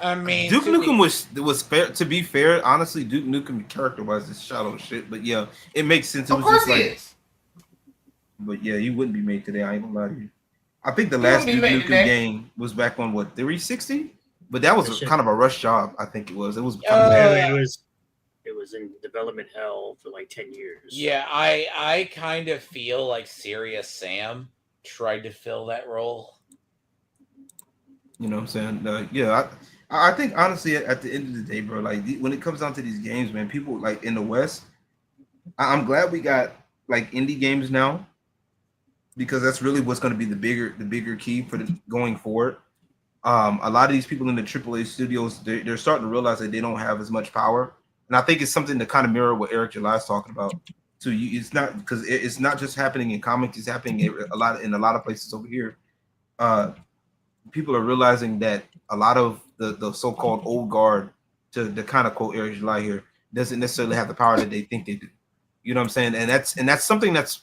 I mean, Duke Nukem was fair. To be fair, honestly, Duke Nukem character-wise is shallow shit. But yeah, it makes sense. Of course it is. But yeah, you wouldn't be made today. I ain't gonna lie to you. I think the last Duke Nukem game was back on 360, but that was kind of a rush job. I think it was. It was. It was in development hell for like 10 years. Yeah, I kind of feel like Serious Sam tried to fill that role. You know what I'm saying? I think honestly, at the end of the day, bro, like when it comes down to these games, man, people like in the West, I'm glad we got like indie games now, because that's really what's going to be the bigger key for going forward. A lot of these people in the AAA studios, they're starting to realize that they don't have as much power, and I think it's something to kind of mirror what Eric July is talking about. So it's not because it's not just happening in comics; it's happening in a lot of places over here. People are realizing that a lot of the so-called old guard, to kind of quote Eric July here, doesn't necessarily have the power that they think they do. You know what I'm saying? And that's something that's,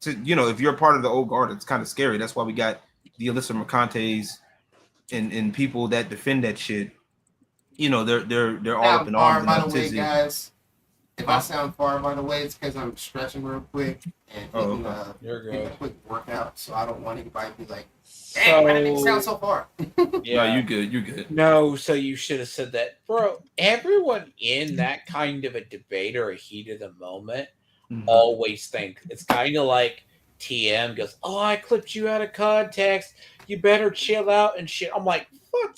if you're a part of the old guard, it's kind of scary. That's why we got the Alyssa Mercantes and people that defend that shit. They're all up in arms. By the way, guys, if I sound far, by the way, it's because I'm stretching real quick and taking a quick workout. So I don't want anybody to be like, "Hey, why did it sound so far?" Yeah, no, you're good. No, so you should have said that, bro. Everyone in that kind of a debate or a heat of the moment always think it's kind of like TM goes, "Oh, I clipped you out of context. You better chill out and shit." I'm like, "Fuck,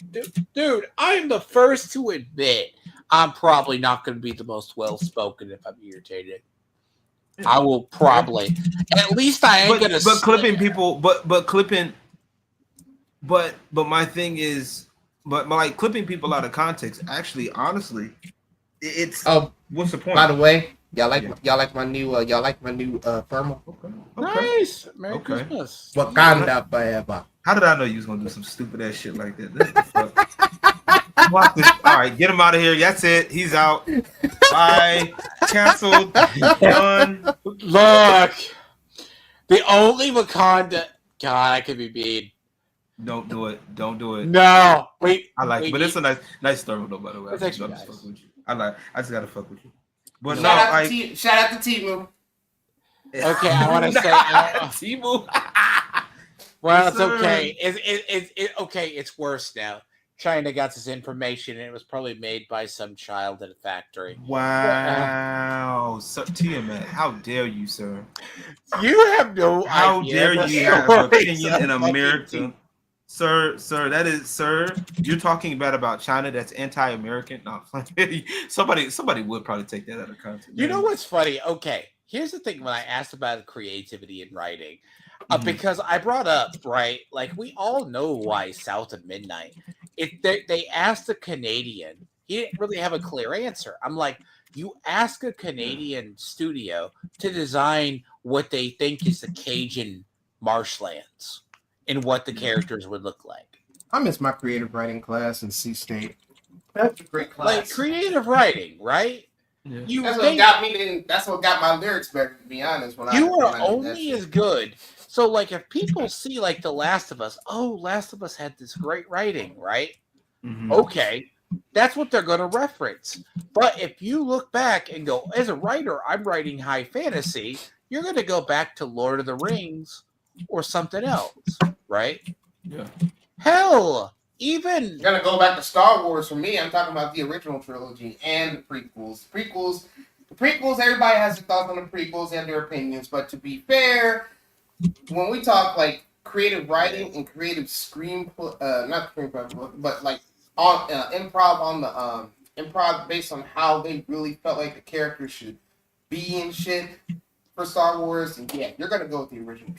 dude. I'm the first to admit I'm probably not going to be the most well-spoken if I'm irritated. I will probably, at least I ain't going to." But clipping people, but clipping. But my thing is, but like clipping people out of context. Actually, honestly, it's what's the point? By the way, y'all like my new thermal. Okay. Nice. Merry Christmas. Wakanda forever. How did I know you was gonna do some stupid ass shit like that? All right, get him out of here. That's it. He's out. Bye. Canceled. Done. Look, the only Wakanda. God, I could be mean. Don't do it. No, wait. I like it, but it's a nice thermal though. By the way, I just gotta fuck with you. But shout out to Timu. Okay, I want to say Timu. Well, it's okay. It's okay. It's worse now. China got this information, and it was probably made by some child at a factory. Wow, TMA, how dare you, sir? You have no how idea. How dare you have an opinion in America? Sir, that is, sir. You're talking about China. That's anti-American. No, somebody would probably take that out of context. You know what's funny? Okay, here's the thing. When I asked about creativity in writing, because I brought up like we all know why South of Midnight. They asked a Canadian. He didn't really have a clear answer. I'm like, you ask a Canadian studio to design what they think is the Cajun marshlands and what the characters would look like. I miss my creative writing class in C State. That's a great class. Like creative writing, right? Yeah. That's what got my lyrics better, to be honest. You are only as good. So, like, if people see, like, The Last of Us, Last of Us had this great writing, right? Mm-hmm. Okay. That's what they're going to reference. But if you look back and go, as a writer, I'm writing high fantasy, you're going to go back to Lord of the Rings or something else, right? Yeah. Hell, even You're gonna go back to Star Wars for me. I'm talking about the original trilogy and the prequels. The prequels. Everybody has their thoughts on the prequels and their opinions. But to be fair, when we talk like creative writing and creative screenplay, not screenplay, but like on improv based on how they really felt like the characters should be and shit for Star Wars, and yeah, you're gonna go with the original.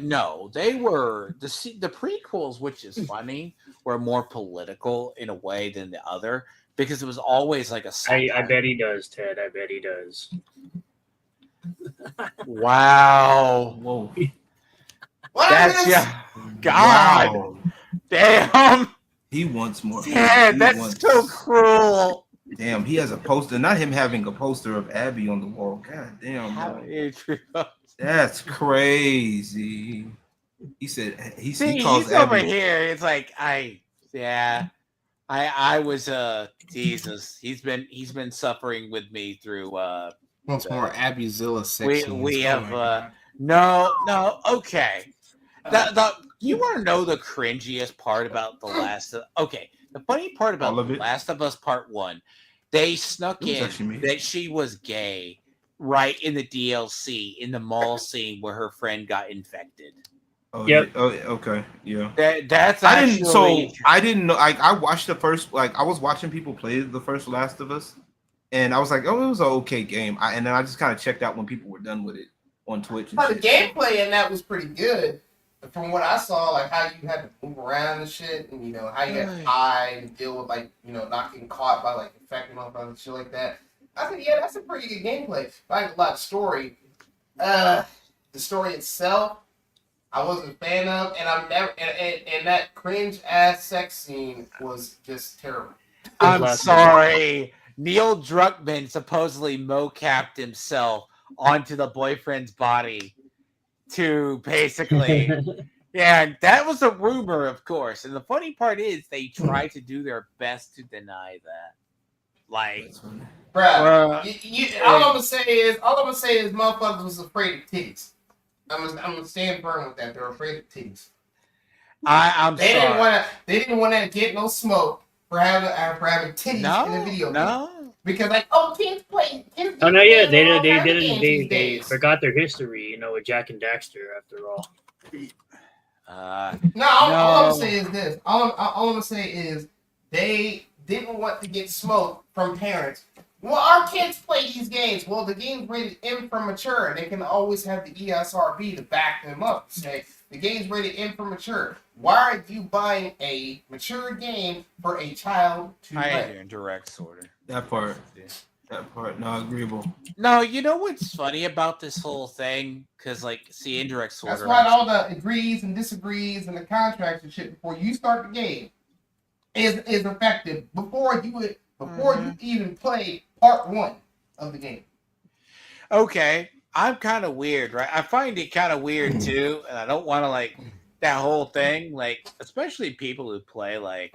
No, they were the prequels, which is funny, were more political in a way than the other because it was always like a satire. I bet he does, Ted. I bet he does. Wow. Whoa. That's God. Wow. Damn. He wants more. Yeah, that's so cruel. Damn, he has a poster. Not him having a poster of Abby on the wall. God damn. That's crazy. He said he calls he's Abby. over here. It's like I was Jesus. He's been suffering with me through Once more Abbyzilla sex we have no okay. You want to know the cringiest part about the funny part about The Last of Us Part 1, they snuck in that she was gay right in the DLC in the mall scene where her friend got infected. Oh, yep. Oh, okay. Yeah. That's I didn't know. I watched the first. I was watching people play the first Last of Us, and I was like, oh, it was an okay game. And then I just kind of checked out when people were done with it on Twitch. The gameplay in that was pretty good. From what I saw, like how you had to move around and shit, and how you had to hide and deal with not getting caught by infecting motherfuckers and shit like that. I think that's a pretty good gameplay. Like a lot of story. The story itself, I wasn't a fan of, and I'm never and that cringe ass sex scene was just terrible. I'm sorry. Neil Druckmann supposedly mocapped himself onto the boyfriend's body to basically that was a rumor, of course. And the funny part is they try to do their best to deny that. All I'm gonna say is motherfuckers was afraid of titties. I'm gonna stand firm with that. They're afraid of titties. I'm sorry. They didn't want to get no smoke for having titties in the video game. Because kids play. Oh no, yeah, they didn't. They forgot their history, with Jack and Daxter. After all. All I'm gonna say is this. All I'm gonna say is they didn't want to get smoke from parents. Well, our kids play these games. Well, the game's rated M for mature. They can always have the ESRB to back them up. Say the game's rated M for mature. Why are you buying a mature game for a child to play? I am in direct order. That part, no, agreeable. No, you know what's funny about this whole thing? Because, indirect order. That's why all the agrees and disagrees and the contracts and shit before you start the game is effective before you even play part 1 of the game. Okay, I'm kind of weird, right? I find it kind of weird too, and I don't want to that whole thing, especially people who play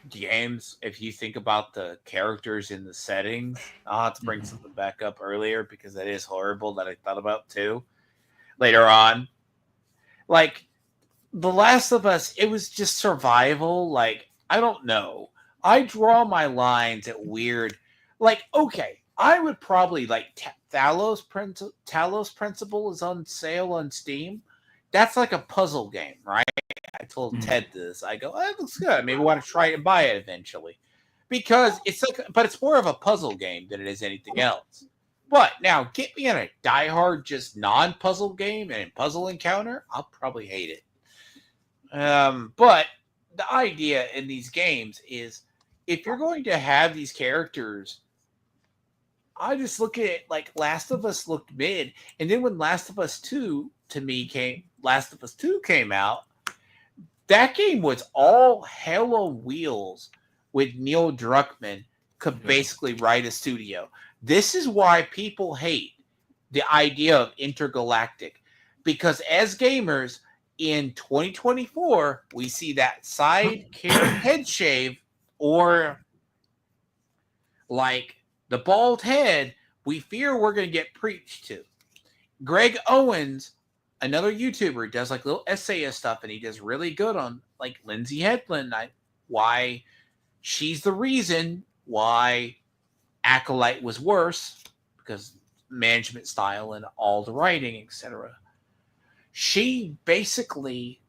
games. If you think about the characters in the settings, I'll have to bring something back up earlier because that is horrible that I thought about too later on. The Last of Us, it was just survival. I don't know. I draw my lines at weird. Okay, I would probably Talos Principle is on sale on Steam. That's a puzzle game, right? I told Ted this. I go, it looks good. Maybe I want to try and buy it eventually. Because but it's more of a puzzle game than it is anything else. But now, get me in a diehard, just non-puzzle game and puzzle encounter, I'll probably hate it. But the idea in these games is if you're going to have these characters, I just look at it Last of Us looked mid, and then when Last of Us 2 came out, that game was all hell on wheels with Neil Druckmann could basically write a studio. This is why people hate the idea of intergalactic, because as gamers in 2024, we see that side head shave or Like the bald head, we fear we're going to get preached to. Greg Owens, another YouTuber, does like little essayist stuff, and he does really good on like Lindsay Headland, why she's the reason why Acolyte was worse, because management style and all the writing, etc. She basically,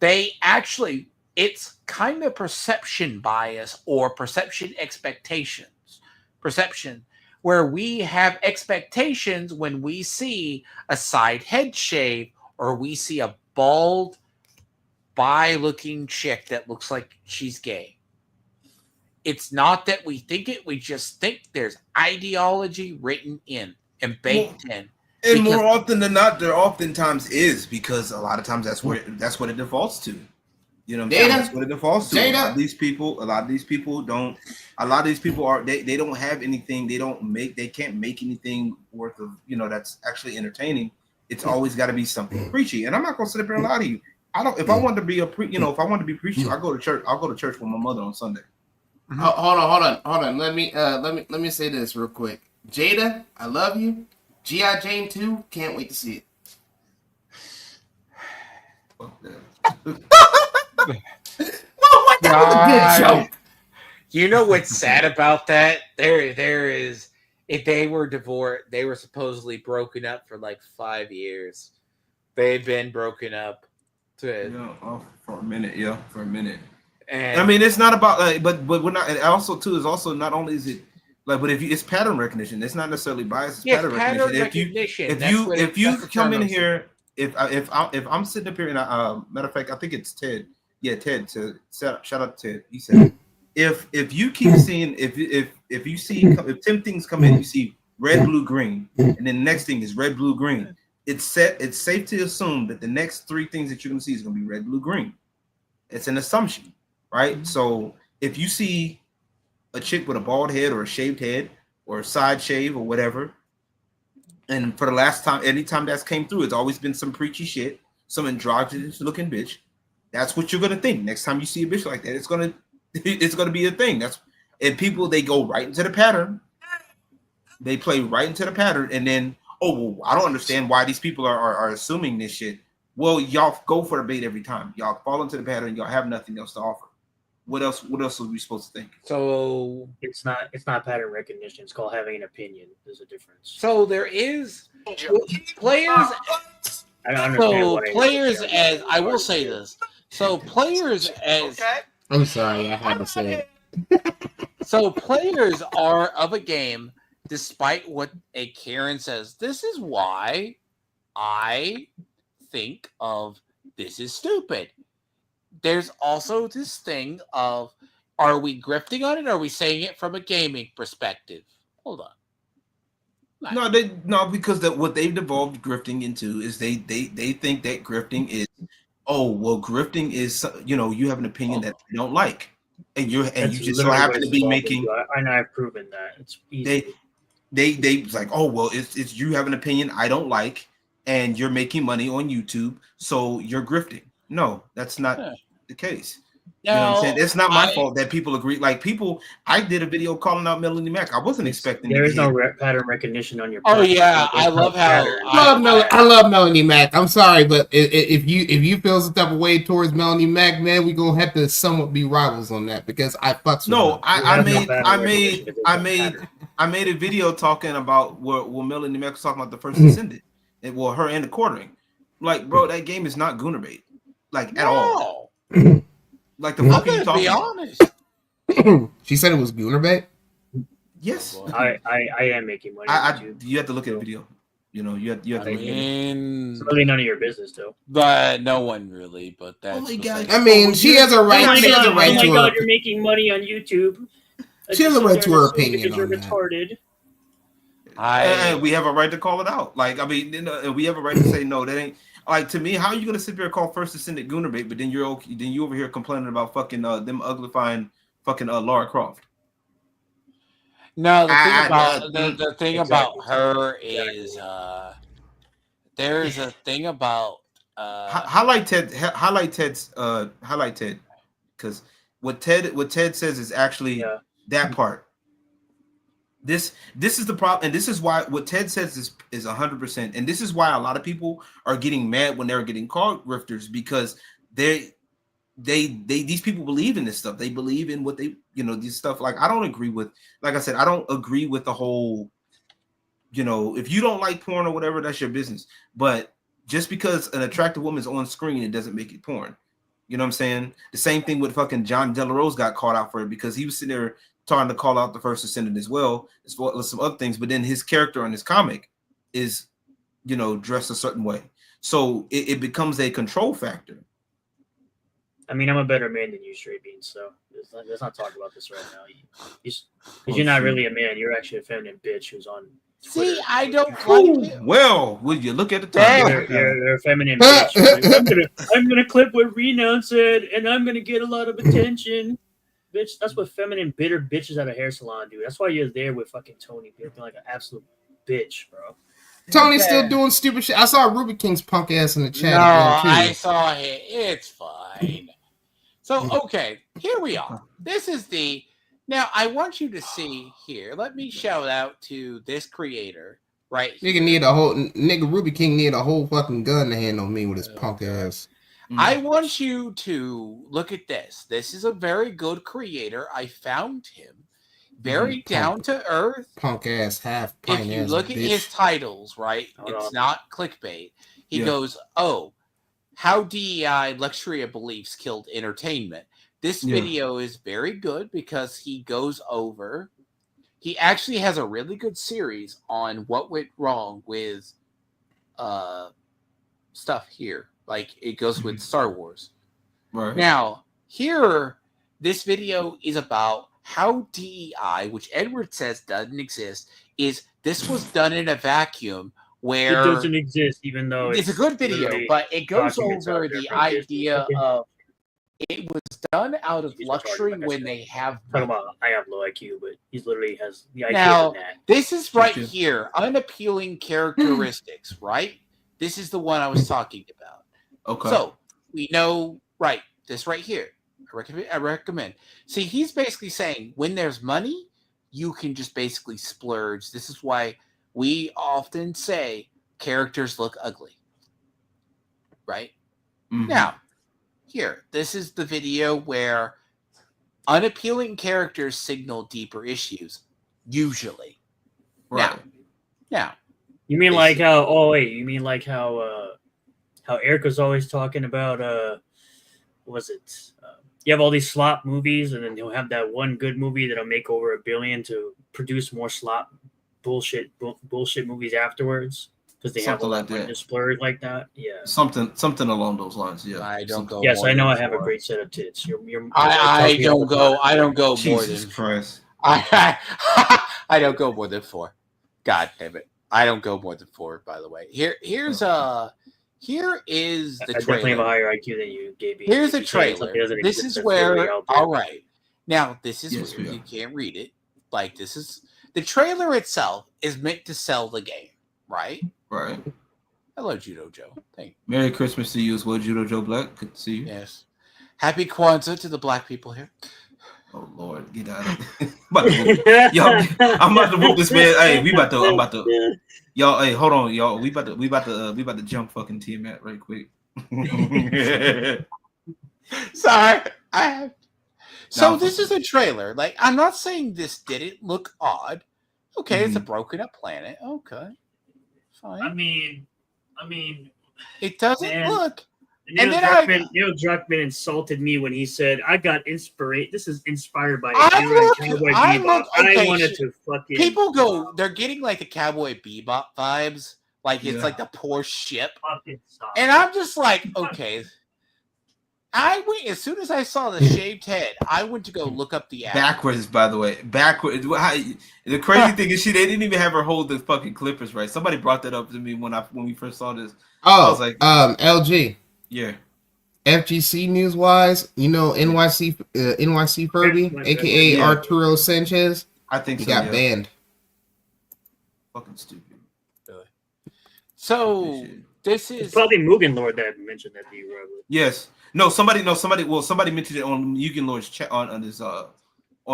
it's kind of perception bias or perception expectations. Perception, where we have expectations when we see a side head shave or we see a bald, bi-looking chick that looks like she's gay. It's not that we think it, we just think there's ideology written in and baked in. And more often than not, there oftentimes is, because a lot of times that's what it defaults to. You know what I'm saying? That's what it defaults to. A lot of these people don't. A lot of these people are they don't have anything. They can't make anything worth of, that's actually entertaining. It's always got to be something preachy. And I'm not gonna sit up here and lie to you. If I wanted to be if I wanted to be preachy, I go to church. I'll go to church with my mother on Sunday. Mm-hmm. Hold on. Let me say this real quick. Jada, I love you. G.I. Jane 2, can't wait to see it. What that was a good joke. You know what's sad about that? There is, if they were divorced, they were supposedly broken up for like 5 years. They've been broken up for a minute. And I mean, it's not about but we're not. And also too is also not only is it like, but if it's pattern recognition, it's not necessarily bias. It's pattern recognition. If you come in here, if I'm sitting up here and matter of fact, I think it's Ted. Yeah, Ted. Shout out to Ted. He said, if you keep seeing if you see if 10 things come in, you see red, blue, green, and then the next thing is red, blue, green. It's safe to assume that the next 3 things that you're gonna see is gonna be red, blue, green. It's an assumption, right? So if you see a chick with a bald head or a shaved head or a side shave or whatever, and for the last time, anytime that's came through, it's always been some preachy shit, some androgynous looking bitch. That's what you're gonna think. Next time you see a bitch like that, it's gonna be a thing. And people, they go right into the pattern. They play right into the pattern, and then, I don't understand why these people are assuming this shit. Well, y'all go for the bait every time. Y'all fall into the pattern. Y'all have nothing else to offer. What else are we supposed to think? So it's not pattern recognition. It's called having an opinion. There's a difference. So there is players. I don't understand players as I will say this. So players as I'm sorry, I had to say it. So players are of a game, despite what a Karen says. This is why I think of this is stupid. There's also this thing of, are we grifting on it? Or are we saying it from a gaming perspective? Hold on. No, because what they've devolved grifting into is they think that grifting is, grifting is, you have an opinion that you don't like, and you just so happen to be making. And I've proven that it's easy. They like, it's you have an opinion I don't like, and you're making money on YouTube, so you're grifting. No, that's not the case. You know what I'm saying? It's not my fault that people agree. Like I did a video calling out Melanie Mac. I wasn't expecting. There is no pattern recognition on your. Oh yeah, I love how I love Melanie Mac. I'm sorry, but if you feel some type of way towards Melanie Mac, man, we gonna have to somewhat be rivals on that, because I fucks with her. I made a video talking about where Melanie Mac was talking about the first Ascendant, and her and the quartering. Like, bro, that game is not Gooner bait, like at all. Like the fuck you talking? Be honest. She said it was Gooner bait. Yes, I am making money. You have to look at the video. You have to. It's really none of your business, though. But no one really. But that's. I mean, she has a right. She has a right to her. You're making money on YouTube. She has a right to her opinion. Because you're retarded. And we have a right to call it out. Like, I mean, we have a right to say no. That ain't. Like, to me, how are you gonna sit there and call First Ascendant Gooner bait, but then you over here complaining about fucking them uglifying fucking Lara Croft? No, the thing about her is there's a thing about highlight Ted, because what Ted says is actually that part. This is the problem, and this is why what Ted says is 100%, and this is why a lot of people are getting mad when they're getting called grifters, because they these people believe in this stuff. They believe in what they, these stuff. Like, I don't agree with, like I said, I don't agree with the whole, if you don't like porn or whatever, that's your business. But just because an attractive woman is on screen, it doesn't make it porn. You know what I'm saying? The same thing with fucking John Delarose got called out for it, because he was sitting there trying to call out the First Descendant as well as some other things. But then his character in his comic is, dressed a certain way. So it becomes a control factor. I mean, I'm a better man than you, Straight Beans, so let's not talk about this right now. Because you're not really a man. You're actually a feminine bitch who's on Twitter. See, I don't like it. Well, would you look at the time? You're a feminine bitch. Like, I'm gonna clip what Renown said, and I'm gonna get a lot of attention. Bitch, that's what feminine, bitter bitches at a hair salon do. That's why you're there with fucking Tony, looking like an absolute bitch, bro. Tony's still doing stupid shit. I saw Ruby King's punk ass in the chat. No, I saw it. It's fine. So, okay, here we are. This is now I want you to see here. Let me shout out to this creator right here. Nigga Ruby King need a whole fucking gun to hand on me with his punk ass. I want you to look at this. This is a very good creator. I found him. Very down to earth. Punk ass, half pint ass. If you look at his titles, right, it's not clickbait. He goes, how DEI luxury of beliefs killed entertainment. This video is very good because he goes over. He actually has a really good series on what went wrong with stuff here. Like, it goes with Star Wars. Right. Now, here, this video is about how DEI, which Edward says doesn't exist, this was done in a vacuum where... It doesn't exist, even though it's a good video, but it goes over the idea of it was done out of luxury when they have... Talking about I have low IQ, but he literally has the IQ now, of that. This is right here, unappealing characteristics, right? This is the one I was talking about. Okay. So, we know, right, this right here. I recommend. See, he's basically saying when there's money, you can just basically splurge. This is why we often say characters look ugly. Right? Mm-hmm. Now, here, this is the video where unappealing characters signal deeper issues, usually. Right. Now. You mean like how, how Erica's always talking about, what was it? You have all these slop movies, and then you'll have that one good movie that'll make over $1 billion to produce more slop bullshit movies afterwards because they have a lot of splurge like that. Yeah, something along those lines. Yeah, I don't go. Yes, I know. I have a great set of tits. I don't go. I don't go more than. Jesus Christ. I don't go more than 4. God damn it! I don't go more than 4. By the way, here is the trailer. I definitely have a higher IQ than you, Gaby. Here's a trailer. This is where, all right. Now, this is where you can't read it. Like, this is, the trailer itself is meant to sell the game, right? Right. Hello, Judo Joe. Thank you. Merry Christmas to you as well, Judo Joe Black. Good to see you. Yes. Happy Kwanzaa to the black people here. Oh, Lord. Get out of it. I'm about to whoop this man. Hey, I'm about to. Y'all, hey, hold on, y'all. We about to jump fucking Tiamat right quick. Sorry, So this is a trailer. Like, I'm not saying this didn't look odd. Okay, it's a broken up planet. Okay, fine. I mean, it doesn't look. Neil Druckmann insulted me when he said, "I got inspired. This is inspired by Cowboy Bebop." I wanted to fucking. People go. They're getting like the Cowboy Bebop vibes. Like it's like the poor ship. And I'm just like, okay. I went as soon as I saw the shaved head. I went to go look up the app. Backwards, by the way. Backwards. The crazy thing is, they didn't even have her hold the fucking clippers right. Somebody brought that up to me when we first saw this. I was like, LG. Yeah. FGC news wise, NYC Furby, aka Arturo Sanchez. I think he got banned. Fucking stupid. Really? So this is it's probably Mugen Lord that mentioned that to you, Robert. Yes. No, somebody mentioned it on Mugen Lord's chat on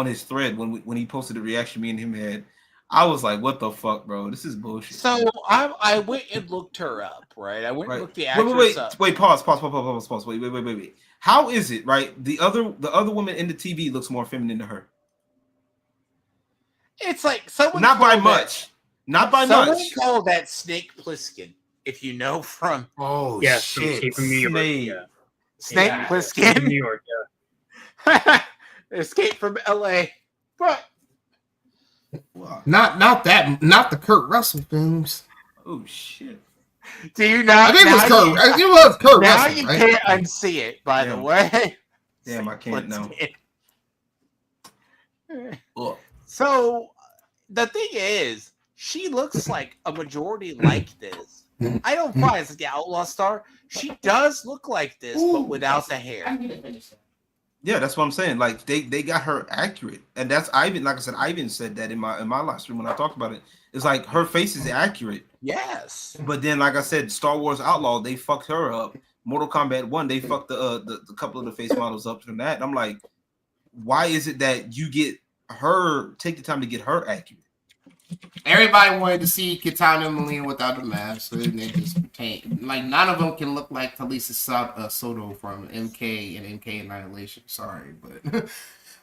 his thread when he posted the reaction me and him had. I was like, what the fuck, bro? This is bullshit. So I went and looked her up, right? I went and looked the actress up. Wait, pause. Wait. How is it, right? The other woman in the TV looks more feminine than her. It's like someone not by much. Someone called that Snake Plissken, if you know from shit. From New York. Yeah. Snake Plissken. From New York, Escape from LA. But not the Kurt Russell films. Oh shit. Do you not? I think it was Kurt now Russell. You right? can't unsee it, by the way. Damn, I can't now. So the thing is, she looks like a majority like this. I don't find it's the Outlaw Star. She does look like this, but without the hair. Yeah, that's what I'm saying. Like they got her accurate, and that's Ivan. Like I said, Ivan said that in my live stream when I talked about it. It's like her face is accurate. Yes. But then, like I said, Star Wars Outlaw, they fucked her up. Mortal Kombat 1, they fucked the couple of the face models up from that. And I'm like, why is it that you take the time to get her accurate? Everybody wanted to see Kitana and Melina without the mask, so they just like none of them can look like Talisa Soto from MK and MK Annihilation. Sorry, but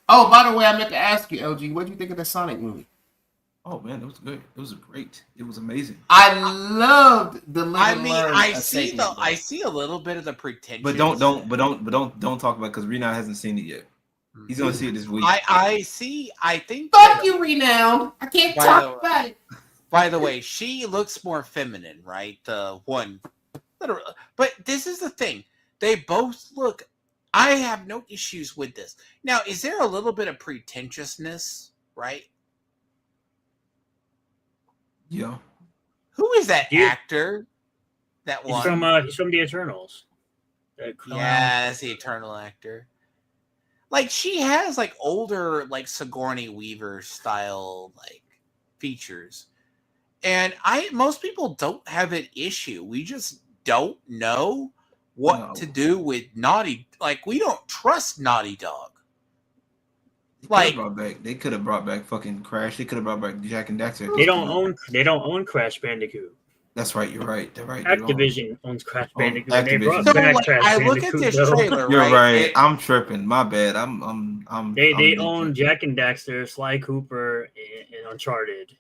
oh, by the way, I meant to ask you, LG, what do you think of the Sonic movie? Oh man, it was good. It was great. It was amazing. I loved the. I see a little bit of the pretentious. But don't talk about it because Renown hasn't seen it yet. He's gonna see it this week. I think. Fuck you, Renown. I can't talk about it. By the way, she looks more feminine, right? The one. But this is the thing. They both look. I have no issues with this. Now, is there a little bit of pretentiousness, right? Yeah. Who is that actor? That one. He's from the Eternals. Yeah, that's the Eternal actor. Like she has like older like Sigourney Weaver style like features. And most people don't have an issue. We just don't know what to do with Naughty. Like we don't trust Naughty Dog. They could have brought back fucking Crash. They could have brought back Jack and Daxter. They don't own Crash Bandicoot. That's right. You're right. They're right. Activision owns Crash Bandicoot. And they Activision. brought back like, Crash I Bandicoot. look at this trailer. You're right. It, I'm tripping. My bad. They own Jack and Daxter, Sly Cooper, and Uncharted.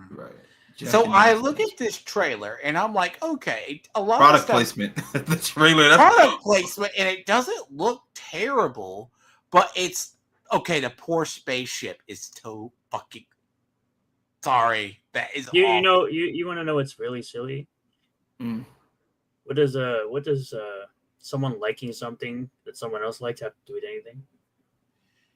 Right. So I look at this trailer and I'm like, okay, a lot product of stuff, placement. The trailer. Product placement, and it doesn't look terrible, but it's okay. The poor spaceship is so fucking. Sorry, that is. You want to know what's really silly? Mm. What does someone liking something that someone else likes have to do with anything?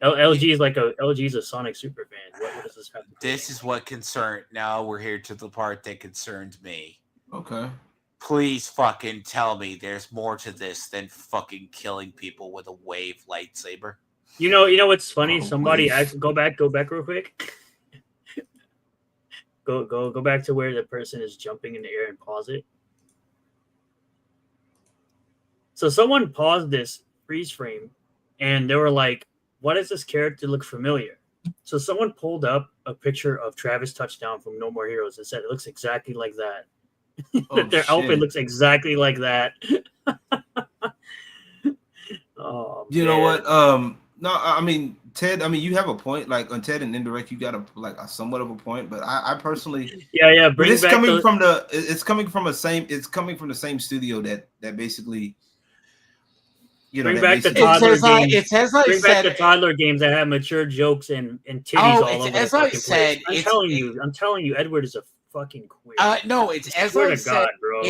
LG is a Sonic super fan. What does this have to do? This is what concerned. Now we're here to the part that concerns me. Okay. Please fucking tell me there's more to this than fucking killing people with a wave lightsaber. You know what's funny? Oh, Somebody please. go back real quick. Go back to where the person is jumping in the air and pause it. So someone paused this freeze frame, and they were like, "Why does this character look familiar?" So someone pulled up a picture of Travis Touchdown from No More Heroes and said it looks exactly like that. Oh, Their outfit looks exactly like that. Oh, you know what? No, I mean Ted. I mean you have a point. Like on Ted and Indirect, you got a somewhat of a point. But I personally, yeah. It's coming from the same studio that basically. Bring back the toddler games. Bring back the toddler games that have mature jokes and titties all over the fucking place. I'm telling you, Edward is a fucking queer. No, it's as I said, God, bro.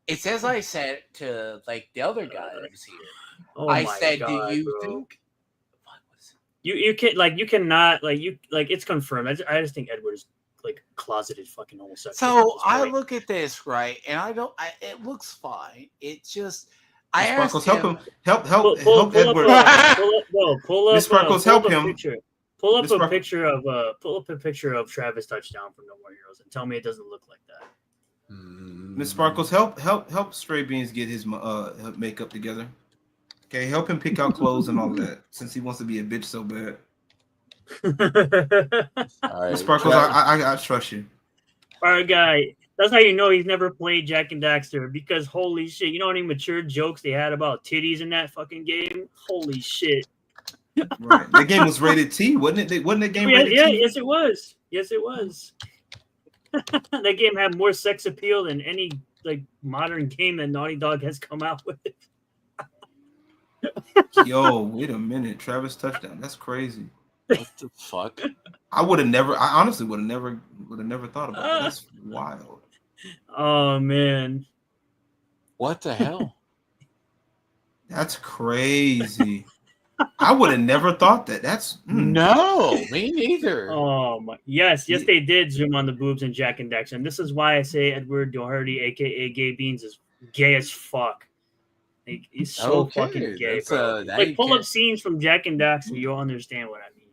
It's as I said to like the other guy that was here. Oh I my said, God, do you bro. think you cannot it's confirmed. I just think Edward is like closeted fucking homosexual. So I look at this right, and it looks fine. It's just. I asked him, help pull Edward. Pull up. Miss Sparkles, help him. Pull up a picture of Travis Touchdown from No More Heroes and tell me it doesn't look like that. Miss Sparkles, help Stray Beans get his makeup together. Okay, help him pick out clothes and all of that since he wants to be a bitch so bad. All Sparkles, right, I trust you. Our guy. That's how you know he's never played Jack and Daxter, because holy shit, you know how many mature jokes they had about titties in that fucking game? Holy shit. Right. That game was rated T, wasn't it? Wasn't that game rated T? Yes, it was. Yes, it was. That game had more sex appeal than any like modern game that Naughty Dog has come out with. Yo, wait a minute. Travis touchdown. That's crazy. what the fuck? I honestly would have never thought about that. That's wild. Oh man. What the hell? That's crazy. I would have never thought that. That's No, me neither. Oh my! Yes, they did zoom on the boobs in Jack and Daxter, and this is why I say Edward Doherty, aka Gay Beans, is gay as fuck. Like, he's so fucking gay, bro. Like, pull up scenes from Jack and Daxter, you'll understand what I mean.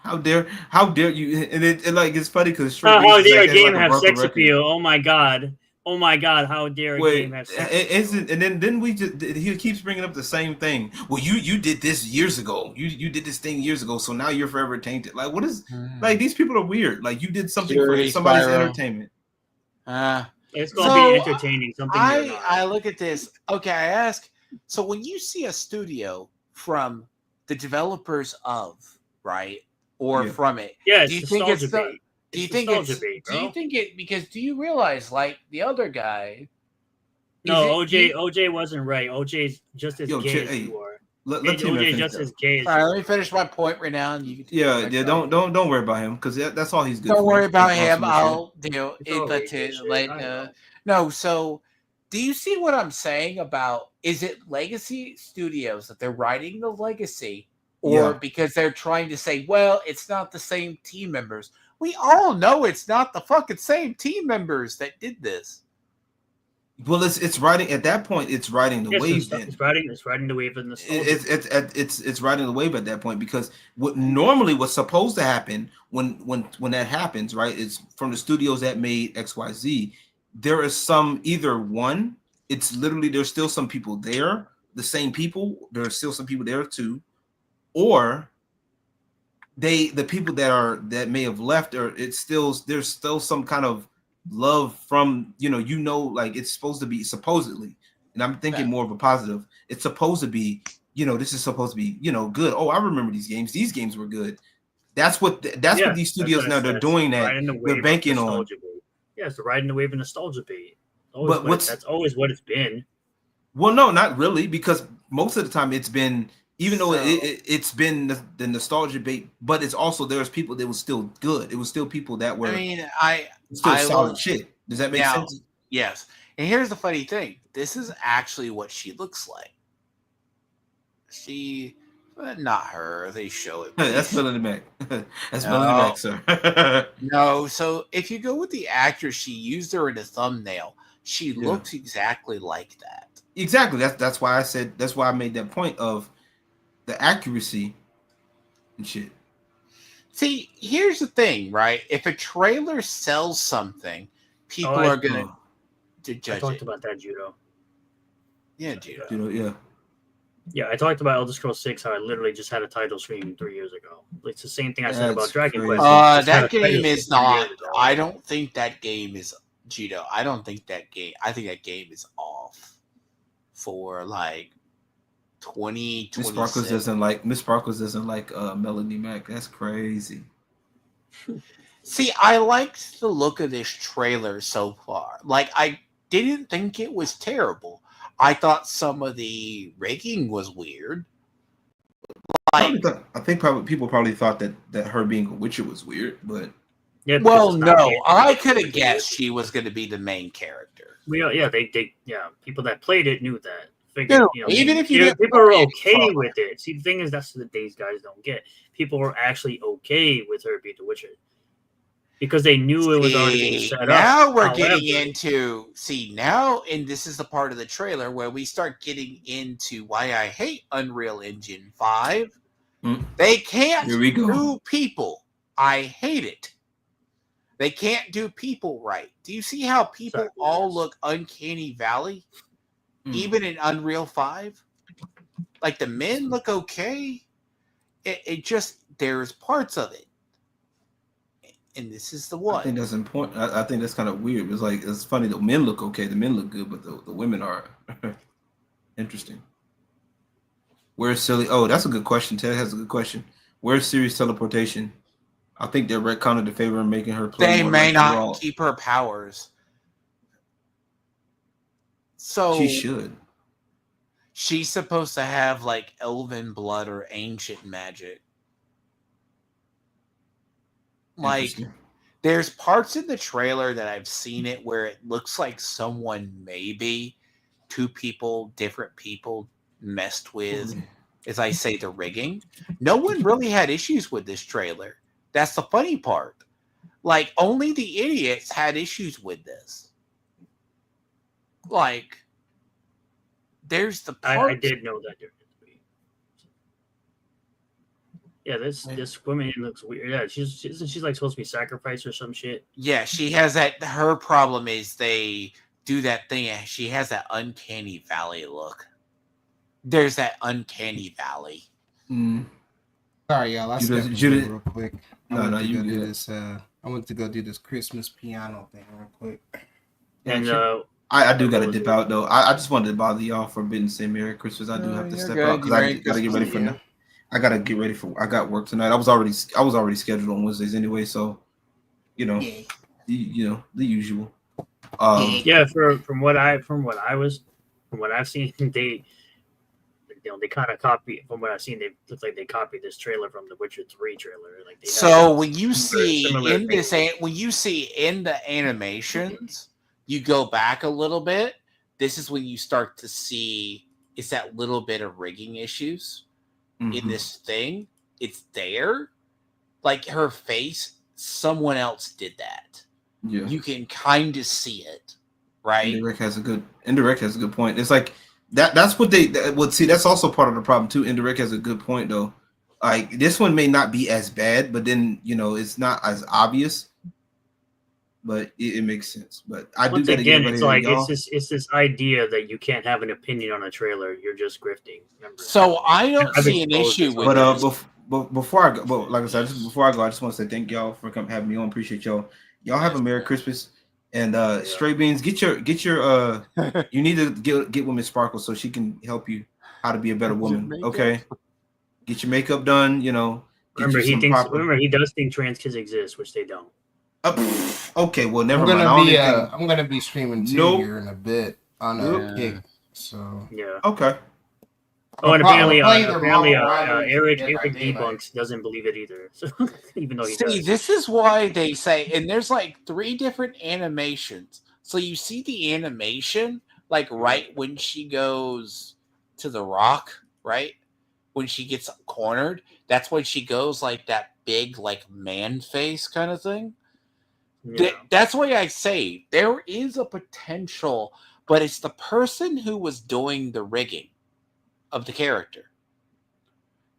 How dare you? And it's funny because how dare a game have sex appeal? Oh my god! How dare a game have sex appeal? And then he keeps bringing up the same thing. Well, you did this years ago. You did this thing years ago, so now you're forever tainted. Like, what is like, these people are weird. Like, you did something for somebody's entertainment. It's gonna be entertaining. Something I look at this. Okay, I ask. So when you see a studio from the developers of, right, or from it, yes, do you think it's the, do you think it's bait, do you think it, because do you realize, like, the other guy? No, OJ wasn't right. OJ's just as gay as you are. OJ just as gay as all right, let me finish my point right now. And you don't worry about him, because that's all he's good. Don't worry about him. I'll deal it. No, so do you see what I'm saying about, is it Legacy Studios that they're writing the legacy, or because they're trying to say, well, it's not the same team members? We all know it's not the fucking same team members that did this. Well, it's writing at that point. It's riding the wave. It's riding the wave of nostalgia. It's riding the wave at that point, because what's supposed to happen when that happens, right? Is from the studios that made XYZ. There is some, either one, it's literally there's still some people there, the same people. There are still some people there too, or the people that may have left, or there's still some kind of love from, like, it's supposed to be, supposedly, and I'm thinking more of a positive. It's supposed to be, this is supposed to be, good. Oh, I remember these games. These games were good. That's what these studios now, they're doing that. They're banking on. Yeah, it's riding the wave of nostalgia bait. That's always what it's been. Well, no, not really, because most of the time it's been, even though it's been the nostalgia bait, but it's also, there's people that was still good. It was still people that were. Still solid shit. Does that make sense? Yes. And here's the funny thing. This is actually what she looks like. Not her. They show it. That's Melanie Mac. That's Melanie Mac, sir. No. So if you go with the actress, she used her in a thumbnail. She looks exactly like that. Exactly. That's why I said. That's why I made that point of the accuracy and shit. See, here's the thing, right? If a trailer sells something, people are going to judge it. I talked about that, Judo. Yeah, Judo. Yeah. Yeah, I talked about Elder Scrolls 6, how I literally just had a title screen 3 years ago. It's the same thing I said about Dragon Quest. That game is not. I don't think that game is, Judo. I don't think that game. I think that game is off for like 20. Miss Sparkles doesn't like Melanie Mac. That's crazy. See, I liked the look of this trailer so far. Like, I didn't think it was terrible. I thought some of the rigging was weird. I think people probably thought that her being a Witcher was weird, but I could have guessed she was going to be the main character. People that played it knew that. Even if people are okay with it. See, the thing is, that's the these guys don't get. People were actually okay with her being the Witcher because they knew it was already being set up. Now we're getting into and this is the part of the trailer where we start getting into why I hate Unreal Engine 5. They can't do people. I hate it. They can't do people right. Do you see how people all look uncanny valley? Even in Unreal 5? Like, the men look okay. It just, there's parts of it And this is the one. I think that's important. I think that's kind of weird. It's like it's funny. The men look okay. The men look good, but the women are interesting. Where's silly? Oh, that's a good question. Ted has a good question. Where's Siri's teleportation? I think they're retconning the favor and making her play. They more may like not keep her powers. So she should. She's supposed to have like elven blood or ancient magic. Like, there's parts in the trailer that I've seen it where it looks like someone, maybe two people, different people, messed with, as I say, the rigging. No one really had issues with this trailer. That's the funny part. Like, only the idiots had issues with this. Like, there's the part. I did know that difference. Yeah, this woman looks weird. Yeah, she's like supposed to be sacrificed or some shit. Yeah, she has that. Her problem is they do that thing. She has that uncanny valley look. There's that uncanny valley. Sorry, y'all. I stepped in real quick. I went to go do this Christmas piano thing real quick. And I do gotta dip out though. I just wanted to bother y'all for bidding say Merry Christmas. I do have to step out because I gotta get ready for. I gotta get ready for. I got work tonight. I was already scheduled on Wednesdays anyway, so the usual. Yeah, from what I've seen, they kind of copy. From what I've seen, they look like they copied this trailer from the Witcher 3 trailer. Like when you see in the animations, you go back a little bit. This is when you start to see it's that little bit of rigging issues. In this thing, it's there. Like her face, someone else did that. Yeah. You can kind of see it, right? Indirect has a good point. It's like that's what they would see. That's also part of the problem too. Indirect has a good point though. Like this one may not be as bad, but then it's not as obvious. But it makes sense. But once again, it's like it's this idea that you can't have an opinion on a trailer. You're just grifting. Remember? So I don't see an issue with it. But before I go, like I said, before I go, I just want to say thank y'all for having me on. Appreciate y'all. Y'all have a Merry Christmas and Stray Beans. Get your you need to get Women Sparkle so she can help you how to be a better woman. Okay, get your makeup done. Remember he does think trans kids exist, which they don't. Okay, well, never mind. I'm gonna be streaming too here in a bit on a Kick. So yeah. Okay. Oh, and apparently Eric Debunks doesn't believe it either. So even though he does. This is why they say, and there's like 3 different animations. So you see the animation, like right when she goes to the rock, right? When she gets cornered, that's when she goes like that big like man face kind of thing. Yeah. That's why I say there is a potential, but it's the person who was doing the rigging of the character.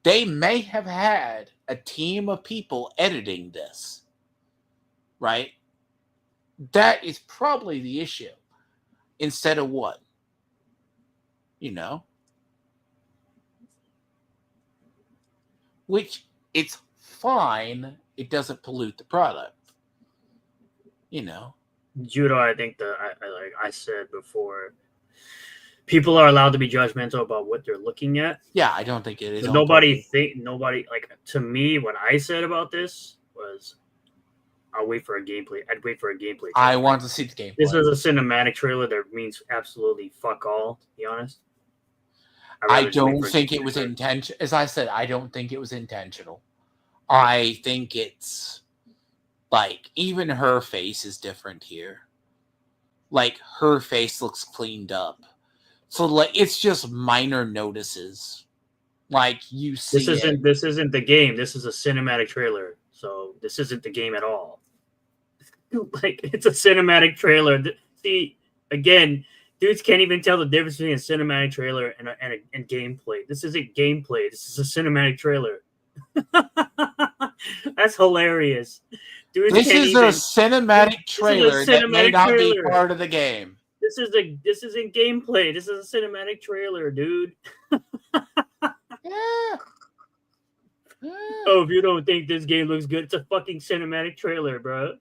They may have had a team of people editing this, right? That is probably the issue. Instead of what? Which it's fine. It doesn't pollute the product. Judo, I think like I said before, people are allowed to be judgmental about what they're looking at. Yeah, I don't think it is. So nobody like to me. What I said about this was, I'll wait for a gameplay. I'd wait for a gameplay. I want to see the gameplay. This is a cinematic trailer that means absolutely fuck all. To be honest, I don't think it was intentional. As I said, I don't think it was intentional. I think it's. Like, even her face is different here. Like, her face looks cleaned up. So, like, it's just minor notices. Like, you see This isn't the game. This is a cinematic trailer. So, this isn't the game at all. Like, it's a cinematic trailer. See, again, dudes can't even tell the difference between a cinematic trailer and gameplay. This isn't gameplay. This is a cinematic trailer. That's hilarious. Dude, this is a cinematic trailer that may not be part of the game. This isn't gameplay. This is a cinematic trailer, dude. Yeah. Oh, if you don't think this game looks good, it's a fucking cinematic trailer, bro.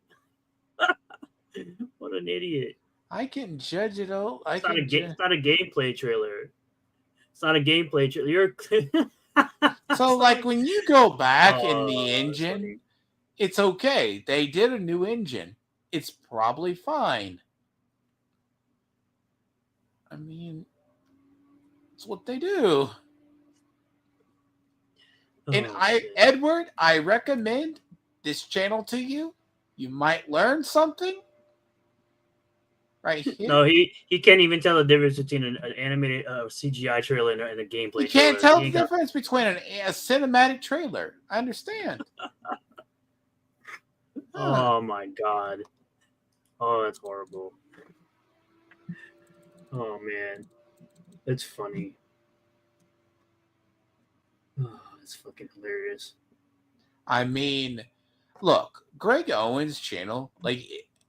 What an idiot! I can judge it all. It's not a gameplay trailer. It's not a gameplay trailer. So, like, when you go back in the engine, it's okay. They did a new engine. It's probably fine. I mean, it's what they do. And Edward, I recommend this channel to you. You might learn something. Right here. No, he can't even tell the difference between an animated CGI trailer and a gameplay. You can't tell the difference between a cinematic trailer. I understand. Oh my god! Oh, that's horrible. Oh man, it's funny. Oh, it's fucking hilarious. I mean, look, Greg Owen's channel, like.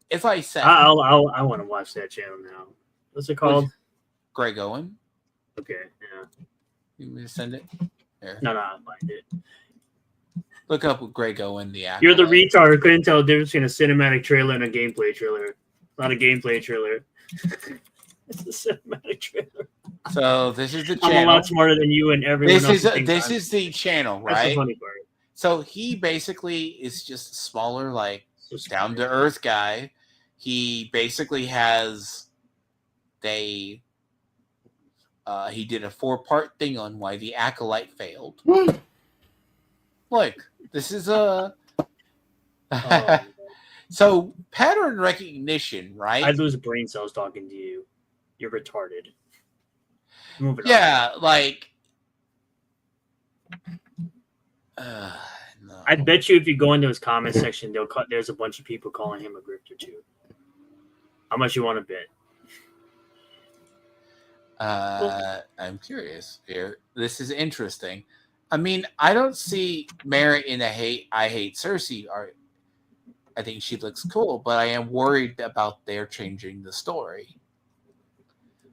If I said I want to watch that channel now. What's it called? Greg Owen. Okay, yeah. You want me to send it? Here. No, I'll find it. Look up Greg Owen, the actor. You're the retard who couldn't tell the difference between a cinematic trailer and a gameplay trailer. Not a gameplay trailer. It's a cinematic trailer. So this is the channel. I'm a lot smarter than you and everyone else. This is the channel, right? That's the funny part. So he basically is just a smaller, like, down to earth guy. He basically has he did a 4-part thing on why the Acolyte failed. Look, this is a so pattern recognition, right? I lose brain cells talking to you. You're retarded. Moving on. Like no. I bet you if you go into his comment section, there's a bunch of people calling him a grifter too. How much you want to bet? I'm curious here. This is interesting. I mean, I don't see merit in I hate Cersei. I think she looks cool, but I am worried about their changing the story.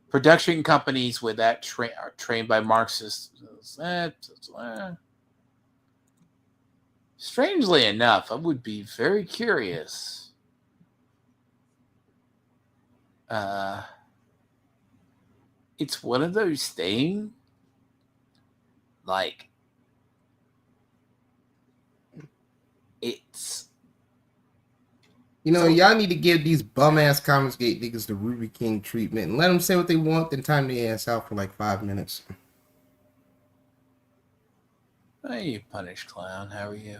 Production companies with that are trained by Marxists. Strangely enough, I would be very curious. It's one of those things, like, it's... y'all need to give these bum-ass Comicsgate niggas the Ruby King treatment and let them say what they want, then time their ass out for like 5 minutes. Hey, you punished clown. How are you?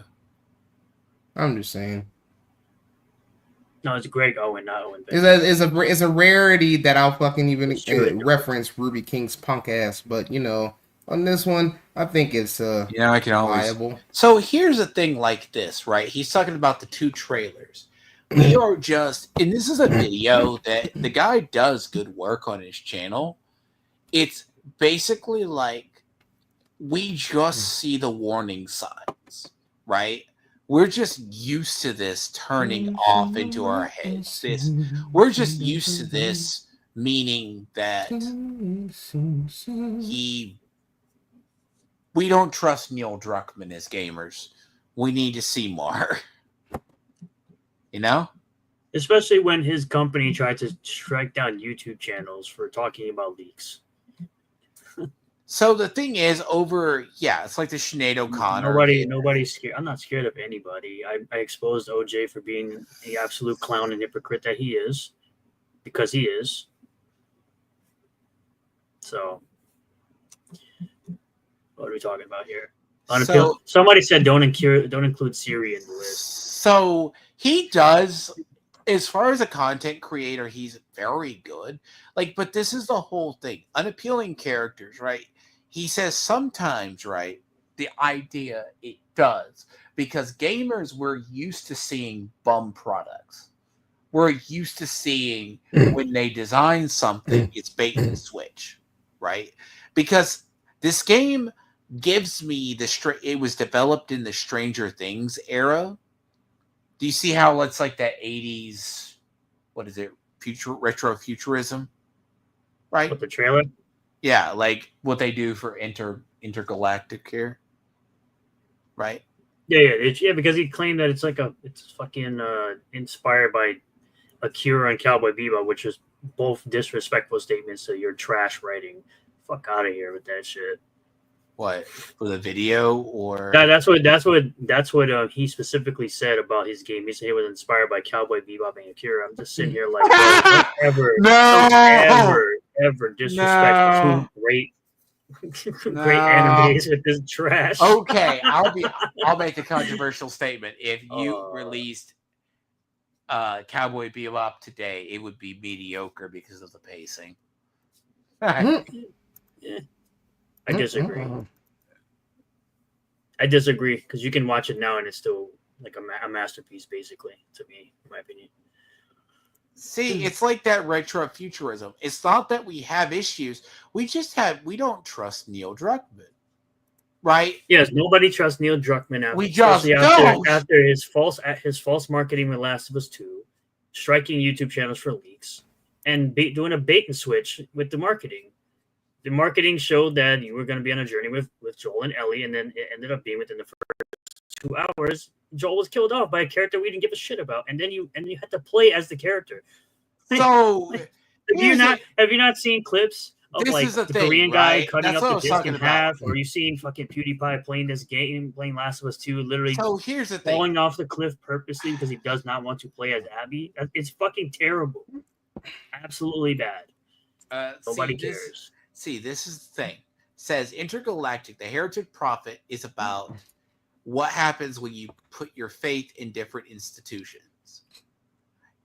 I'm just saying. No, it's Greg Owen, not Owen. It's a rarity that I'll fucking even reference Ruby King's punk ass, but on this one, I think it's I can always viable. So here's a thing like this, right? He's talking about the 2 trailers. We are just, and this is a video that the guy does good work on his channel. It's basically like we just see the warning signs, right? We're just used to this turning off into our heads. We're just used to this, meaning that we don't trust Neil Druckmann as gamers. We need to see more. Especially when his company tried to strike down YouTube channels for talking about leaks. So the thing is, it's like the Sinead O'Connor. Nobody's scared. I'm not scared of anybody. I exposed OJ for being the absolute clown and hypocrite that he is, because he is. So, what are we talking about here? Somebody said don't include Siri in the list. So he does. As far as a content creator, he's very good. But this is the whole thing. Unappealing characters, right? He says sometimes, right, the idea it does. Because gamers, we're used to seeing bum products. We're used to seeing when they design something, it's bait and switch, right? Because this game gives me it was developed in the Stranger Things era. Do you see how it's like that 80s, what is it, retro futurism, right? What, the trailer? Yeah, like what they do for intergalactic here. right? Yeah, because he claimed that it's fucking inspired by Akira and Cowboy Bebop, which is both disrespectful statements to your trash writing. Fuck out of here with that shit. What, for the video or That's what he specifically said about his game. He said it was inspired by Cowboy Bebop and Akira. I'm just sitting here like, bro, ever disrespect two great animes with this trash. Okay, I'll make a controversial statement. If you released Cowboy Bebop today, it would be mediocre because of the pacing. Yeah. I disagree because you can watch it now and it's still like a masterpiece, basically, to me, in my opinion. See, it's like that retro futurism. It's not that we have issues. We don't trust Neil Druckmann. Right? Yes, nobody trusts Neil Druckmann after, we just don't. After his false marketing with Last of Us 2, striking YouTube channels for leaks, and doing a bait and switch with the marketing. The marketing showed that you were going to be on a journey with Joel and Ellie, and then it ended up being within the first 2 hours, Joel was killed off by a character we didn't give a shit about, and then you had to play as the character. So have you not seen clips of like the thing, Korean right? guy cutting That's up the disc in half, or you seeing fucking PewDiePie playing this game, playing Last of Us 2, literally here's the falling off the cliff purposely because he does not want to play as Abby? It's fucking terrible. Absolutely bad. Nobody cares. This is the thing. It says Intergalactic, the Heretic Prophet is about what happens when you put your faith in different institutions.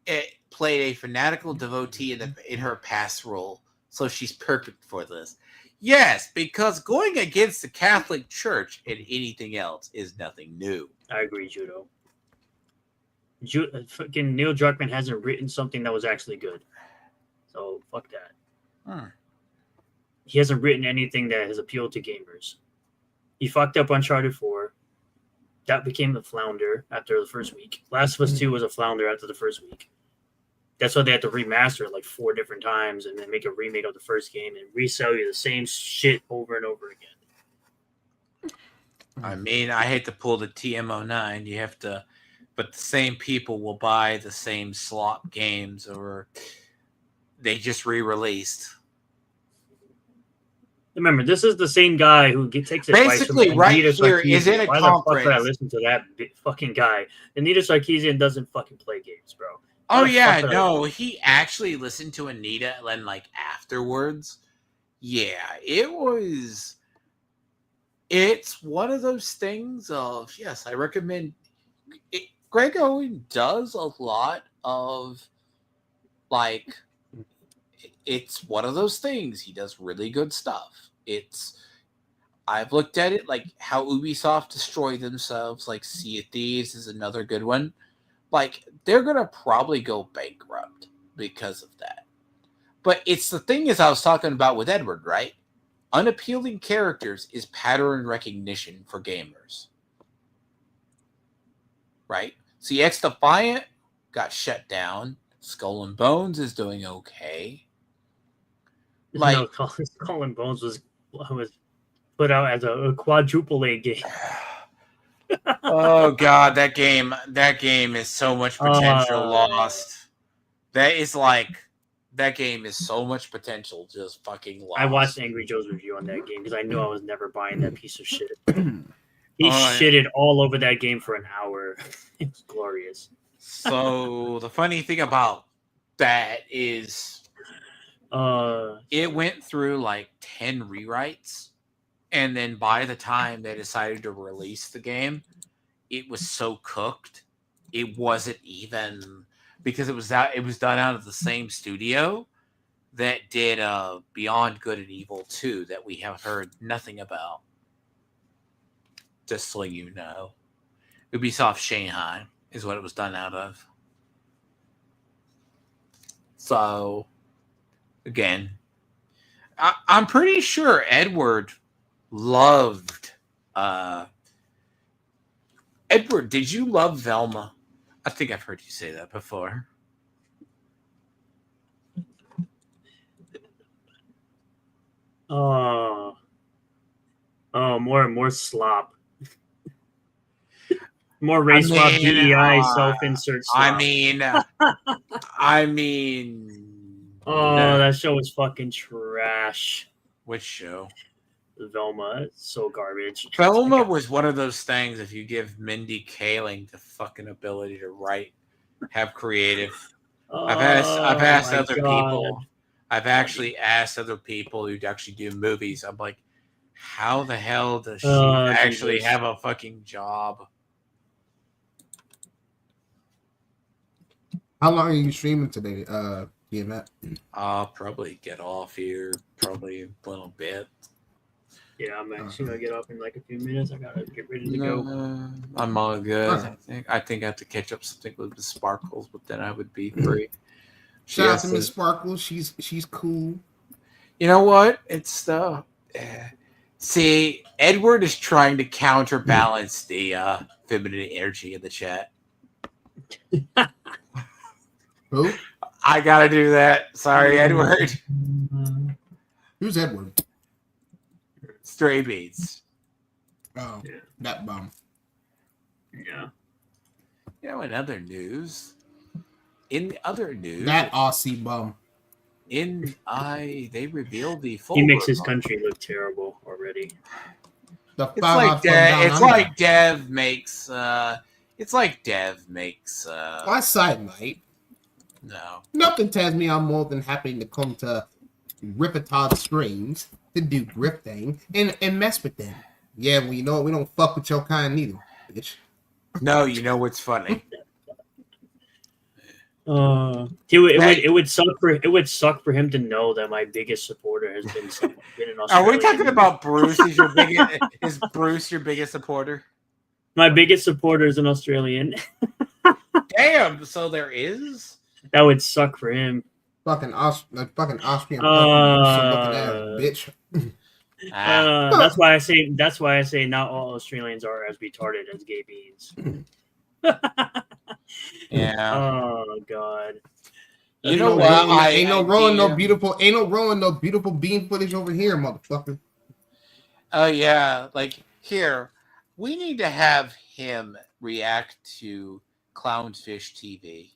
It played a fanatical devotee in her past role, so she's perfect for this. Yes, because going against the Catholic Church and anything else is nothing new. I agree, Judo. Fucking Neil Druckmann hasn't written something that was actually good. So, fuck that. He hasn't written anything that has appealed to gamers. He fucked up Uncharted 4. That became a flounder after the first week. Last of Us 2 was a flounder after the first week. That's why they had to remaster it like 4 different times and then make a remake of the first game and resell you the same shit over and over again. I mean, I hate to pull the TM09. You have to, but the same people will buy the same slop games, or they just re-released. Remember, this is the same guy who takes advice from Basically, right Anita here Sarkeesian. is in a Why conference. the fuck would I listen to that fucking guy? Anita Sarkeesian doesn't fucking play games, bro. Oh yeah, no, he actually listened to Anita and like afterwards. Yeah, it's one of those things of, yes, I recommend it. Greg Owen does a lot of like, it's one of those things. He does really good stuff. I've looked at it like how Ubisoft destroyed themselves, like Sea of Thieves is another good one. Like, they're going to probably go bankrupt because of that. But it's the thing is I was talking about with Edward, right? Unappealing characters is pattern recognition for gamers. Right? See, X Defiant got shut down. Skull and Bones is doing okay. Like, no, Skull and Bones was put out as a quadruple A game. Oh god, that game is so much potential lost. That game is so much potential just fucking lost. I watched Angry Joe's review on that game because I knew I was never buying that piece of shit. He shitted all over that game for an hour. It was glorious. So the funny thing about that is it went through like 10 rewrites, and then by the time they decided to release the game, it was so cooked, it wasn't even, because it was done out of the same studio that did Beyond Good and Evil 2 that we have heard nothing about. Just so you know. Ubisoft Shanghai is what it was done out of. So, again, I'm pretty sure Edward loved Edward, did you love Velma? I think I've heard you say that before. More slop. More race swap, DEI, self-insert swap. I mean. Oh, that show was fucking trash. Which show? Velma. It's so garbage. Velma was one of those things. If you give Mindy Kaling the fucking ability to write, have creative. I've asked other people. I've actually asked other people who actually do movies. I'm like, how the hell does she actually have a fucking job? How long are you streaming today, DMF? I'll probably get off here probably a little bit. Yeah, I'm actually gonna get off in like a few minutes. I gotta get ready to go. I'm all good. I think I have to catch up something with the Sparkles, but then I would be free. Shout out to Miss Sparkles. She's cool. You know what? It's see, Edward is trying to counterbalance the feminine energy in the chat. Who? I gotta do that. Sorry, Edward. Who's Edward? Stray Beats. Oh, that bum. Yeah. You know, in other news, that Aussie bum. They revealed the full. He makes his country look terrible already. It's like Dev makes. My side night. No. Nothing tells me I'm more than happy to come to Ripetod streams to do grip thing and mess with them. Yeah, well, you know what? We don't fuck with your kind neither, bitch. No, you know what's funny? It would suck for him to know that my biggest supporter has been in Australia. Are we talking about Bruce? Is Bruce your biggest supporter? My biggest supporter is an Australian. Damn, so there is? That would suck for him. Fucking Austrian bitch. That's why I say not all Australians are as retarded as gay beans. Yeah. Oh God. You know what? Ain't no rolling no beautiful bean footage over here, motherfucker. Oh yeah, like here, we need to have him react to Clownfish TV.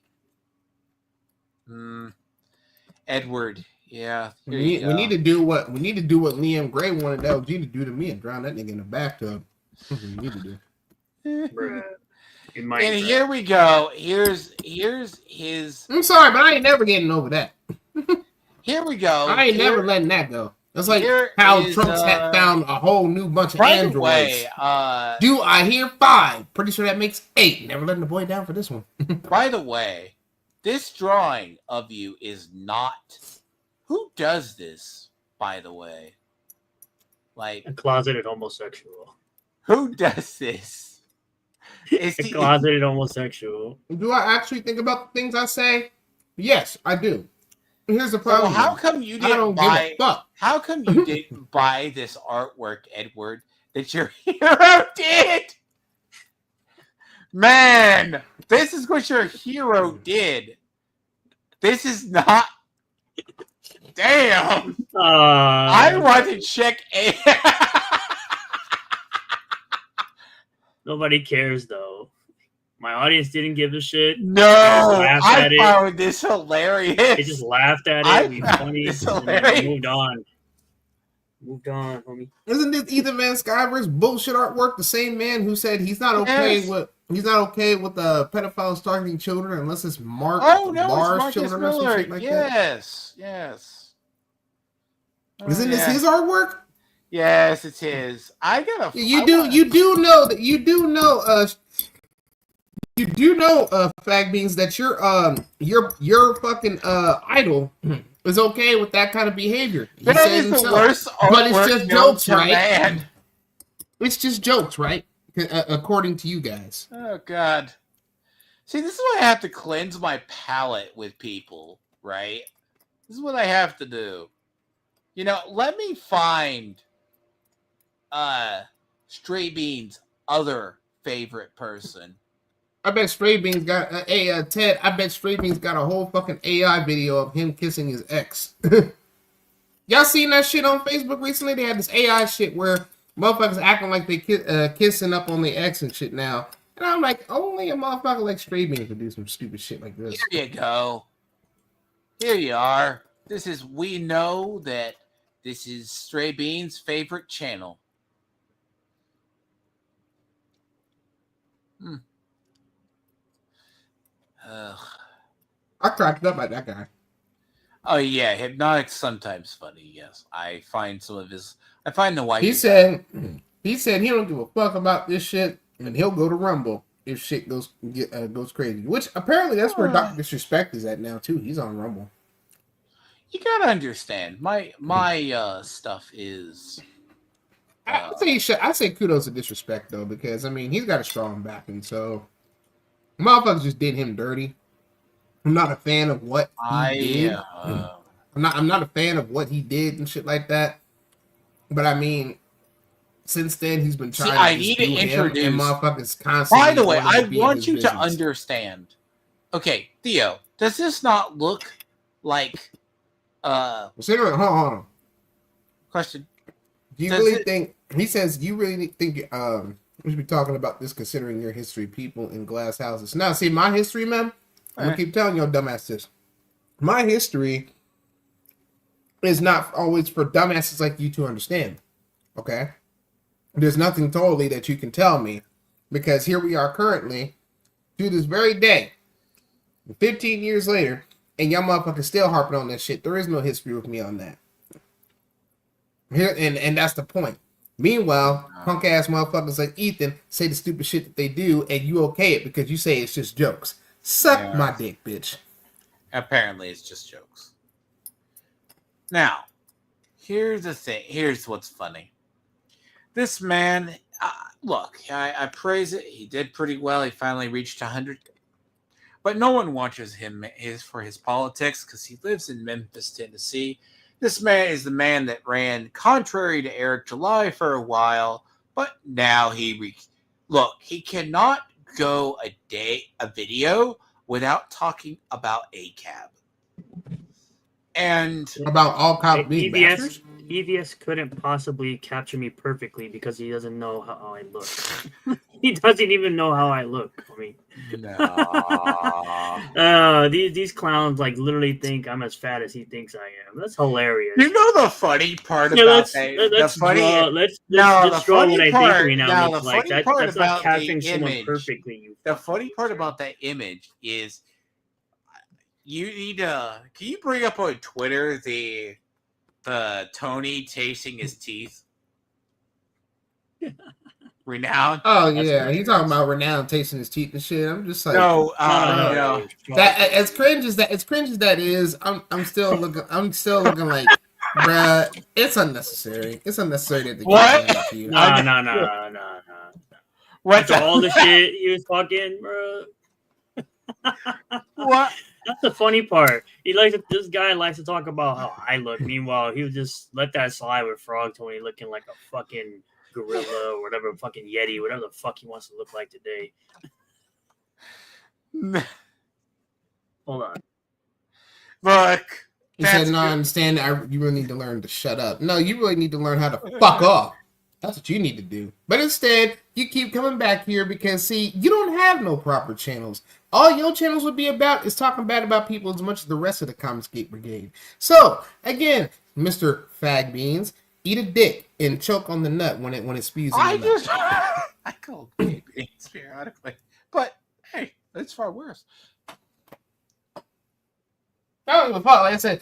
Edward, yeah. We need to do what Liam Gray wanted LG to do to me and drown that nigga in the bathtub. We need to do. Bruh. And here we go. Here's his. I'm sorry, but I ain't never getting over that. Here we go. I ain't never letting that go. That's like how Trump's found a whole new bunch of androids. Way, do I hear 5? Pretty sure that makes 8. Never letting the boy down for this one. By the way, this drawing of you is not. Who does this? By the way, like a closeted homosexual. Who does this? Is a closeted homosexual. Do I actually think about the things I say? Yes, I do. Here's the problem. So how come you didn't buy? How come you didn't buy this artwork, Edward, that your hero did? Man, this is what your hero did. This is not. Damn. I want to check. Nobody cares though. My audience didn't give a shit. No, I found this hilarious. They just laughed at it. We funny. And moved on. Moved on, homie. Isn't this Ethan Van Sciver's bullshit artwork? The same man who said he's not okay with the pedophiles targeting children unless it's Mars children or some shit like that. Yes. Isn't this his artwork? Yes, it's his. You do know Fag Beans, that your fucking idol is okay with that kind of behavior. That is the worst but it's just jokes, right? It's just jokes, right? According to you guys. Oh God. See, this is why I have to cleanse my palate with people, right? This is what I have to do. You know, let me find Stray Beans' other favorite person. I bet Stray Beans got Ted. I bet Stray Beans got a whole fucking AI video of him kissing his ex. Y'all seen that shit on Facebook recently? They had this AI shit where motherfuckers acting like they kissing up on their ex and shit now. And I'm like, only a motherfucker like Stray Beans would do some stupid shit like this. Here you go. Here you are. We know that this is Stray Beans' favorite channel. I cracked up at that guy. Oh yeah, Hypnotic's sometimes funny. Yes, I find the white. He said he don't give a fuck about this shit, and he'll go to Rumble if shit goes crazy. Which apparently that's where Dr. Disrespect is at now too. He's on Rumble. You gotta understand, my stuff is. I say kudos to Disrespect though, because I mean he's got a strong backing, so motherfuckers just did him dirty. I'm not a fan of what he did. I'm not a fan of what he did and shit like that. But I mean, since then he's been trying. I need to introduce and motherfuckers constantly. By the way, I want you to understand. Okay, Theo, does this not look like? Hold on. Question. Do you really think he says? You really think we should be talking about this considering your history, people in glass houses? Now, see my history, man. I'm gonna keep telling y'all dumbass this. My history is not always for dumbasses like you to understand. Okay? There's nothing totally that you can tell me because here we are currently to this very day, 15 years later, and y'all motherfuckers still harping on that shit. There is no history with me on that. Here and that's the point. Meanwhile, punk ass motherfuckers like Ethan say the stupid shit that they do, and you okay it because you say it's just jokes. Suck my dick, bitch. Apparently, it's just jokes. Now, here's the thing. Here's what's funny. This man, look, I praise it. He did pretty well. He finally reached 100. But no one watches him for his politics because he lives in Memphis, Tennessee. This man is the man that ran contrary to Eric July for a while, but now he cannot go a video without talking about ACAB. And about all kinds of EVS. EVS couldn't possibly capture me perfectly because he doesn't know how I look. He doesn't even know how I look. I mean, no. These clowns like literally think I'm as fat as he thinks I am. That's hilarious. You know the funny part about that. Let's draw what I think right now looks like. That's not capturing someone perfectly. The funny part about that image is you need to. Can you bring up on Twitter the Tony tasting his teeth? Renowned. Oh yeah, he's talking about Renowned tasting his teeth and shit. I'm just like, no. That as cringe as that is, I'm still looking like, bruh, it's unnecessary. It's unnecessary that they what? To you. No. What all the shit he was talking, bro? What? That's the funny part. This guy likes to talk about how I look. Meanwhile, he would just let that slide with Frog Tony looking like a fucking gorilla or whatever, fucking Yeti, whatever the fuck he wants to look like today. Hold on. Look. He said, no, I understand that you really need to learn to shut up. No, you really need to learn how to fuck off. That's what you need to do. But instead, you keep coming back here because, see, you don't have no proper channels. All your channels would be about is talking bad about people as much as the rest of the Commonscape Brigade. So, again, Mr. Fag Beans, eat a dick and choke on the nut when it spews in the mouth. I call Fag Beans periodically. But, hey, it's far worse. No, like I said,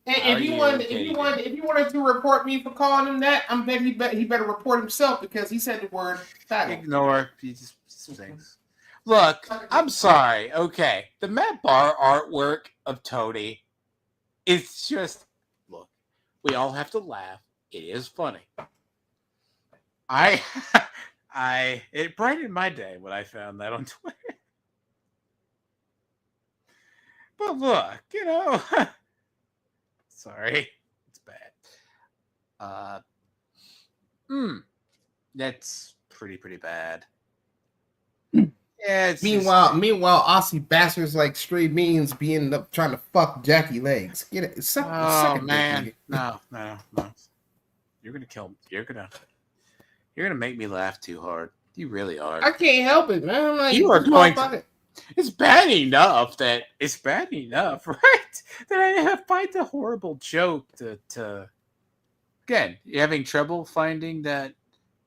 if you wanted to report me for calling him that, I bet he better report himself because he said the word faggot. Ignore. He just thinks. Look, I'm sorry. Okay, the Matt Barr artwork of Tony, it's just look. We all have to laugh. It is funny. It brightened my day when I found that on Twitter. But look, sorry, it's bad. That's pretty bad. Yeah. Meanwhile, Aussie bastards like Stray Beans be ending up trying to fuck Jackie Legs. Get it? Man, no. You're gonna kill me. You're gonna make me laugh too hard. You really are. I can't help it, man. I'm like, you are going to. It's bad enough, right? That I find a horrible joke to. Again, you're having trouble finding that.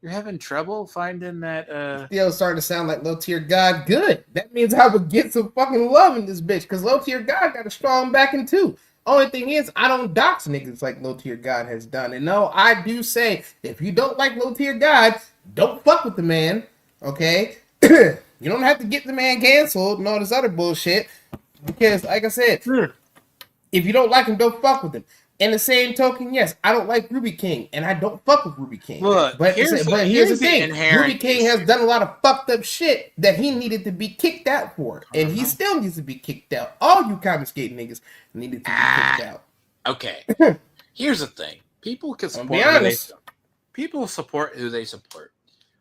You're having trouble finding that. Still starting to sound like low tier God. Good. That means I would get some fucking love in this bitch because low tier God got a strong backing too. Only thing is, I don't dox niggas like low tier God has done. And no, I do say, if you don't like low tier God, don't fuck with the man. Okay? You don't have to get the man canceled and all this other bullshit. Because, like I said, if you don't like him, don't fuck with him. In the same token, yes, I don't like Ruby King, and I don't fuck with Ruby King. Look, but here's the thing: Ruby King has done a lot of fucked up shit that he needed to be kicked out for, and he still needs to be kicked out. All you comic skate niggas needed to be kicked out. Okay, here's the thing: people can support. People support who they support.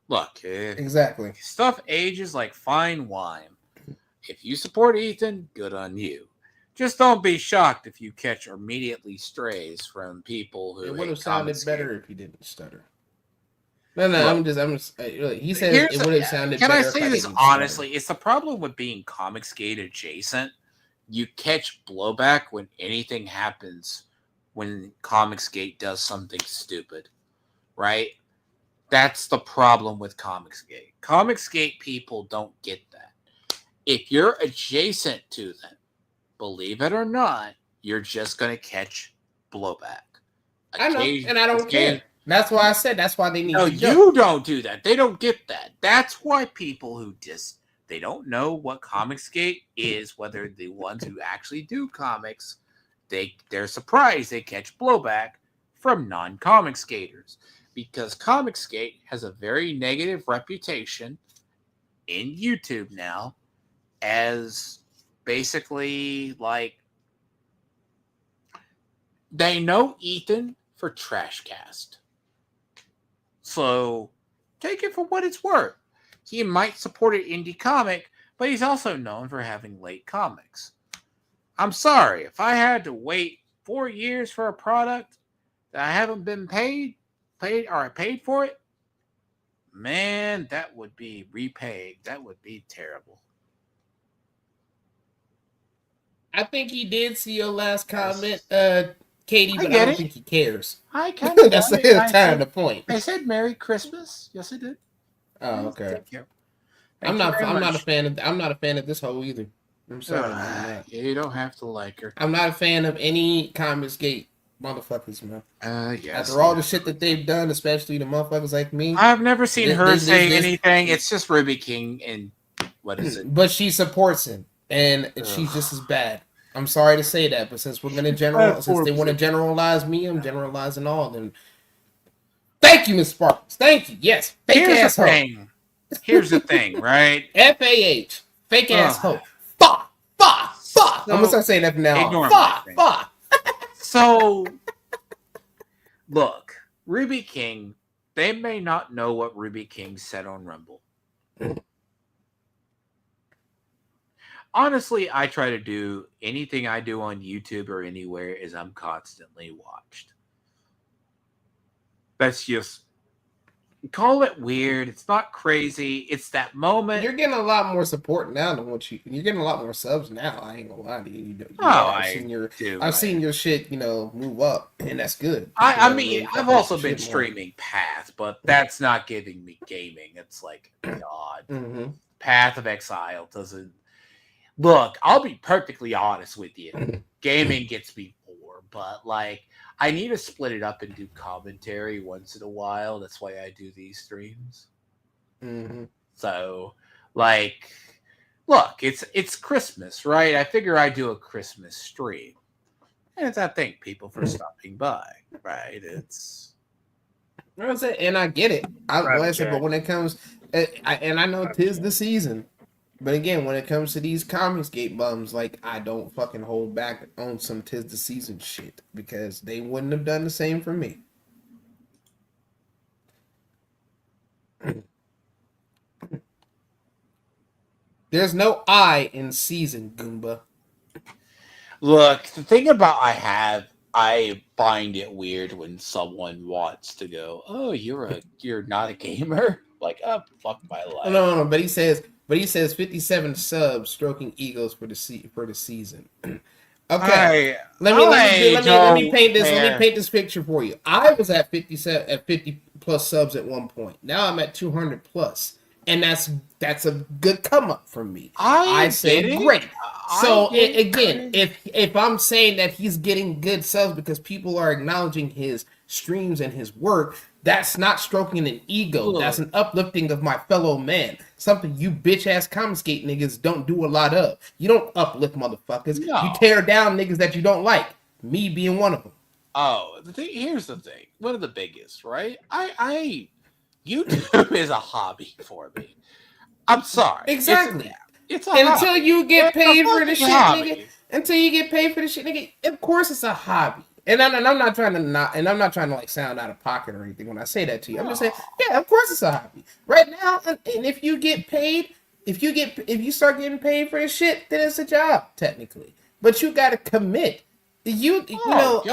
Look, exactly. Stuff ages like fine wine. If you support Ethan, good on you. Just don't be shocked if you catch immediately strays from people who. It would have sounded better if he didn't stutter. No, look, he said it would have sounded better. Can I say this honestly? It's the problem with being Comicsgate adjacent. You catch blowback when anything happens when Comicsgate does something stupid, right? That's the problem with Comicsgate. Comicsgate people don't get that. If you're adjacent to them, believe it or not, you're just going to catch blowback. I know, and I don't care. That's why I said that's why they need to jump. You don't do that. They don't get that. That's why people who they don't know what Comicsgate is, whether the ones who actually do comics, they're surprised they catch blowback from non-comic skaters. Because Comicsgate has a very negative reputation in YouTube now as basically like they know Ethan for Trashcast. So take it for what it's worth. He might support an indie comic, but he's also known for having late comics. I'm sorry, if I had to wait 4 years for a product that I haven't been paid for it, man, that would be repaid. That would be terrible. I think he did see your last comment, Katie, but I don't think he cares. I kind of that's kind of the point. I said Merry Christmas. Yes, I did. Oh, okay. I'm not a fan of this hoe either. I'm sorry. You don't have to like her. I'm not a fan of any Comicsgate motherfuckers, man. Yes. After all the shit that they've done, especially the motherfuckers like me. I've never seen her say anything. It's just Ruby King and what is it? But she supports him, and she's just as bad. I'm sorry to say that, but since we're gonna since they want to generalize me, I'm generalizing all of them. Thank you, Miss Sparkles. Thank you. Yes, fake asshole. Here's the thing, right? FAH, fake asshole. Fuck. I'm gonna start saying that from now on. Fuck. So, look, Ruby King. They may not know what Ruby King said on Rumble. Honestly, I try to do anything I do on YouTube or anywhere is I'm constantly watched. That's just, call it weird. It's not crazy. It's that moment. You're getting a lot more support now than what you're getting a lot more subs now. I ain't gonna lie to you. I've seen your shit, move up, and that's good. I've also been streaming Path, but that's not giving me gaming. It's like, God. Mm-hmm. Path of Exile doesn't. Look, I'll be perfectly honest with you. Gaming gets me bored, but I need to split it up and do commentary once in a while. That's why I do these streams. Mm-hmm. So, look, it's Christmas, right? I figure I do a Christmas stream. And I thank people for stopping by, right? And I get it. But when it comes, and I know 'tis the season. But again, when it comes to these Comicsgate bums, I don't fucking hold back on some 'tis the season shit because they wouldn't have done the same for me. There's no I in season, Goomba. Look, the thing about I find it weird when someone wants to go, oh, you're not a gamer? like, oh, fuck my life. No. But he says 57 subs stroking egos for the season. Okay, let me paint this picture for you. I was at 50 plus subs at one point. Now I'm at 200 plus, and that's a good come up from me. I say great. So again, if I'm saying that he's getting good subs because people are acknowledging his streams and his work, that's not stroking an ego. Look. That's an uplifting of my fellow man. Something you bitch ass Commonscape niggas don't do a lot of. You don't uplift motherfuckers. No. You tear down niggas that you don't like. Me being one of them. Oh, here's the thing. One of the biggest, right? YouTube is a hobby for me. I'm sorry. Exactly. It's a hobby. Until you get paid for the shit, nigga. Until you get paid for the shit, nigga. Of course, it's a hobby. And I'm not trying to like sound out of pocket or anything when I say that to you. I'm just saying, yeah, of course it's a hobby. Right now, and if you get paid, if you start getting paid for this shit, then it's a job technically. But you got to commit. You know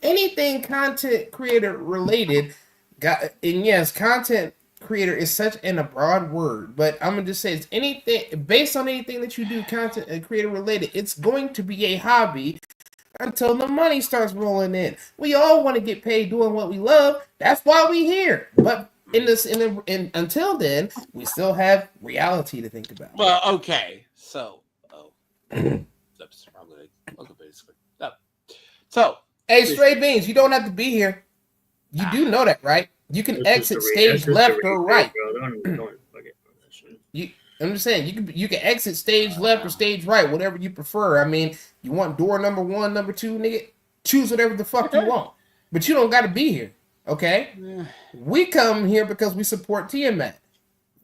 anything content creator related. And yes, content creator is such a broad word, but I'm gonna just say it's anything based on anything that you do content and creator related. It's going to be a hobby until the money starts rolling in. We all want to get paid doing what we love. That's why we here. But until then, we still have reality to think about. Well, okay. So, that's probably so. Hey, Stray Beans, you don't have to be here. You do know that, right? You can exit stage left or right. I'm just saying you can exit stage left or stage right, whatever you prefer. I mean, you want door number 1, number 2, nigga, choose whatever the fuck you want. But you don't got to be here, okay? We come here because we support Tiamat.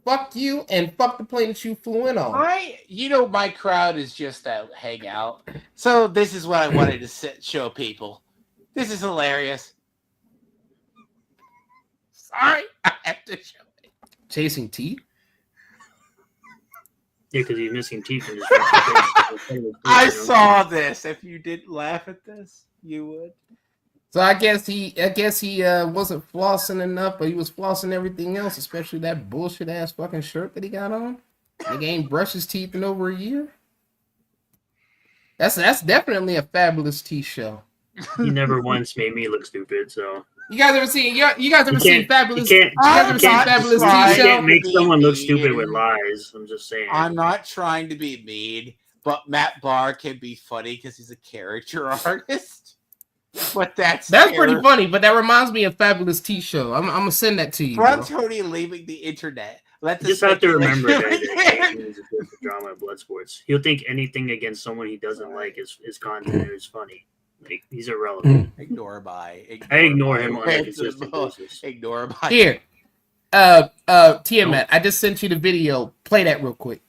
Fuck you and fuck the plane that you flew in on. My crowd is just a hangout. So this is what I wanted to show people. This is hilarious. Sorry, I have to show it. Chasing teeth? Yeah, because he's missing teeth in his I saw this. If you didn't laugh at this, you would. So I guess he wasn't flossing enough, but he was flossing everything else, especially that bullshit ass fucking shirt that he got on. Nigga ain't brushed his teeth in over a year. That's definitely a fabulous tea show. He never once made me look stupid, so. You guys ever seen Fabulous? You guys ever seen Fabulous tea show? You can't make someone look stupid with lies. I'm just saying. I'm not trying to be mean, but Matt Barr can be funny because he's a character artist. But that's pretty funny. But that reminds me of Fabulous tea show. I'm gonna send that to you. From Tony leaving the internet. You just have to remember that he's a good for drama and blood sports. He'll think anything against someone he doesn't like is content is funny. Like, he's irrelevant. I ignore him on a consistent basis. Ignore by here. Tiamat, I just sent you the video. Play that real quick.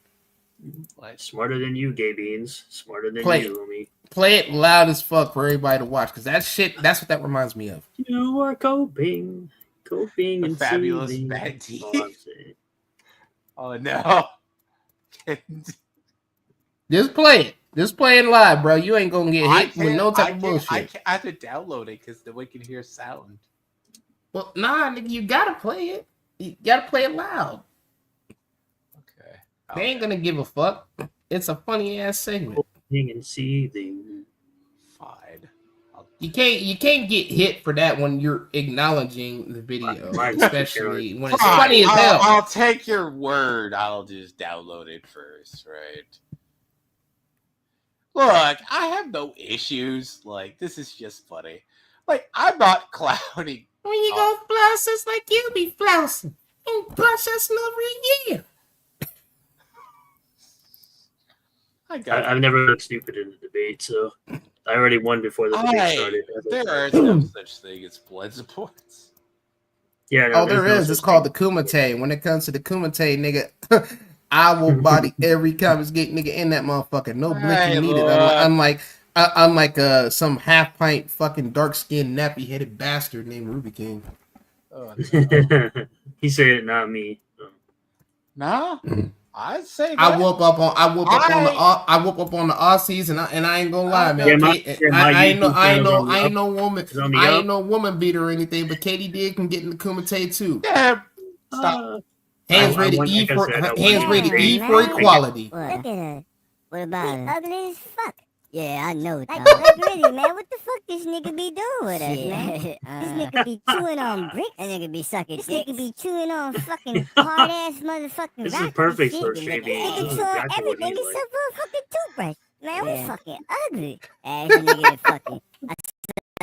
Smarter than you, gay beans. Smarter than you, homie. Play it loud as fuck for everybody to watch, because that's what that reminds me of. You are coping and fabulous bad tea. Oh no. Just play it. Just play it live, bro. You ain't gonna get hit with no type of bullshit. I have to download it because then we can hear sound. Well, nah, nigga, you gotta play it. You gotta play it loud. Okay. They ain't gonna give a fuck. It's a funny ass segment. And seething. Fine. You can't get hit for that when you're acknowledging the video, especially when it's funny as hell. I'll take your word. I'll just download it first, right? Look, I have no issues. Like, this is just funny. Like, I'm not clowning. When you go floss, it's like you be flossing. You processing over a year. I've never looked stupid in the debate, so I already won before the debate started. There is no such thing as blood supports. Yeah. No, there is. It's called the Kumite. When it comes to the Kumite, nigga, I will body every Commonscape nigga in that motherfucker. No blinking needed. Unlike some half pint fucking dark skinned nappy headed bastard named Ruby King. Oh, no. He said it, not me. No, I'd say that. I whoop up on the Aussies, and I ain't gonna lie, man. I ain't no woman beater or anything, but Katie can get in the Kumite too. Yeah, Stop. Hands rated E for equality. Look at her. What about her? Ugly as fuck. Yeah, I know. Like really, man. What the fuck this nigga be doing with us, man? This nigga be chewing on bricks. That nigga be sucking dicks. This nigga be chewing on fucking hard ass motherfucking This is perfect for straight being. Nigga chew everything except for a fucking toothbrush. Man, we fucking ugly. Ass nigga fucking.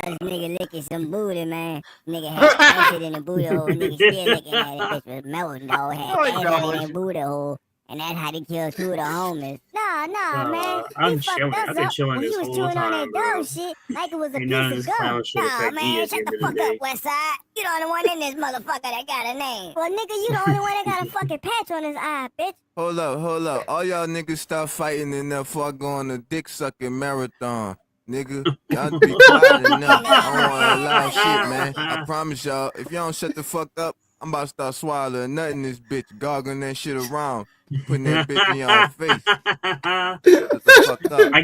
This nigga licking some booty, man. Nigga had acid in the booty hole. Nigga still licking at it. Bitch was melting, dog. Had acid in the booty hole. And that's how they killed 2 of the homies. Nah, man. I'm chilling. I've been chilling this whole chewing time, on that bro. dumb shit like it was a None of piece this of gum. clown shit Nah, affect me man, at the shut end the of the fuck day. up, Westside. You the only one in this motherfucker that got a name. Well, nigga, you the only one that got a fucking patch on his eye, bitch. Hold up. All y'all niggas stop fighting and then before I go on a dick sucking marathon. Nigga, y'all be quiet enough. I don't want a lot of shit, man. I promise y'all, if y'all don't shut the fuck up, I'm about to start swallowing nut in this bitch, goggling that shit around, putting that bitch in y'all face. Shut the fuck up. I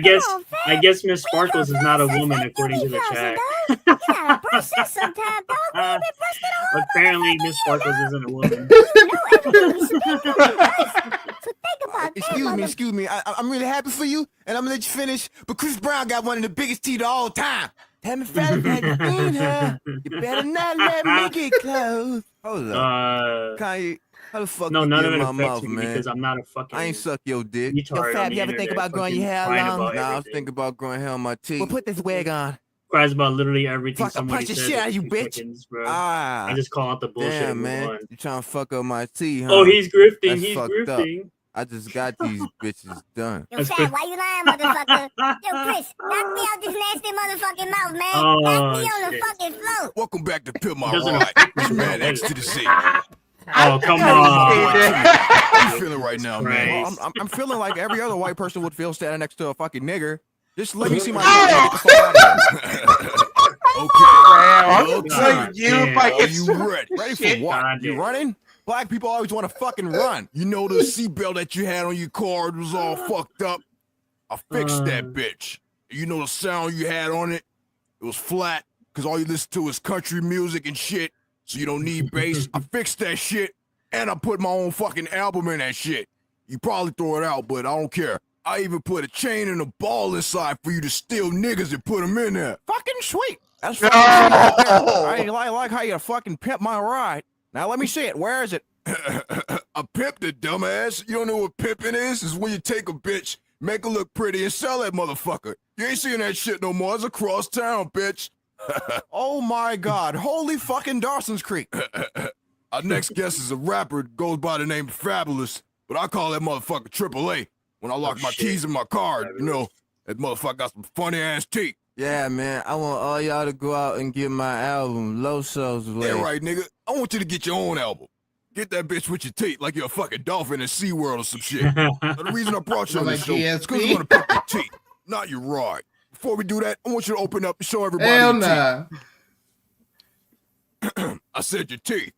guess Miss Sparkles is not a woman according to the chat. You gotta brush that sometime, dog. We ain't been brushed it all. Apparently, Miss Sparkles isn't a woman. So think about Excuse me. I'm really happy for you, and I'm gonna let you finish. But Chris Brown got one of the biggest teeth of all time. Tell me, fellas, that you seen her. You better not let me get close. Hold up. Kanye, how the fuck No, you none get of it my affects mouth, me man? because I'm not a fucking. I ain't suck your dick. Yo, Fab, you ever think about growing your hair long? Nah, I was everything. thinking about growing hair on my teeth. Well, put this wig on. Cries about literally everything Fuck, somebody punch the says. shit out of you, in bitch. seconds, bro. Ah, I just call out the bullshit. damn, and move man. on. You trying to fuck up my teeth, huh? Oh, he's grifting. That's He's fucked grifting. I just got these bitches done. Yo, Fab, why you lying, motherfucker? Yo, Chris, knock me out this nasty motherfucking mouth, man. Oh, knock me on the shit. fucking floor. Welcome back to Pimp My Doesn't Ride. affect This me. man X to the Z. Oh, come How on. you feeling right now, man? Well, I'm feeling like every other white person would feel standing next to a fucking nigger. Just let me see my get the fuck out of here. Okay. You ready? Ready for what? You running? Black people always want to fucking run. You know the seatbelt that you had on your car was all fucked up? I fixed that bitch. You know the sound you had on it? It was flat, because all you listen to is country music and shit, so you don't need bass. I fixed that shit, and I put my own fucking album in that shit. You probably throw it out, but I don't care. I even put a chain and a ball inside for you to steal niggas and put them in there. Fucking sweet. That's fucking sweet. I like how you fucking pimp my ride. Now let me see it. Where is it? I pimped it, dumbass. You don't know what pimping is? It's when you take a bitch, make her look pretty, and sell that motherfucker. You ain't seeing that shit no more. It's across town, bitch. Oh my God. Holy fucking Dawson's Creek. Our next guest is a rapper that goes by the name of Fabulous, but I call that motherfucker AAA. When I lock my keys in my car, you know, that motherfucker got some funny ass teeth. Yeah, man. I want all y'all to go out and get my album, Low Souls. Yeah, right, nigga. I want you to get your own album. Get that bitch with your teeth like you're a fucking dolphin in SeaWorld or some shit. Now, the reason I brought you on this show is because I want to pick your teeth, not your ride. Before we do that, I want you to open up and show everybody your teeth. I said your teeth.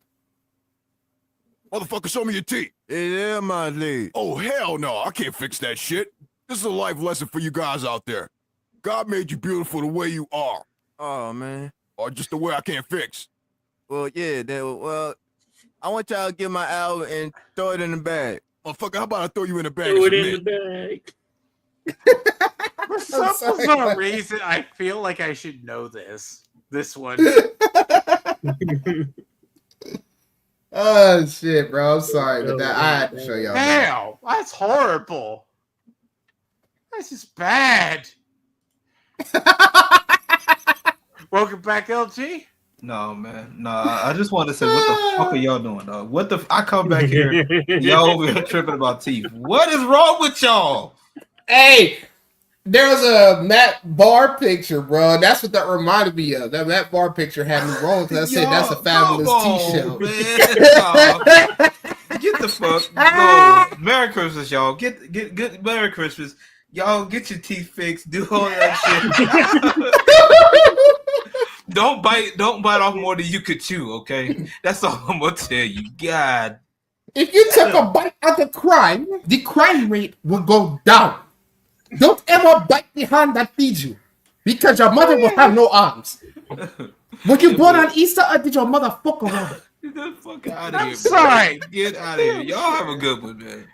Motherfucker, show me your teeth. Yeah, my teeth. Oh, hell no. I can't fix that shit. This is a life lesson for you guys out there. God made you beautiful the way you are. Oh, man. Or just the way I can't fix. Well, yeah, well, I want y'all to get my album and throw it in the bag. Motherfucker, how about I throw you in the bag? Throw it in the bag. For some reason, I feel like I should know this. This one. Oh shit, bro! I'm sorry, but that I had to show y'all. Damn, that's horrible. This is bad. Welcome back, LG. No, man. No, I just want to say, what the fuck are y'all doing, dog? What the? I come back here, y'all over here tripping about teeth. What is wrong with y'all? Hey, there was a Matt Barr picture, bro. That's what that reminded me of. That Matt Barr picture had me wrong because I said that's a Fabulous T-shirt. Get the fuck. No. Merry Christmas, y'all. Get Merry Christmas. Y'all get your teeth fixed. Do all that shit. Don't bite off more than you could chew, okay? That's all I'm gonna tell you. God. If you took a bite of the crime rate will go down. Don't ever bite the hand that feeds you, because your mother will have no arms. Were you born on Easter or did your mother fuck around? Get the fuck out of I'm here. sorry. Get out of here. Y'all have a good one, man.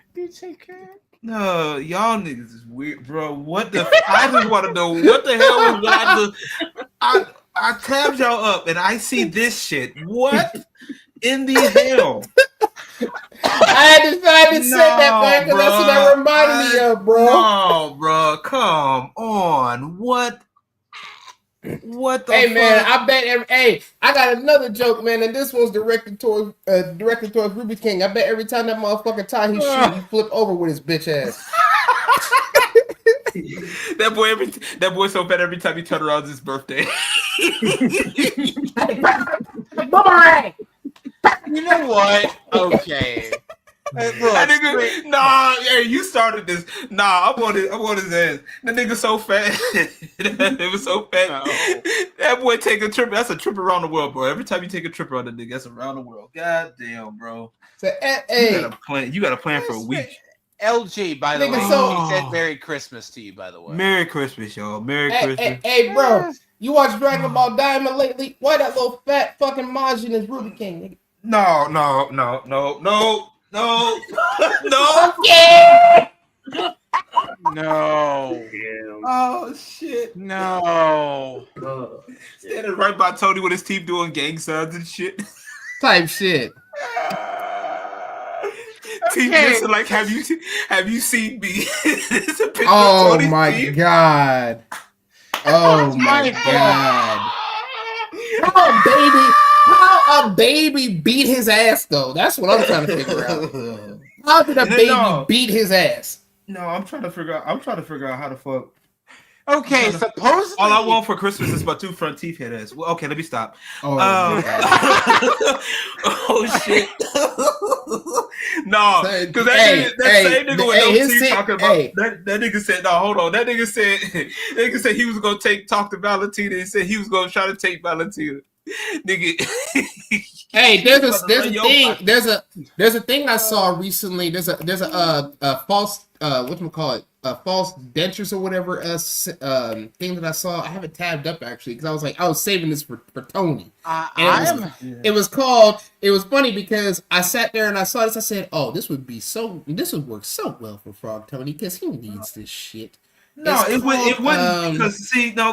No, y'all niggas is weird, bro. What the? I just want to know what the hell was I do? I tabbed y'all up and I see this shit. What in the hell? I had to find it said that, man, because that's what that reminded me of, bro. No, bro, come on. What the Hey, fuck? man, I bet I got another joke, man, and this one's directed towards Ruby King. I bet every time that motherfucker tie his shoe, he flip over with his bitch ass. that boy so fat every time he turn around, it's his birthday. Boomerang! You know what? Okay. Hey, look, that nigga, nah, hey, you started this. Nah, I want his ass. That nigga so fat. It was so fat. No. That boy take a trip. That's a trip around the world, bro. Every time you take a trip around the nigga, that's around the world. God damn, bro. So, hey, you got a plan for a week. LG, by the way, he said Merry Christmas to you, by the way. Merry Christmas, y'all. Merry Christmas. Hey, bro, you watch Dragon Ball Diamond lately? Why that little fat fucking Majin is Ruby King, nigga? No. Yeah! No. Oh shit. No. Standing right by Tony with his teeth doing gang signs and shit. Type shit. Teeth missing, like, have you seen me? Oh my god. Oh my god. How a baby beat his ass though? That's what I'm trying to figure out. How did a baby beat his ass? No, I'm trying to figure out how the fuck. Okay, supposedly all I want for Christmas is my two front teeth hit ass. Well, okay, let me stop. Oh, oh shit. No, because that same nigga with no teeth talking about that nigga said, no, hold on. That nigga said he was gonna talk to Valentina and said he was gonna try to take Valentina. Nigga. Hey, there's a thing I saw recently. There's a false whatchamacallit, false dentures or whatever thing that I saw. I have it tabbed up actually because I was saving this for Tony. It was funny because I sat there and I saw this. I said, oh, this would work so well for Frog Tony because he needs this shit. No, it wouldn't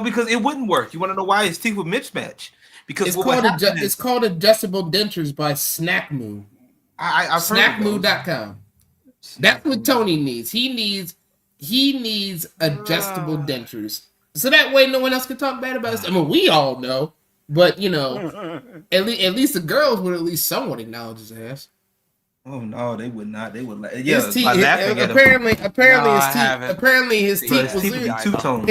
because it wouldn't work. You want to know why? His teeth would mismatch. Because it's called adjustable dentures by Snackmoo. I've Snackmoo.com. That's what Tony needs. He needs adjustable dentures. So that way no one else can talk bad about us. I mean, we all know, but you know, at least the girls would at least somewhat acknowledge his ass. Oh no, they would not. They would his teeth, apparently his teeth was two-tone.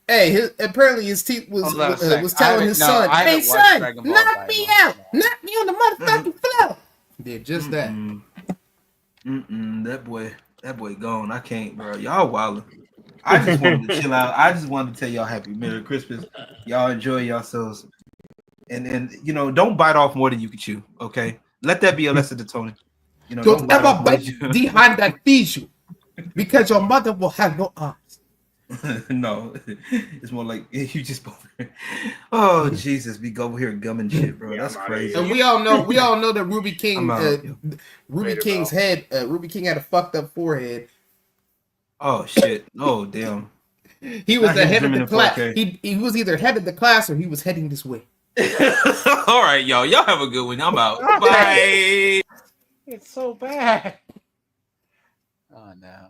Apparently his teeth was telling his son, "Hey son, knock me out, knock me on the motherfucking floor." Did just that. That boy gone. I can't, bro. Y'all wildin'. I just wanted to chill out. I just wanted to tell y'all happy Merry Christmas. Y'all enjoy yourselves, and you know, don't bite off more than you can chew. Okay, let that be a lesson to Tony. You know, don't ever bite the hand that feeds you, because your mother will have no arms. No, it's more like you just. Oh Jesus, we go over here gumming shit, bro. That's crazy. And we all know that Ruby King, Ruby King's head, Ruby King had a fucked up forehead. Oh shit! Oh damn. He was the head of the class. He was either head of the class or he was heading this way. All right, y'all. Y'all have a good one. I'm out. Bye. It's so bad. Oh no.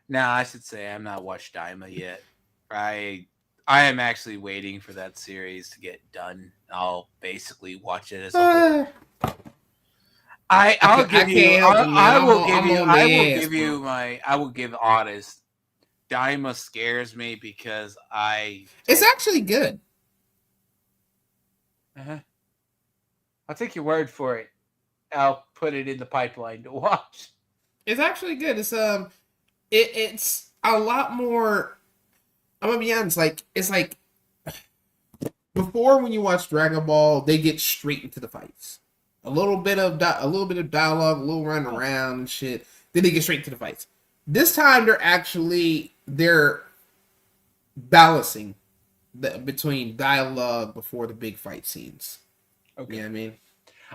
Now I should say I'm not watched Daima yet. I am actually waiting for that series to get done. I'll basically watch it as a whole. I will give honest. Daima scares me because it's actually good. I'll take your word for it. I'll put it in the pipeline to watch. It's actually good. It's a lot more. I'm gonna be honest. It's like before when you watch Dragon Ball, they get straight into the fights. A little bit of dialogue, a little run around and shit. Then they get straight to the fights. This time they're balancing between dialogue before the big fight scenes. Okay, you know what I mean.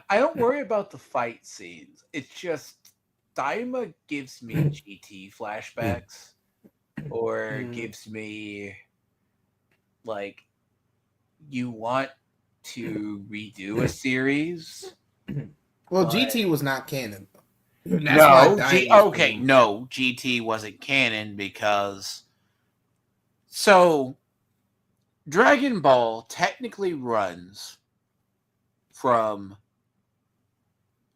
I don't worry about the fight scenes. It's just Daima gives me GT flashbacks, or gives me like, you want to redo a series. Well, GT was not canon. No, GT wasn't canon because Dragon Ball technically runs from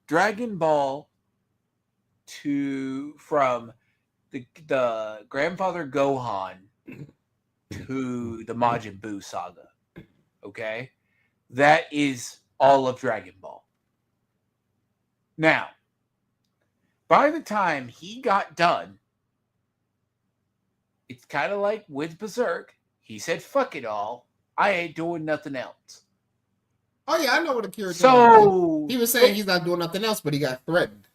Dragon Ball from the grandfather Gohan to the Majin Buu saga. Okay? That is all of Dragon Ball. Now, by the time he got done, it's kind of like with Berserk. He said, fuck it all. I ain't doing nothing else. Oh, yeah, I know what Akira did. He was saying he's not doing nothing else, but he got threatened.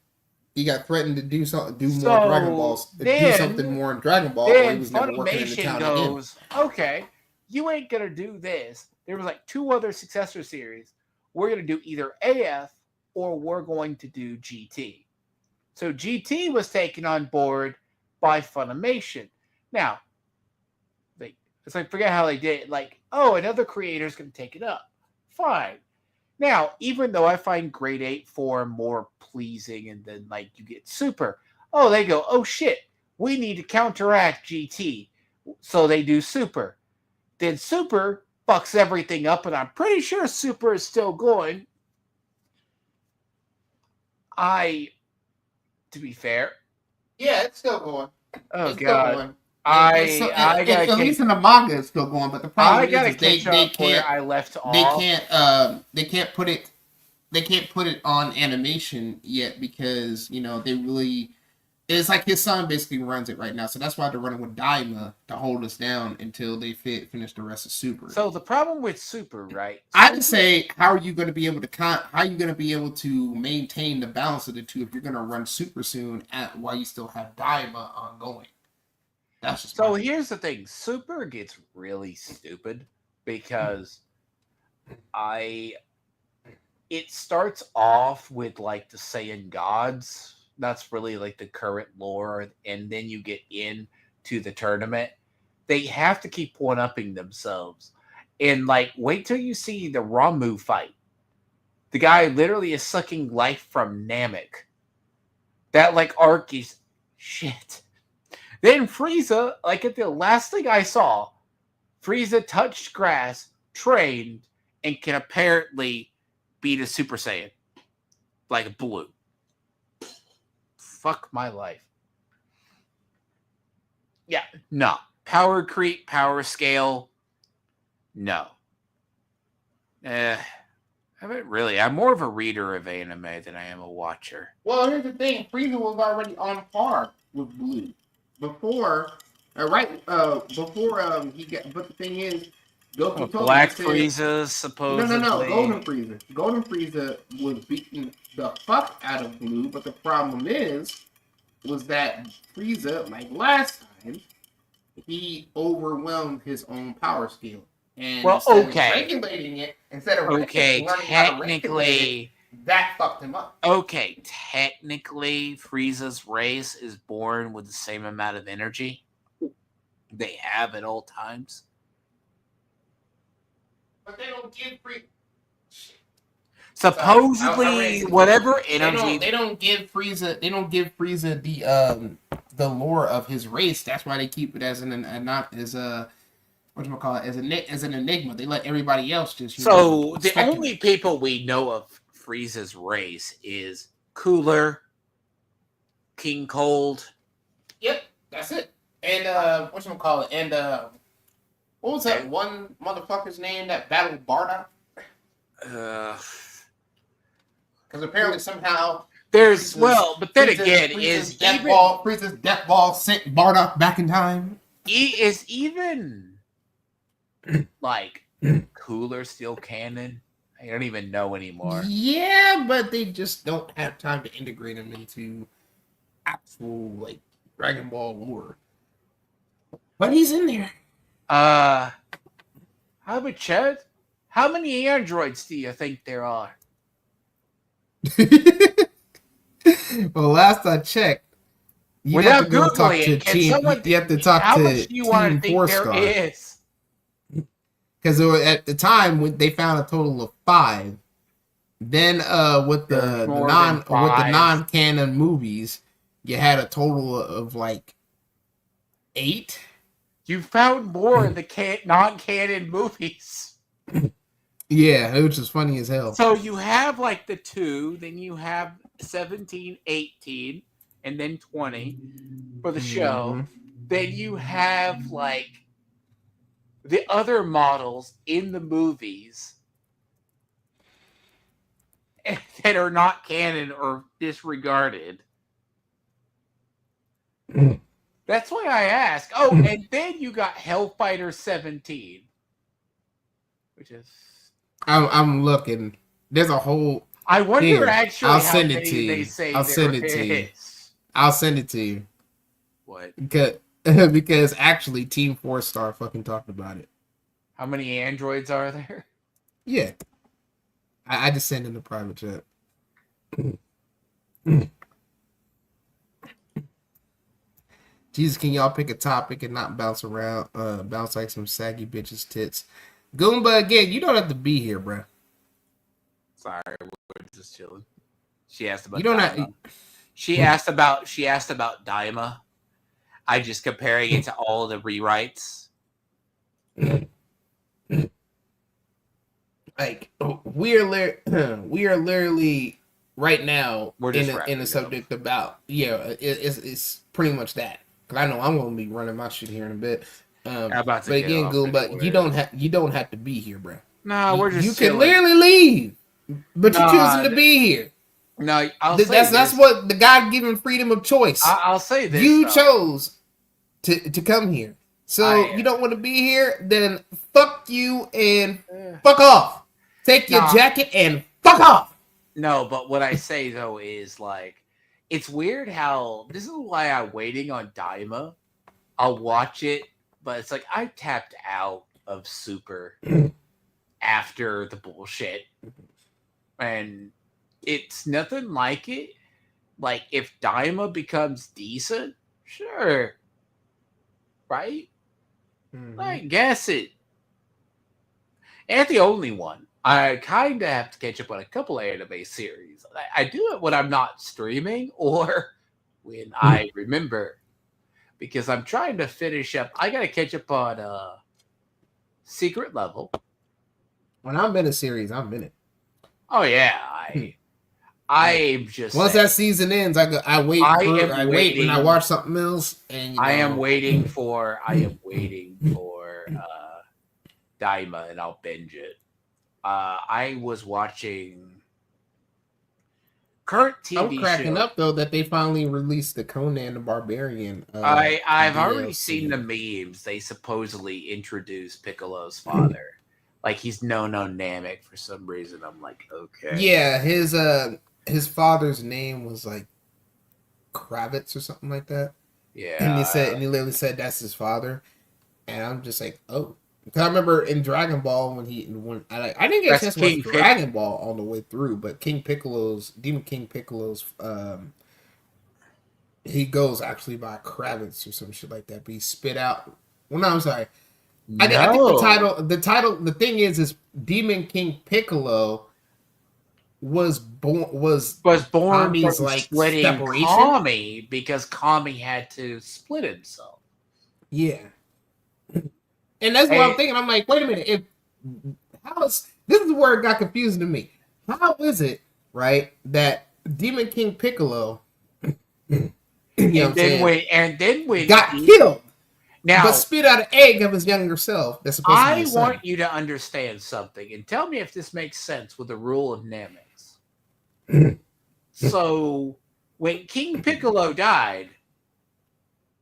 He got threatened to do more Dragon Balls, do something more in Dragon Ball, or he was never working in the town again. Okay, you ain't gonna do this. There was like 2 other successor series. We're gonna do either AF or we're going to do GT. So GT was taken on board by Funimation. Now, it's like, forget how they did it. Like, oh, another creator's gonna take it up. Fine. Now, even though I find Grade 8 form more pleasing, and then like you get Super, oh, they go, oh shit, we need to counteract GT, so they do Super. Then Super fucks everything up, and I'm pretty sure Super is still going. To be fair, yeah, it's still going. Oh god. At least in the manga, it's still going. But the problem is they can't. I left off. They can't put it. They can't put it on animation yet because they really. It's like his son basically runs it right now, so that's why they're running with Daima to hold us down until they finish the rest of Super. So the problem with Super, right? I would say, how are you going to be able to maintain the balance of the two if you're going to run Super soon while you still have Daima ongoing? That's just so here's the thing. Super gets really stupid because it starts off with like the Saiyan gods. That's really like the current lore, and then you get into the tournament. They have to keep one-upping themselves. And like, wait till you see the Ramu fight. The guy literally is sucking life from Namek. That like arc is shit. Then Frieza, like at the last thing I saw, Frieza touched grass, trained, and can apparently beat a Super Saiyan. Like blue. Fuck my life. Yeah, no. Power creep, power scale, no. I haven't really. I'm more of a reader of anime than I am a watcher. Well, here's the thing. Frieza was already on par with blue. Before he got, but the thing is, Goku told Black Frieza supposedly. No, Golden Frieza. Golden Frieza was beating the fuck out of Blue, but the problem was that Frieza, like last time, he overwhelmed his own power scale. And regulating it, technically, that fucked him up. Okay, technically, Frieza's race is born with the same amount of energy they have at all times. But they don't give supposedly whatever energy they don't give Frieza the lore of his race. That's why they keep it as an enigma. They let everybody else just the only people we know of Frieza's race is Cooler, King Cold. Yep, that's it. And and what was that one motherfucker's name that battled Bardock? Because apparently somehow there's but then again, Frieza's death ball sent Bardock back in time. Is even like Cooler still canon? I don't even know anymore. Yeah, but they just don't have time to integrate him into actual like Dragon Ball lore. But he's in there. How about Chad? How many androids do you think there are? Well, last I checked, you have to go talk to team. You have to talk to Team 4-Star. Because at the time when they found a total of 5. Then with the non-canon movies, you had a total of like 8. You found more in the non-canon movies. Yeah, which is funny as hell. So you have like the 2, then you have 17, 18, and then 20 for the show. Then you have like the other models in the movies that are not canon or disregarded. That's why I ask. Oh, and then you got Hellfighter 17, which is. I'm looking. There's a whole. I wonder here. Actually. I'll send it to you. They say I'll send it to you. I'll send it to you. What? Because actually, Team 4-Star fucking talked about it. How many androids are there? Yeah. I just sent in the private chat. Jesus, can y'all pick a topic and not bounce around, bounce like some saggy bitches' tits? Goomba, again, you don't have to be here, bro. Sorry, we're just chilling. She asked about. You don't Daima. have. She asked about Daima. I just comparing it to all the rewrites. Like we are literally right now in a subject about it's pretty much that. Cause I know I'm gonna be running my shit here in a bit. But again, Goomba, you don't have to be here, bro. No, we're just. You can literally leave, but you're choosing to be here. No, that's what the God-given freedom of choice. I'll say this. You chose to come here, so you don't want to be here. Then fuck you and fuck off. Take your jacket and fuck off. No, but what I say though is like, it's weird how this is why I'm waiting on Daima. I'll watch it, but it's like I tapped out of Super after the bullshit, and it's nothing like it. Like if Daima becomes decent, sure, right? I guess it. And the only one. I kind of have to catch up on a couple of anime series. I do it when I'm not streaming or when I remember, because I'm trying to finish up. I got to catch up on Secret Level. When I'm in a series, I'm in it. Oh yeah, I'm just once that season ends, I wait. I wait when I watch something else, and I am waiting for Daima, and I'll binge it. I was watching current TV I'm cracking up though that they finally released the Conan the Barbarian. I've already seen the memes. They supposedly introduced Piccolo's father, like he's no Namek for some reason. I'm like, okay, yeah, his father's name was like Kravitz or something like that. Yeah, and he literally said that's his father, and I'm just like, oh. Because I remember in Dragon Ball when I didn't get a chance to watch Dragon Ball all the way through, but Demon King Piccolo's, he goes actually by Kravitz or some shit like that. But he spit out. Well, no, I'm sorry. I think the thing is Demon King Piccolo was born Kami's like splitting separation. Kami because Kami had to split himself. Yeah. And that's what I'm thinking. I'm like, wait a minute. This is where it got confusing to me. How is it, right, that Demon King Piccolo when got killed, now, but spit out an egg of his younger self? That's supposed to be his son. Want you to understand something, and tell me if this makes sense with the rule of Namex. So, when King Piccolo died,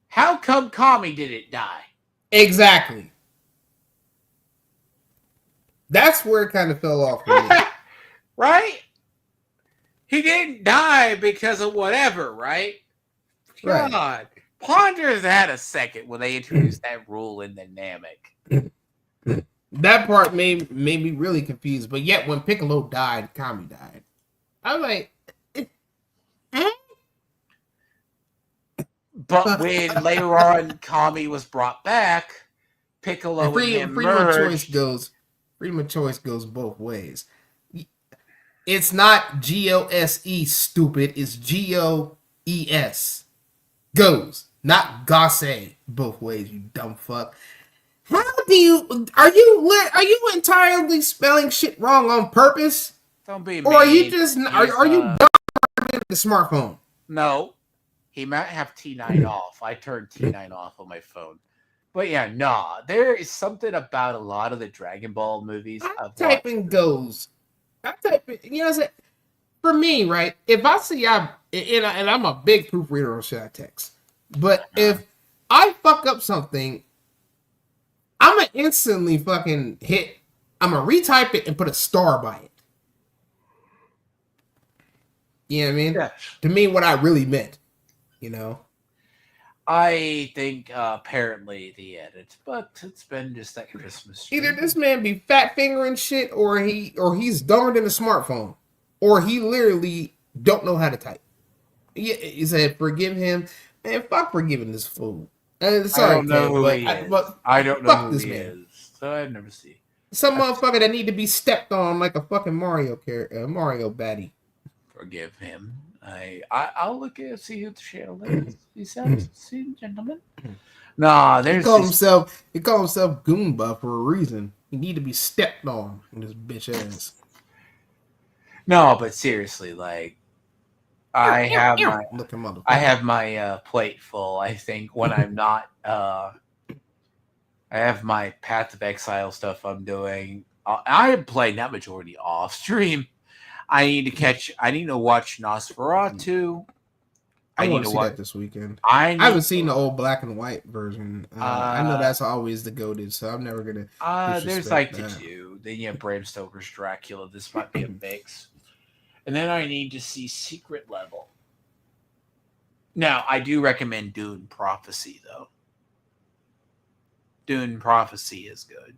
how come Kami didn't die? Exactly. That's where it kind of fell off for me. Right? He didn't die because of whatever, right? God. Right. Ponder that a second when they introduced that rule in the Namek. That part made me really confused. But yet, when Piccolo died, Kami died. I'm like, But when later on Kami was brought back, Piccolo and him merged. Freedom of choice goes both ways. It's not GOSE, stupid. It's GOES. Goes, not Gosse. Both ways, you dumb fuck. How do you are you entirely spelling shit wrong on purpose? Don't be mean. Or are you just are you dumb with the smartphone? No, he might have T9 off. I turned T9 off on my phone. But yeah, nah. There is something about a lot of the Dragon Ball movies. I'm typing goes. I'm typing. You know what I'm saying? For me, right? If I see and I'm a big proofreader on shit I text, but if I fuck up something, I'm gonna instantly fucking hit. I'm gonna retype it and put a star by it. You know what I mean? Yes. To me, what I really meant. You know. I think apparently the edit, but it's been just that Christmas tree. Either this man be fat fingering shit, or he's dumber than a smartphone, or he literally don't know how to type. He said, "Forgive him." Man, fuck forgiving this fool. Sorry, I don't know who he is. I don't know who he is. So I've never seen. Some motherfucker that need to be stepped on like a fucking Mario baddie. Forgive him. I'll look at see who the channel is. He says, "See, gentlemen." Nah, there's he called himself Goomba for a reason. He need to be stepped on in his bitch ass. No, but seriously, like I have my plate full. I think when I'm not I have my Path of Exile stuff I'm doing. I am playing that majority off stream. I need to watch Nosferatu. I want to see that this weekend. I haven't seen the old black and white version. I know that's always the go-to, so I'm never gonna. There's like the two. Then you have Bram Stoker's Dracula. This might be a mix. And then I need to see Secret Level. Now, I do recommend Dune Prophecy, though. Dune Prophecy is good.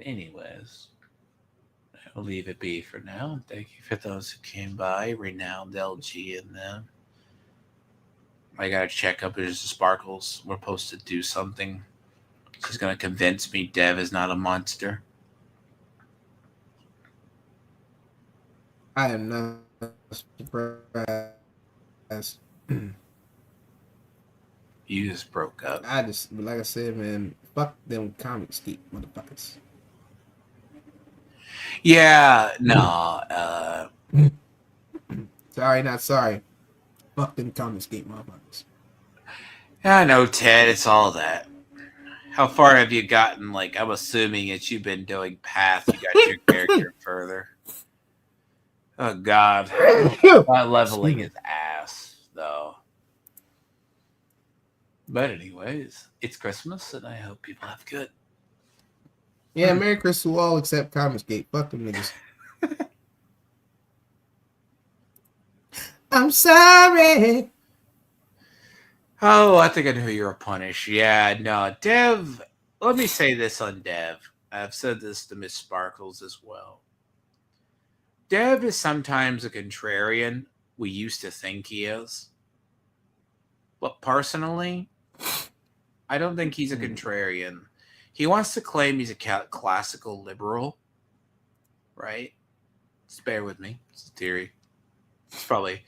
Anyways, I'll leave it be for now. Thank you for those who came by. Renowned LG and them. I gotta check up with the Sparkles. We're supposed to do something. She's gonna convince me Dev is not a monster. I am not surprised. You just broke up. Like I said, man, fuck them comic geek motherfuckers. Yeah, no. Sorry, not sorry. Fuck them comic geek motherfuckers. I know, Ted. It's all that. How far have you gotten? Like, I'm assuming that you've been doing Path. You got your character further. Oh, God. My leveling is ass, though. But anyways, it's Christmas, and I hope people have good. Yeah, Merry Christmas to all except Comicsgate. Fuck them niggas. I'm sorry. Oh, I think I know who you're a punish. Yeah, no, Dev. Let me say this on Dev. I've said this to Miss Sparkles as well. Dev is sometimes a contrarian. We used to think he is. But personally, I don't think he's a contrarian. He wants to claim he's a classical liberal, right? Just bear with me. It's a theory. It's probably...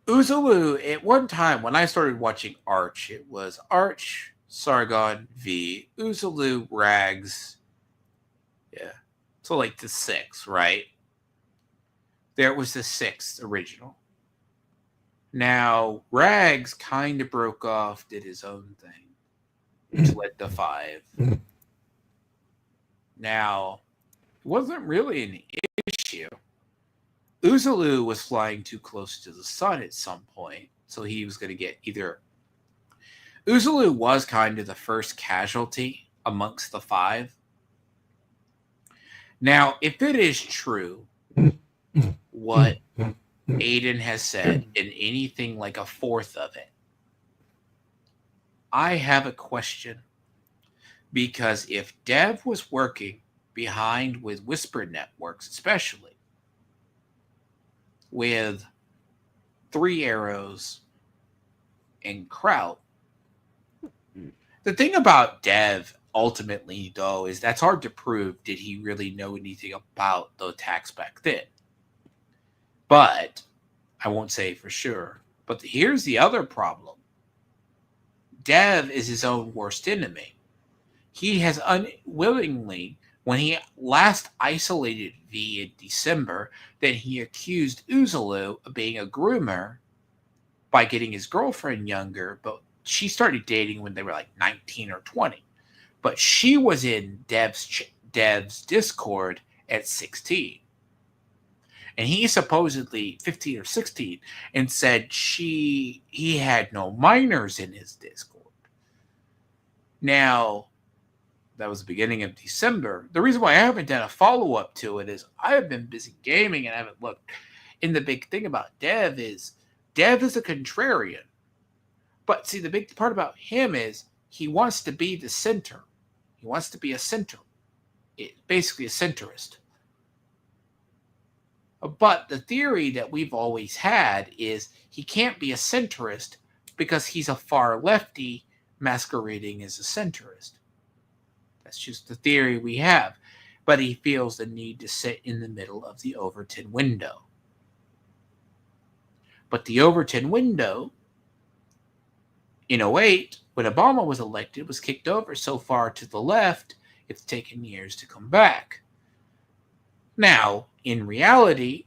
Uzulu, at one time, when I started watching Arch, it was Arch, Sargon, V, Uzulu, Rags. Yeah. So like the 6, right? There was the 6th original. Now, Rags kind of broke off, did his own thing, which led to 5. Now, it wasn't really an issue. Uzulu was flying too close to the sun at some point, so he was going to get either... Uzulu was kind of the first casualty amongst the 5. Now, if it is true what Aiden has said in anything like a 4th of it, I have a question. Because if Dev was working behind with whisper networks, especially with Three Arrows and Kraut. The thing about Dev ultimately, though, is that's hard to prove. Did he really know anything about the attacks back then? But I won't say for sure. But here's the other problem. Dev is his own worst enemy. He has unwillingly, when he last isolated V in December, then he accused Uzalu of being a groomer by getting his girlfriend younger, but she started dating when they were like 19 or 20. But she was in Dev's Discord at 16. And he supposedly 15 or 16 and said he had no minors in his Discord. Now, that was the beginning of December. The reason why I haven't done a follow-up to it is I have been busy gaming and I haven't looked. And the big thing about Dev is a contrarian. But see, the big part about him is he wants to be the center. He wants to be a center. Basically a centrist. But the theory that we've always had is he can't be a centrist because he's a far lefty masquerading as a centrist. That's just the theory we have. But he feels the need to sit in the middle of the Overton window. But the Overton window, in 2008, when Obama was elected, was kicked over so far to the left, it's taken years to come back. Now, in reality,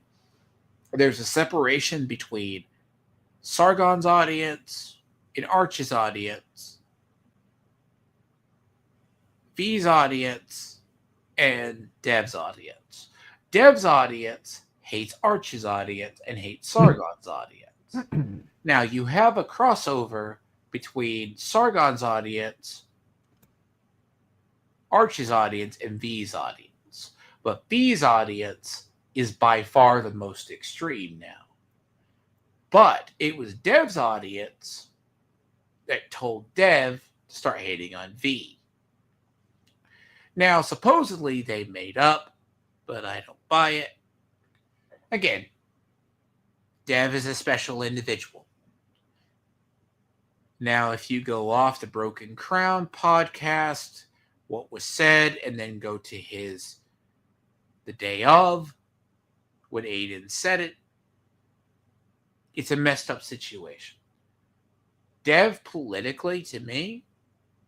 there's a separation between Sargon's audience and Arch's audience, V's audience, and Dev's audience. Dev's audience hates Arch's audience and hates Sargon's audience. Now, you have a crossover between Sargon's audience, Arch's audience, and V's audience. But V's audience is by far the most extreme now. But it was Dev's audience that told Dev to start hating on V. Now, supposedly they made up, but I don't buy it. Again, Dev is a special individual. Now, if you go off the Broken Crown podcast, what was said, and then go to his the day of, when Aiden said it, it's a messed up situation. Dev, politically, to me,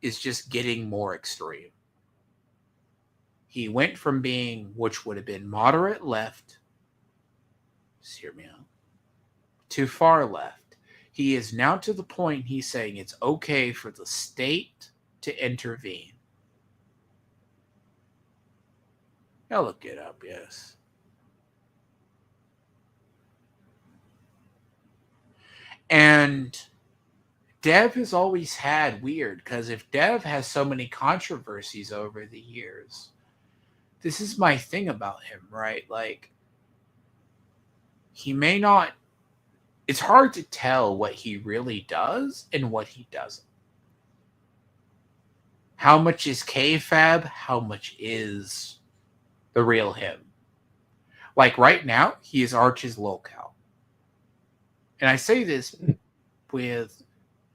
is just getting more extreme. He went from being, which would have been moderate left, just hear me out, to far left. He is now to the point he's saying it's okay for the state to intervene. I'll look it up, yes. And Dev has always had weird, because if Dev has so many controversies over the years, this is my thing about him, right? Like, he may not, it's hard to tell what he really does and what he doesn't. How much is kayfabe? How much is the real him? Like right now, he is Arch's locale. And I say this with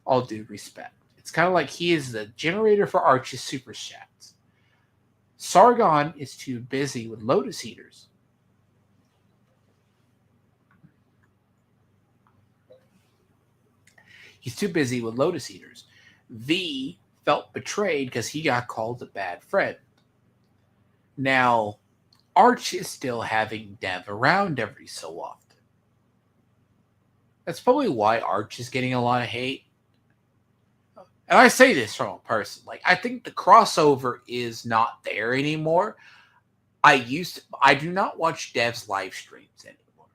all due respect. It's kind of like he is the generator for Arch's super chats. Sargon is too busy with Lotus Eaters. He's too busy with Lotus Eaters. V felt betrayed because he got called a bad friend. Now, Arch is still having Dev around every so often. That's probably why Arch is getting a lot of hate. And I say this from a person. Like, I think the crossover is not there anymore. I do not watch Dev's live streams anymore.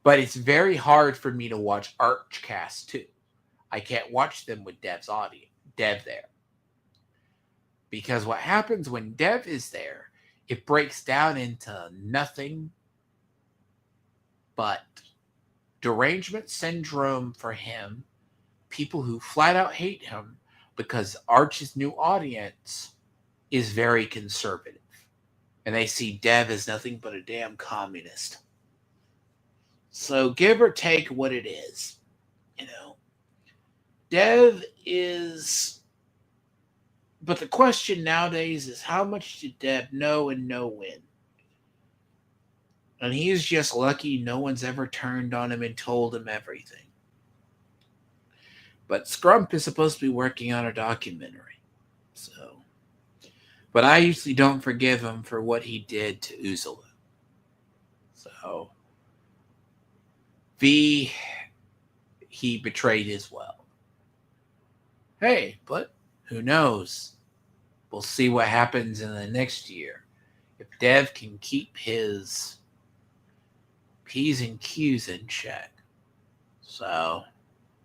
But it's very hard for me to watch Archcast too. I can't watch them with Dev there. Because what happens when Dev is there, it breaks down into nothing but derangement syndrome for him, people who flat out hate him because Arch's new audience is very conservative. And they see Dev as nothing but a damn communist. So give or take what it is, Dev is... But the question nowadays is, how much did Dev know and know when? And he's just lucky no one's ever turned on him and told him everything. But Scrump is supposed to be working on a documentary. But I usually don't forgive him for what he did to Uzulu. So, V, he betrayed his well. Hey, but who knows? We'll see what happens in the next year. If Dev can keep his P's and Q's in check. So,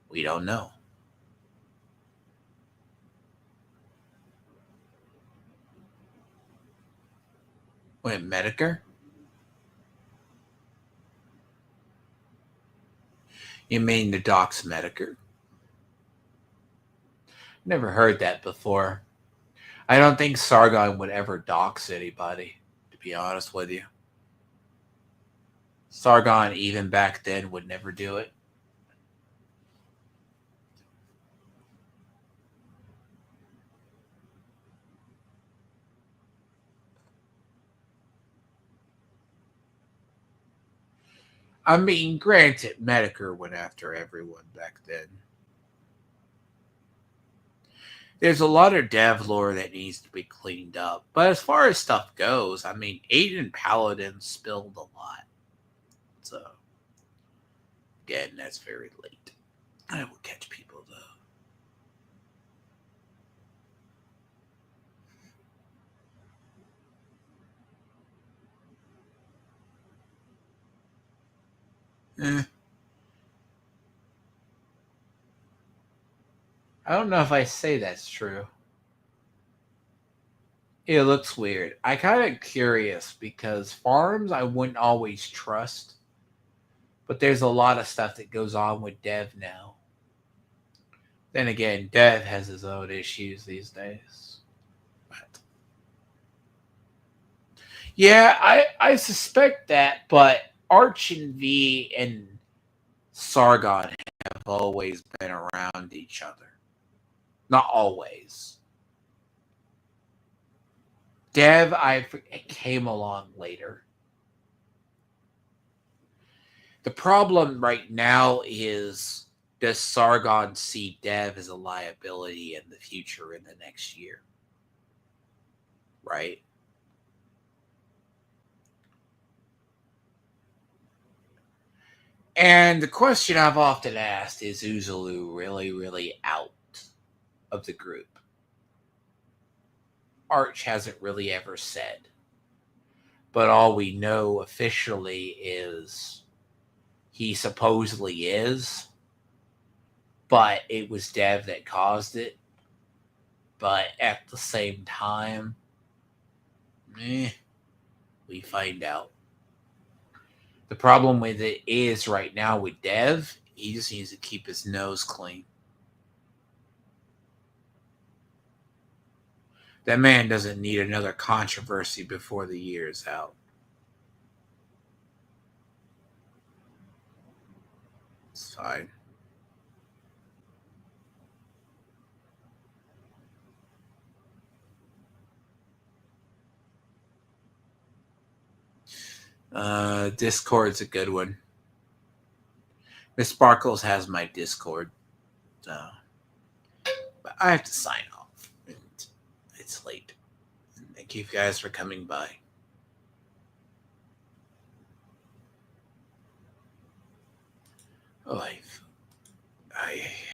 we don't know. Wait, Medicare? You mean the Doc's Medicare? Never heard that before. I don't think Sargon would ever dox anybody, to be honest with you. Sargon, even back then, would never do it. I mean, granted, Medicare went after everyone back then. There's a lot of dev lore that needs to be cleaned up. But as far as stuff goes, I mean, Aiden Paladin spilled a lot. So, again, that's very late. I will catch people, though. I don't know if I say that's true. It looks weird. I kind of curious because farms I wouldn't always trust. But there's a lot of stuff that goes on with Dev now. Then again, Dev has his own issues these days. But yeah, I suspect that, but Arch and V and Sargon have always been around each other. Not always. Dev, came along later. The problem right now is, does Sargon see Dev as a liability in the future in the next year? Right? And the question I've often asked is Uzulu really, really out of the group? Arch hasn't really ever said. But all we know officially is he supposedly is. But it was Dev that caused it. But at the same time, we find out. The problem with it is right now with Dev, he just needs to keep his nose clean. That man doesn't need another controversy before the year is out. It's fine. Discord's a good one. Miss Sparkles has my Discord. So, but I have to sign off. It's late. Thank you guys for coming by. Oh, I